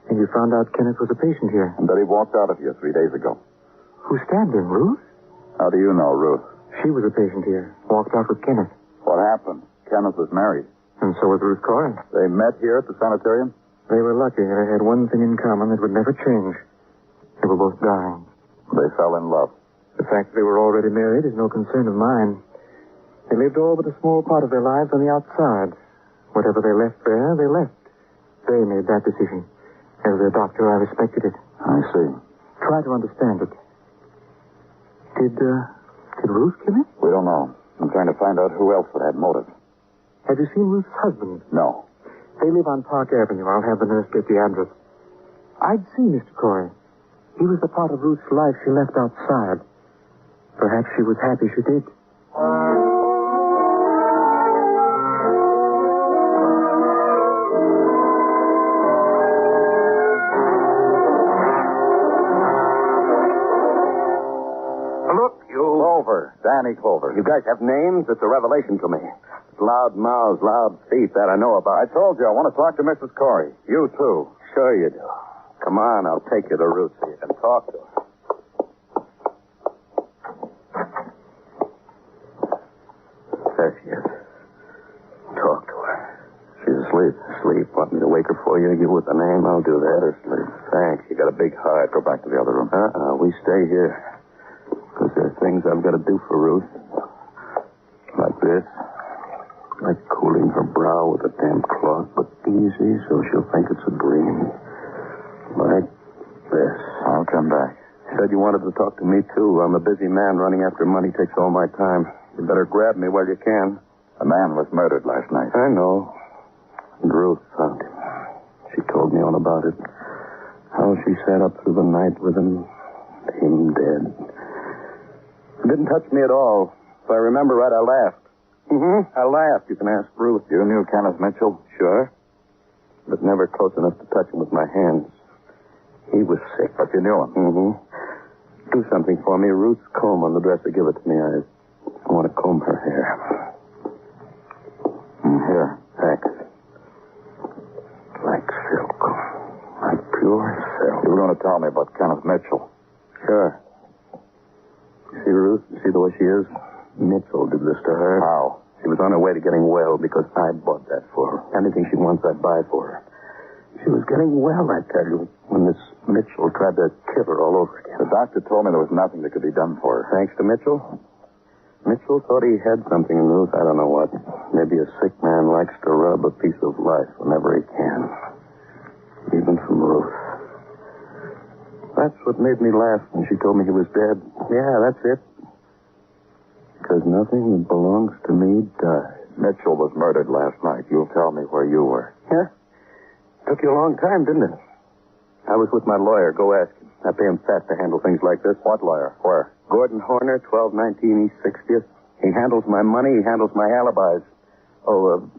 And you found out Kenneth was a patient here? And that he walked out of here 3 days ago. Who stabbed him, Ruth? How do you know, Ruth? She was a patient here. Walked out with Kenneth. What happened? Kenneth was married. And so was Ruth Corey. They met here at the sanitarium? They were lucky. They had one thing in common that would never change. They were both dying. They fell in love. The fact they were already married is no concern of mine. They lived all but a small part of their lives on the outside. Whatever they left there, they left. They made that decision. As their doctor, I respected it. I see. Try to understand it. Did Ruth kill him? We don't know. I'm trying to find out who else would have motive. Have you seen Ruth's husband? No. They live on Park Avenue. I'll have the nurse get the address. I'd see Mr. Corey. He was the part of Ruth's life she left outside. Perhaps she was happy she did. Clover. Danny Clover. You guys have names? It's a revelation to me. loud mouths, loud feet, that I know about. I told you, I want to talk to Mrs. Corey. You, too. Sure you do. Come on, I'll take you to Ruth so you can talk to her. There she is. Talk to her. She's asleep. Asleep. Want me to wake her for you? Give her the name? I'll do that. Her sleep. Thanks. You got a big heart. Go back to the other room. We stay here. Because there are things I've got to do for Ruth. Like this. Like cooling her brow with a damp cloth, but easy so she'll think it's a dream. Like this. I'll come back. Said you wanted to talk to me, too. I'm a busy man. Running after money takes all my time. You better grab me while you can. A man was murdered last night. I know. And Ruth found him. She told me all about it. How she sat up through the night with him dead. It didn't touch me at all. If I remember right, I laughed. I laughed. You can ask Ruth. You knew Kenneth Mitchell? Sure. But never close enough to touch him with my hands. He was sick. But you knew him? Do something for me. Ruth's comb on the dresser. Give it to me. I want to comb her hair. Here. Thanks. Like silk. Like pure silk. You were going to tell me about Kenneth Mitchell. Sure. You see Ruth? You see the way she is? Mitchell did this to her. How? She was on her way to getting well because I bought that for her. Anything she wants, I buy for her. She was getting well, I tell you, when this Mitchell tried to kill her all over again. The doctor told me there was nothing that could be done for her. Thanks to Mitchell? Mitchell thought he had something in Ruth. I don't know what. Maybe a sick man likes to rub a piece of life whenever he can. Even from Ruth. That's what made me laugh when she told me he was dead. Yeah, that's it. Because nothing that belongs to me dies. Mitchell was murdered last night. You'll tell me where you were. Yeah? Took you a long time, didn't it? I was with my lawyer. Go ask him. I pay him fat to handle things like this. What lawyer? Where? Gordon Horner, 1219 East 60th. He handles my money. He handles my alibis. Oh,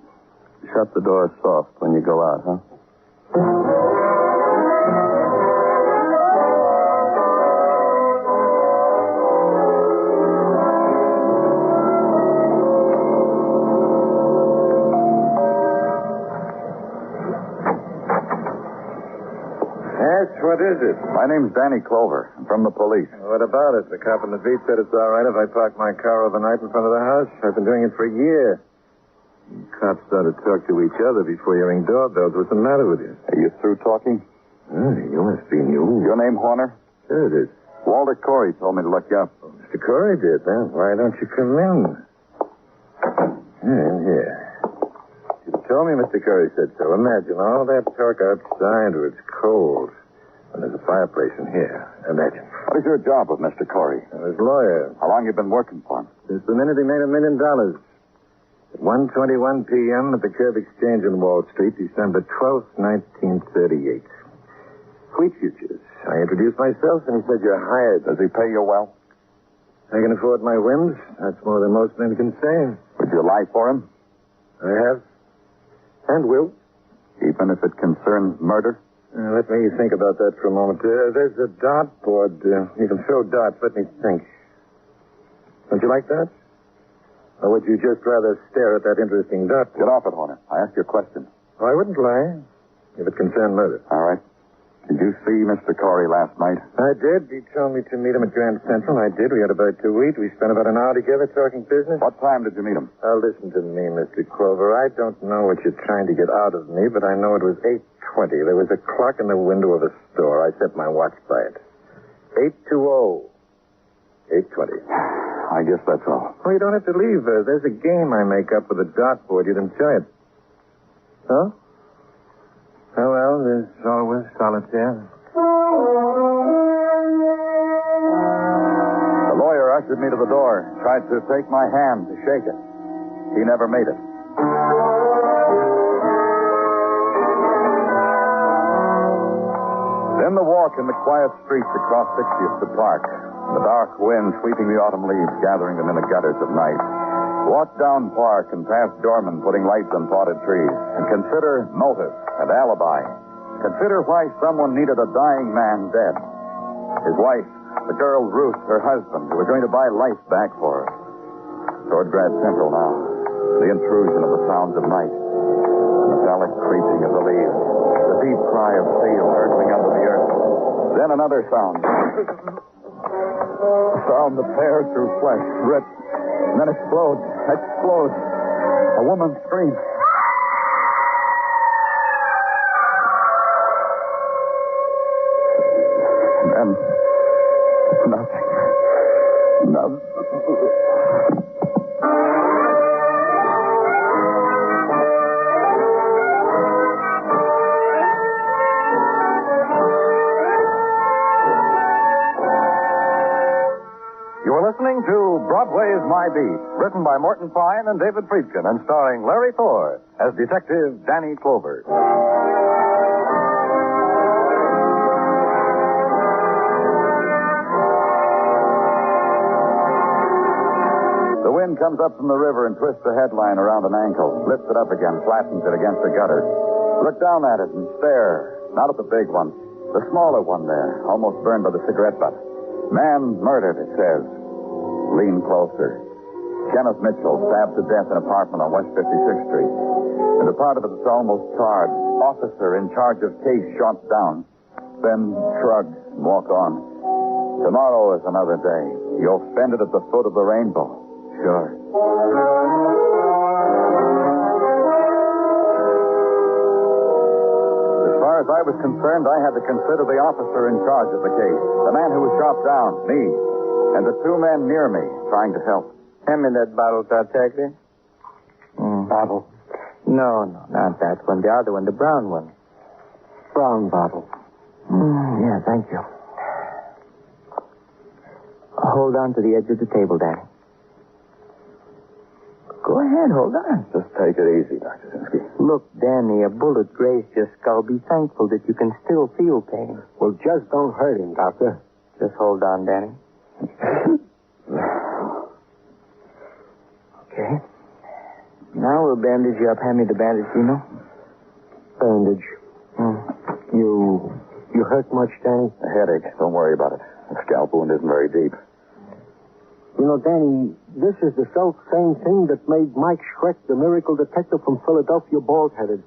shut the door soft when you go out, huh? What is it? My name's Danny Clover. I'm from the police. What about it? The cop on the beat said it's all right if I park my car overnight in front of the house. I've been doing it for a year. Cops started to talk to each other before you ring doorbells. What's the matter with you? Are you through talking? You must be new. Your name Horner? Sure it is. Walter Corey told me to look you up. Oh, Mr. Corey did, huh? Why don't you come in? Here. You told me Mr. Corey said so. Imagine all that talk outside where it's cold. And there's a fireplace in here. Imagine. What is your job with Mr. Corey? I'm his lawyer. How long you been working for him? Since the minute he made $1 million. At 1:21 p.m. at the Curb Exchange on Wall Street, December 12th, 1938. Wheat futures. I introduced myself, and he said, you're hired. Does he pay you well? I can afford my whims. That's more than most men can say. Would you lie for him? I have. And will. Even if it concerns murder? Let me think about that for a moment. There's a dartboard. You can throw darts. Let me think. Don't you like that? Or would you just rather stare at that interesting dartboard? Get off it, Horner. I asked you a question. Oh, I wouldn't lie. If it concerned murder. All right. Did you see Mr. Corey last night? I did. He told me to meet him at Grand Central. I did. We had a bite to eat. We spent about an hour together talking business. What time did you meet him? Listen to me, Mr. Clover. I don't know what you're trying to get out of me, but I know it was 8:20. There was a clock in the window of a store. I set my watch by it. 8:20. 8:20. I guess that's all. Oh, you don't have to leave. There's a game I make up with a dartboard. You'd enjoy it. Huh? Oh, well, there's always solitaire. The lawyer ushered me to the door, tried to take my hand to shake it. He never made it. Then the walk in the quiet streets across 60th to Park, the dark wind sweeping the autumn leaves, gathering them in the gutters at night. Walk down Park and past doormen putting lights on potted trees, and consider motive and alibi. Consider why someone needed a dying man dead. His wife, the girl Ruth, her husband, who was going to buy life back for her. Toward Grand Central now. the intrusion of the sounds of night, the metallic creeping of the leaves, the deep cry of steel hurtling under the earth. Then another sound. A sound that tears through flesh, rips, and then explodes. A woman's scream. And nothing. You are listening to Broadway's My Beat, written by Morton Fine and David Friedkin, and starring Larry Thor as Detective Danny Clover. The wind comes up from the river and twists the headline around an ankle, lifts it up again, flattens it against the gutter. Look down at it and stare. Not at the big one, the smaller one there, almost burned by the cigarette butt. Man murdered, it says. Lean closer. Kenneth Mitchell, stabbed to death in an apartment on West 56th Street. And a part of it that's almost charred. Officer in charge of case shot down. Then shrug and walk on. Tomorrow is another day. You'll spend it at the foot of the rainbow. Sure. As far as I was concerned, I had to consider the officer in charge of the case. The man who was shot down, me, and the two men near me trying to help. Hand me that bottle, Detective. Bottle? No, not that one. The other one, the brown one. Brown bottle. Yeah, thank you. Hold on to the edge of the table, Danny. Go ahead, hold on. Just take it easy, Dr. Zinsky. Look, Danny, a bullet grazed your skull. Be thankful that you can still feel pain. Well, just don't hurt him, Doctor. Just hold on, Danny. Okay. Now we'll bandage you up. Hand me the bandage, Dino. Bandage. You hurt much, Danny? A headache. Don't worry about it. The scalp wound isn't very deep. You know, Danny, this is the self-same thing that made Mike Schreck, the miracle detective from Philadelphia, bald-headed.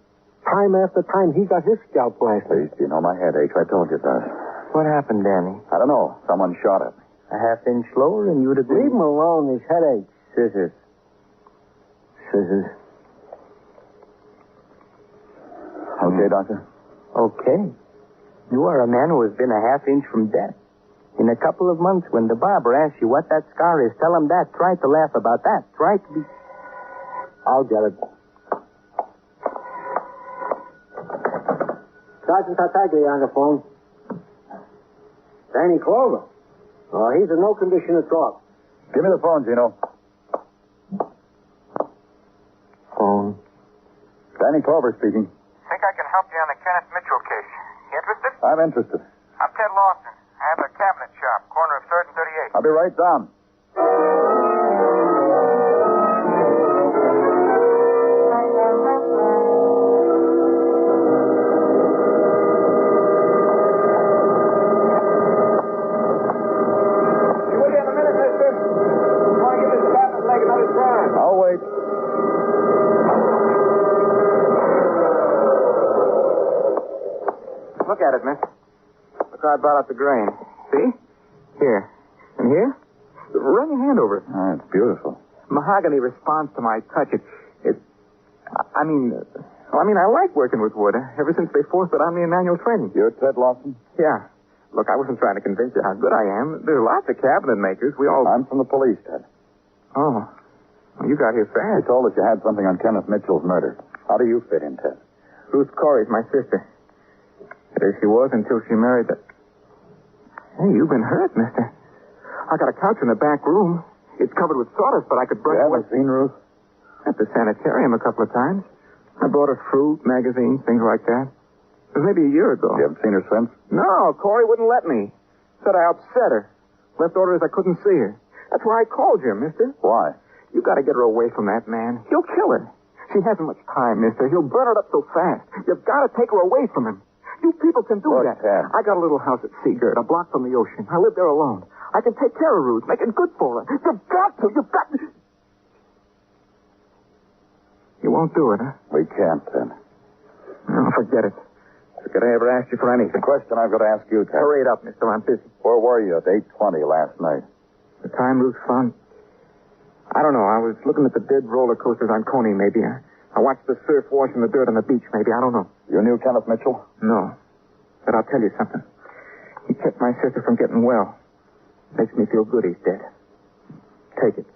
Time after time, he got his scalp blasted. Please, you know my headache. I told you that. What happened, Danny? I don't know. Someone shot at me. A half-inch lower and you would have been... Leave him alone, his headache. Scissors. Okay, Doctor? Okay. You are a man who has been a half-inch from death. In a couple of months, when the barber asks you what that scar is, tell him that. Try to laugh about that. Try to be... I'll get it. Sergeant Tataglia on the phone. Danny Clover. Oh, he's in no condition to talk. Give me the phone, Gino. Phone. Danny Clover speaking. Think I can help you on the Kenneth Mitchell case. You interested? I'm interested. I'm Ted Lawson. I have a cabinet shop, corner of 3rd and 38th. I'll be right down. Will you in a minute, mister? I want to give this cabinet leg another try. I'll wait. Look at it, miss. Look how I brought out the grain. See? Here. And here? Run your hand over it. Oh, it's beautiful. Mahogany responds to my touch. I like working with wood. Ever since they forced it on me in manual training. You're Ted Lawson? Yeah. Look, I wasn't trying to convince you how good I am. There's lots of cabinet makers. We all... I'm from the police, Ted. Oh. Well, you got here You fast. told us you had something on Kenneth Mitchell's murder. How do you fit in, Ted? Ruth Corey's my sister. There she was until she married the... Hey, you've been hurt, mister. I got a couch in the back room. It's covered with sawdust, but I could brush... You haven't seen Ruth? At the sanitarium a couple of times. I brought her fruit, magazines, things like that. It was maybe a year ago. You haven't seen her since? No, Corey wouldn't let me. Said I upset her. Left orders I couldn't see her. That's why I called you, mister. Why? You got to get her away from that man. He'll kill her. She hasn't much time, mister. He'll burn it up so fast. You've got to take her away from him. You people can do Look, that. Ted. I got a little house at Seagirt, a block from the ocean. I live there alone. I can take care of Ruth, make it good for her. You've got to. won't do it, huh? We can't, then. No, forget it. Could I ever ask you for anything? The question I've got to ask you, Ted. Hurry it up, mister. I'm busy. Where were you at 8:20 last night? The time Ruth found... I don't know. I was looking at the dead roller coasters on Coney, maybe. I watched the surf washing the dirt on the beach, maybe. I don't know. You knew Kenneth Mitchell? No. But I'll tell you something. He kept my sister from getting well. Makes me feel good he's dead. Take it.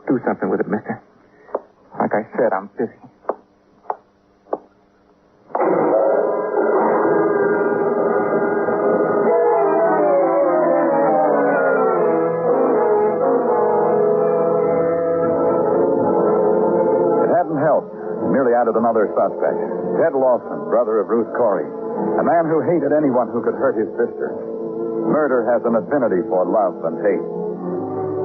Do something with it, mister. Like I said, I'm busy. Merely added another suspect. Ted Lawson, brother of Ruth Corey. A man who hated anyone who could hurt his sister. Murder has an affinity for love and hate.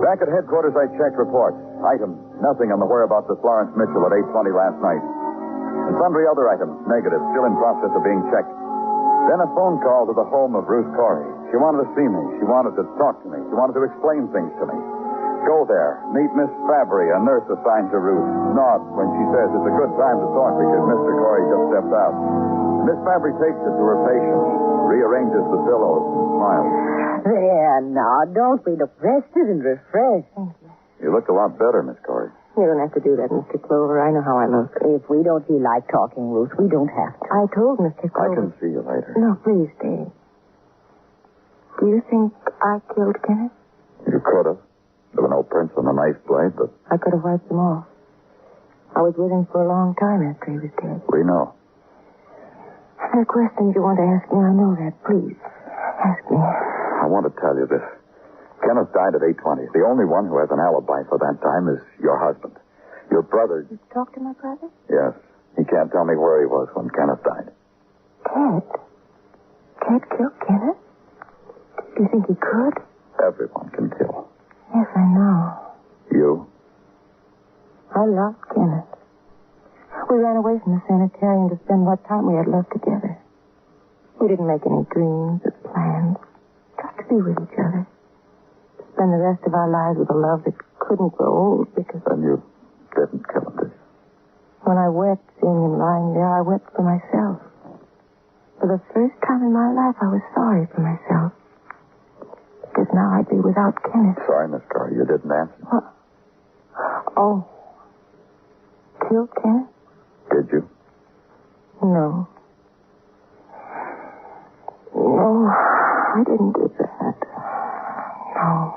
Back at headquarters, I checked reports. Items, nothing on the whereabouts of Florence Mitchell at 8:20 last night. And sundry other items, negative, still in process of being checked. Then a phone call to the home of Ruth Corey. She wanted to see me. She wanted to talk to me. She wanted to explain things to me. Go there. Meet Miss Fabry, a nurse assigned to Ruth. Nod when she says it's a good time to talk because Mr. Corey just stepped out. Miss Fabry takes it to her patient, rearranges the pillows, and smiles. There, now, don't be look rested and refreshed. Thank you. You look a lot better, Miss Corey. You don't have to do that, Mr. Clover. I know how I look. If we don't feel like talking, Ruth, we don't have to. I told Mr. Clover. I can see you later. No, please, Dave. Do you think I killed Kenneth? You could have. There were no prints on the knife blade, but... I could have wiped them off. I was with him for a long time after he was dead. We know. There are questions you want to ask me. I know that. Please, ask me. I want to tell you this. Kenneth died at 8:20. The only one who has an alibi for that time is your husband. Your brother... You talked to my brother? Yes. He can't tell me where he was when Kenneth died. Ted? Ted killed Kenneth? Do you think he could? Everyone can kill. Yes, I know. You? I loved Kenneth. We ran away from the sanitarium to spend what time we had left together. We didn't make any dreams or plans. Just to be with each other. To spend the rest of our lives with a love that couldn't grow old because... Then you didn't kill him, did you? When I wept seeing him lying there, I wept for myself. For the first time in my life, I was sorry for myself. Because now I'd be without Kenneth. Sorry, Miss Corey, you didn't answer. What? Oh. Killed Kenneth? Did you? No. No, I didn't do that. No.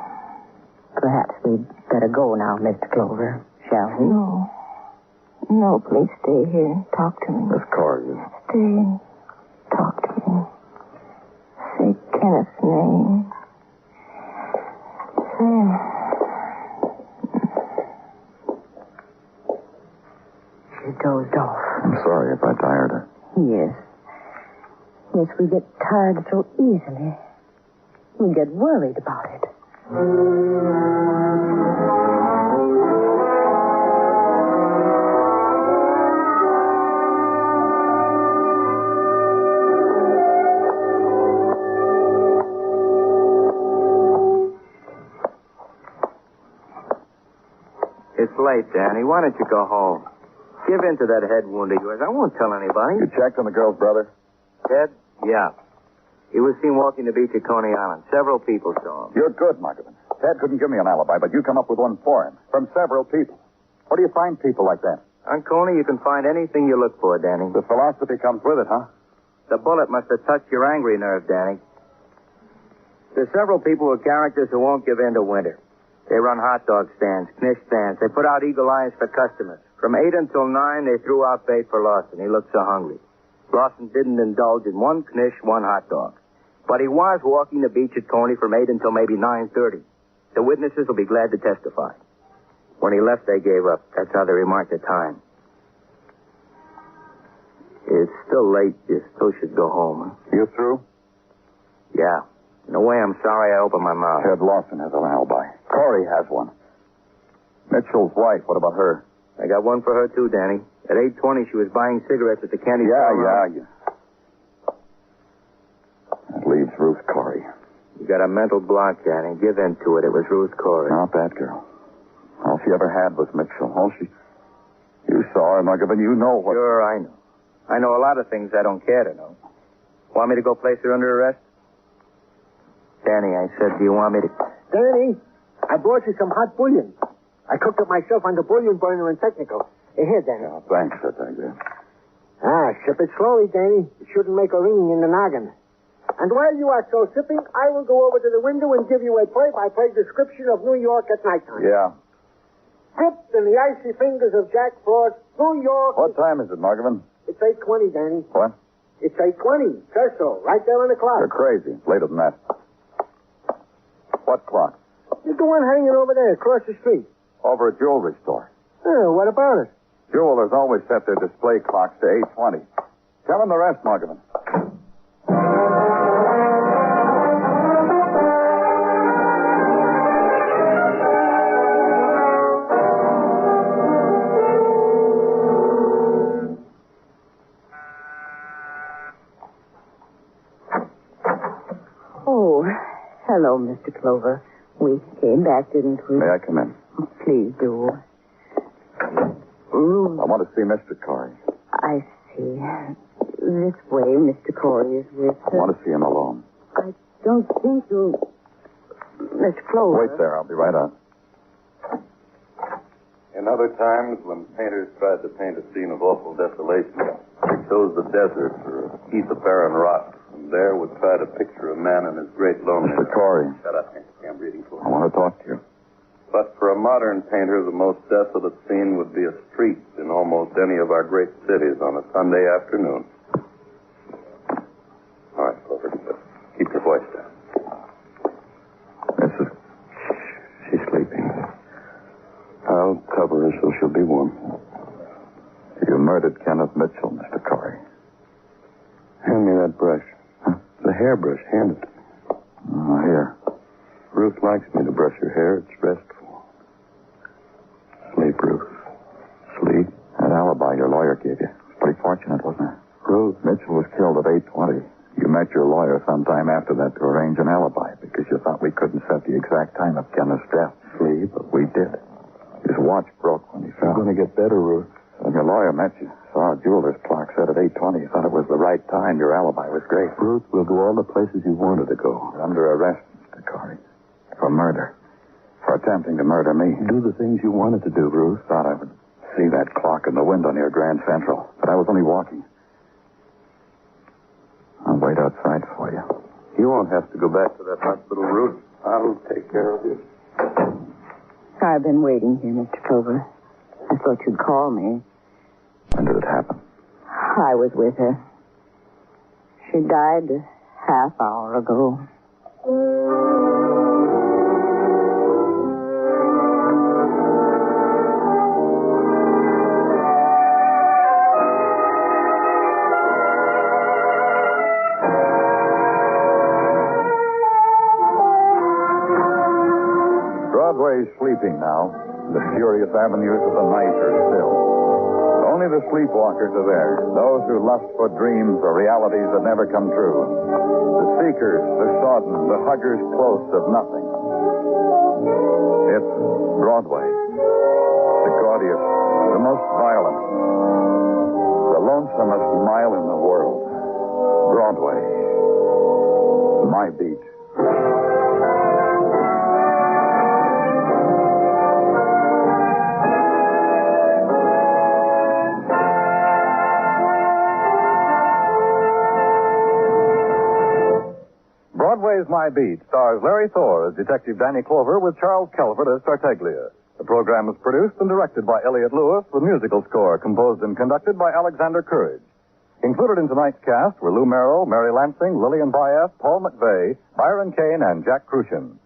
Perhaps we'd better go now, Mr. Clover, shall we? No. No, please stay here and talk to me. Miss Corey, Stay and talk to me. Say Kenneth's name. She dozed off. I'm sorry if I tired her. Yes. Yes, we get tired so easily. We get worried about it. It's late, Danny. Why don't you go home? Give in to that head wound of yours. I won't tell anybody. You checked on the girl's brother? Ted? Yeah. He was seen walking the beach at Coney Island. Several people saw him. You're good, Muggavan. Ted couldn't give me an alibi, but you come up with one for him. From several people. Where do you find people like that? On Coney, you can find anything you look for, Danny. The philosophy comes with it, huh? The bullet must have touched your angry nerve, Danny. There's several people with characters who won't give in to winter. They run hot dog stands, knish stands. They put out eagle eyes for customers. From 8 until 9, they threw out bait for Lawson. He looked so hungry. Lawson didn't indulge in one knish, one hot dog. But he was walking the beach at Coney from 8 until maybe 9:30. The witnesses will be glad to testify. When he left, they gave up. That's how they remarked the time. It's still late. You still should go home. Huh? You through? Yeah. In a way, I'm sorry I opened my mouth. Ted Lawson has an alibi. Corey has one. Mitchell's wife, what about her? I got one for her, too, Danny. At 8:20, she was buying cigarettes at the candy store. Yeah. That leaves Ruth Corey. You got a mental block, Danny. Give in to it. It was Ruth Corey. Not that girl. All she ever had was Mitchell. You You saw her, Muggavan. You know what... Sure, I know. I know a lot of things I don't care to know. Want me to go place her under arrest? Danny, I said, do you want me to... Danny, I brought you some hot bouillon. I cooked it myself on the bouillon burner in Technical. Here, Danny. Oh, thanks, Detective. Sip it slowly, Danny. It shouldn't make a ringing in the noggin. And while you are so sipping, I will go over to the window and give you a play-by-play description of New York at nighttime. Yeah. Gripped in the icy fingers of Jack Frost, New York... What time is it, Muggavan? It's 8:20, Danny. What? It's 8:20. Says so. Right there on the clock. You're crazy. It's later than that. What clock? It's the one hanging over there across the street. Over at jewelry store. Oh, what about it? Jewelers always set their display clocks to 8:20. Tell them the rest, Muggavan. Oh, hello, Mr. Clover. We came back, didn't we? May I come in? Please do. I want to see Mr. Corey. I see. This way, Mr. Corey is with I want to see him alone. I don't think you'll... Mr. Clover... Wait there. I'll be right out. In other times, when painters tried to paint a scene of awful desolation, they chose the desert or a heap of barren rock, and there would try to picture a man in his great loneliness. Mr. Corey. Shut up, Hank. I'm reading for I you. want to talk to you. But for a modern painter, the most desolate scene would be a street in almost any of our great cities on a Sunday afternoon. All right, Clover, keep your voice down. She's sleeping. I'll cover her so she'll be warm. You murdered Kenneth Mitchell, Mr. Corey. Hand me that brush. Huh? The hairbrush. Hand it to me. Oh, here. Ruth likes me to brush her hair. It's restful. Sleep, Ruth. Sleep. That alibi your lawyer gave you. It's pretty fortunate, wasn't it? Ruth. Mitchell was killed at 8:20. You met your lawyer sometime after that to arrange an alibi because you thought we couldn't set the exact time of Kenneth's death. Sleep. But we did. His watch broke when he fell. It's going to get better, Ruth. When your lawyer met you, saw a jeweler's clock set at 8:20. You thought it was the right time. Your alibi was great. Ruth, we'll go all the places you wanted to go. You're under arrest, Mr. Corey. For murder. For attempting to murder me. Do the things you wanted to do, Ruth. Thought I would see that clock in the window near Grand Central. But I was only walking. I'll wait outside for you. You won't have to go back to that hospital, Ruth. I'll take care of you. I've been waiting here, Mr. Clover. I thought you'd call me. When did it happen? I was with her. She died a half hour ago. Broadway's sleeping now. The furious avenues of the night are still. Only the sleepwalkers are there, those who lust for dreams or realities that never come true. The seekers, the sodden, the huggers close of nothing. It's Broadway. The gaudiest, the most violent, the lonesomest mile in the world. Broadway. My beat. Broadway's My Beat stars Larry Thor as Detective Danny Clover with Charles Calvert as Tartaglia. The program was produced and directed by Elliott Lewis with musical score composed and conducted by Alexander Courage. Included in tonight's cast were Lou Merrill, Mary Lansing, Lillian Baeff, Paul McVeigh, Byron Kane, and Jack Crucian.